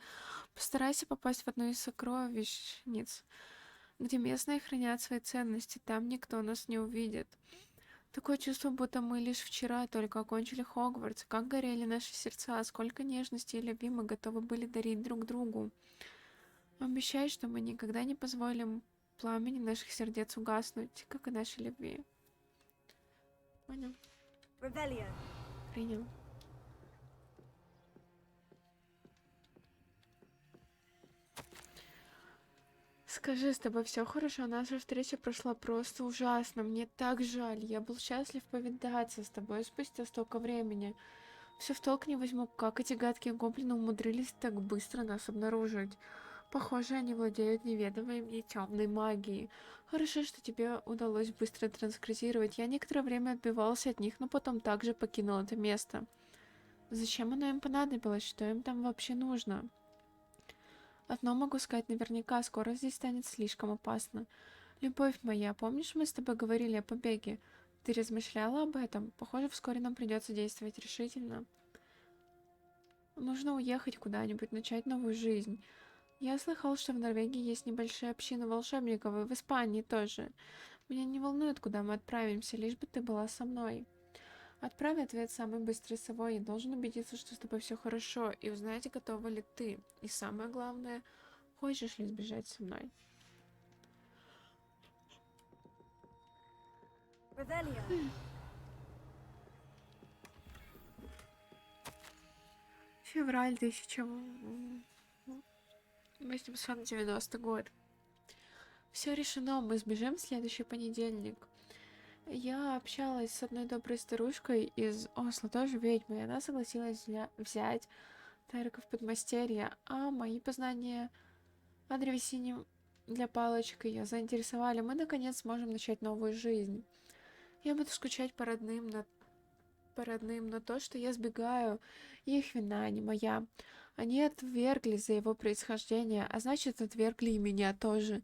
Постарайся попасть в одну из сокровищниц, где местные хранят свои ценности. Там никто нас не увидит. Такое чувство, будто мы лишь вчера только окончили Хогвартс. Как горели наши сердца, сколько нежности и любви мы готовы были дарить друг другу. Обещай, что мы никогда не позволим пламени наших сердец угаснуть, как и нашей любви. Понял? Revelio. Принял. Скажи, с тобой все хорошо? Наша встреча прошла просто ужасно. Мне так жаль. Я был счастлив повидаться с тобой спустя столько времени. Все в толк не возьму, как эти гадкие гоблины умудрились так быстро нас обнаружить. Похоже, они владеют неведомой мне темной магией. Хорошо, что тебе удалось быстро трансгрессировать. Я некоторое время отбивался от них, но потом также покинул это место. Зачем оно им понадобилось? Что им там вообще нужно? Одно могу сказать наверняка, скоро здесь станет слишком опасно. Любовь моя, помнишь, мы с тобой говорили о побеге? Ты размышляла об этом? Похоже, вскоре нам придется действовать решительно. Нужно уехать куда-нибудь, начать новую жизнь. Я слыхал, что в Норвегии есть небольшая община волшебников, и в Испании тоже. Меня не волнует, куда мы отправимся, лишь бы ты была со мной. Отправь ответ самый быстрый совой. Я должен убедиться, что с тобой все хорошо, и узнать, готова ли ты. И самое главное, хочешь ли сбежать со мной. Февраль 1890 год. Все решено, мы сбежим в следующий понедельник. Я общалась с одной доброй старушкой из Осло, тоже ведьмой, и она согласилась взять Тарика в подмастерье, а мои познания о древесине для палочки ее заинтересовали. Мы, наконец, сможем начать новую жизнь. Я буду скучать по родным, но то, что я сбегаю, их вина, а не моя. Они отвергли за его происхождение, а значит, отвергли и меня тоже.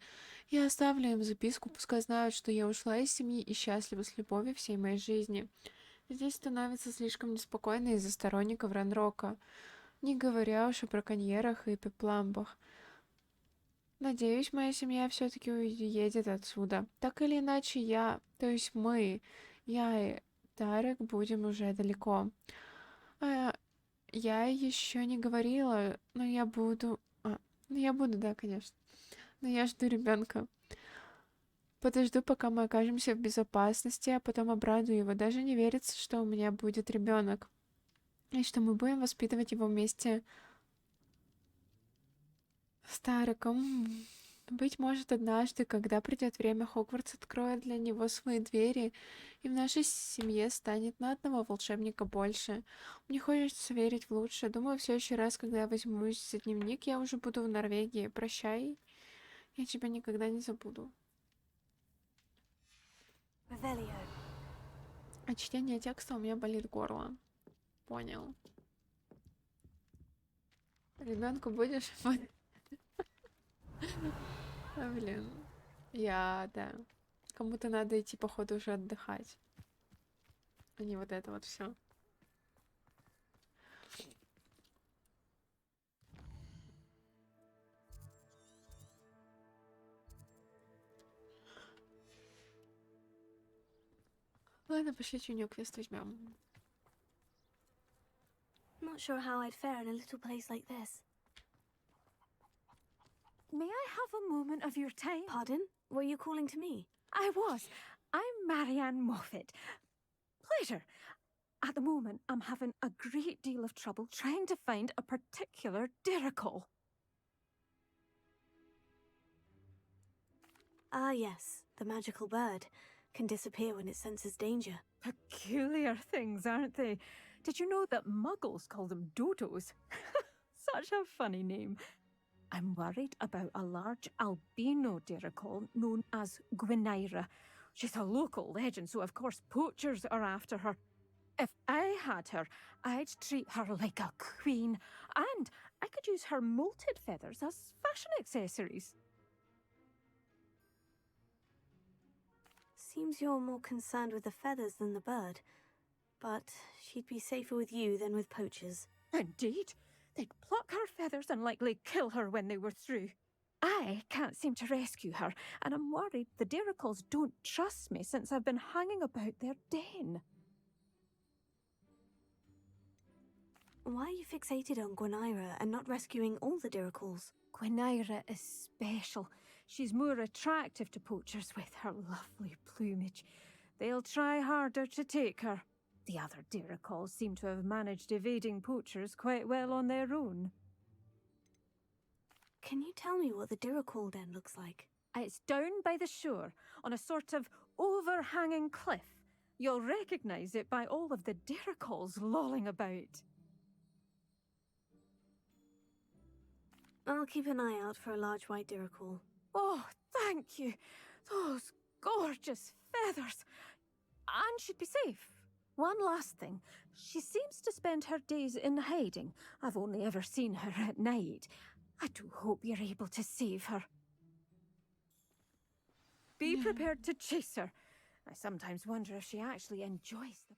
Я оставлю им записку, пускай знают, что я ушла из семьи и счастлива с любовью всей моей жизни. Здесь становится слишком неспокойно из-за сторонников Ранрока, не говоря уж о браконьерах и пепламбах. Надеюсь, моя семья все-таки уедет отсюда. Так или иначе, я и Тарек будем уже далеко. Я еще не говорила, но я буду... да, конечно. Но я жду ребенка. Подожду, пока мы окажемся в безопасности, а потом обрадую его. Даже не верится, что у меня будет ребенок. И что мы будем воспитывать его вместе с Тариком. Быть может, однажды, когда придет время, Хогвартс откроет для него свои двери, и в нашей семье станет на одного волшебника больше. Мне хочется верить в лучшее. Думаю, в следующий раз, когда я возьмусь за дневник, я уже буду в Норвегии. Прощай, я тебя никогда не забуду. От чтения текста у меня болит горло. Понял. Ребенку будешь? Блин. Да. Кому-то надо идти, походу, уже отдыхать. А не вот это вот все. Ладно, пошли квест возьмем. Not sure how I'd fare in a little place like this. May I have a moment of your time? Pardon? Were you calling to me? I was. I'm Marianne Moffat. Pleasure. At the moment, I'm having a great deal of trouble trying to find a particular dirical. Ah, yes. The magical bird can disappear when it senses danger. Peculiar things, aren't they? Did you know that muggles call them dodos? Such a funny name. I'm worried about a large albino dirical known as Gwynaira. She's a local legend, so of course poachers are after her. If I had her, I'd treat her like a queen, and I could use her molted feathers as fashion accessories. Seems you're more concerned with the feathers than the bird. But she'd be safer with you than with poachers. Indeed. They'd pluck her feathers and likely kill her when they were through. I can't seem to rescue her, and I'm worried the diricals don't trust me since I've been hanging about their den. Why are you fixated on Gwynaira and not rescuing all the diricals? Gwynaira is special. She's more attractive to poachers with her lovely plumage. They'll try harder to take her. The other diricals seem to have managed evading poachers quite well on their own. Can you tell me what the dirical den looks like? It's down by the shore, on a sort of overhanging cliff. You'll recognize it by all of the diricals lolling about. I'll keep an eye out for a large white dirical. Oh, thank you. Those gorgeous feathers. And she'd be safe. One last thing. She seems to spend her days in hiding. I've only ever seen her at night. I do hope you're able to save her. Be prepared to chase her. I sometimes wonder if she actually enjoys the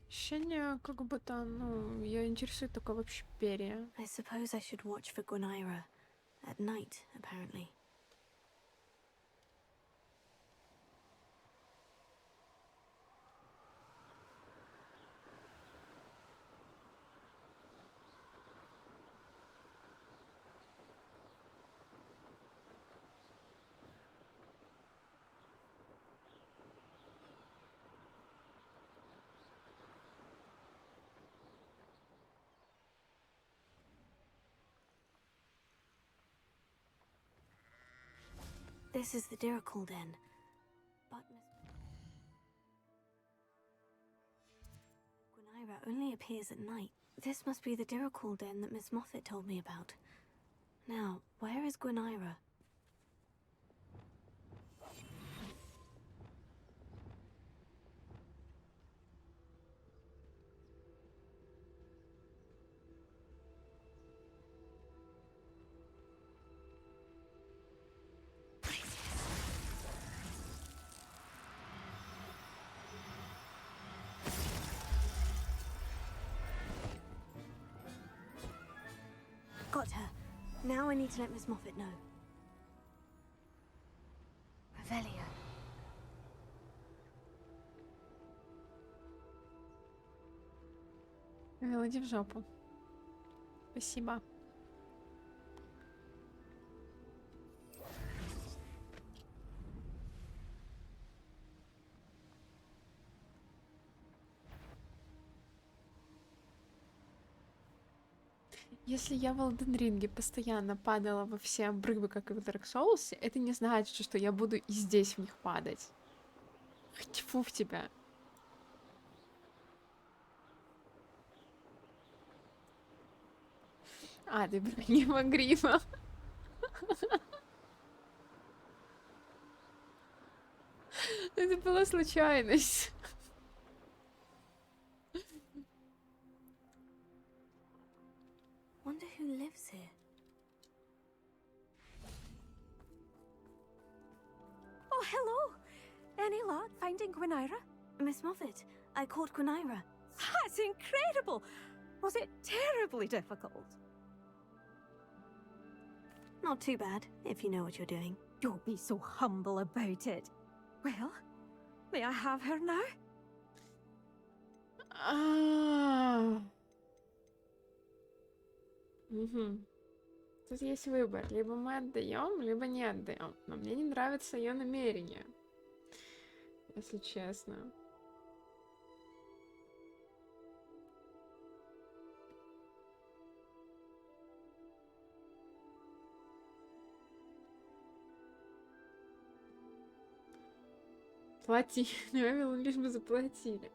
Ощущение, как будто, ну, ее интересует только вообще перья. I suppose I should watch for Gwynaira. At night, apparently. This is the Diricul Den. But Gwynaira only appears at night. This must be the Diricul Den that Miss Moffat told me about. Now, where is Gwynaira? Got her. Now I need to let Miss Moffat know. Revelio. Иди в жопу. Спасибо. Если я в Elden Ring постоянно падала во все обрывы, как и в Dark Souls, это не значит, что я буду и здесь в них падать. Тьфу в тебя. А, ты бронила грима. Это была случайность. Wonder who lives here. Oh, hello! Any luck finding Gwynaira? Miss Moffat, I caught Gwynaira. That's incredible! Was it terribly difficult? Not too bad, if you know what you're doing. Don't be so humble about it. Well, may I have her now? Угу. Тут есть выбор. Либо мы отдаем, либо не отдаем. Но мне не нравится ее намерение. Если честно. Плати. Эвил, лишь бы заплатили.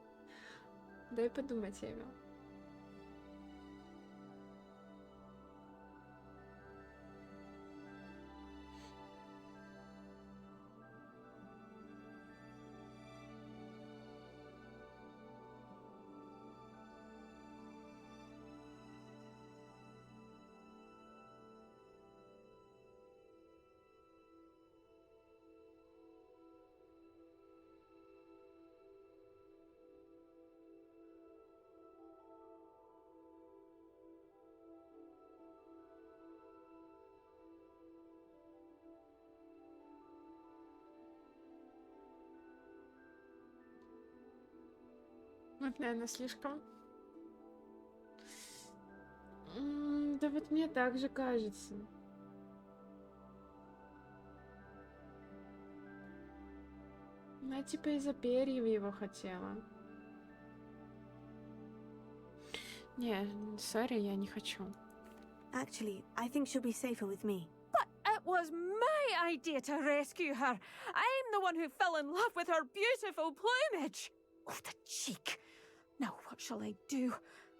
Дай подумать, Эвил. Это, наверное, слишком. Да вот мне так же кажется. Она типа из-за перьев его хотела. Не, сори, я не хочу. Actually, I think she'll be safer with me. But it was my idea to rescue her. I'm the one who fell in love with her beautiful plumage. Oh, the cheek. Now what shall I do?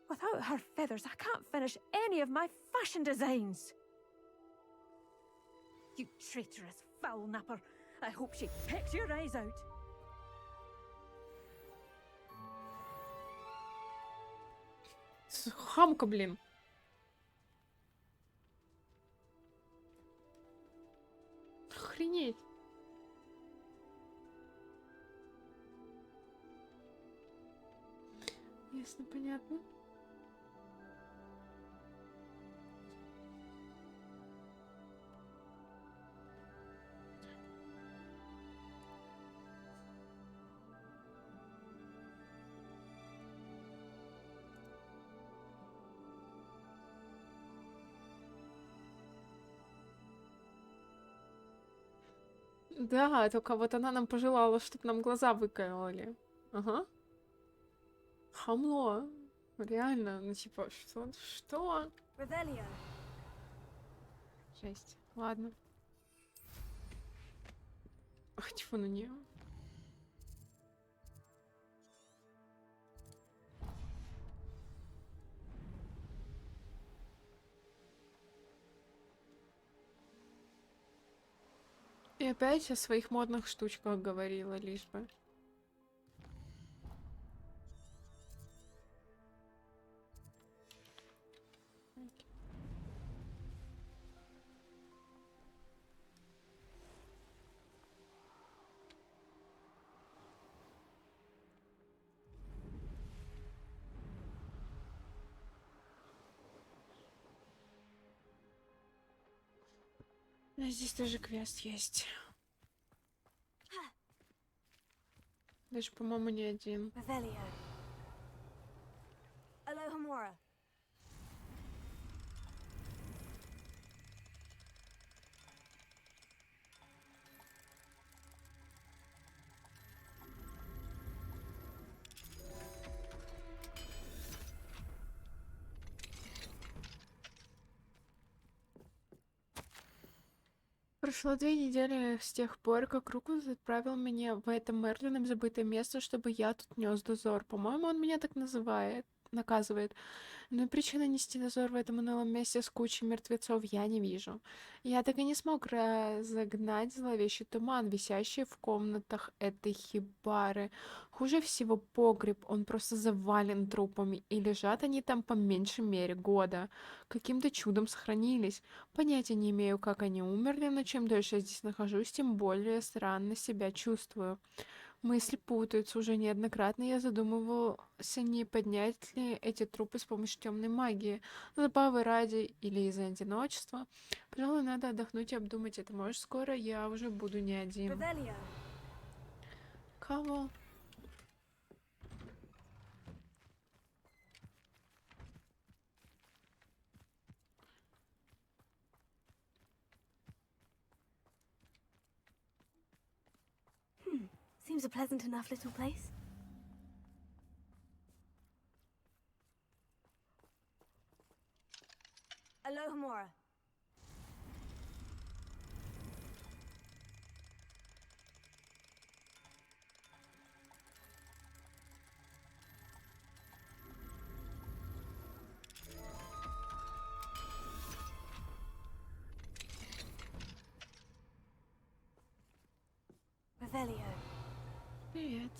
Without her feathers, I can't finish any of my fashion designs. You traitorous foul napper. I hope she pecks your eyes out. Хамка, блин. Охренеть. Ясно, понятно. Да, только вот она нам пожелала, чтобы нам глаза выкололи. Ага. Хамло. Реально, ну типа, что? Что? Revelio. Жесть. Ладно. Ах, тьфу на нее. И опять о своих модных штучках говорила, лишь бы. А здесь тоже квест есть. Даже, по-моему, не один. Revelio. Alohomora. Прошло 2 недели с тех пор, как Рукус отправил меня в это Мерлином забытое место, чтобы я тут нес дозор. По-моему, он меня так называет, наказывает. Но причины нести дозор в этом унылом месте с кучей мертвецов я не вижу. Я так и не смог разогнать зловещий туман, висящий в комнатах этой хибары. Хуже всего погреб, он просто завален трупами, и лежат они там по меньшей мере года. Каким-то чудом сохранились. Понятия не имею, как они умерли, но чем дольше я здесь нахожусь, тем более странно себя чувствую. Мысли путаются. Уже неоднократно я задумывался, не поднять ли эти трупы с помощью темной магии, забавы ради или из-за одиночества. Пожалуй, надо отдохнуть и обдумать это. Может, скоро я уже буду не один. Revelio. Кого? Seems a pleasant enough little place. Alohomora. Revelio. Привет.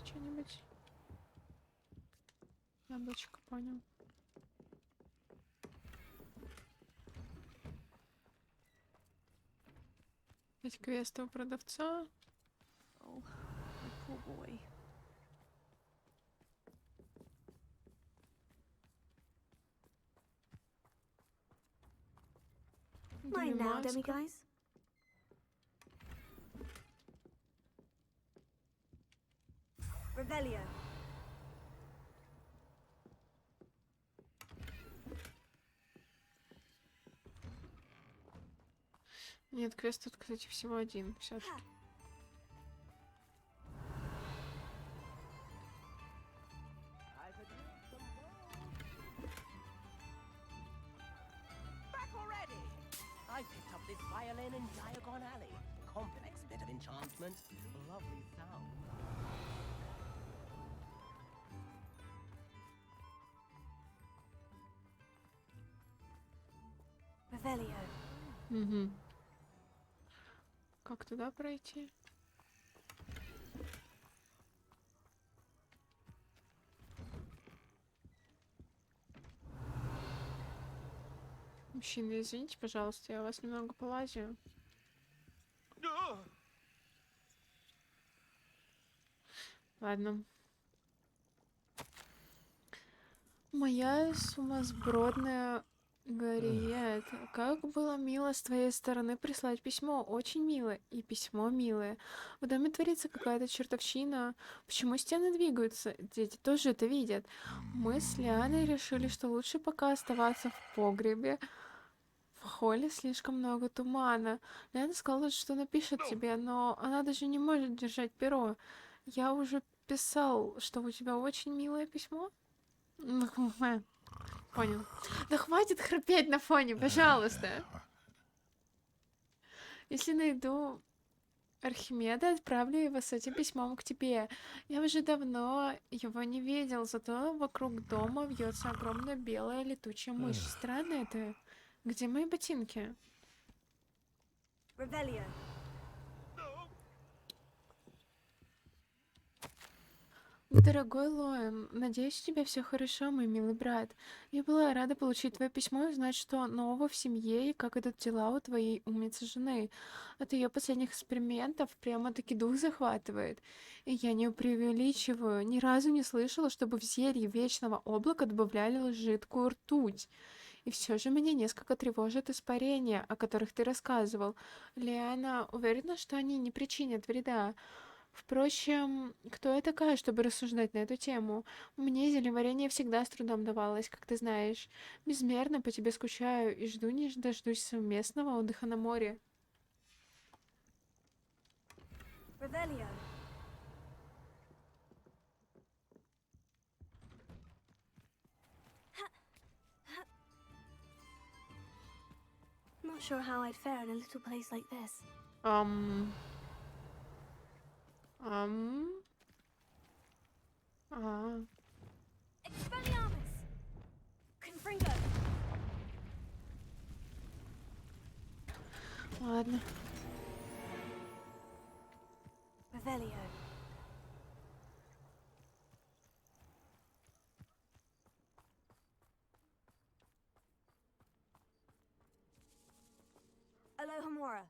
Что-нибудь? Яблочко, понял. Ведь квесты у продавца. Oh, my poor boy. Mine now, demiguise. Revelio. Нет, квест тут, кстати, всего один. Все-таки. Back already! I picked up this violin in Diagon Alley. Complex bit of enchantment. Lovely sound. Revelio. Угу. Как туда пройти? Мужчина, извините, пожалуйста, я вас немного полазию. Ладно. Моя сумасбродная Гарриет, как было мило с твоей стороны прислать письмо, очень мило, и письмо милое. В доме творится какая-то чертовщина. Почему стены двигаются? Дети тоже это видят. Мы с Лианой решили, что лучше пока оставаться в погребе. В холле слишком много тумана. Лиана сказала, что напишет тебе, но она даже не может держать перо. Я уже писал, что у тебя очень милое письмо. Понял. Да хватит храпеть на фоне, пожалуйста. Если найду Архимеда, отправлю его с этим письмом к тебе. Я уже давно его не видел, зато вокруг дома вьется огромная белая летучая мышь. Странно это. Где мои ботинки? Revelio. Дорогой Лоэн, надеюсь, у тебя все хорошо, мой милый брат. Я была рада получить твое письмо и узнать, что нового в семье и как идут дела у твоей умницы жены. От ее последних экспериментов прямо-таки дух захватывает. И я не преувеличиваю, ни разу не слышала, чтобы в зелье вечного облака добавляли жидкую ртуть. И все же меня несколько тревожат испарения, о которых ты рассказывал. Лиана уверена, что они не причинят вреда. Впрочем, кто я такая, чтобы рассуждать на эту тему? Мне зелеварение всегда с трудом давалось, как ты знаешь. Безмерно по тебе скучаю и жду не дождусь совместного отдыха на море. Revelio. Not sure how I'd fare in a little place like this. Expelliarmus! Confringo! Ладно. Revelio. Alohomora.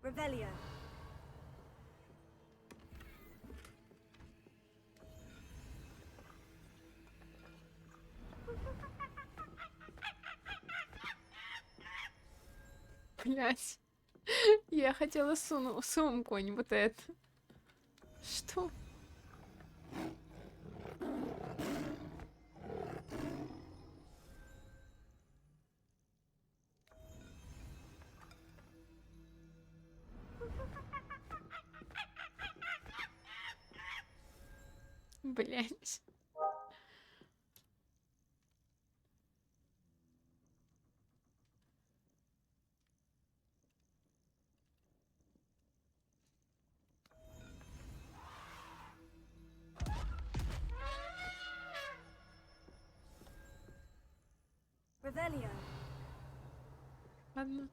Revelio. Блять. Я хотела сумку, а не вот это. Что? Блять. Revelio. Ладно.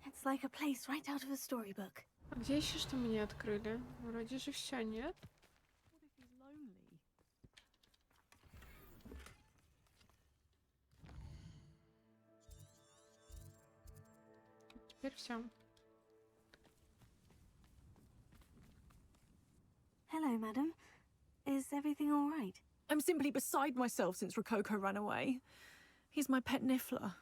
It's like a place right out of a storybook. А где еще что мы не открыли? Вроде же все, нет? Теперь все. Hello, madam. Is everything all right? I'm simply beside myself since Rococo ran away. He's my pet Niffler.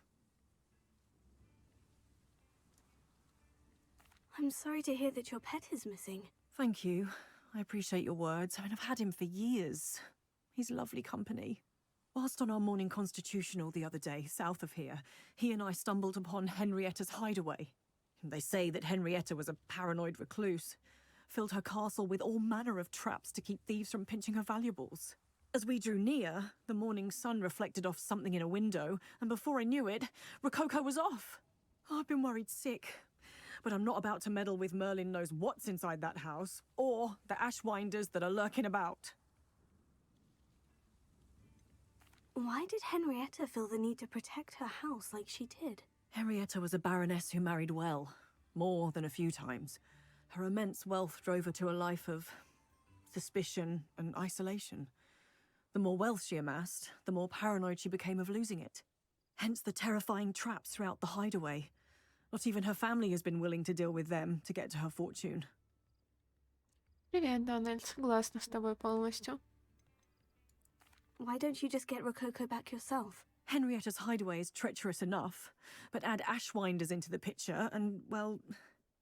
I'm sorry to hear that your pet is missing. Thank you. I appreciate your words. I mean, I've had him for years. He's lovely company. Whilst on our morning constitutional the other day, south of here, he and I stumbled upon Henrietta's hideaway. They say that Henrietta was a paranoid recluse. filled her castle with all manner of traps to keep thieves from pinching her valuables. As we drew near, the morning sun reflected off something in a window, and before I knew it, Rococo was off. I've been worried sick. But I'm not about to meddle with Merlin knows what's inside that house, or the Ashwinders that are lurking about. Why did Henrietta feel the need to protect her house like she did? Henrietta was a baroness who married well, more than a few times. Her immense wealth drove her to a life of suspicion and isolation. The more wealth she amassed, the more paranoid she became of losing it. Hence the terrifying traps throughout the hideaway. Not even her family has been willing to deal with them to get to her fortune. Привет, Дональд. Согласна с тобой полностью. Why don't you just get Rococo back yourself? Henrietta's hideaway is treacherous enough, but add Ashwinders into the picture and, well,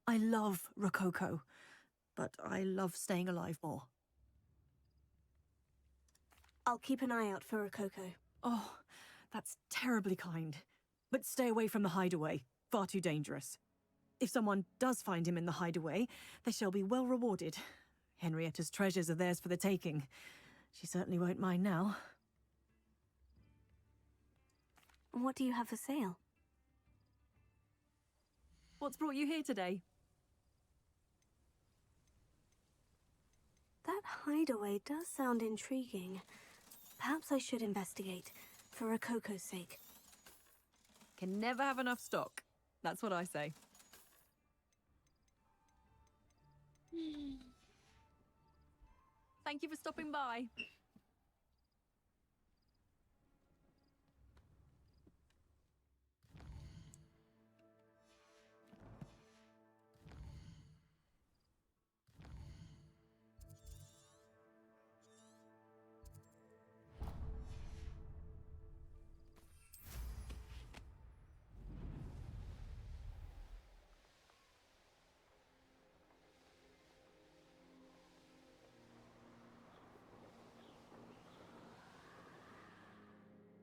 I love Rococo, but I love staying alive more. I'll keep an eye out for Rococo. Oh, that's terribly kind. But stay away from the hideaway. Far too dangerous. If someone does find him in the hideaway, they shall be well rewarded. Henrietta's treasures are theirs for the taking. She certainly won't mind now. What do you have for sale? What's brought you here today? That hideaway does sound intriguing. Perhaps I should investigate, for Rococo's sake. Can never have enough stock. That's what I say. Thank you for stopping by.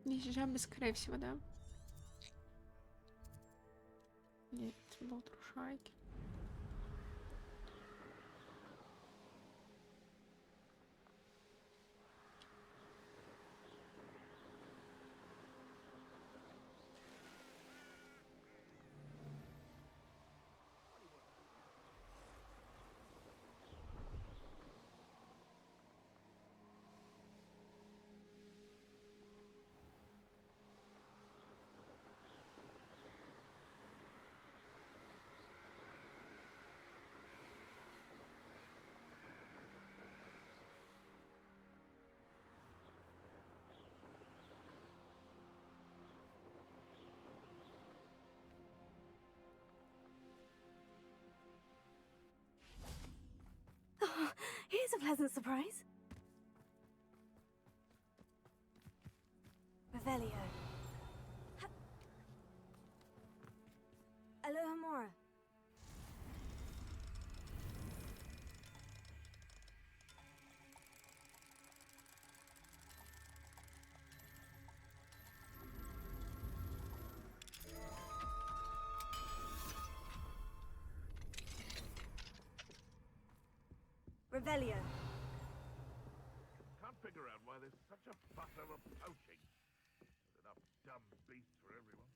Здесь жабы, скорее всего, да? Нет, болтрушайки. Here's a pleasant surprise. Revelio. Aloha Mora. Revelio. Can't figure out why there's such a fuss over poaching. There's enough dumb beasts for everyone.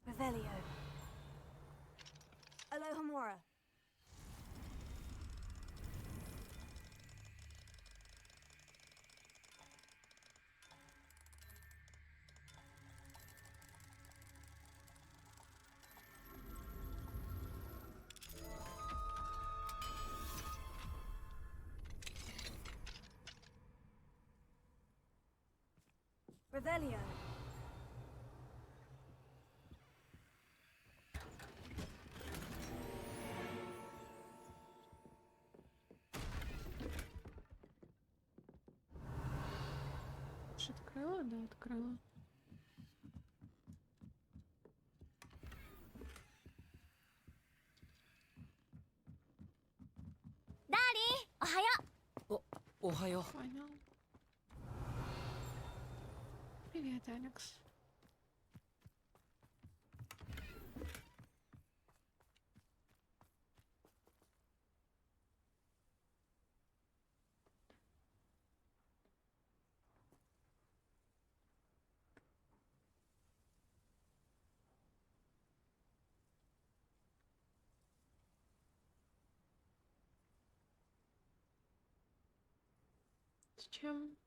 Revelio. Aloha Mora. Revelio. открыла? Да, открыла. Daddy! Ohio! Ohio. Понял. Привет, Алекс. С чем?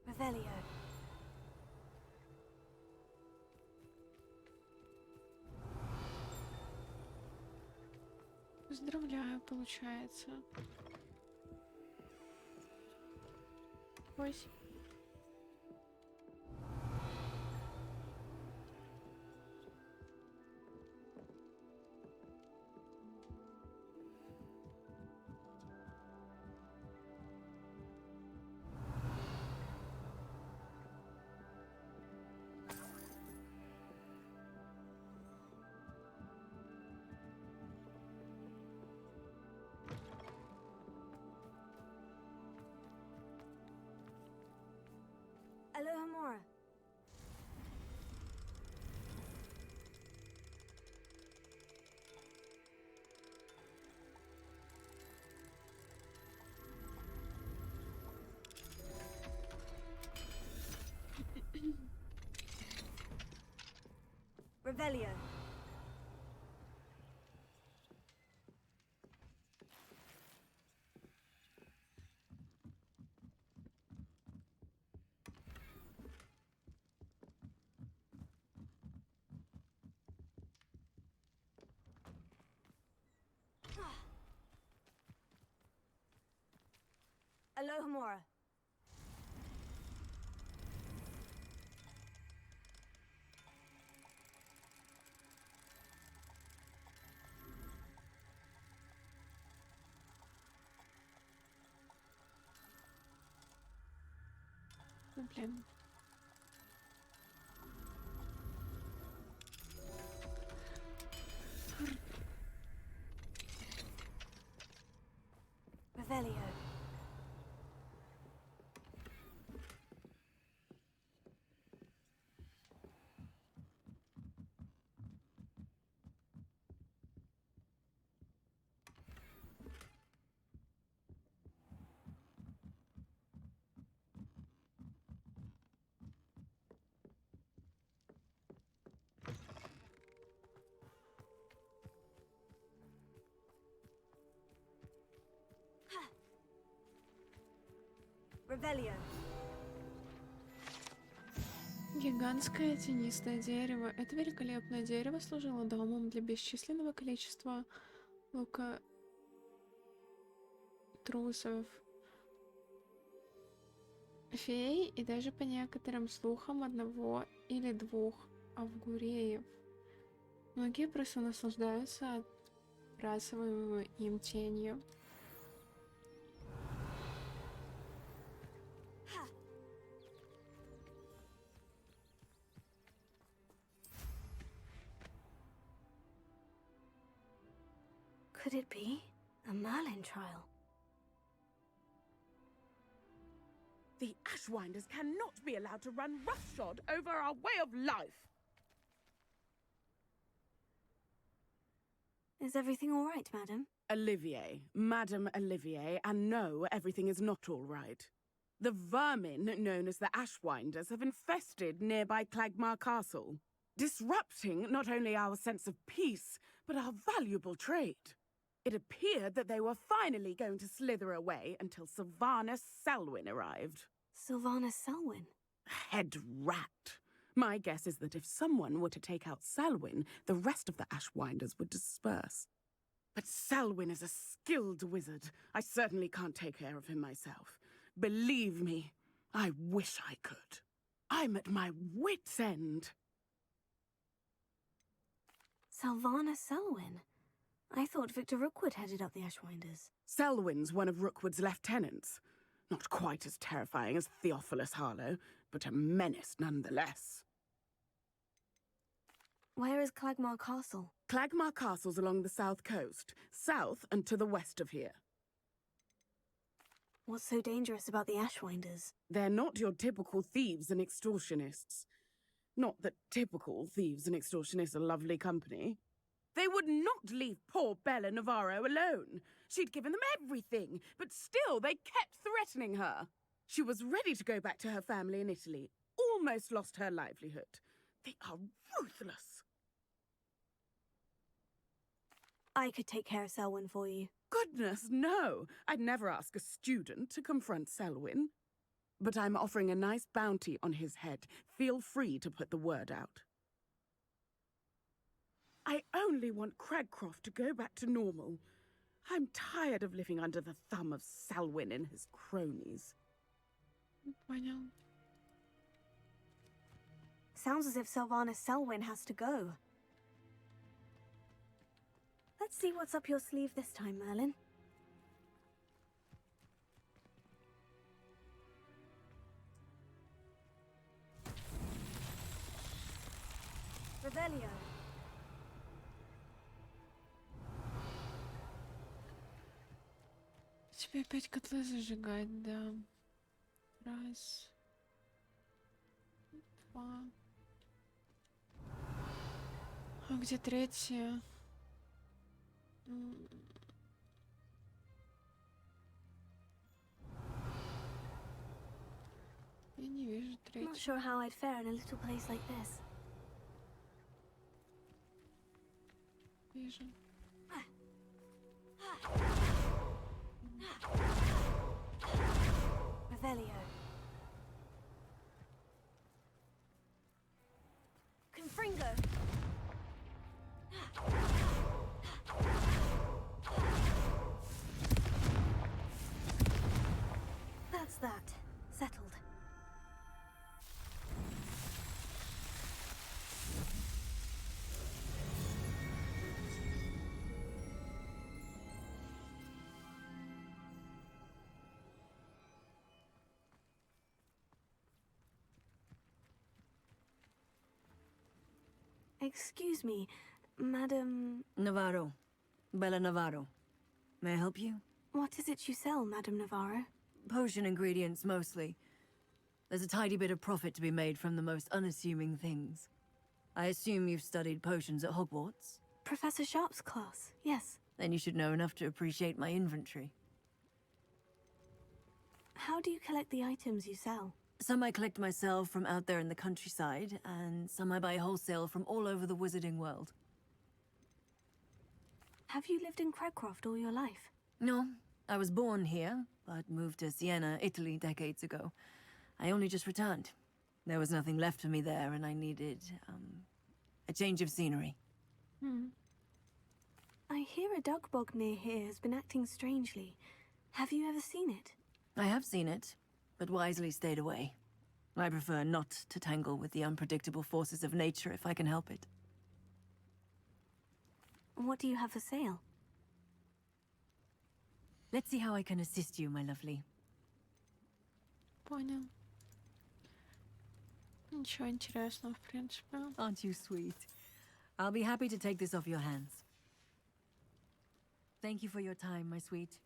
Revelio. Поздравляю, получается. Ой. Aloha Mora. Revelio. Aloha Mora. Ну, блин. Revelio. Revelio. Гигантское тенистое дерево. Это великолепное дерево служило домом для бесчисленного количества трусов, фей и даже по некоторым слухам одного или двух авгуреев. Многие просто наслаждаются отбрасываемой им тенью. Could it be a Merlin trial? The Ashwinders cannot be allowed to run roughshod over our way of life. Is everything all right, madam? Olivier, Madame Olivier, and no, everything is not all right. The vermin known as the Ashwinders have infested nearby Clagmar Castle, disrupting not only our sense of peace, but our valuable trade. It appeared that they were finally going to slither away until Sylvanus Selwyn arrived. Sylvanus Selwyn? Head rat. My guess is that if someone were to take out Selwyn, the rest of the Ashwinders would disperse. But Selwyn is a skilled wizard. I certainly can't take care of him myself. Believe me, I wish I could. I'm at my wit's end. Sylvana Selwyn? I thought Victor Rookwood headed up the Ashwinders. Selwyn's one of Rookwood's lieutenants. Not quite as terrifying as Theophilus Harlow, but a menace nonetheless. Where is Clagmar Castle? Clagmar Castle's along the south coast, south and to the west of here. What's so dangerous about the Ashwinders? They're not your typical thieves and extortionists. Not that typical thieves and extortionists are lovely company. They would not leave poor Bella Navarro alone. She'd given them everything, but still they kept threatening her. She was ready to go back to her family in Italy, almost lost her livelihood. They are ruthless. I could take care of Selwyn for you. Goodness, no! I'd never ask a student to confront Selwyn. But I'm offering a nice bounty on his head. Feel free to put the word out. I only want Cragcroft to go back to normal. I'm tired of living under the thumb of Selwyn and his cronies. Понял. Sounds as if Sylvana Selwyn has to go. Let's see what's up your sleeve this time, Merlin. Revelio. Тебе опять котлы зажигать, да. Раз. Два. А где третье? Я не вижу I'm not третье. sure how I'd fare in a little place like this. Вижу. Revelio. Confringo. That's that. Settled. Excuse me, Madam... Navarro. Bella Navarro. May I help you? What is it you sell, Madam Navarro? Potion ingredients, mostly. There's a tidy bit of profit to be made from the most unassuming things. I assume you've studied potions at Hogwarts? Professor Sharp's class, yes. Then you should know enough to appreciate my inventory. How do you collect the items you sell? Some I collect myself from out there in the countryside, and some I buy wholesale from all over the wizarding world. Have you lived in Cragcroft all your life? No, I was born here, but moved to Siena, Italy decades ago. I only just returned. There was nothing left for me there, and I needed, a change of scenery. I hear a dug bog near here has been acting strangely. Have you ever seen it? I have seen it, but wisely stayed away. I prefer not to tangle with the unpredictable forces of nature if I can help it. What do you have for sale? Let's see how I can assist you, my lovely. Понял. Ничего интересного, в принципе. Aren't you sweet? I'll be happy to take this off your hands. Thank you for your time, my sweet.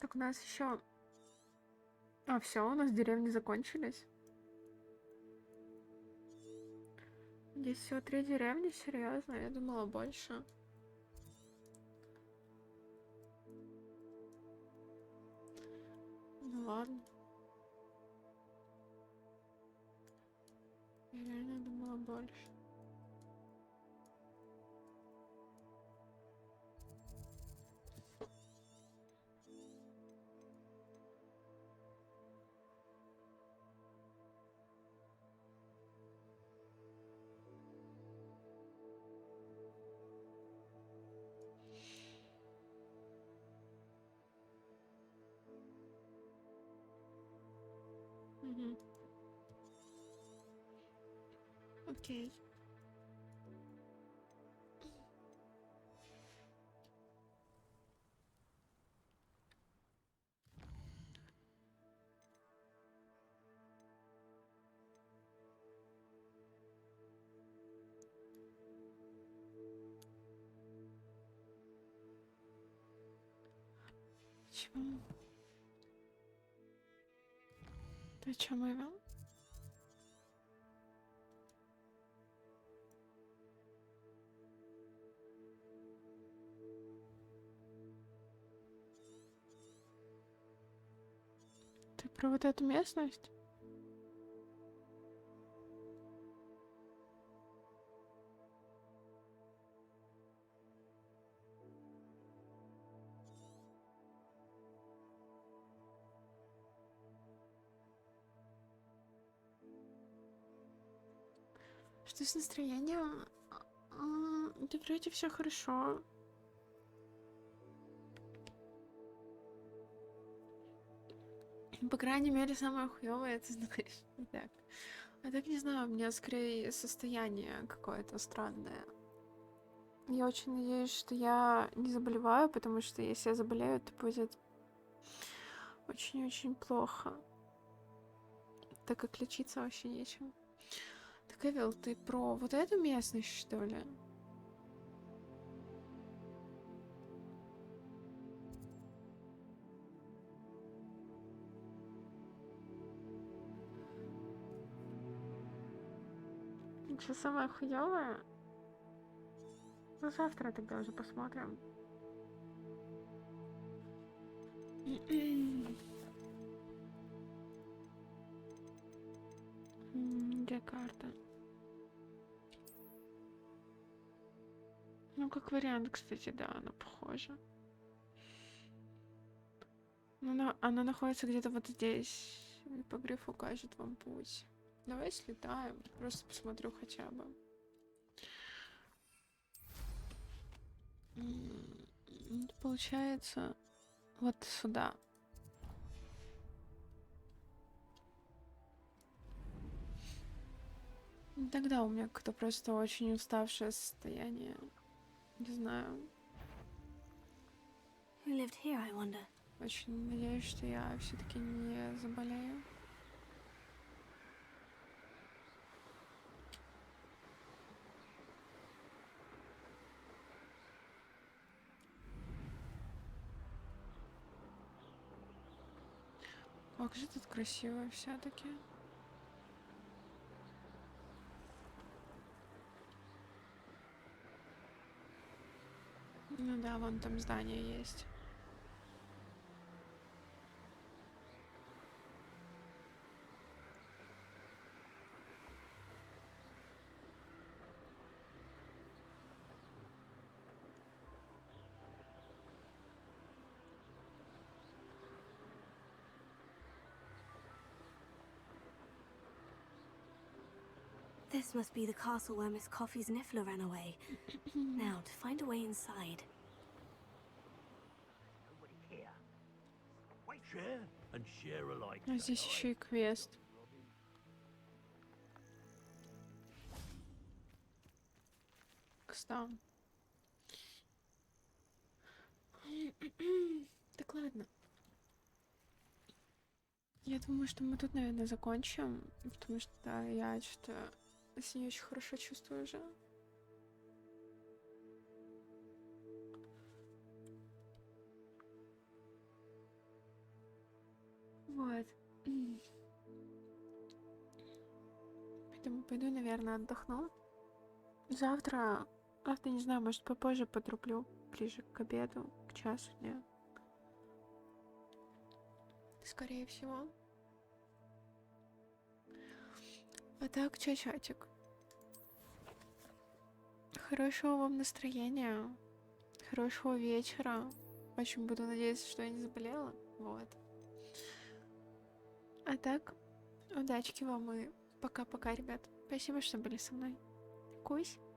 Так у нас еще... А, все, у нас деревни закончились. Здесь всего 3 деревни, серьезно, я думала больше. Ну ладно. Я реально думала больше. Окей. Чего? Ты о чем, Эвел? Ты про вот эту местность? Что с настроением? Да вроде все хорошо. По крайней мере, самое хуёвое, ты знаешь. Так. А так не знаю, у меня скорее состояние какое-то странное. Я очень надеюсь, что я не заболеваю, потому что если я заболею, то будет очень-очень плохо. Так как лечиться вообще нечем. Так, Эвел, ты про вот эту местность, что ли? Что самое хуёвое? Ну, завтра тогда уже посмотрим. Где карта? Ну, как вариант, кстати, да, она похожа. Но она находится где-то вот здесь. И по грифу укажет вам путь. Давай слетаем. Просто посмотрю хотя бы. Получается, вот сюда. Тогда у меня как-то просто очень уставшее состояние. Не знаю. Who lived here, I wonder? Очень надеюсь, что я все-таки не заболею. Как же тут красиво все-таки. Ну да, вон там здание есть. This must be the castle where Miss Coffee's Niffler ran away. Now, to find a way inside. Nobody here. Wait, share and share alike. А здесь еще и квест. Кстати. Так ладно. Я думаю, что мы тут, наверное, закончим, потому что да, я что-то себя не очень хорошо чувствую уже. Вот. Поэтому пойду, наверное, отдохну. Завтра, не знаю, может, попозже потрублю, ближе к обеду, к часу дня. Скорее всего. А так, чатик. Хорошего вам настроения. Хорошего вечера. Очень буду надеяться, что я не заболела. Вот. А так, удачки вам и пока-пока, ребят. Спасибо, что были со мной. Кусь.